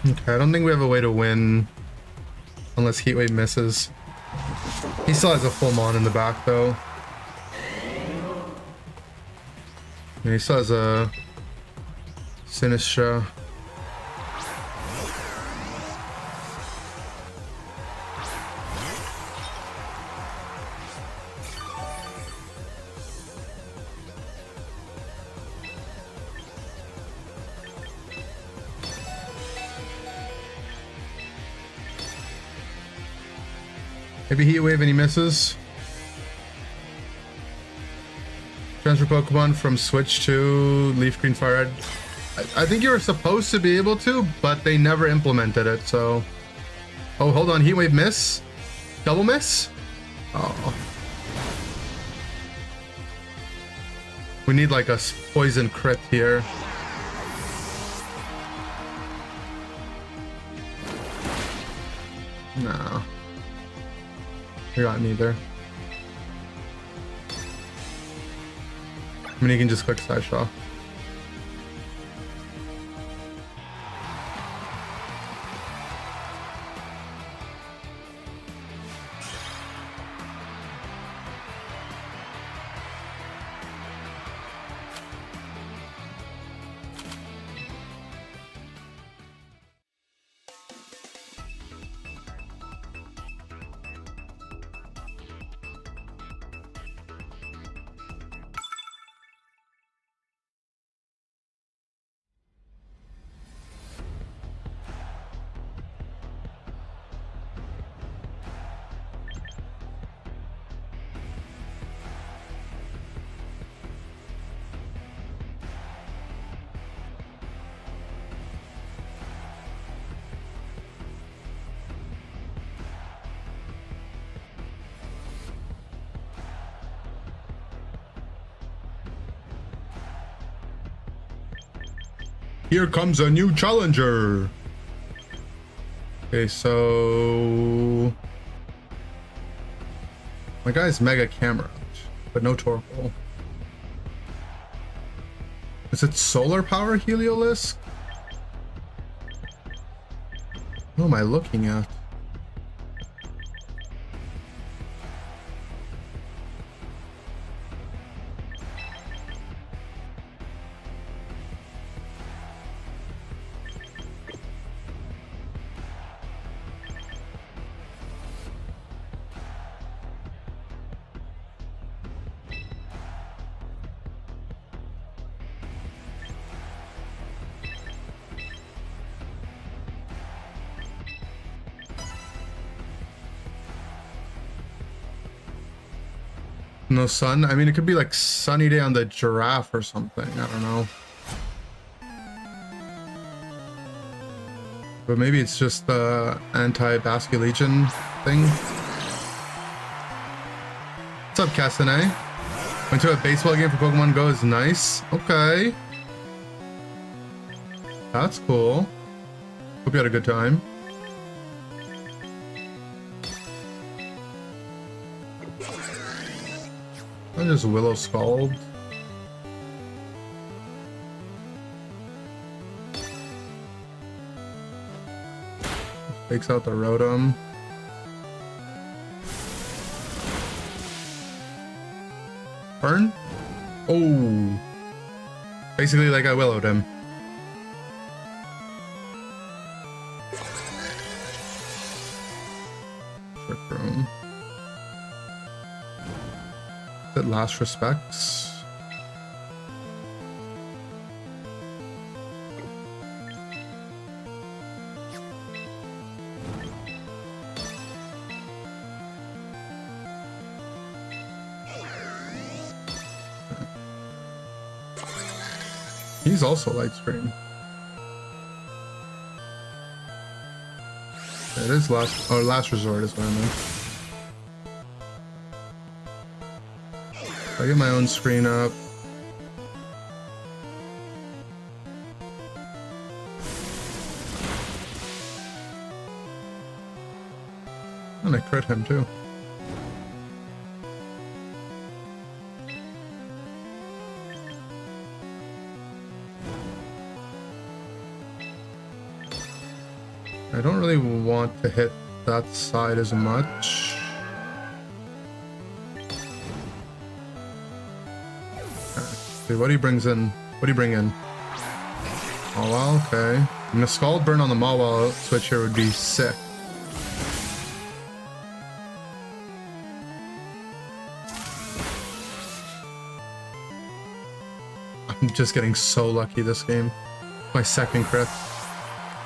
Okay, I don't think we have a way to win unless Heatwave misses. He still has a full mon in the back though. And he still has a Sinistra. Maybe Heat Wave and he misses. Transfer Pokemon from Switch to Leaf Green Fire Red. I think you were supposed to be able to, but they never implemented it, so... Oh, hold on. Heat Wave miss? Double miss? Oh. We need like a poison crit here. No. We got neither. I mean, you can just click Sideshaw. Here comes a new challenger. Okay, so my guy's Mega Camera, but no Torkoal. Is it solar power Heliolisk? What am I looking at? No sun? I mean, it could be like sunny day on the giraffe or something. I don't know. But maybe it's just the anti-basculation thing. What's up, Castanet? Went to a baseball game for Pokemon Go. Is nice. Okay. That's cool. Hope you had a good time. I'm just Willow Scald. Takes out the Rotom. Burn? Oh. Basically like I Willowed him. Trick Room. At last respects. He's also light screen. It is last resort is what I meant. I get my own screen up. And I crit him too. I don't really want to hit that side as much. Okay, what he brings in? What do you bring in? Mawile, okay. I mean, a Scald Burn on the Mawile switch here would be sick. I'm just getting so lucky this game. My second crit.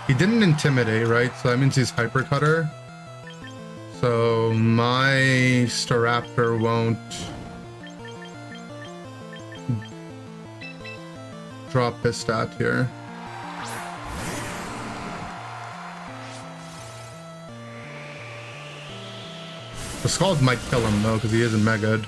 He didn't intimidate, right? So that means he's Hyper Cutter. So my Staraptor won't drop his stat here. The Scald might kill him though, because he isn't Mega'd.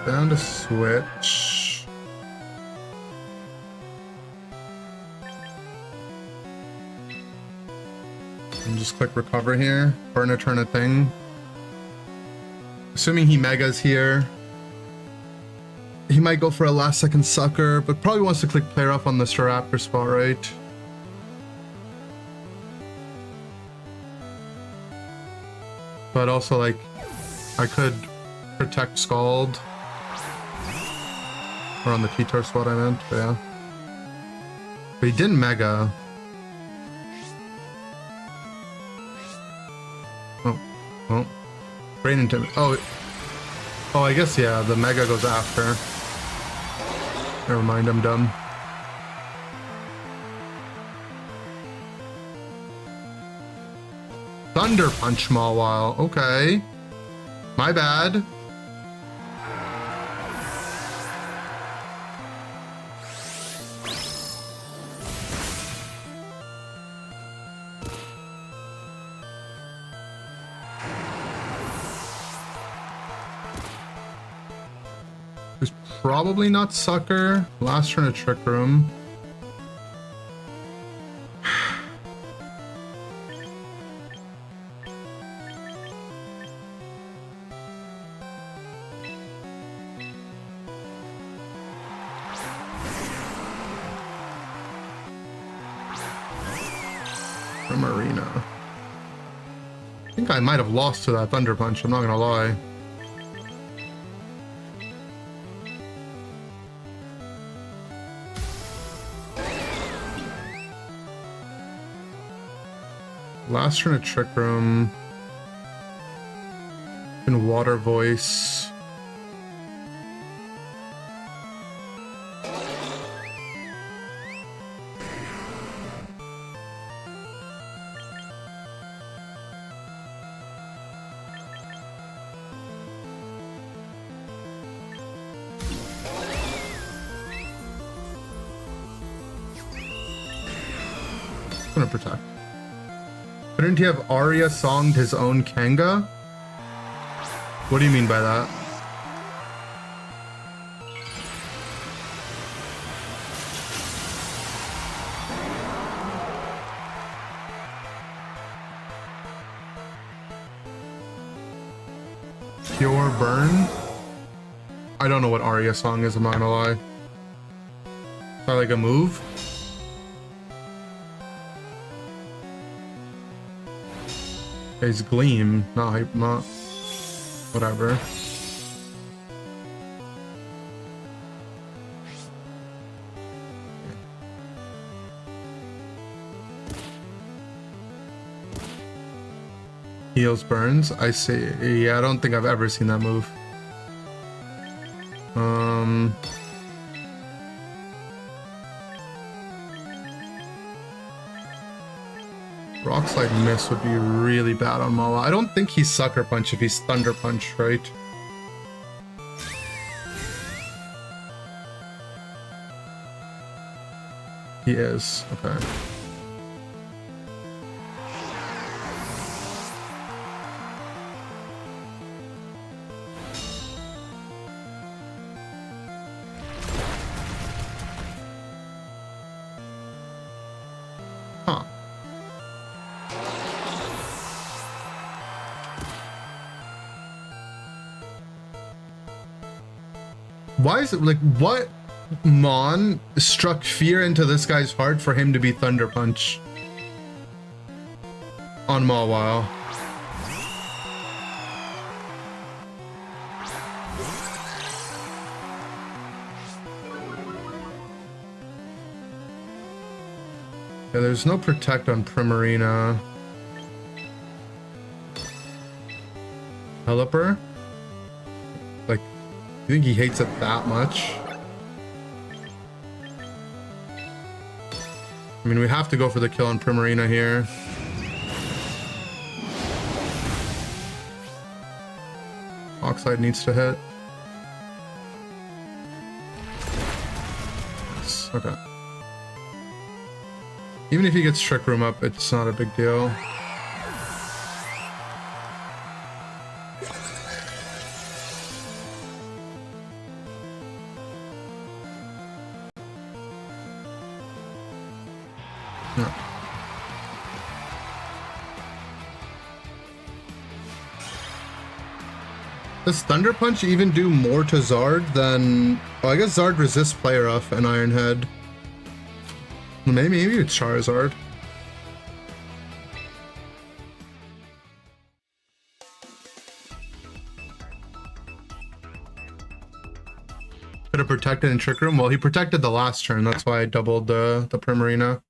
Down to switch. And just click recover here. Burn a turn a thing. Assuming he megas here. He might go for a last second sucker, but probably wants to click player off on the Staraptor spot, right? But also like I could protect Scald. Or on the T-Tar spot I meant, but yeah. But he didn't Mega. Oh. Brain Intimidate. Oh, I guess, yeah, the Mega goes after. Never mind, I'm dumb. Thunder Punch Mawile. Okay. My bad. Who's probably not Sucker. Last turn of Trick Room. Arena. I think I might have lost to that Thunder Punch, I'm not gonna lie. Last turn of Trick Room. And Water Voice. Gonna protect. Couldn't he have Arya songed his own Kanga? What do you mean by that? Pure Burn? I don't know what Arya song is, I'm not gonna lie. Is that like a move? It's Gleam, not whatever. Heals Burns, I see. Yeah, I don't think I've ever seen that move. Rock Slide Miss would be really bad on Mala. I don't think he's Sucker Punch if he's Thunder Punch, right? He is, okay. Huh. Why is it like what Mon struck fear into this guy's heart for him to be Thunder Punch on Mawile? Yeah, there's no Protect on Primarina. Pelipper? Like, you think he hates it that much? I mean, we have to go for the kill on Primarina here. Oxide needs to hit. Yes, okay. Even if he gets Trick Room up, it's not a big deal. No. Does Thunder Punch even do more to Zard than... Oh, I guess Zard resists Player Up and Iron Head. Maybe it's Charizard. Could have protected in Trick Room. Well, he protected the last turn. That's why I doubled the Primarina.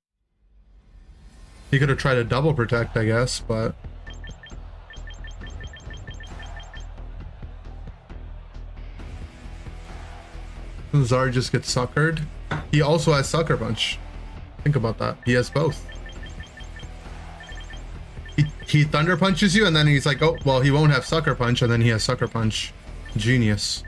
He could have tried to double protect, I guess, but... Zard just gets suckered. He also has Sucker Punch. Think about that. He has both. He Thunder Punches you, and then he's like, oh, well, he won't have Sucker Punch, and then he has Sucker Punch. Genius.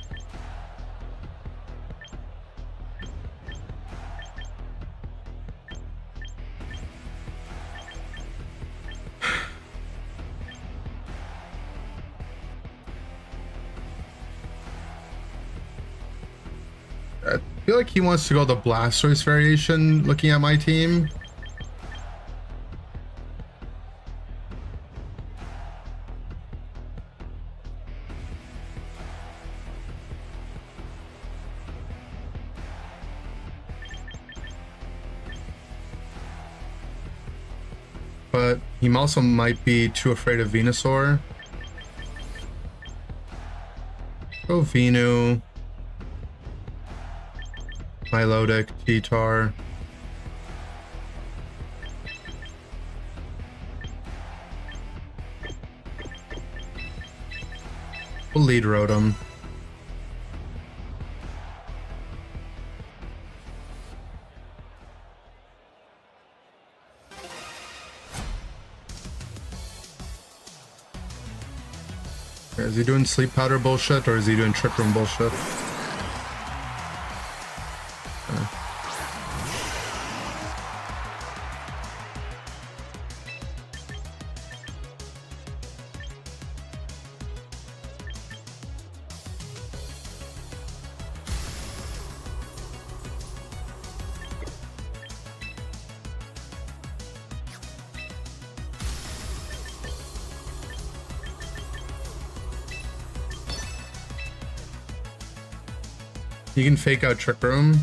feel like he wants to go the Blastoise variation looking at my team. But he also might be too afraid of Venusaur. Go Venu. Milotic, T-Tar. We'll lead Rotom. Is he doing sleep powder bullshit or is he doing trick room bullshit? You can fake out Trick Room.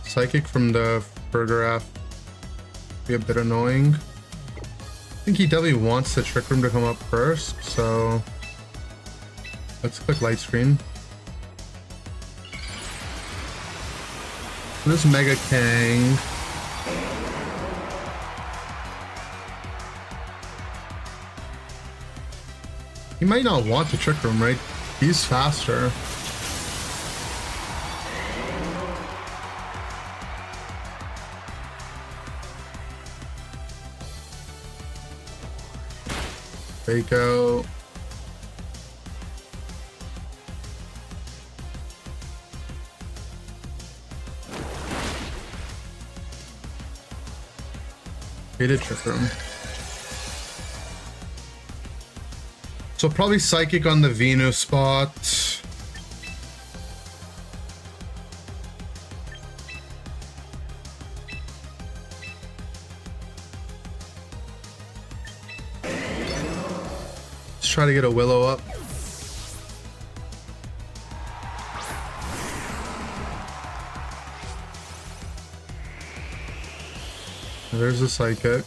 Psychic from the Burgeraf be a bit annoying. I think he definitely wants the Trick Room to come up first, so let's click Light Screen. This Mega Kang. He might not want the Trick Room, right? He's faster. Fake out. Hated Trick Room. So probably Psychic on the Venu spot. Let's try to get a Willow up. There's a Psychic.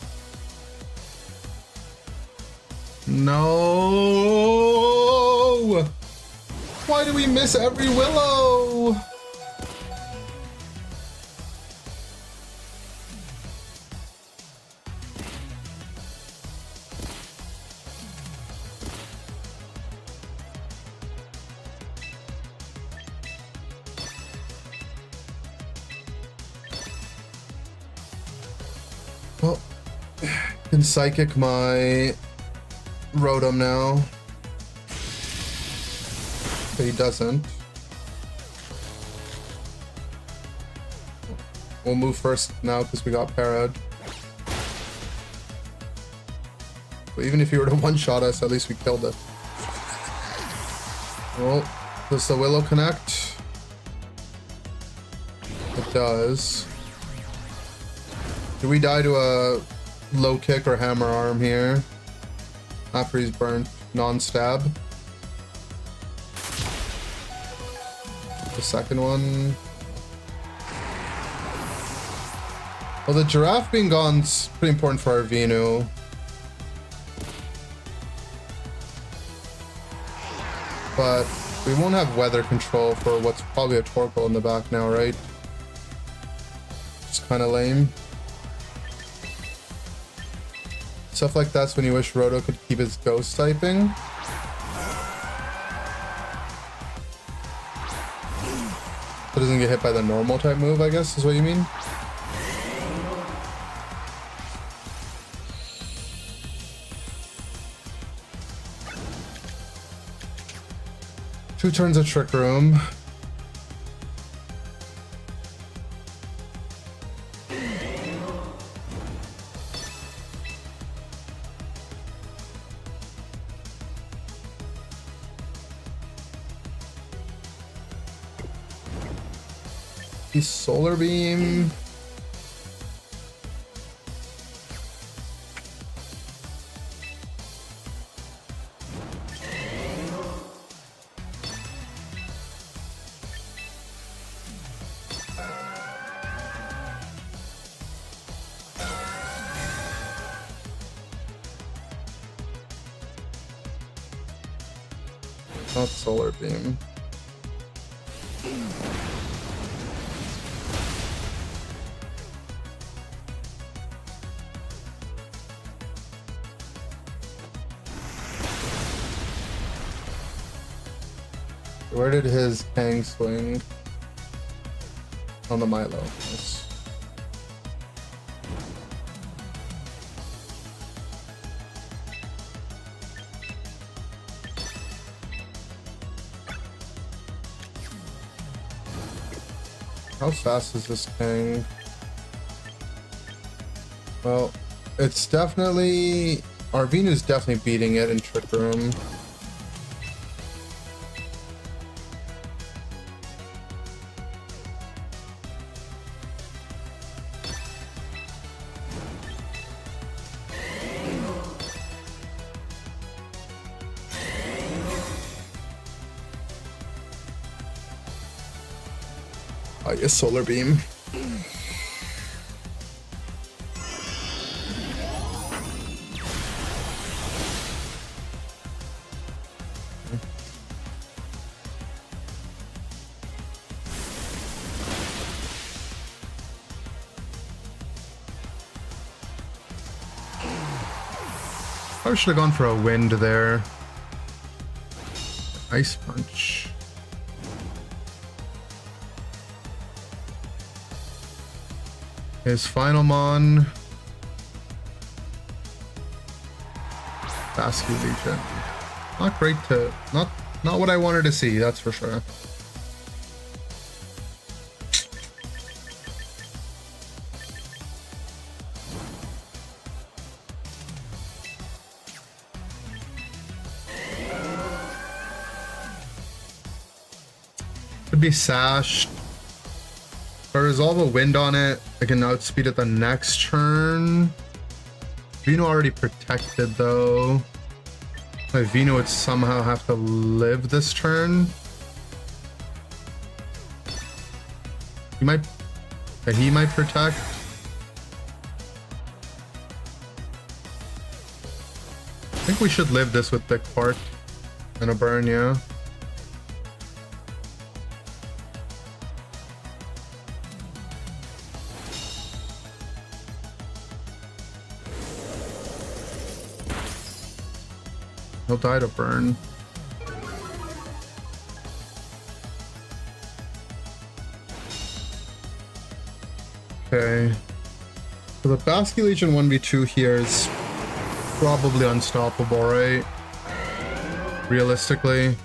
No! Why do we miss every Willow? Well, can Psychic my Rotom now. But he doesn't. We'll move first now because we got Parad. But even if he were to one-shot us, at least we killed it. Well, does the Willow connect? It does. Do we die to a low kick or hammer arm here? After he's burnt, non-stab. The second one. Well, the Giraffe being gone's pretty important for our Venu. But we won't have weather control for what's probably a Torkoal in the back now, right? Just kind of lame. Stuff like that's when you wish Roto could keep his ghost typing. So doesn't get hit by the normal type move, I guess, is what you mean? Two turns of Trick Room. He's Solar Beam. Not Solar Beam. Where did his Kang swing? On the Milo. Nice. How fast is this Kang? Well, it's definitely... Arvina's definitely beating it in Trick Room. Oh, yes, Solar Beam. I should have gone for a wind there. Ice Punch. His final mon. Basque Legion. Not great to not what I wanted to see, that's for sure. Could be Sash. If I resolve a wind on it, I can outspeed it the next turn. Vino already protected though. My Vino would somehow have to live this turn. He might protect. I think we should live this with the Quark and a burn, yeah. He'll die to burn. Okay. So the Basque Legion 1v2 here is probably unstoppable, right? Realistically.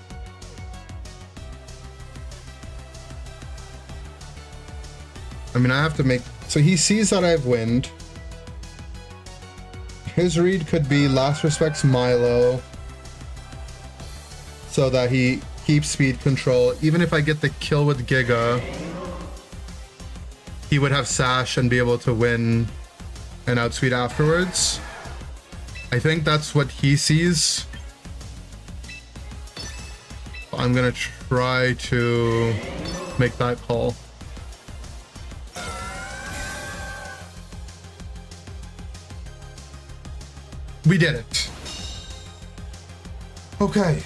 I mean, I have to make... So he sees that I have wind. His read could be Last Respect's Milo, so that he keeps speed control. Even if I get the kill with Giga, he would have Sash and be able to win and outspeed afterwards. I think that's what he sees. I'm gonna try to make that call. We did it. Okay.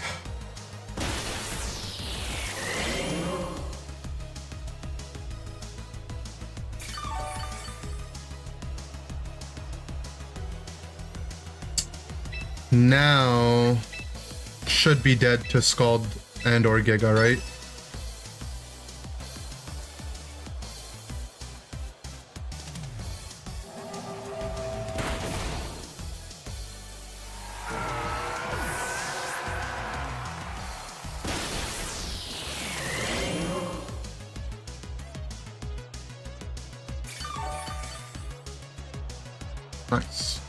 Now should be dead to Scald and or Giga, right? Nice.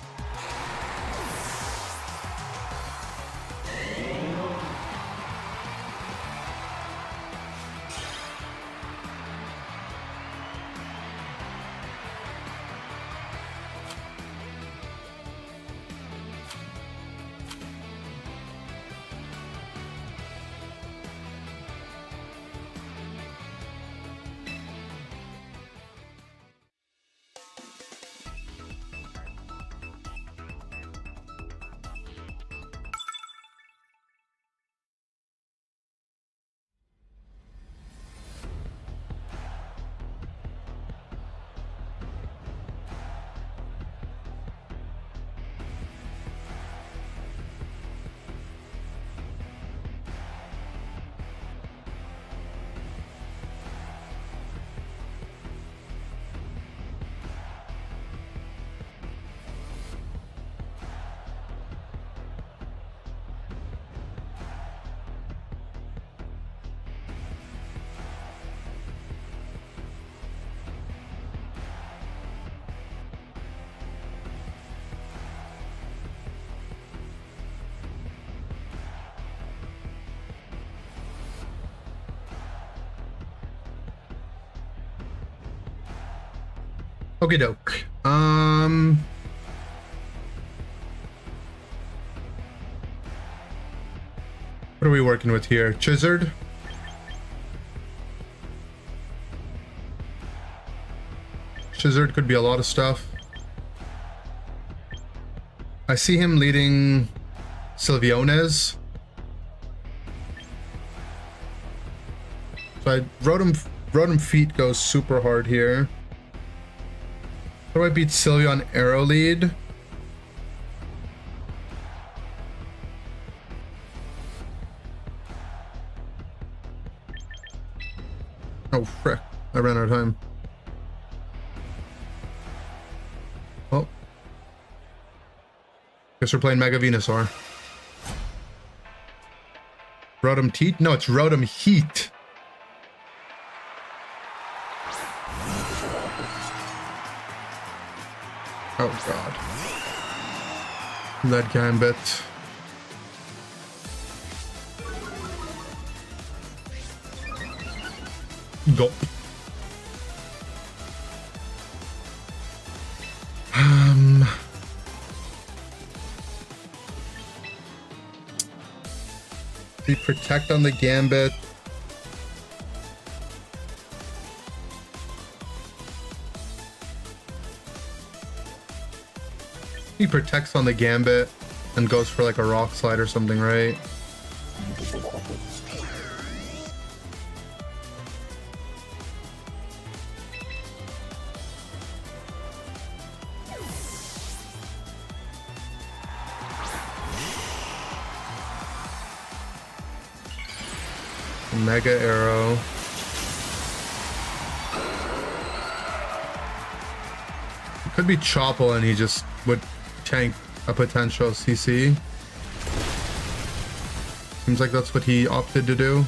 Okie doke. What are we working with here? Chizard? Chizard could be a lot of stuff. I see him leading Sylveonez. So I Rotom Feet goes super hard here. How do I beat Sylveon Arrow lead? Oh frick, I ran out of time. Well, guess we're playing Mega Venusaur. Rotom Teat? No, it's Rotom Heat. Oh god. That Gambit. Gulp. We protect on the Gambit. He protects on the Gambit and goes for like a Rock Slide or something, right? Mega Arrow. It could be Chople and he just would tank a potential CC. Seems like that's what he opted to do.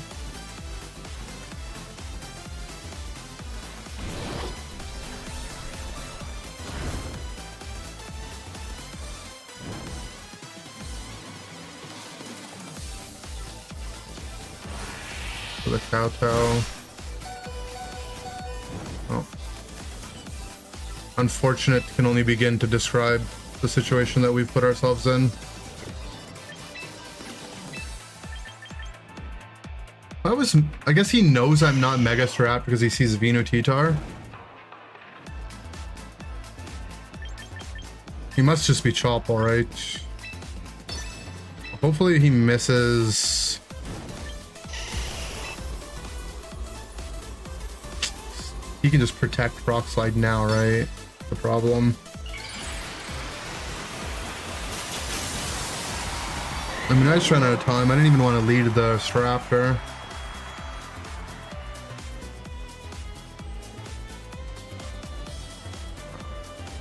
For the Kowtow. Oh. Unfortunate can only begin to describe the situation that we've put ourselves in. I guess he knows I'm not Mega Staraptor because he sees Venusaur. He must just be Chople, right? Hopefully he misses. He can just protect Rock Slide now, right? The problem. I mean, I just ran out of time. I didn't even want to lead the Staraptor.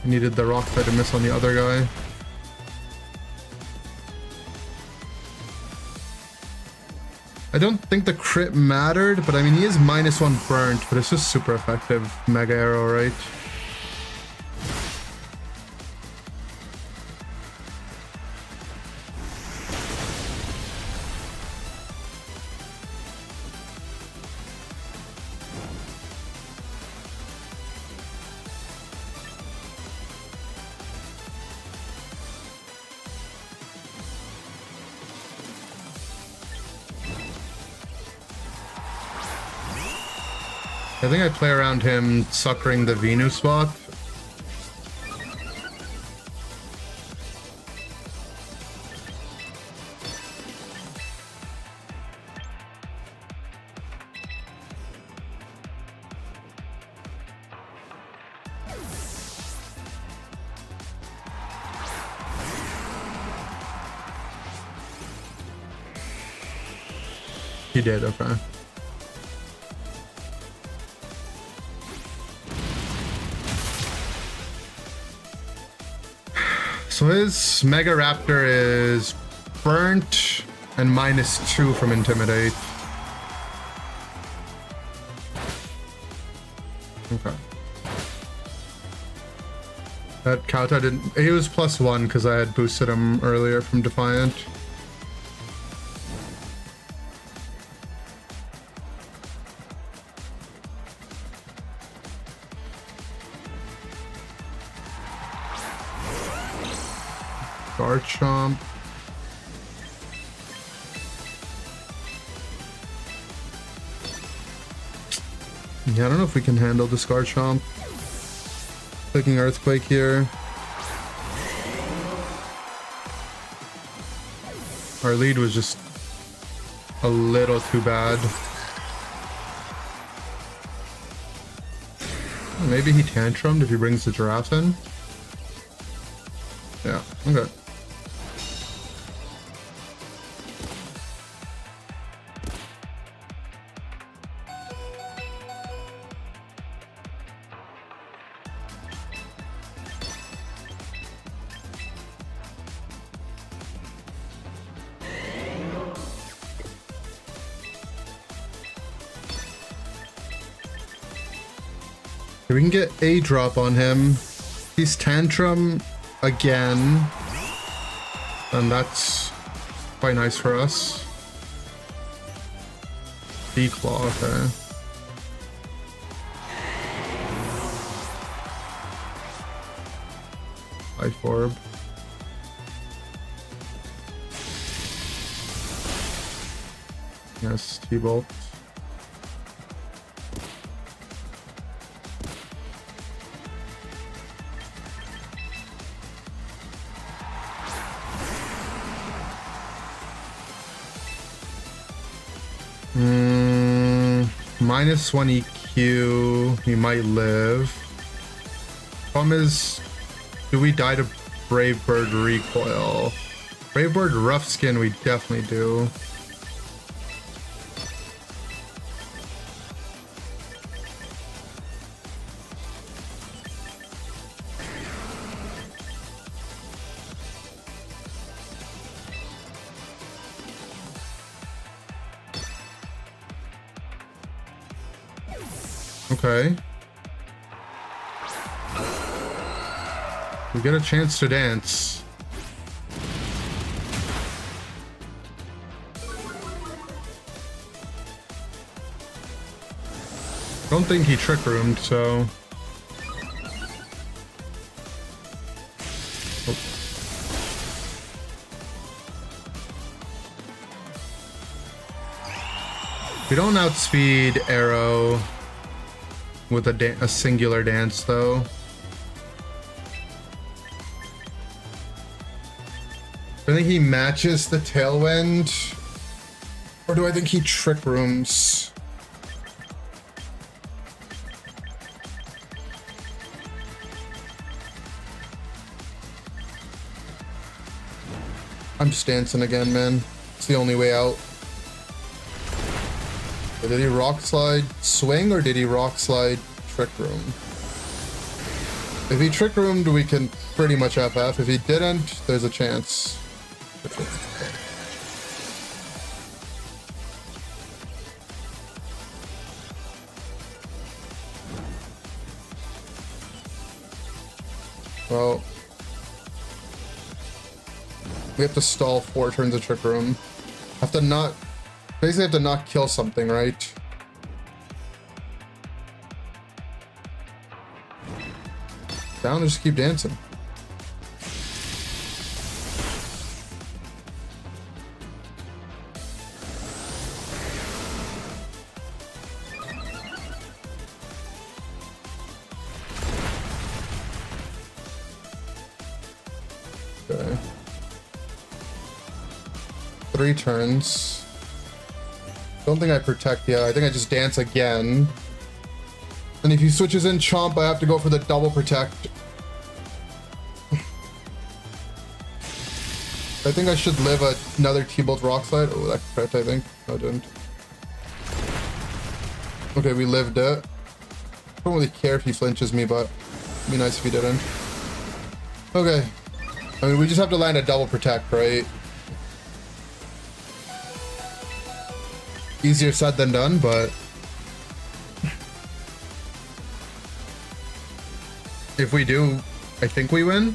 I needed the Rock Slide to miss on the other guy. I don't think the crit mattered, but I mean, he is -1 burnt, but it's just super effective Mega Arrow, right? I think I play around him suckering the Venus spot. He did, okay. So his Mega Raptor is burnt and -2 from Intimidate. Okay. That Kowtow didn't. He was +1 because I had boosted him earlier from Defiant. discard chomp. Yeah, I don't know if we can handle discard chomp. Clicking Earthquake here. Our lead was just a little too bad. Maybe he tantrumed if he brings the giraffe in. Yeah, okay. We can get a drop on him. He's tantrum again. And that's quite nice for us. D-claw, okay. Life orb. Yes, T-bolt. -1 EQ. He might live. Problem is, do we die to Brave Bird recoil? Brave Bird rough skin, we definitely do. Okay. We get a chance to dance. Don't think he trick roomed, so. Oh. We don't outspeed Arrow with a singular dance, though. I think he matches the Tailwind, or do I think he trick rooms? I'm just dancing again, man. It's the only way out. Did he rock slide swing or did he rock slide trick room? If he trick roomed, we can pretty much FF. If he didn't, there's a chance. Well, we have to stall 4 turns of trick room. Have to not. Basically have to not kill something, right? Down and just keep dancing. Okay. 3 turns. Don't think I protect yet. I think I just dance again. And if he switches in Chomp, I have to go for the double protect. I think I should live another T-Bolt Rock Slide. Oh, that crit, I think. No, I didn't. Okay, we lived it. I don't really care if he flinches me, but it'd be nice if he didn't. Okay. I mean, we just have to land a double protect, right? Easier said than done, but if we do, I think we win.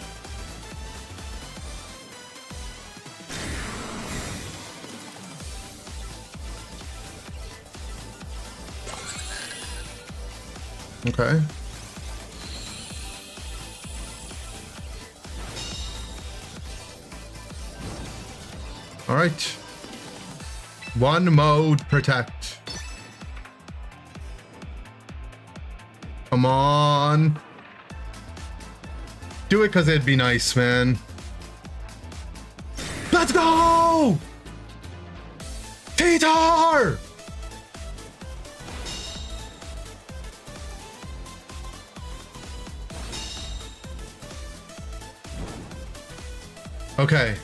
Okay. right. One mode protect. Come on. Do it because it'd be nice, man. Let's go! T-Tar! Okay.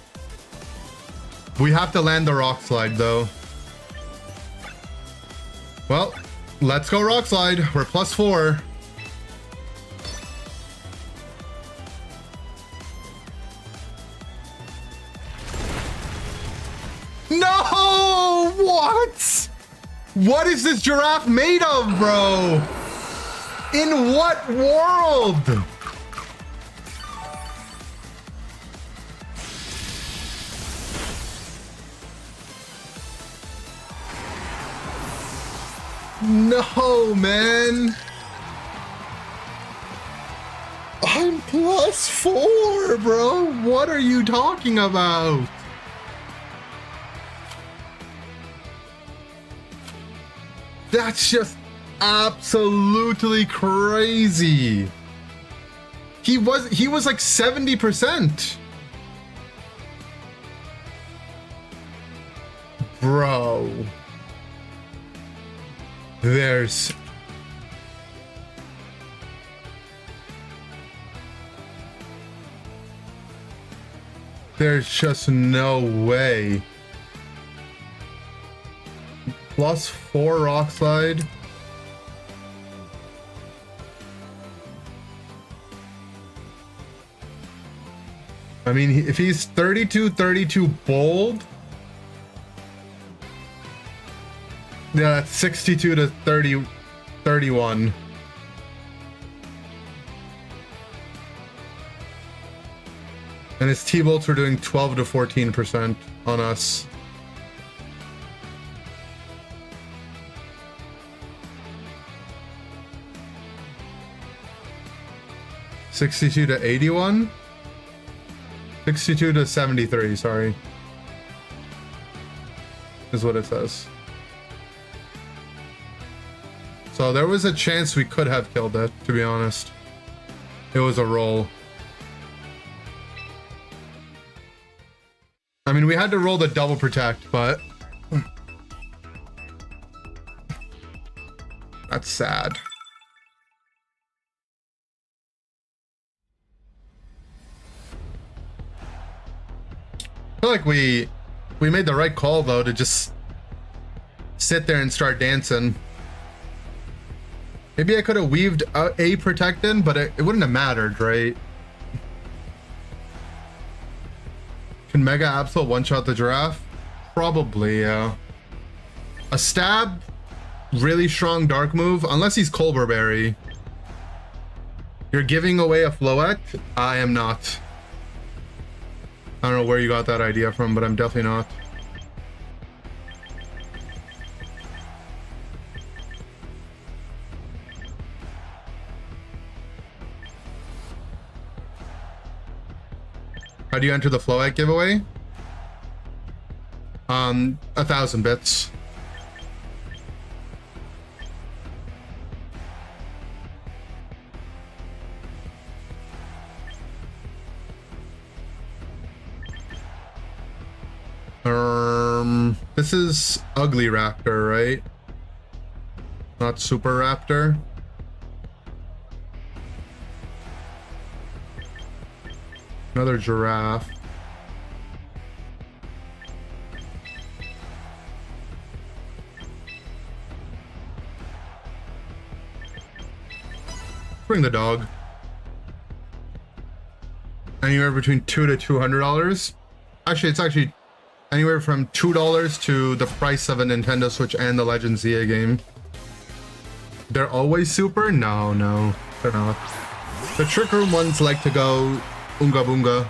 We have to land the rock slide though. Well, let's go rock slide. We're +4. No! What? What is this giraffe made of, bro? In what world? No, man. I'm +4, bro. What are you talking about? That's just absolutely crazy. He was like 70%. Bro. There's just no way. +4 rock slide. I mean, if he's 32 bold, yeah, that's 62 to 31. And his T-bolts were doing 12 to 14% on us. $62 to 81? 62 to 73, sorry. Is what it says. So there was a chance we could have killed it, to be honest. It was a roll. I mean, we had to roll the double protect, but that's sad. I feel like we made the right call though to just sit there and start dancing. Maybe I could have weaved a protect in, but it wouldn't have mattered, right? Can Mega Absol one-shot the giraffe? Probably, yeah. A stab, really strong dark move, unless he's Colberberry. You're giving away a Floette? I am not. I don't know where you got that idea from, but I'm definitely not. How do you enter the Floette giveaway? 1,000 bits. This is Ugly Raptor, right? Not Super Raptor. Another giraffe. Bring the dog. Anywhere between $2 to $200. Actually, it's actually anywhere from $2 to the price of a Nintendo Switch and the Legend Zia game. They're always super? No, they're not. The Trick Room ones like to go Unga Boonga.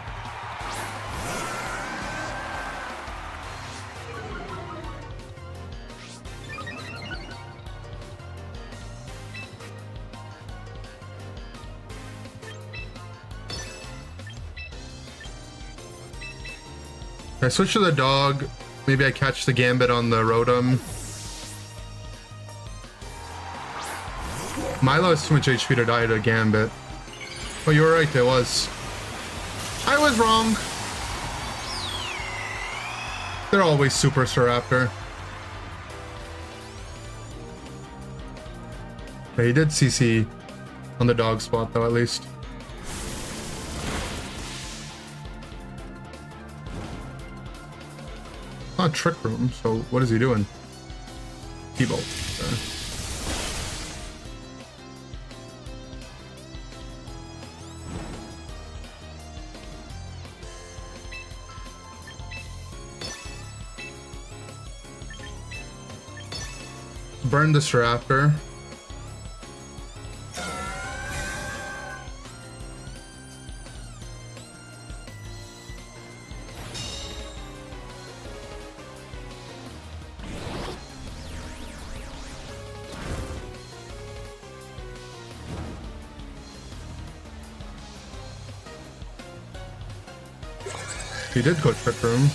I switch to the dog. Maybe I catch the Gambit on the Rotom. Milo has too much HP to die to Gambit. Oh, you were right, it was. I was wrong. They're always Super Staraptor. Okay, he did CC on the dog spot though, at least. Not Trick Room, so what is he doing? T-Bolt. Okay. Burn the Staraptor. He did go Trick Room.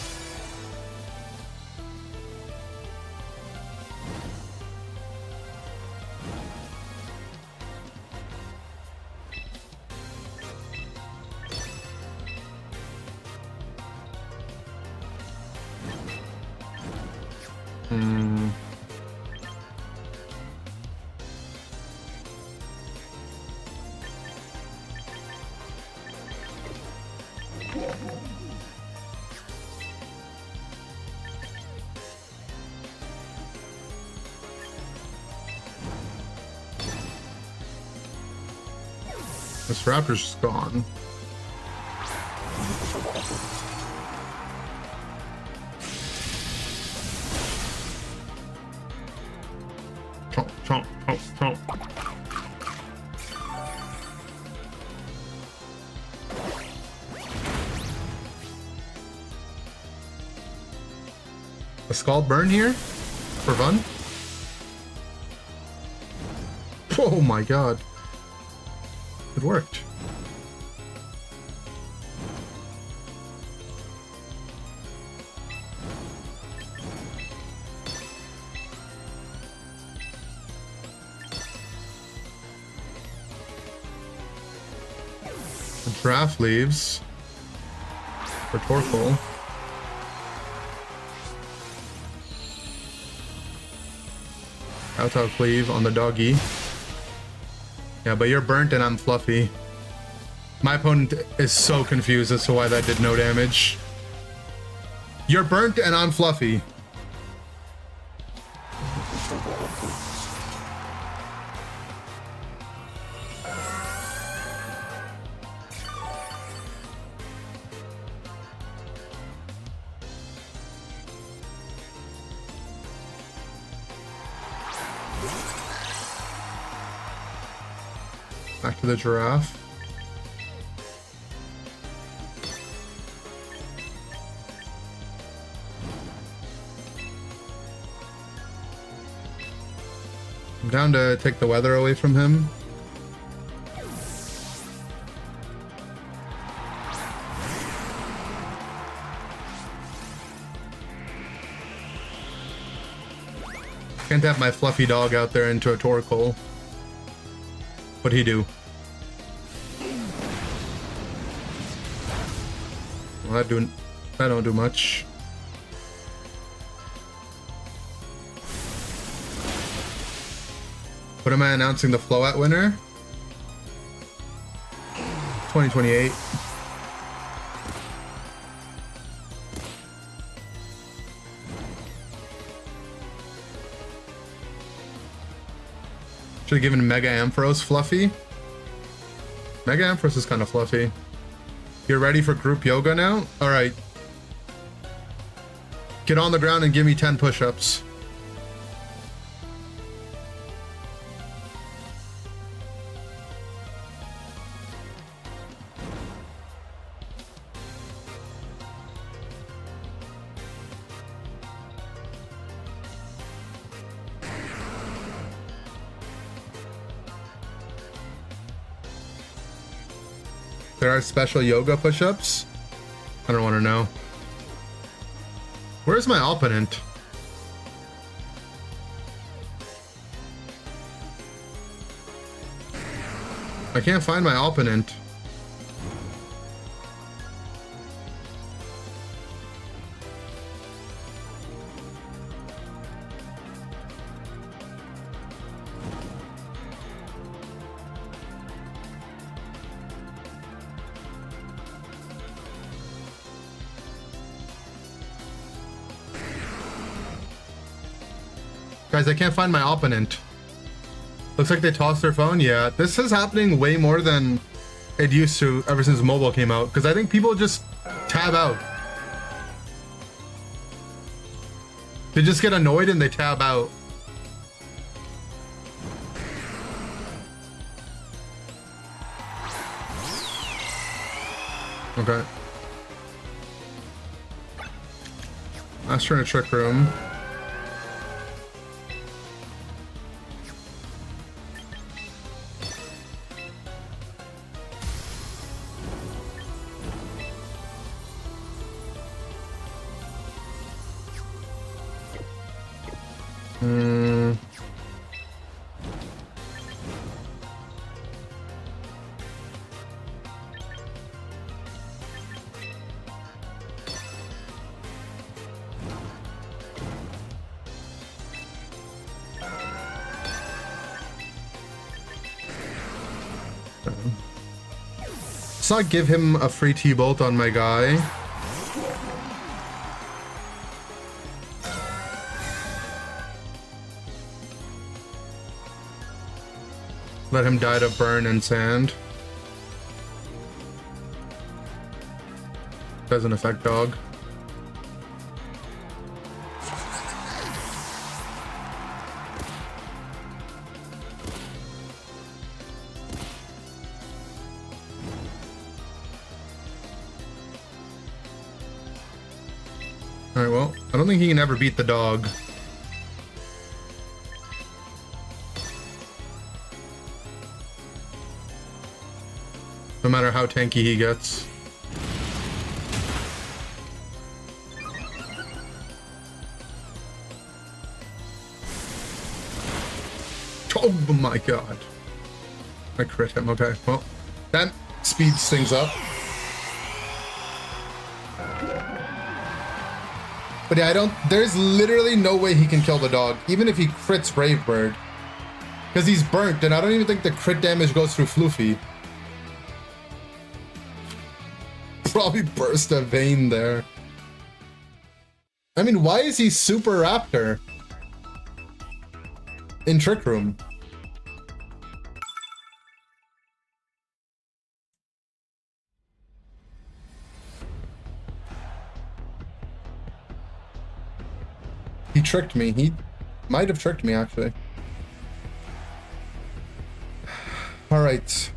This Raptor's just gone. Chomp, chomp, chomp, chomp. A Scald Burn here? For fun? Oh my god. It worked. The Giraffe leaves for Torkoal. Kowtow Cleave on the doggy. Yeah, but you're burnt and I'm fluffy. My opponent is so confused as to why that did no damage. You're burnt and I'm fluffy. Back to the Giraffe. I'm down to take the weather away from him. Can't have my fluffy dog out there into a Torkoal. What'd he do? Well, that don't do much. What am I announcing the Float winner? 2028. Should have given Mega Ampharos fluffy. Mega Ampharos is kind of fluffy. You're ready for group yoga now? All right. Get on the ground and give me 10 push-ups. There are special yoga push-ups? I don't want to know. Where's my opponent? I can't find my opponent. Guys, I can't find my opponent. Looks like they tossed their phone. Yeah, this is happening way more than it used to ever since mobile came out. Because I think people just tab out. They just get annoyed and they tab out. Okay. Last turn of Trick Room. Let's not give him a free T-Bolt on my guy. Let him die to burn and sand. Doesn't affect dog. Alright, well, I don't think he can ever beat the dog. No matter how tanky he gets. Oh my god. I crit him. Okay, well, that speeds things up. But yeah, there's literally no way he can kill the dog, even if he crits Brave Bird. Because he's burnt, and I don't even think the crit damage goes through Floofy. Probably burst a vein there. I mean, why is he Super Raptor in Trick Room? He tricked me. He might have tricked me, actually. Alright.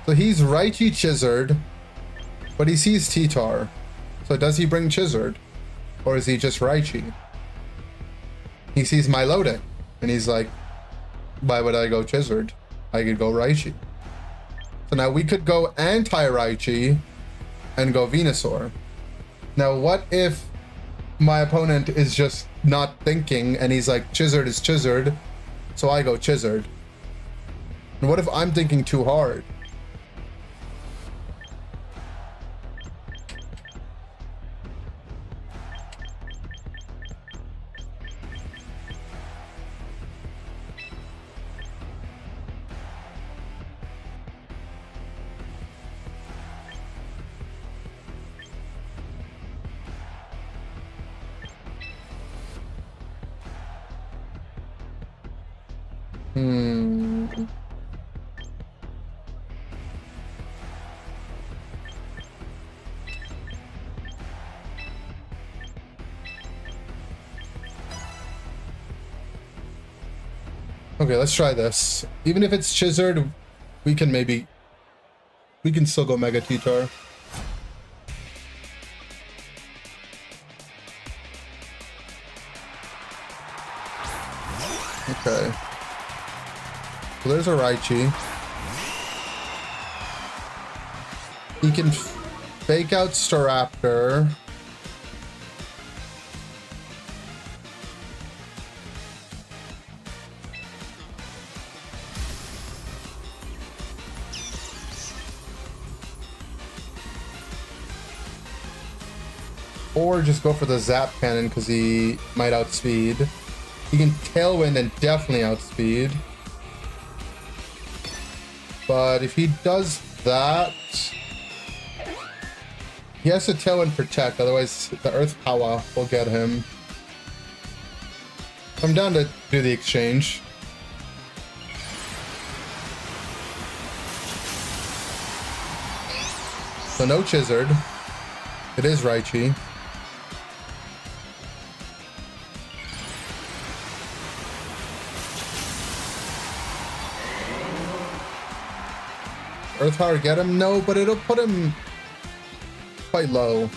So he's Raichi Chizard, but he sees T-Tar. So does he bring Chizard? Or is he just Raichi? He sees Milotic, and he's like, why would I go Chizard? I could go Raichi. So now we could go anti-Raichi and go Venusaur. Now what if my opponent is just not thinking and he's like, Chizard is Chizard, so I go Chizard? And what if I'm thinking too hard? Okay, let's try this. Even if it's Chizard, we can still go Mega T-Tar. Okay. So there's a Raichi. He can fake out Staraptor. Or just go for the Zap Cannon because he might outspeed. He can Tailwind and definitely outspeed. But if he does that, he has to Tailwind Protect, otherwise the Earth Power will get him. I'm down to do the exchange. So no Chizzard. It is Raichi. Earth Power get him? No, but it'll put him quite low.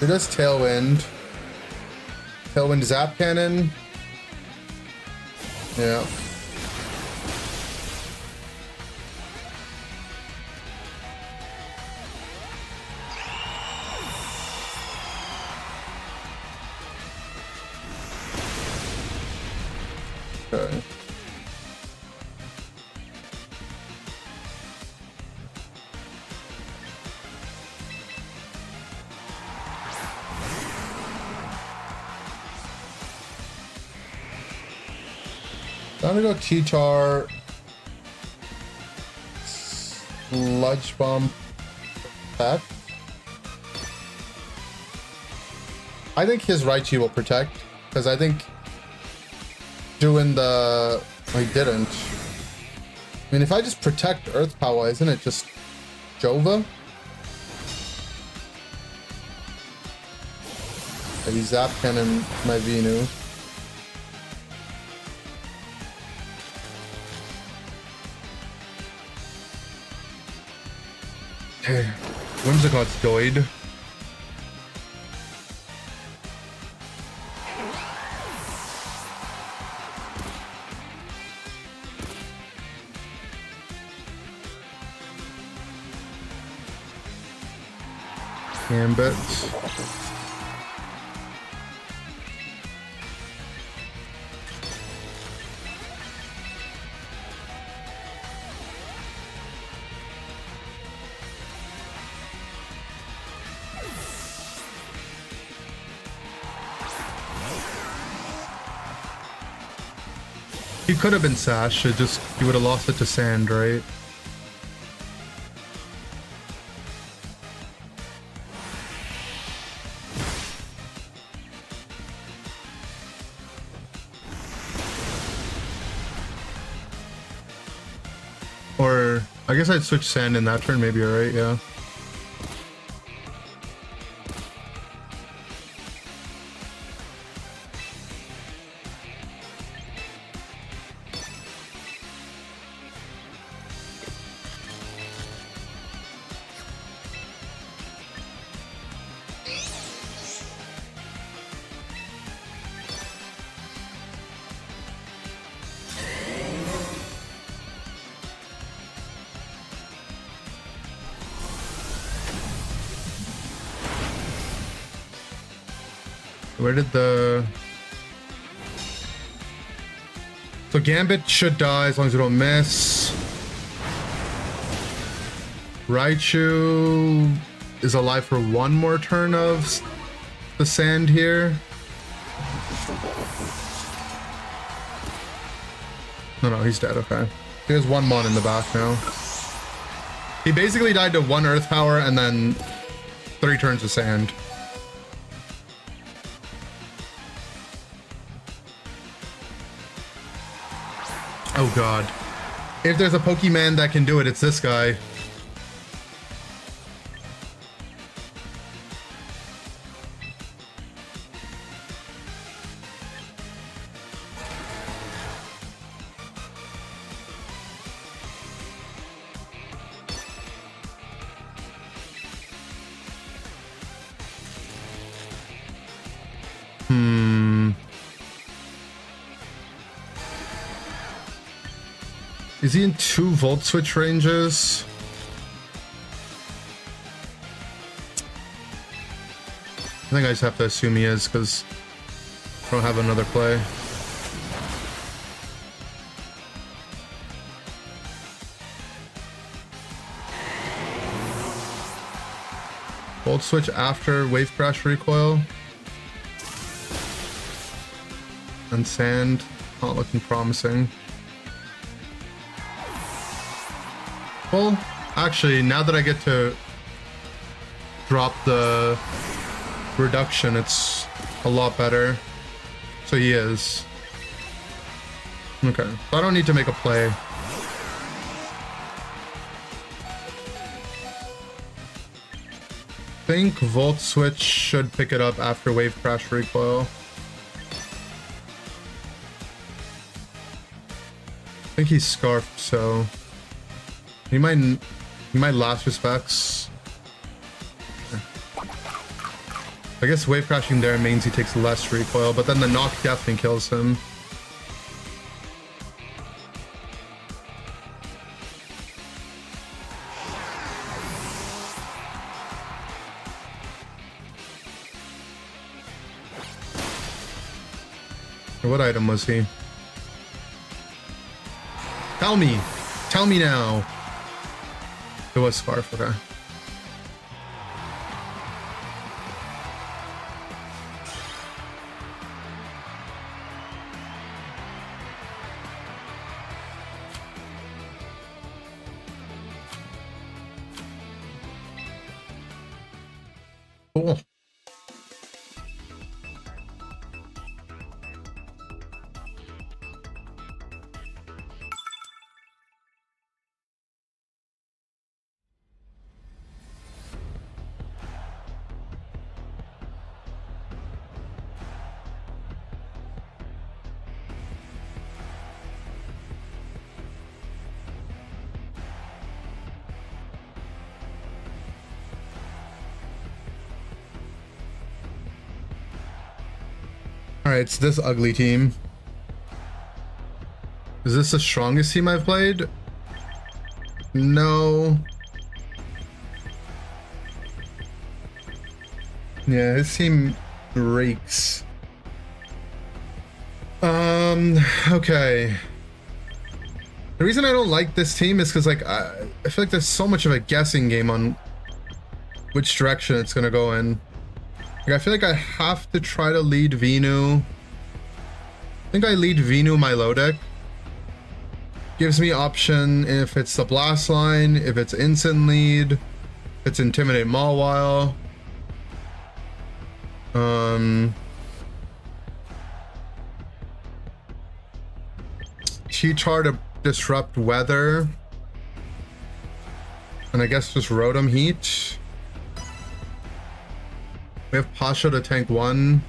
It does Tailwind. Tailwind Zap Cannon. Yeah. Okay. I'm gonna go T-Tar, Sludge Bomb, Protect. I think his Raichi will protect, because I think doing the... Oh, he didn't. I mean, if I just protect Earth Power, isn't it just Jova? Maybe Zap Cannon my Venu. Okay, Whimsicott's died. Gambit. He could have been Sash, it just he would have lost it to Sand, right? Or I guess I'd switch Sand in that turn, maybe you're right, yeah. Where did the... So Gambit should die as long as we don't miss. Raichu is alive for one more turn of the Sand here. No, he's dead, okay. He has one Mon in the back now. He basically died to one Earth Power and then 3 turns of Sand. Oh god. If there's a Pokemon that can do it, it's this guy. Is he in 2 Volt Switch ranges? I think I just have to assume he is because I don't have another play. Volt switch after wave crash recoil. And sand, not looking promising. Well, actually, now that I get to drop the reduction, it's a lot better. So he is. Okay, so I don't need to make a play. I think Volt Switch should pick it up after Wave Crash Recoil. I think he's Scarfed, so he might last respects. I guess Wave Crashing there means he takes less recoil, but then the knock definitely kills him. What item was he? Tell me! Tell me now! It was Scarf, okay. Cool. Alright, it's this ugly team. Is this the strongest team I've played? No. Yeah, his team rakes. Okay. The reason I don't like this team is because, like, I feel like there's so much of a guessing game on which direction it's gonna go in. Like, I feel like I have to try to lead Venu. I think I lead Venu my low deck. Gives me option if it's the blast line, if it's instant lead, if it's intimidate Mawile. T-Char to disrupt weather. And I guess just Rotom Heat. We have Pasha to tank 1.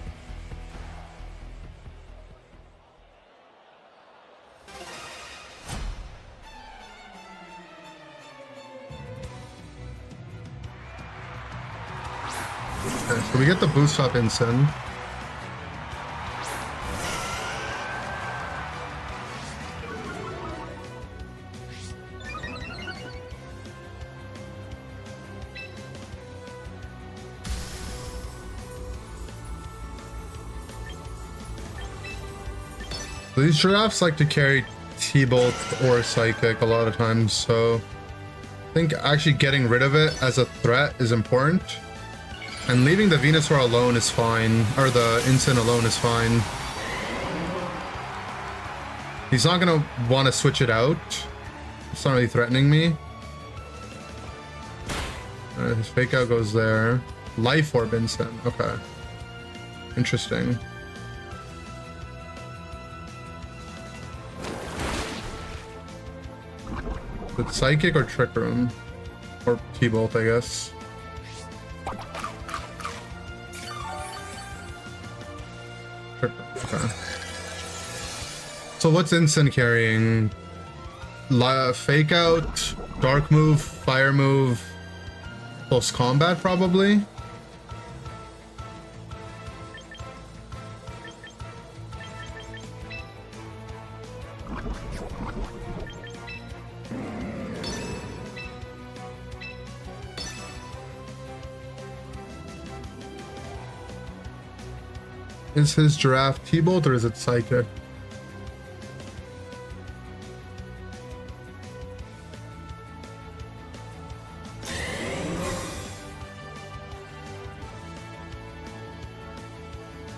Okay, so we get the boost up instant. So these giraffes like to carry T-Bolt or Psychic a lot of times, so I think actually getting rid of it as a threat is important. And leaving the Venusaur alone is fine, or the Instant alone is fine. He's not gonna want to switch it out. It's not really threatening me. His Fake Out goes there. Life Orb Instant, okay. Interesting. With Psychic or Trick Room? Or T-Bolt, I guess. Trick Room, okay. So what's instant carrying? Fake Out, Dark Move, Fire Move, Close Combat probably? Is his Giraffe T-Bolt or is it Psychic?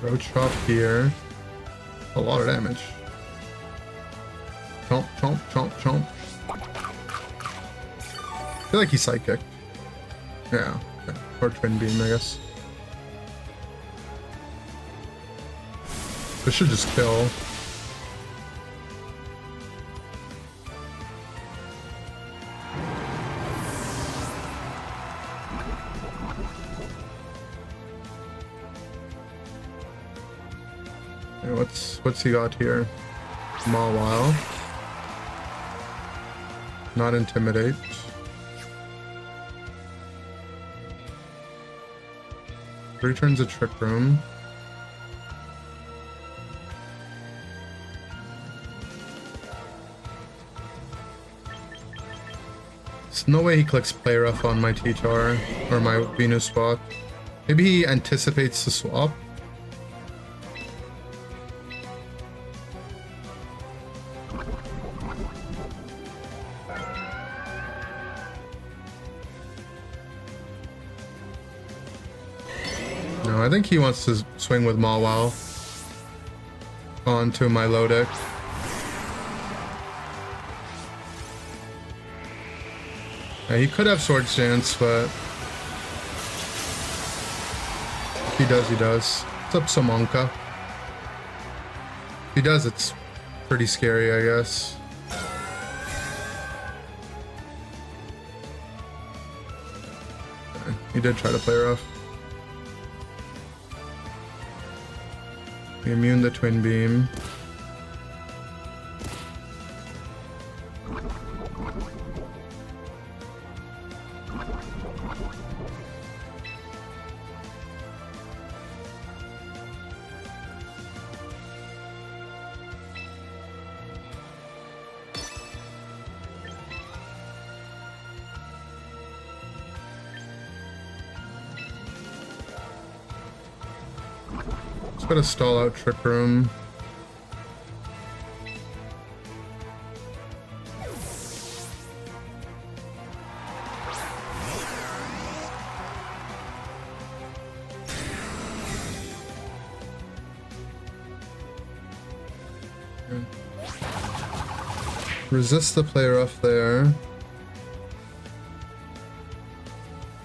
Road chop here. A lot of damage. Chomp, chomp, chomp, chomp. I feel like he's psychic. Yeah. Okay. Or twin beam, I guess. This should just kill. Okay, what's he got here? Mawile. Not intimidate. Returns a trick room. There's no way he clicks play rough on my T-Tar or my Venus spot. Maybe he anticipates the swap. No, I think he wants to swing with Mawile onto my low deck. Yeah, he could have Swords Dance, but if he does, he does. What's up, Samonka? If he does, it's pretty scary, I guess. Okay, he did try to play rough. We immune the twin beam. Gotta stall out Trick Room. Resist the play rough there.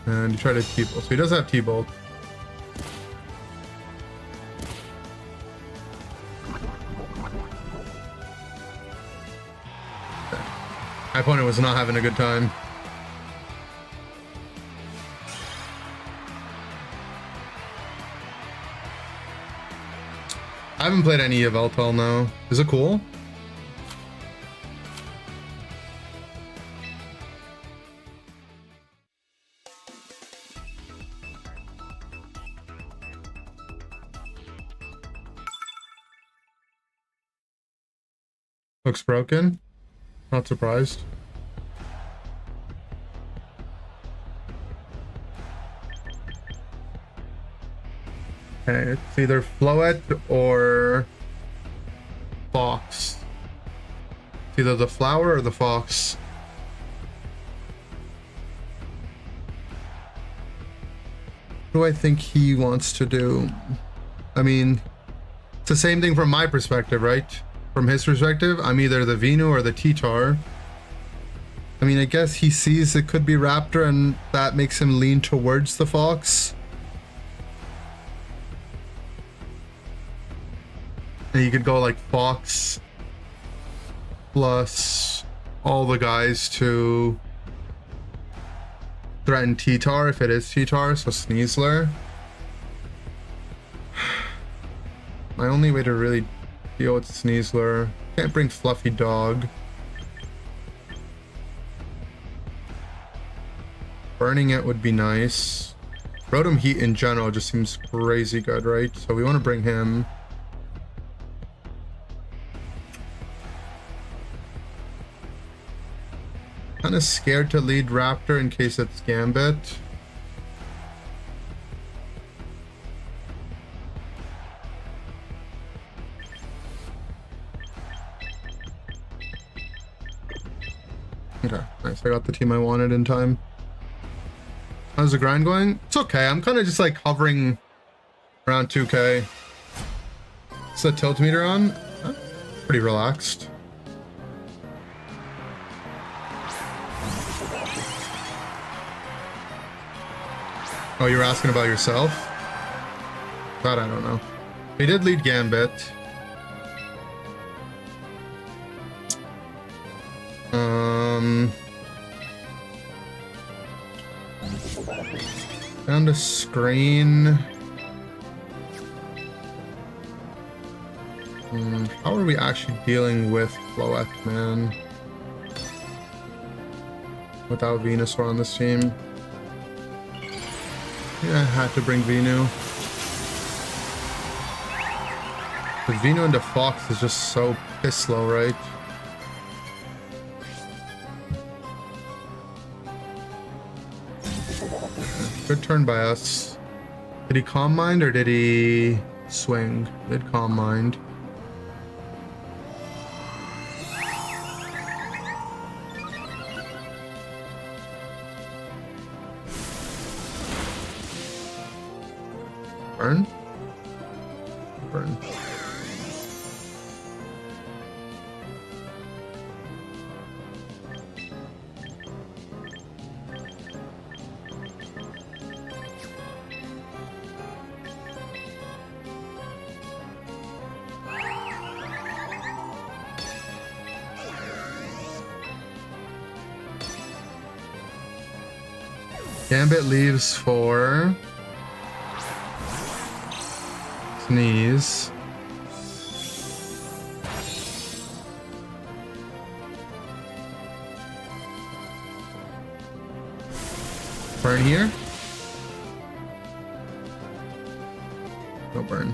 And you try to T-Bolt. So he does have T-Bolt. My opponent was not having a good time. I haven't played any of Yveltal now. Is it cool? Looks broken. Not surprised. Okay, it's either Floette or Fox. It's either the flower or the fox. What do I think he wants to do? I mean, it's the same thing from my perspective, right? From his perspective, I'm either the Venu or the T-Tar. I mean, I guess he sees it could be Raptor and that makes him lean towards the Fox. And you could go like Fox plus all the guys to threaten T-Tar if it is T-Tar, so Sneasler. My only way to really deal with Sneasler. Can't bring Fluffy Dog. Burning it would be nice. Rotom Heat in general just seems crazy good, right? So we want to bring him. Kind of scared to lead Raptor in case it's Gambit. Okay, nice. I got the team I wanted in time. How's the grind going? It's okay. I'm kind of just like hovering around 2K. Is the tilt meter on? Pretty relaxed. Oh, you were asking about yourself? That I don't know. He did lead Gambit. Found a screen. How are we actually dealing with Floette, man? Without Venusaur on this team. Yeah, I had to bring Venu. But Venu into Fox is just so piss slow, right? Good turn by us. Did he Calm Mind or did he swing? Did Calm Mind. Burn? Burn. Gambit leaves for Sneeze. Burn here? No burn.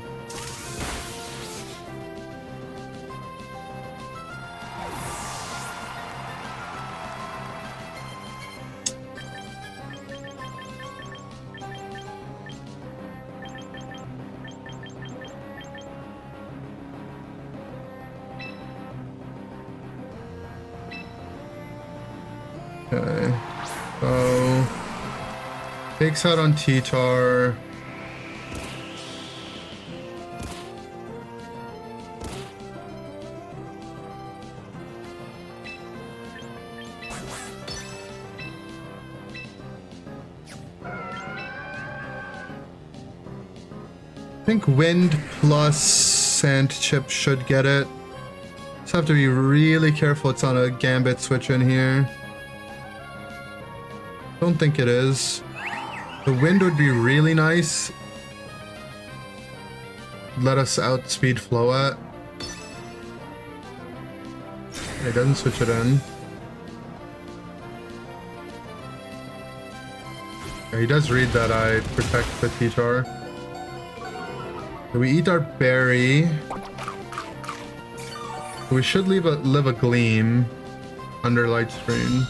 Okay, so takes out on T-Tar. I think Wind plus Sand Chip should get it. Just have to be really careful it's on a Gambit switch in here. Don't think it is. The Wind would be really nice. Let us outspeed Floette. He doesn't switch it in. Yeah, he does read that I protect the T-Tar. We eat our berry. We should live a Gleam under Light Screen,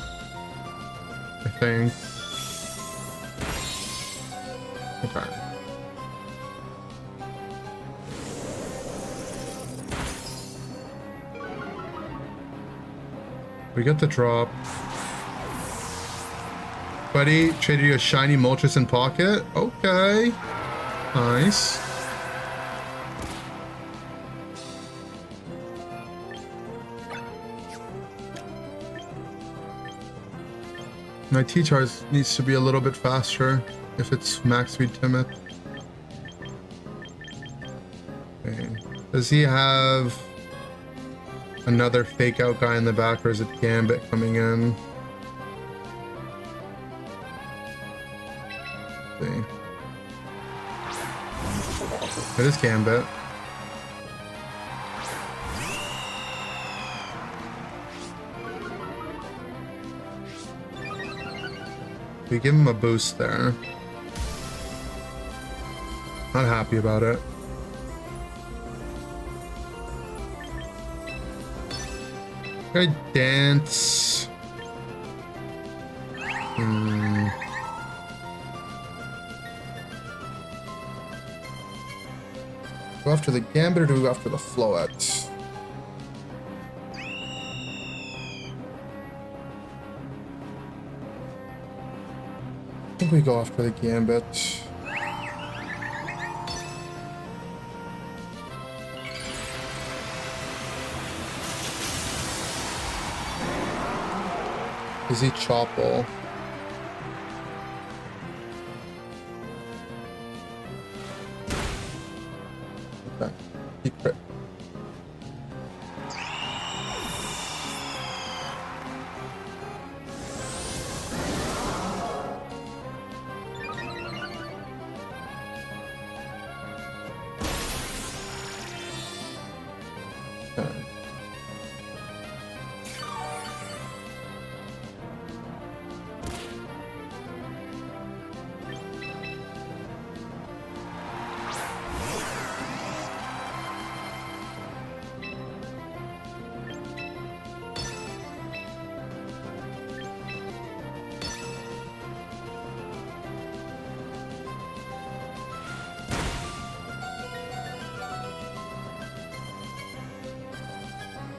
I think. Okay. We get the drop. Buddy, traded you a shiny Moltres in pocket. Okay. Nice. My T-Tar needs to be a little bit faster if it's max speed Timid. Okay. Does he have another fake out guy in the back, or is it Gambit coming in? Let's see. It is Gambit. We give him a boost there. Not happy about it. Okay, dance. Go after the Gambit or do we go after the Floette? I think we go after the Gambit. Is he Chopple? Okay. He crit.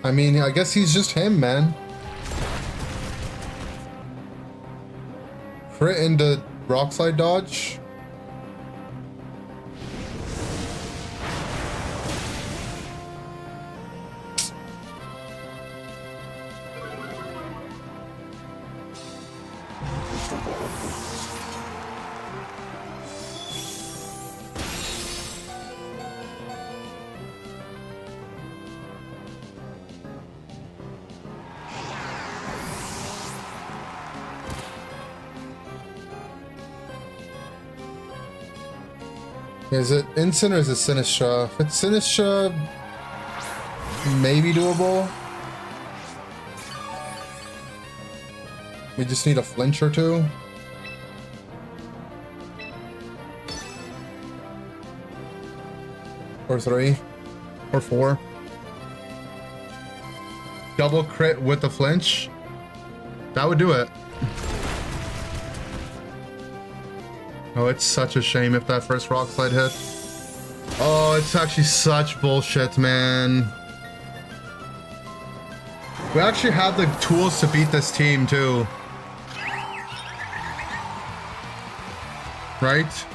I mean, I guess he's just him, man. Crit into rock slide dodge. Is it Instant or is it Sinistra? If it's Sinistra, maybe doable. We just need a flinch or two. Or 3. Or 4. Double crit with the flinch. That would do it. Oh, it's such a shame if that first rock slide hit. Oh, it's actually such bullshit, man. We actually have the tools to beat this team, too. Right?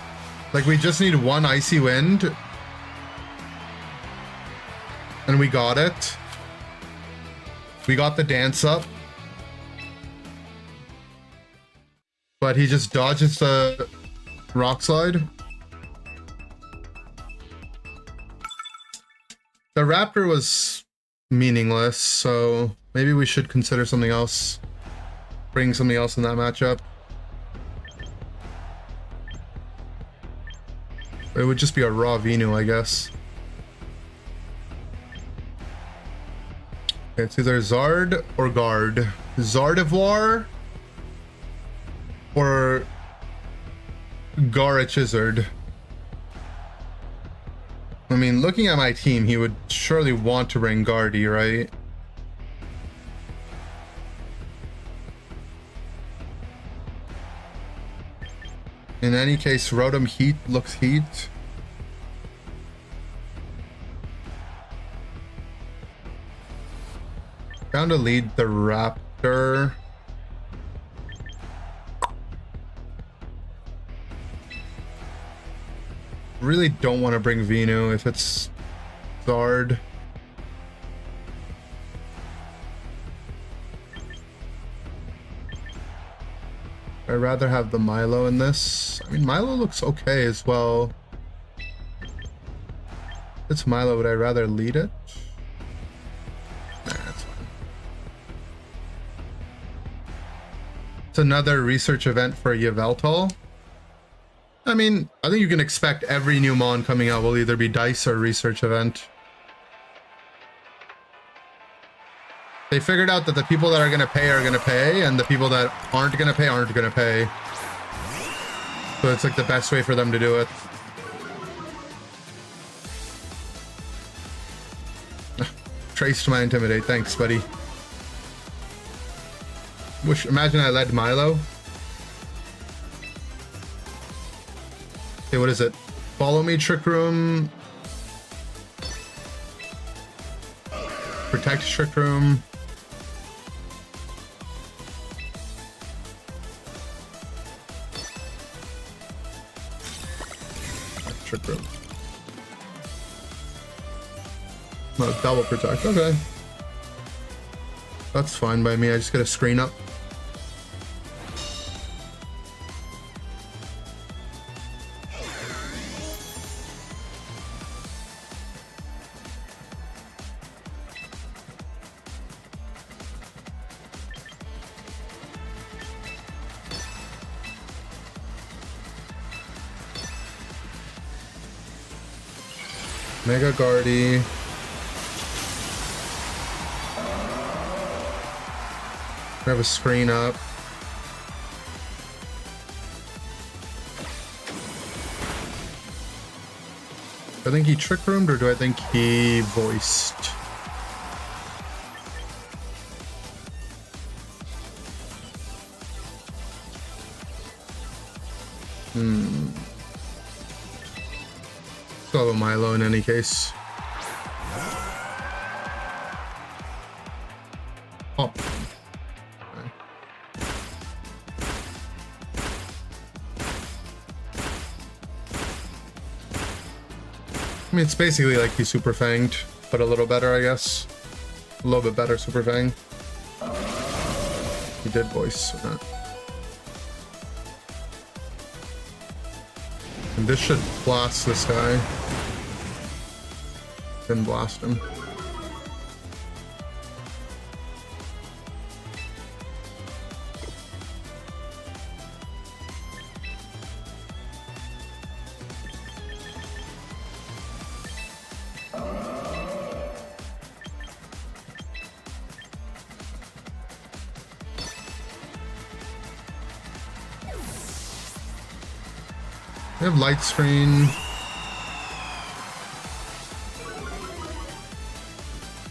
Like, we just need one Icy Wind. And we got it. We got the dance up. But he just dodges the rock slide. The Raptor was meaningless, so maybe we should consider something else. Bring something else in that matchup. It would just be a raw Venu, I guess. It's either Zard or Guard. Zardevoir or Garachizard. I mean, looking at my team, he would surely want to bring Guardy, right? In any case, Rotom Heat looks Heat. Down to lead the Raptor. Really don't want to bring Venu if it's Zard. I'd rather have the Milo in this. I mean, Milo looks okay as well. If it's Milo, would I rather lead it? Nah, that's fine. It's another research event for Yveltal. I mean, I think you can expect every new Mon coming out will either be Dice or Research Event. They figured out that the people that are going to pay, and the people that aren't going to pay aren't going to pay. So it's like the best way for them to do it. Trace to my Intimidate. Thanks, buddy. Imagine I led Milo. Okay, what is it? Follow me, Trick Room. Protect Trick Room. Trick Room. No, double protect. Okay. That's fine by me. I just get a screen up. Mega Guardy. We have a screen up. I think he trick roomed, or do I think he voiced? Still have a Milo in any case. Oh. Okay. I mean, it's basically like he's Super Fanged, but a little better, I guess. A little bit better Super Fang. He did voice that. And this should blast this guy. Then blast him. We have light screen.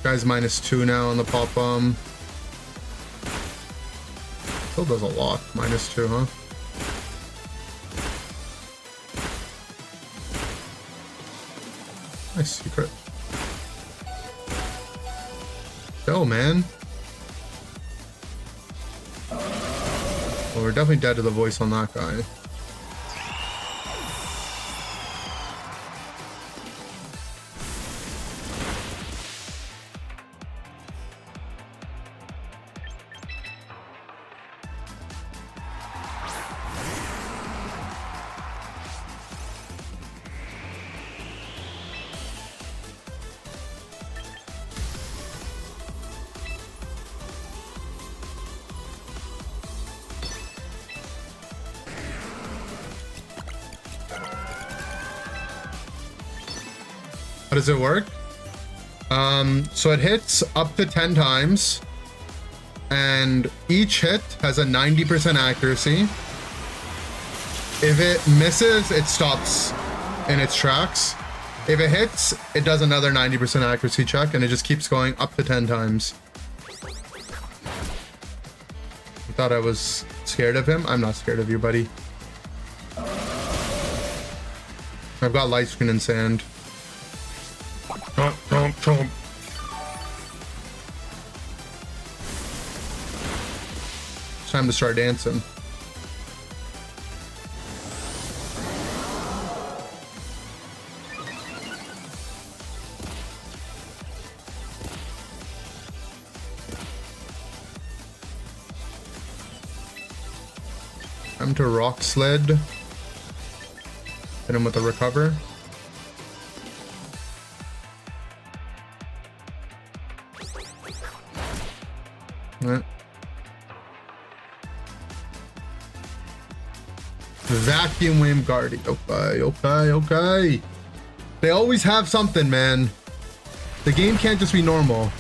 Guy's -2 now on the pop bomb. Still does a lot. -2, huh? Nice secret. Go, man. Well, we're definitely dead to the voice on that guy. How does it work? So it hits up to 10 times, and each hit has a 90% accuracy. If it misses, it stops in its tracks. If it hits, it does another 90% accuracy check, and it just keeps going up to 10 times. You thought I was scared of him? I'm not scared of you, buddy. I've got light screen and sand. Chomp, chomp, chomp. It's time to start dancing. Time to rock sled. Hit him with a recover. Right. Vacuum Wave Guardy. Okay. They always have something, man. The game can't just be normal.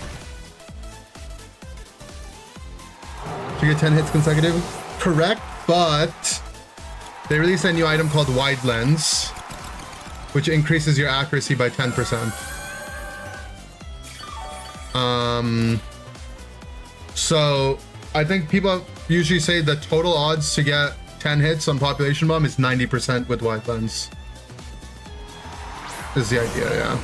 Did you get 10 hits consecutive? Correct, but they released a new item called Wide Lens, which increases your accuracy by 10%. So I think people usually say the total odds to get 10 hits on Population Bomb is 90% with Wide Lens. Is the idea, yeah.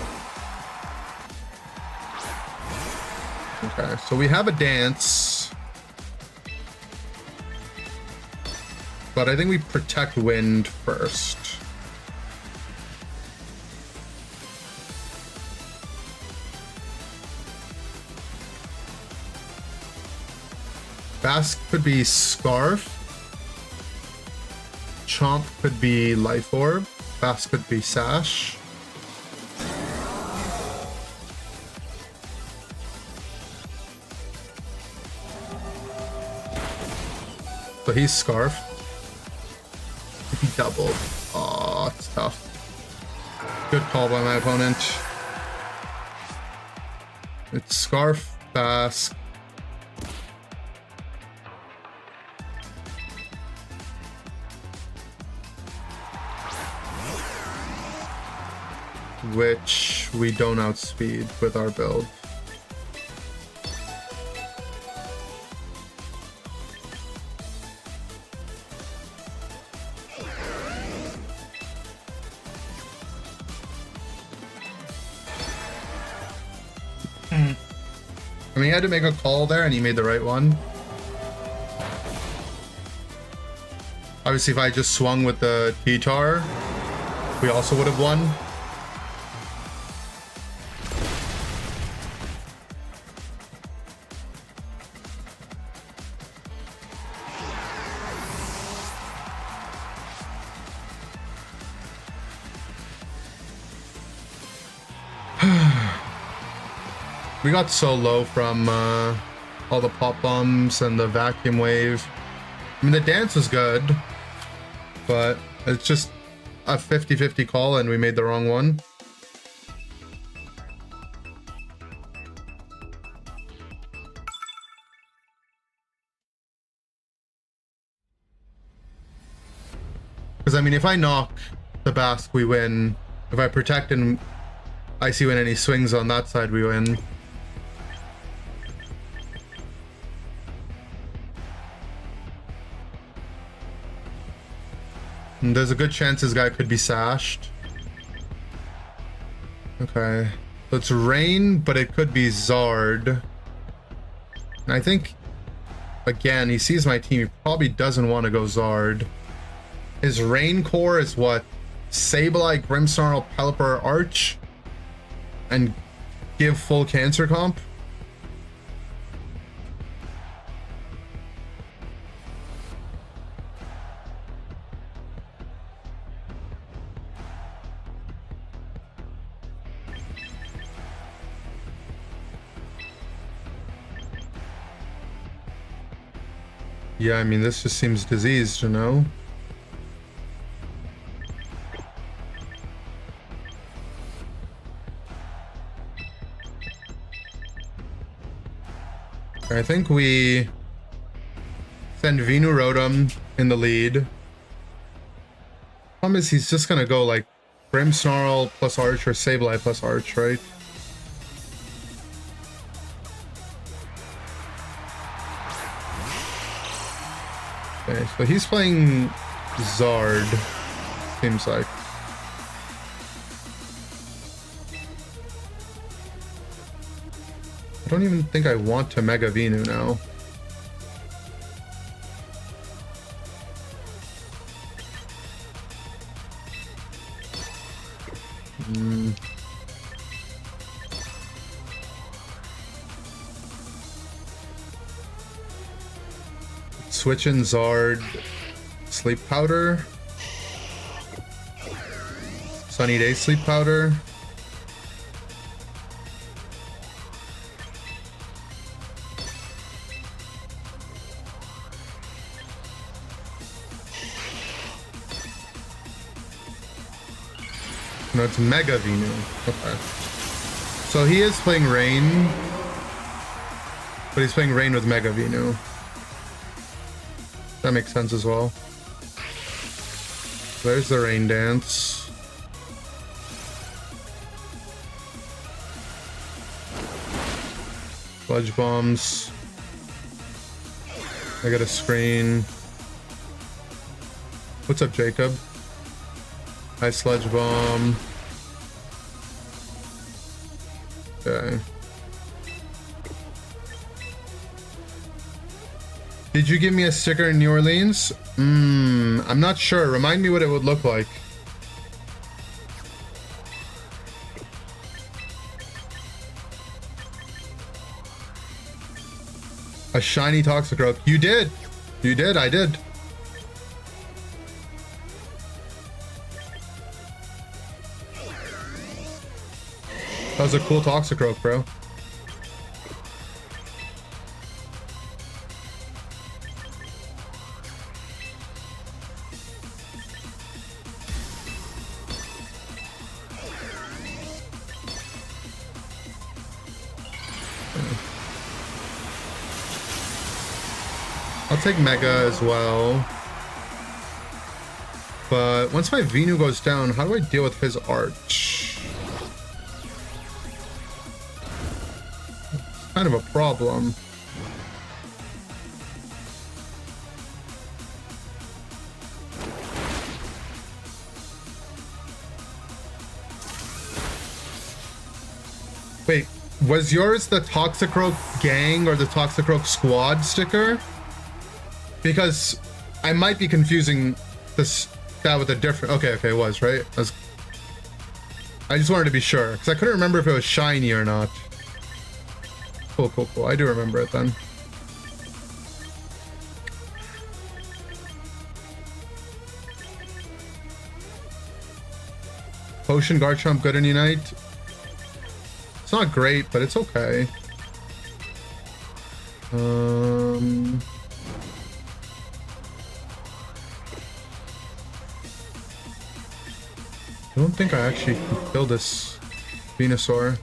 Okay, so we have a dance. But I think we protect wind first. Bask could be Scarf. Chomp could be Life Orb. Bask could be Sash. So he's Scarf. He doubled. Oh, it's tough. Good call by my opponent. It's Scarf, Basque. Which we don't outspeed with our build. I mean, he had to make a call there, and he made the right one. Obviously, if I just swung with the T-Tar, we also would have won. We got so low from all the pop bombs and the vacuum wave. I mean, the dance was good, but it's just a 50-50 call and we made the wrong one. Because, I mean, if I knock the Basque, we win. If I protect and I see when any swings on that side, we win. And there's a good chance this guy could be sashed. Okay. So it's Rain, but it could be Zard. And I think, again, he sees my team. He probably doesn't want to go Zard. His Rain core is what? Sableye, Grimmsnarl, Pelipper, Arch? And give full cancer comp? Yeah, I mean, this just seems diseased, you know? I think we send Venu Rotom in the lead. Problem is, he's just gonna go like Grimmsnarl plus Arch or Sableye plus Arch, right? Okay, so he's playing Zard, seems like. I don't even think I want to Mega Venu now. Switch in Zard, Sleep Powder, Sunny Day Sleep Powder. No, it's Mega Venu. Okay. So he is playing Rain, but he's playing Rain with Mega Venu. That makes sense as well. There's the Rain Dance. Sludge Bombs. I got a screen. What's up, Jacob? Hi, Sludge Bomb. Okay. Did you give me a sticker in New Orleans? I'm not sure. Remind me what it would look like. A shiny Toxicroak. You did. You did. I did. That was a cool Toxicroak, bro. I'll take Mega as well. But once my Venu goes down, how do I deal with his Arch? It's kind of a problem. Wait, was yours the Toxicroak gang or the Toxicroak squad sticker? Because I might be confusing this guy with a different... Okay, it was, right? I just wanted to be sure, because I couldn't remember if it was shiny or not. Cool. I do remember it then. Potion, Garchomp, good in Unite. It's not great, but it's okay. I don't think I actually can kill this Venusaur.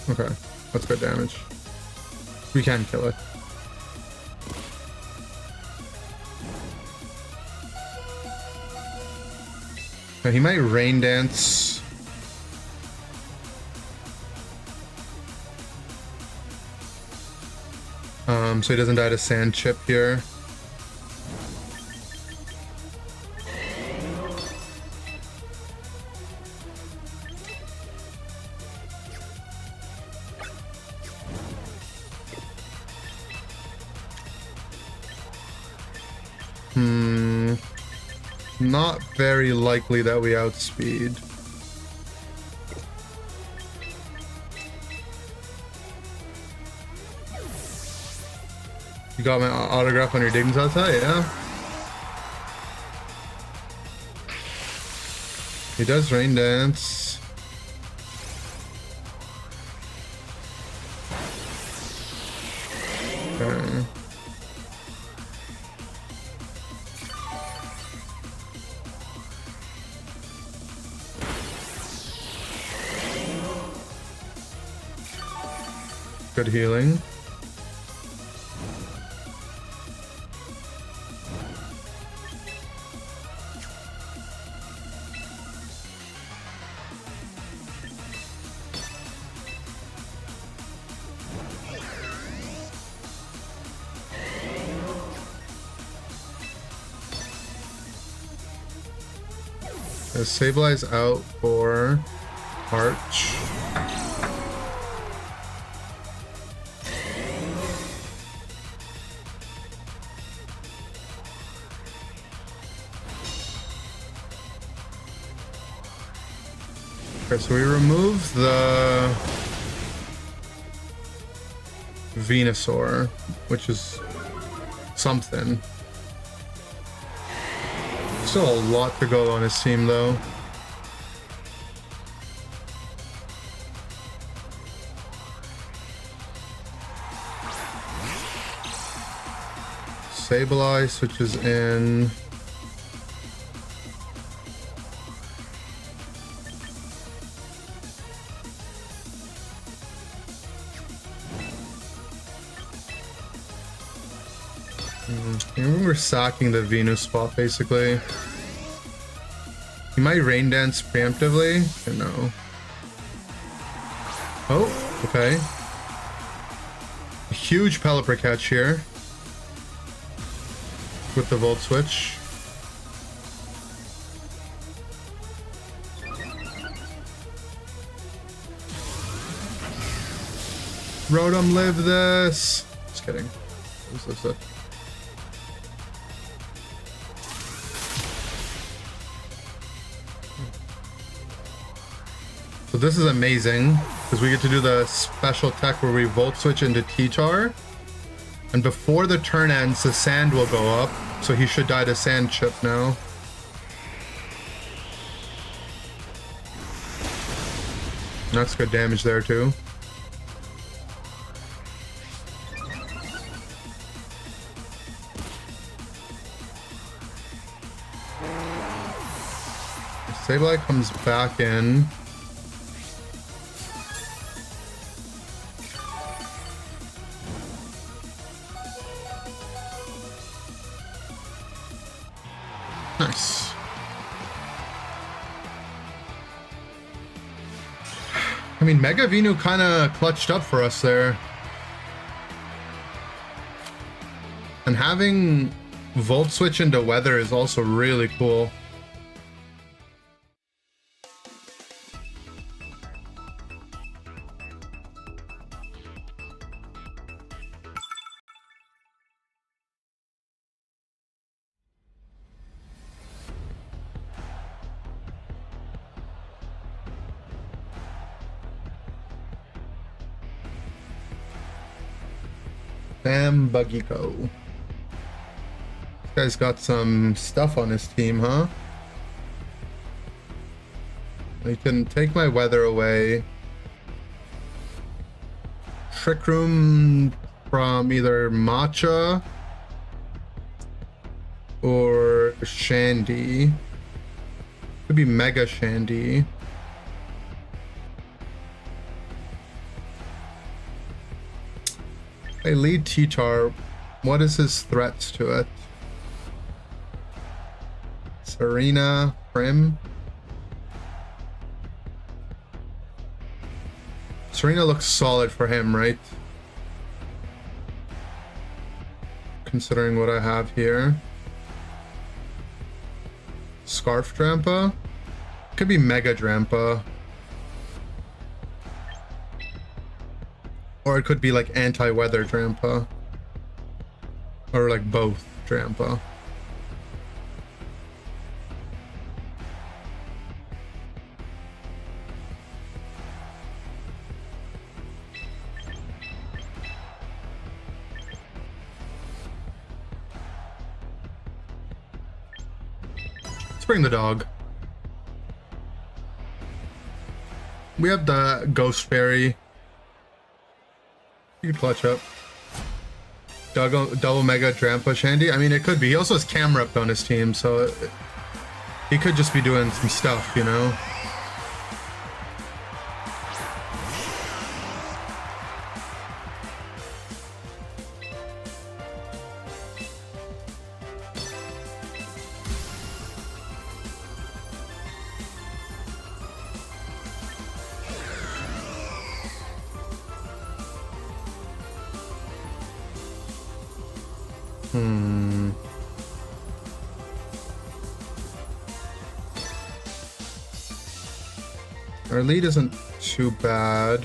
Okay, that's good damage. We can kill it. Now he might Rain Dance. So he doesn't die to Sand Chip here. Not very likely that we outspeed. You got my autograph on your Dignitas, yeah? He does Rain Dance. Okay. Good healing. Sableye out for Arch. Okay, so we remove the Venusaur, which is something. Still a lot to go on his team, though. Sableye switches in. We're sacking the Venus spot, basically. He might Rain Dance preemptively. No. Oh, okay. A huge Pelipper catch here. With the Volt Switch. Rotom, live this! Just kidding. This it. So this is amazing, because we get to do the special tech where we Volt Switch into T-Tar. And before the turn ends, the sand will go up, so he should die to Sand Chip now. That's good damage there too. Sableye comes back in. Nice. I mean, Mega Venu kind of clutched up for us there. And having Volt Switch into Weather is also really cool. Sam Buggyco. This guy's got some stuff on his team, huh? He can take my weather away. Trick Room from either Matcha or Shandy. Could be Mega Shandy. I lead T-Tar. What is his threats to it? Serena, Prim. Serena looks solid for him, right? Considering what I have here. Scarf Drampa. Could be Mega Drampa. Or it could be like anti-weather Drampa. Or like both Drampa. Let's bring the dog. We have the Ghost Fairy. You could clutch up. Double Mega Drampa Shandy. I mean, it could be. He also has Camerupt on his team, so he could just be doing some stuff, you know? Our lead isn't too bad.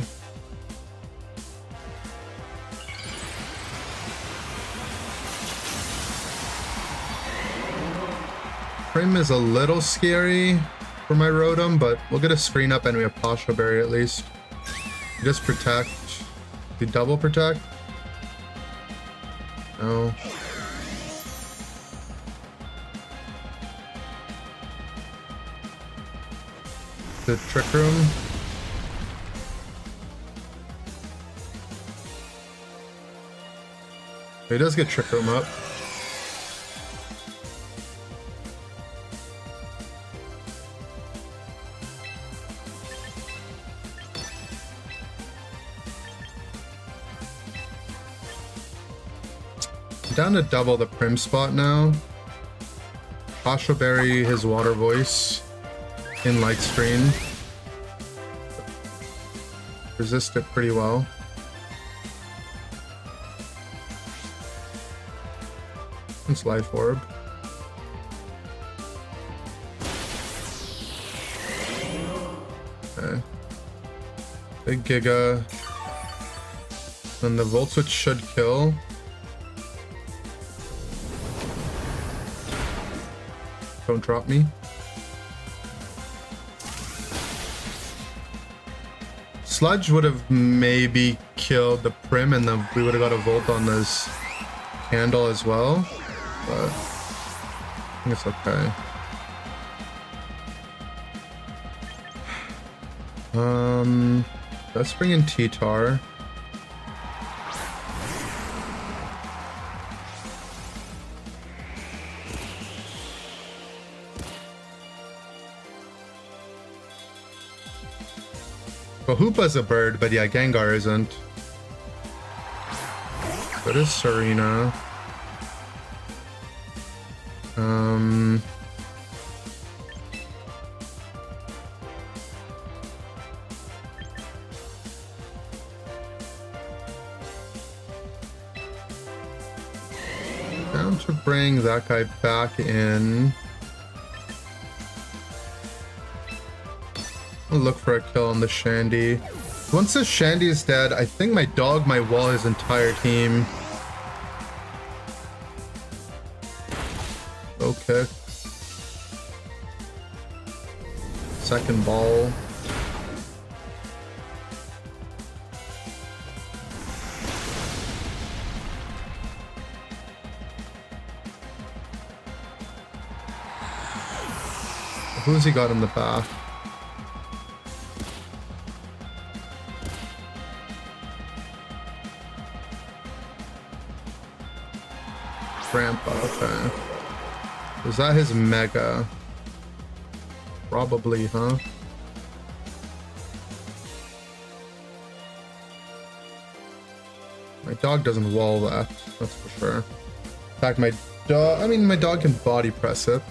Prim is a little scary for my Rotom, but we'll get a screen up and we have Pasha Berry at least. Just protect. The double protect? No. The Trick Room. He does get Trick Room up. Down to double the Prim spot now. Pasha Berry his Water Voice in Light Screen. Resist it pretty well. It's Life Orb. Okay. Big Giga. And the Volt Switch should kill. Don't drop me. Sludge would have maybe killed the Prim and then we would have got a Volt on this Candle as well. But I think it's okay. Let's bring in T-Tar. Well, Hoopa's a bird, but yeah, Gengar isn't. What is Serena? Down to bring that guy back in. I'll look for a kill on the Shandy. Once the Shandy is dead, I think my dog might wall his entire team. Okay. Second ball. Who's he got in the back? Grandpa, okay. Is that his Mega? Probably, huh? My dog doesn't wall that, that's for sure. In fact, my dog can body press it.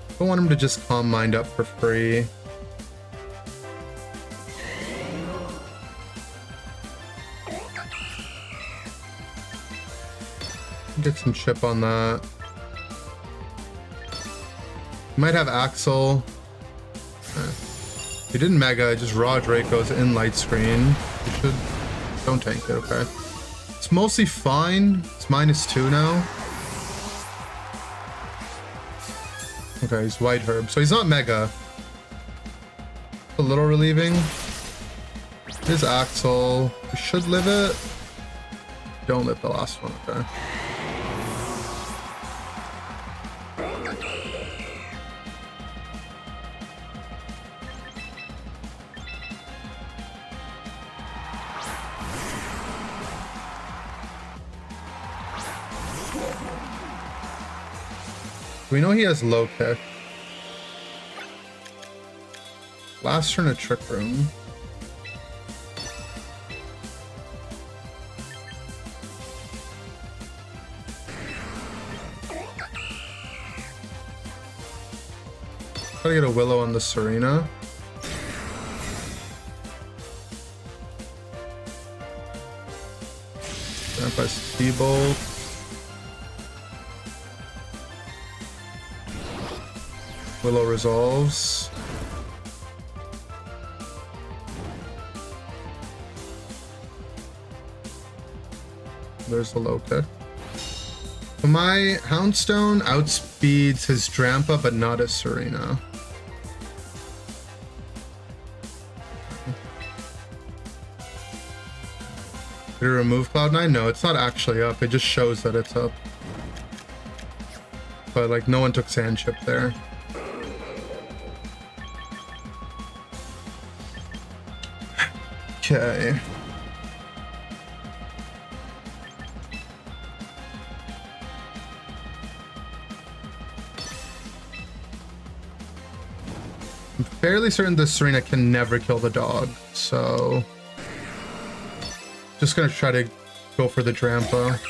I don't want him to just Calm Mind up for free. Get some chip on that. Might have Axel. He didn't Mega, just raw Draco's in light screen. You should... Don't tank it, okay. It's mostly fine. It's -2 now. Okay, he's White Herb, so he's not Mega. A little relieving. Here's Axel. We should live it. Don't live the last one, okay. We know he has low kick. Last turn a Trick Room. Try to get a Willow on the Serena. Grandpa's T-Bolt. Willow resolves. There's the low kick. So my Houndstone outspeeds his Drampa, but not his Serena. Did it remove Cloud9? No, it's not actually up. It just shows that it's up. But like, no one took Sand Chip there. Okay. I'm fairly certain this Serena can never kill the dog, so just gonna try to go for the Drampa.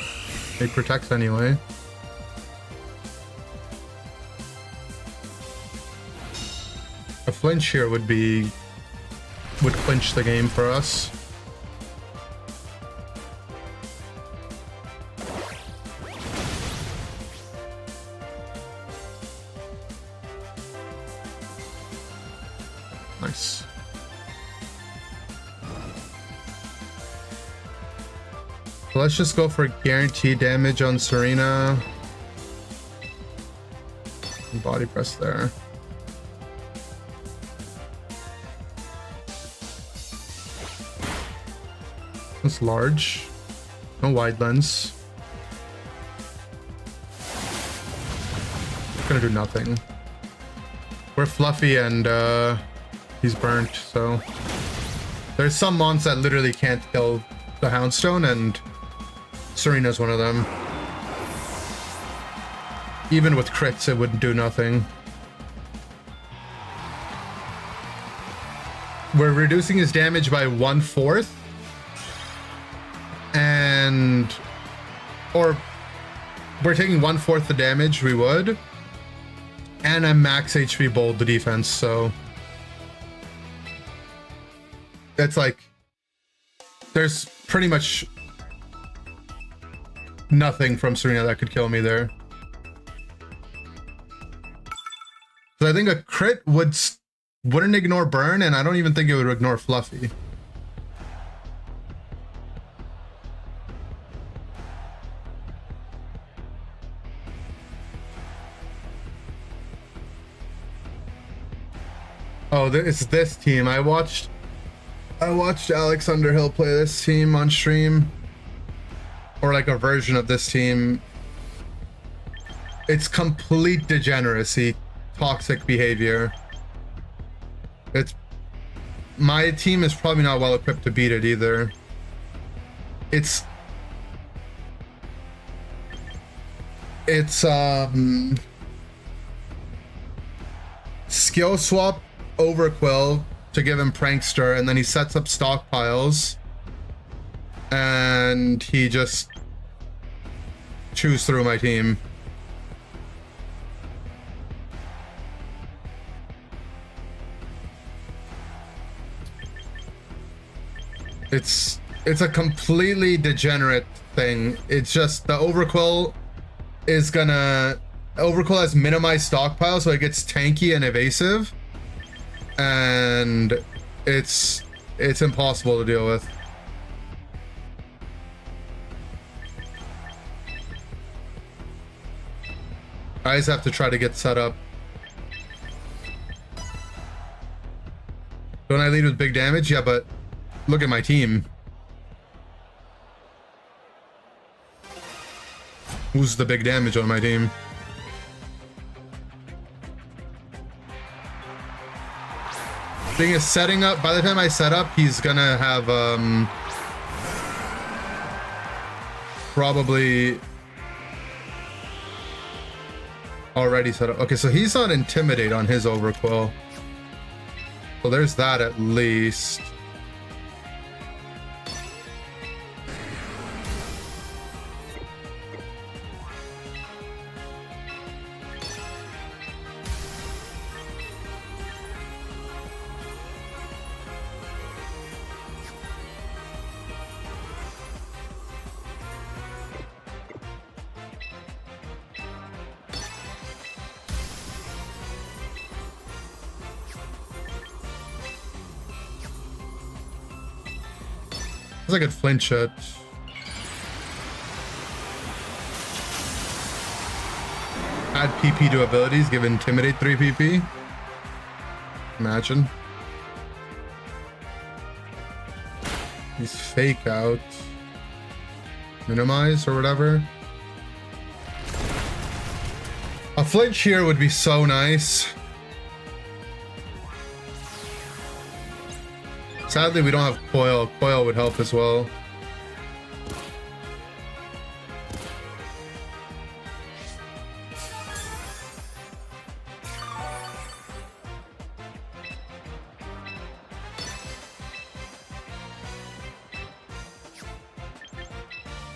It protects anyway. A flinch here would clinch the game for us. Nice. So let's just go for guaranteed damage on Serena. Body press there. It's large. No wide lens. Gonna do nothing. We're Fluffy and he's burnt, so there's some mons that literally can't kill the Houndstone, and Serena's one of them. Even with crits, it wouldn't do nothing. We're reducing his damage by 1/4. And... Or... We're taking 1/4 the damage we would. And I'm max HP bold the defense, so... It's like... There's pretty much... nothing from Serena that could kill me there. So I think a crit wouldn't ignore burn, and I don't even think it would ignore Fluffy. Oh, it's this team. I watched Alex Underhill play this team on stream, or like a version of this team. It's complete degeneracy, toxic behavior. My team is probably not well equipped to beat it either. It's skill swap Overquill to give him Prankster, and then he sets up stockpiles and he just chews through my team. It's a completely degenerate thing. It's just the Overquill has minimized stockpile, so it gets tanky and evasive, and it's impossible to deal with. I just have to try to get set up. Don't I lead with big damage? Yeah, but look at my team. Who's the big damage on my team? Thing is, setting up, by the time I set up, he's gonna have probably already set up. Okay, so he's on Intimidate on his Overquill. So there's that at least. I could flinch it. Add PP to abilities, give Intimidate 3 PP. Imagine. He's Fake Out. Minimize or whatever. A flinch here would be so nice. Sadly, we don't have Coil. Coil would help as well.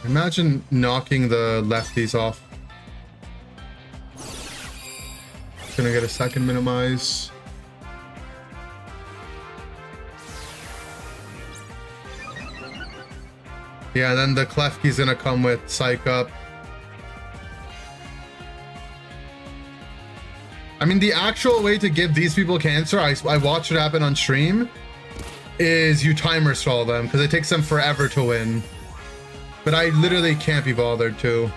Imagine knocking the lefties off. Gonna get a second minimize. Yeah, then the Klefki's gonna come with Psych Up. I mean, the actual way to give these people cancer, I watched it happen on stream, is you timer stall them, because it takes them forever to win. But I literally can't be bothered to.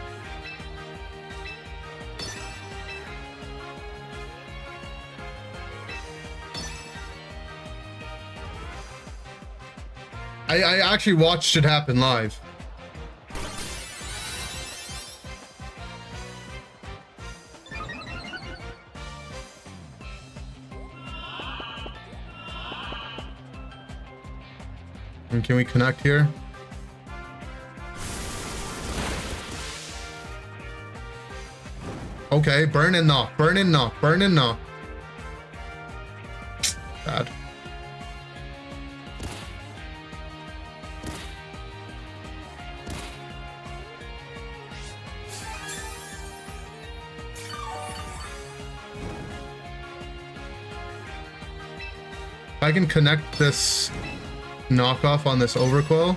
I actually watched it happen live. And can we connect here? Okay, burn and knock, burn and knock, burn and knock. Bad. If I can connect this knockoff on this overquill,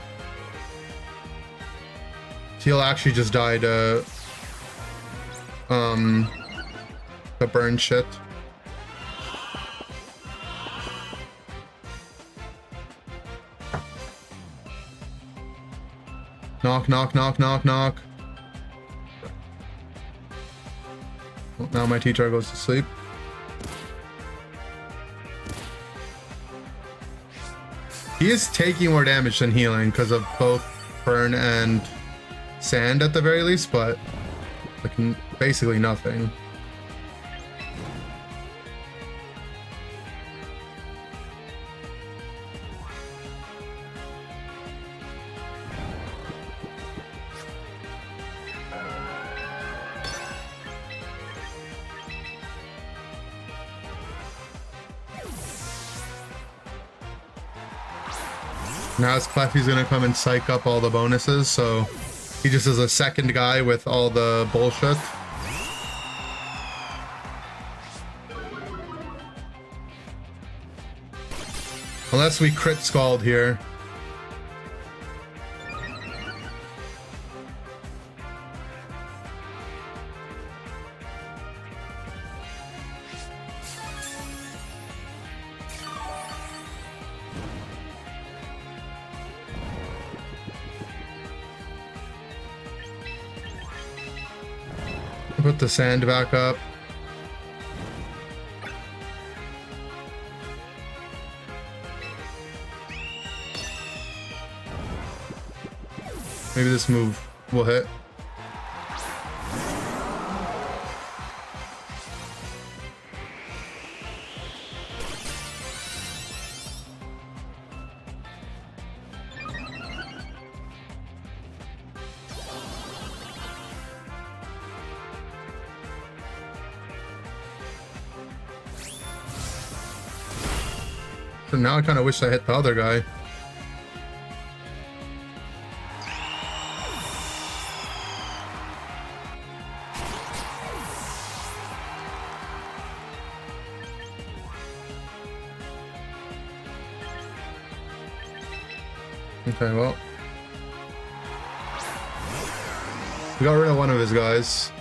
he'll actually just die to the burn shit. Knock, knock, knock, knock, knock. Well, now my T-Tar goes to sleep. He is taking more damage than healing because of both burn and sand at the very least, but like basically nothing. Now it's Cleffy's gonna come and psych up all the bonuses, so he just is a second guy with all the bullshit. Unless we crit Scald here. Put the sand back up. Maybe this move will hit. So now I kind of wish I hit the other guy. Okay, well. We got rid of one of his guys.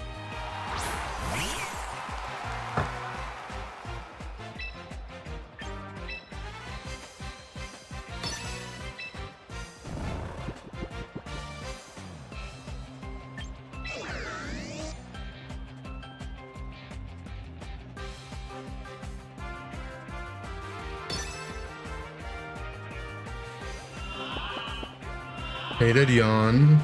Hated yawn.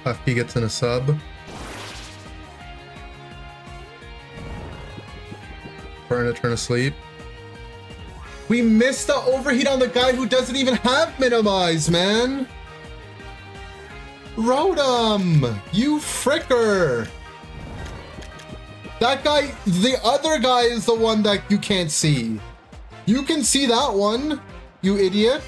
FP gets in a sub. Burn a turn of sleep. We missed the overheat on the guy who doesn't even have minimize, man. Rotom, you fricker. That guy, the other guy is the one that you can't see. You can see that one, you idiot.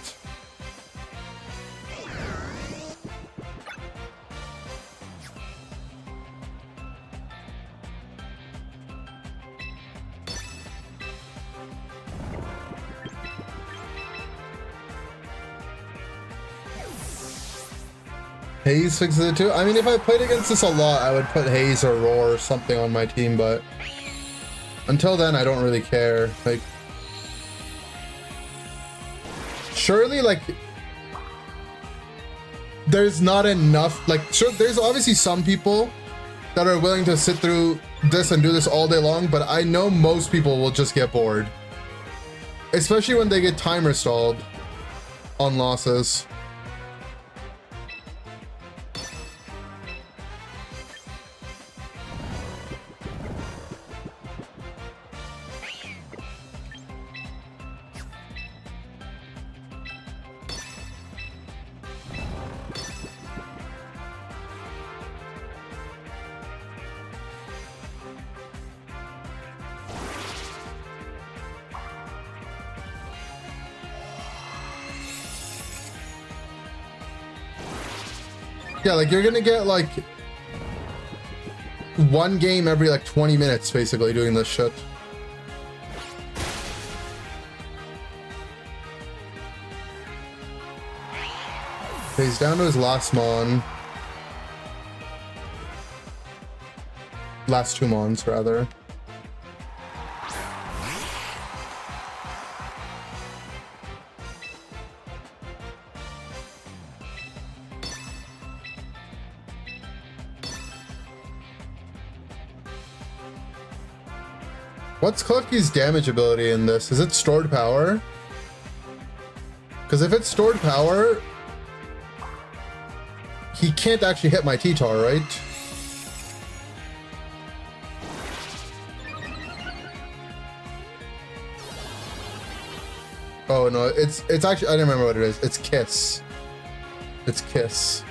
Haze fixes it too. I mean, if I played against this a lot, I would put Haze or Roar or something on my team, but until then, I don't really care. Like, surely, like, there's not enough, like, sure, there's obviously some people that are willing to sit through this and do this all day long, but I know most people will just get bored. Especially when they get timer stalled on losses. Yeah, like you're gonna get like one game every like 20 minutes basically doing this shit. Okay, he's down to his last mon. Last 2 mons, rather. What's Klefki's damage ability in this? Is it stored power? Because if it's stored power, he can't actually hit my T-Tar, right? Oh no, it's actually, I don't remember what it is. It's Kiss. It's Kiss.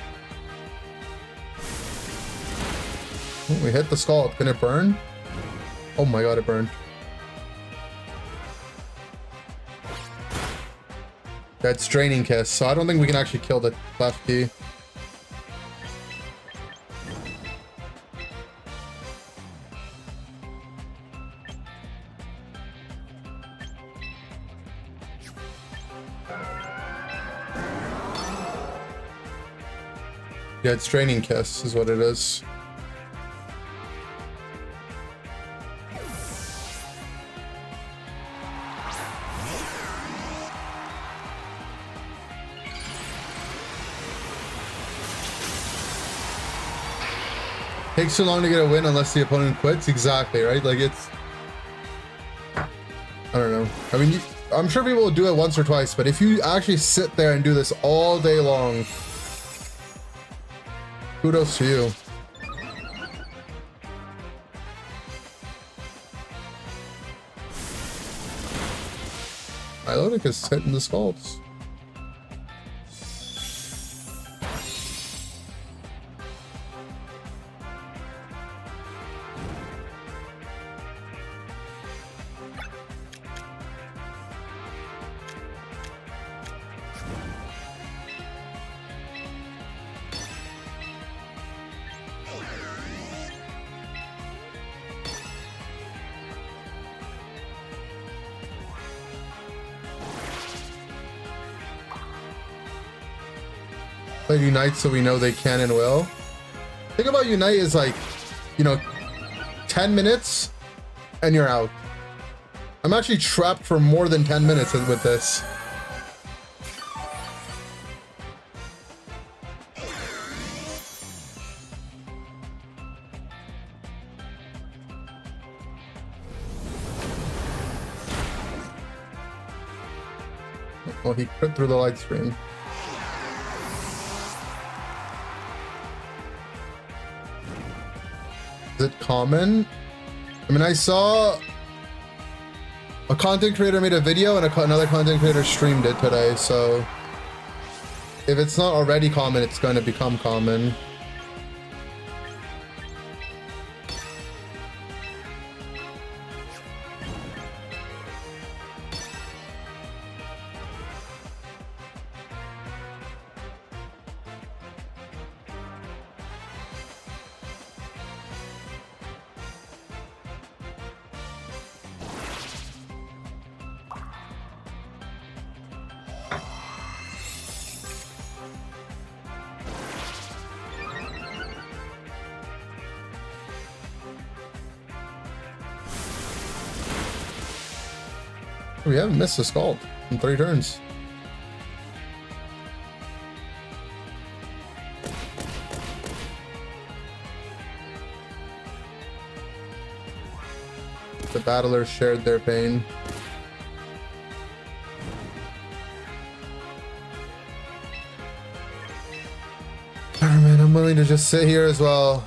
Oh, we hit the skull. Can it burn? Oh my god, it burned. That's draining Kiss, so I don't think we can actually kill the Klefki. Yeah, it's draining Kiss is what it is. Takes too long to get a win unless the opponent quits. Exactly, right? Like it's... I don't know. I mean, I'm sure people will do it once or twice, but if you actually sit there and do this all day long, kudos to you. Ilotic is hitting the skulls. Play Unite so we know they can and will. Think about Unite is like, you know, 10 minutes and you're out. I'm actually trapped for more than 10 minutes with this. Well, he crit through the light screen. Is it common? I mean, I saw a content creator made a video and another content creator streamed it today, so if it's not already common, it's going to become common. We haven't missed a Scald in 3 turns. The battlers shared their pain. Alright, man, I'm willing to just sit here as well.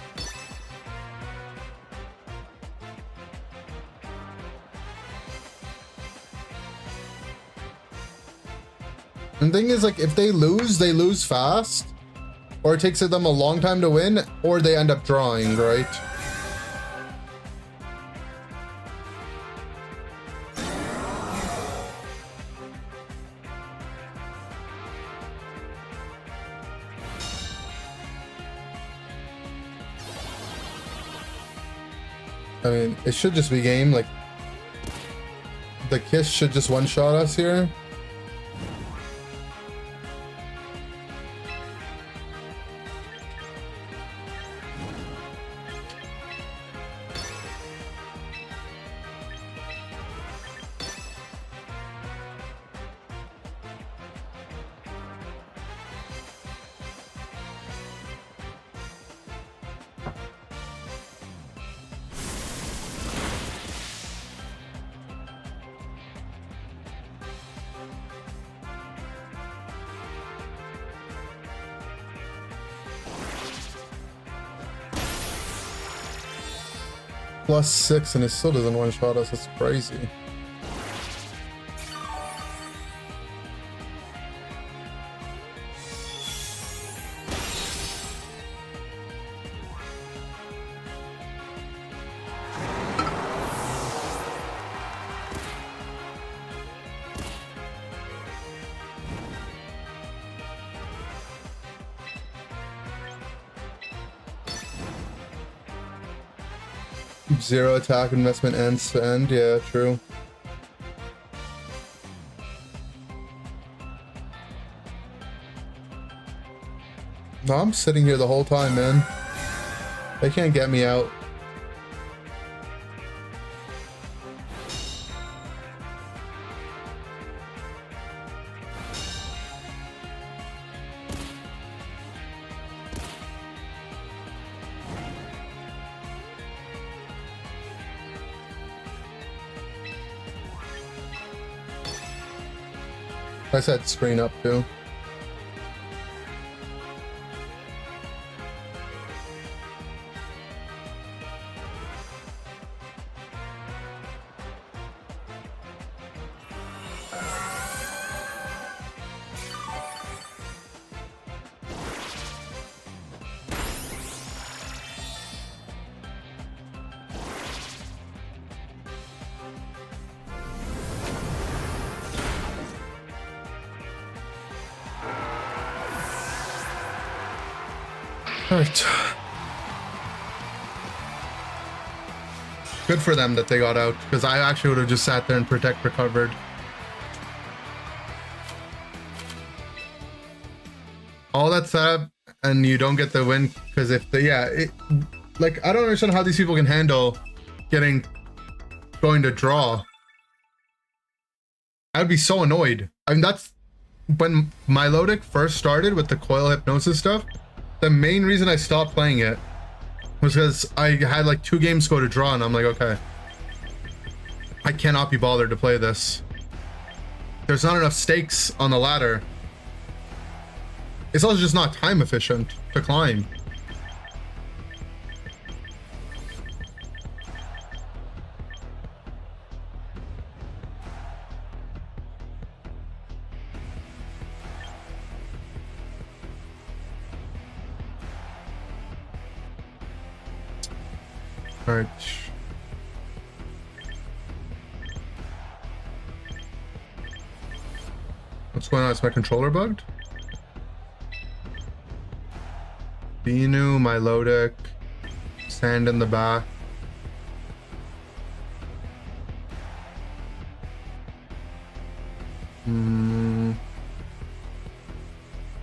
And the thing is, like, if they lose fast, or it takes them a long time to win, or they end up drawing, right? I mean, it should just be game. Like, the Kiss should just one-shot us here. +6 and it still doesn't one-shot us. It's crazy. Zero attack investment ends to end. Yeah, true. No, I'm sitting here the whole time, man. They can't get me out. I said screen up too. Alright. Good for them that they got out, because I actually would have just sat there and protect recovered. All that setup and you don't get the win because if the like I don't understand how these people can handle going to draw. I'd be so annoyed. I mean, that's when Milotic first started with the coil hypnosis stuff. The main reason I stopped playing it was because I had like 2 games go to draw and I'm like, okay, I cannot be bothered to play this. There's not enough stakes on the ladder. It's also just not time efficient to climb. All right. What's going on? Is my controller bugged? Binu, Milotic, sand in the back.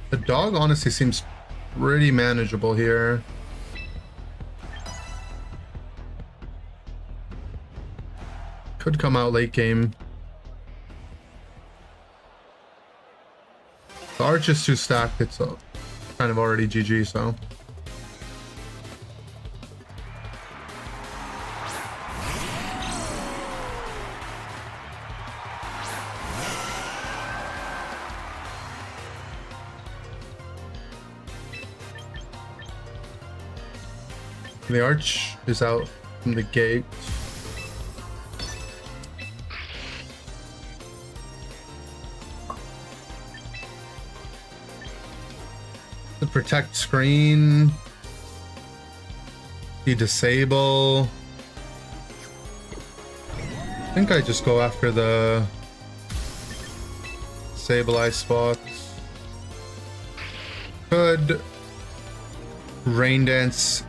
The dog honestly seems pretty manageable here. Could come out late game. The arch is too stacked, it's kind of already GG, so. The arch is out from the gate. The protect screen. The disable. I think I just go after the disable eye spots. Could rain dance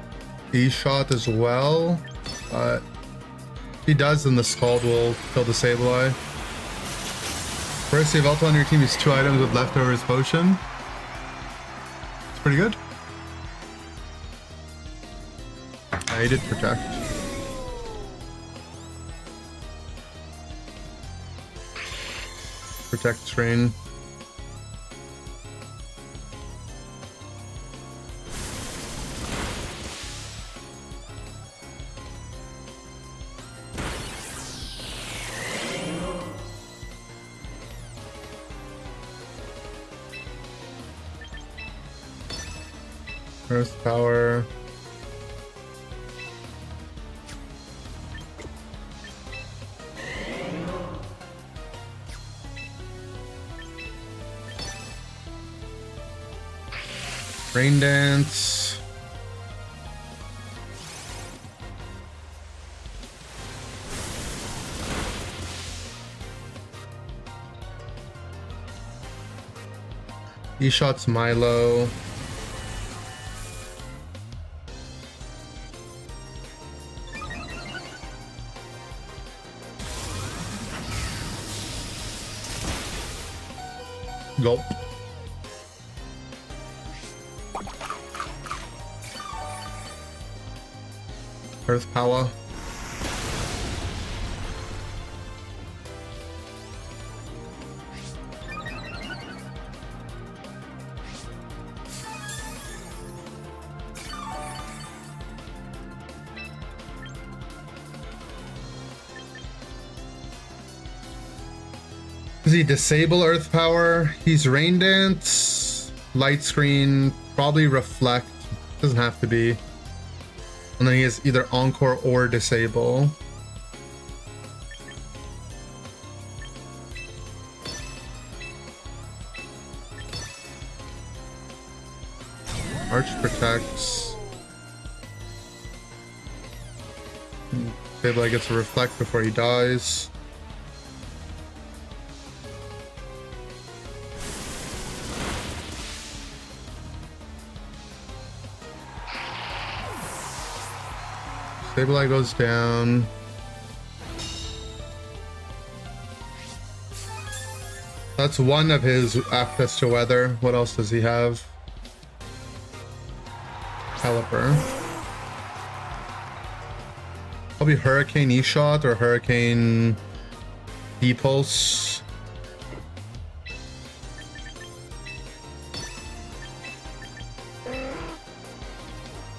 E-shot as well, but he does, then the Scald will kill the Sableye. First, you have Ulta on your team, use 2 items with leftovers potion. It's pretty good. Yeah, he did protect. Protect train. Earth power. Rain dance. E-shots Milo. Gulp. Earth power. Does he disable Earth power? He's Rain Dance, Light Screen, probably Reflect. Doesn't have to be. And then he has either Encore or Disable. Arch protects. Sableye gets a Reflect before he dies. Sableye goes down. That's one of his access to weather. What else does he have? Caliper. Probably Hurricane E-Shot or Hurricane D-Pulse.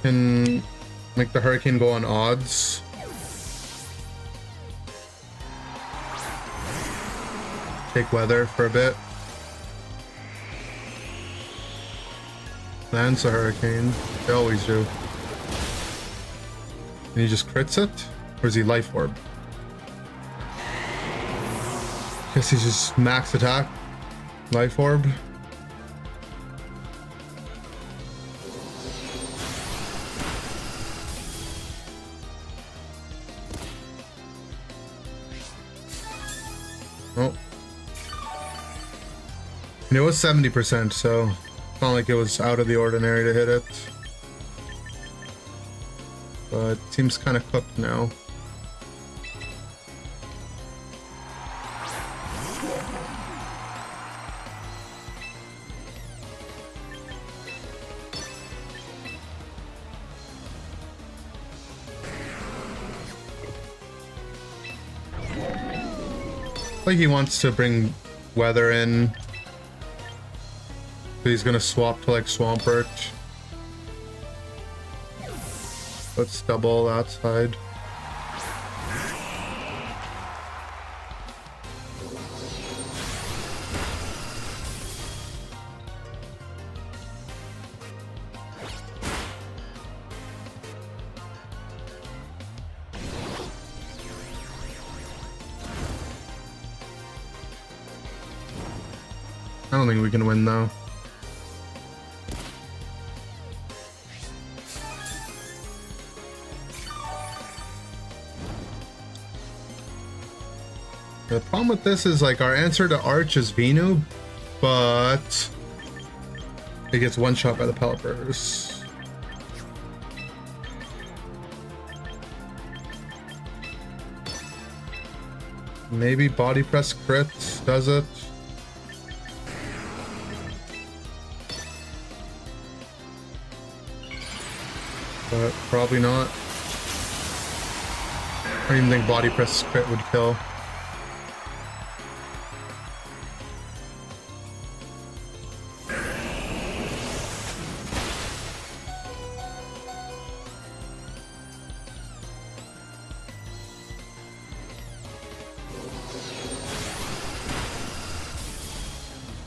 Can make the Hurricane go on odds. Take weather for a bit. Lands a Hurricane. They always do. And he just crits it? Or is he Life Orb? Guess he's just max attack. Life Orb. Oh. And it was 70%, so it's not like it was out of the ordinary to hit it. But it seems kind of cooked now. Like he wants to bring weather in. So he's gonna swap to like Swampert. Let's double that side. I don't think we can win though. The problem with this is like our answer to Arch is Venu, but it gets one shot by the Pelipper's. Maybe body press crits does it. But probably not. I don't even think body press crit would kill.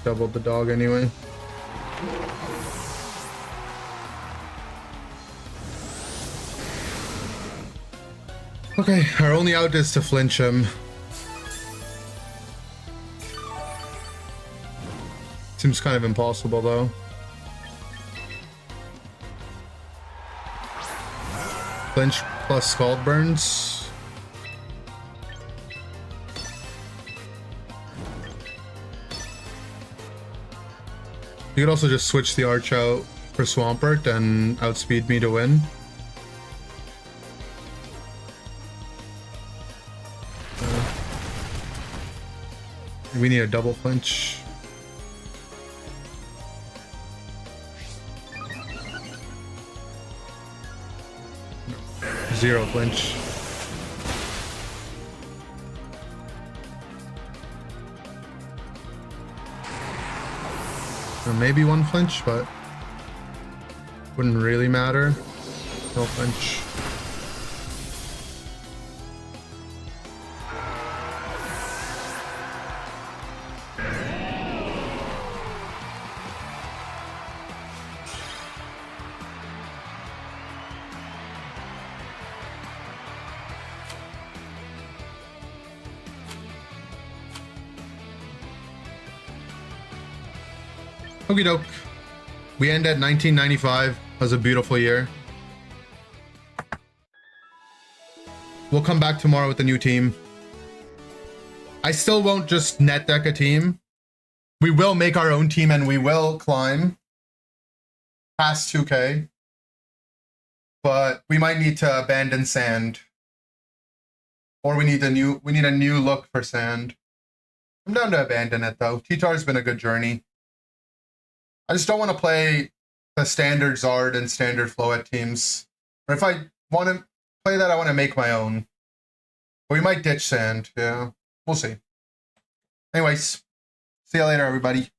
Doubled the dog anyway. Okay, our only out is to flinch him. Seems kind of impossible though. Flinch plus Scald Burns. You could also just switch the arch out for Swampert and outspeed me to win. We need a double flinch. Zero flinch. Or maybe one flinch, but wouldn't really matter. No flinch. Okie doke. We end at 1995. That was a beautiful year. We'll come back tomorrow with a new team. I still won't just net deck a team. We will make our own team and we will climb past 2K. But we might need to abandon sand. Or we need a new look for sand. I'm down to abandon it though. T-Tar's been a good journey. I just don't want to play the standard Zard and standard Floette teams. Or if I want to play that, I want to make my own. But we might ditch sand, yeah. We'll see. Anyways, see you later, everybody.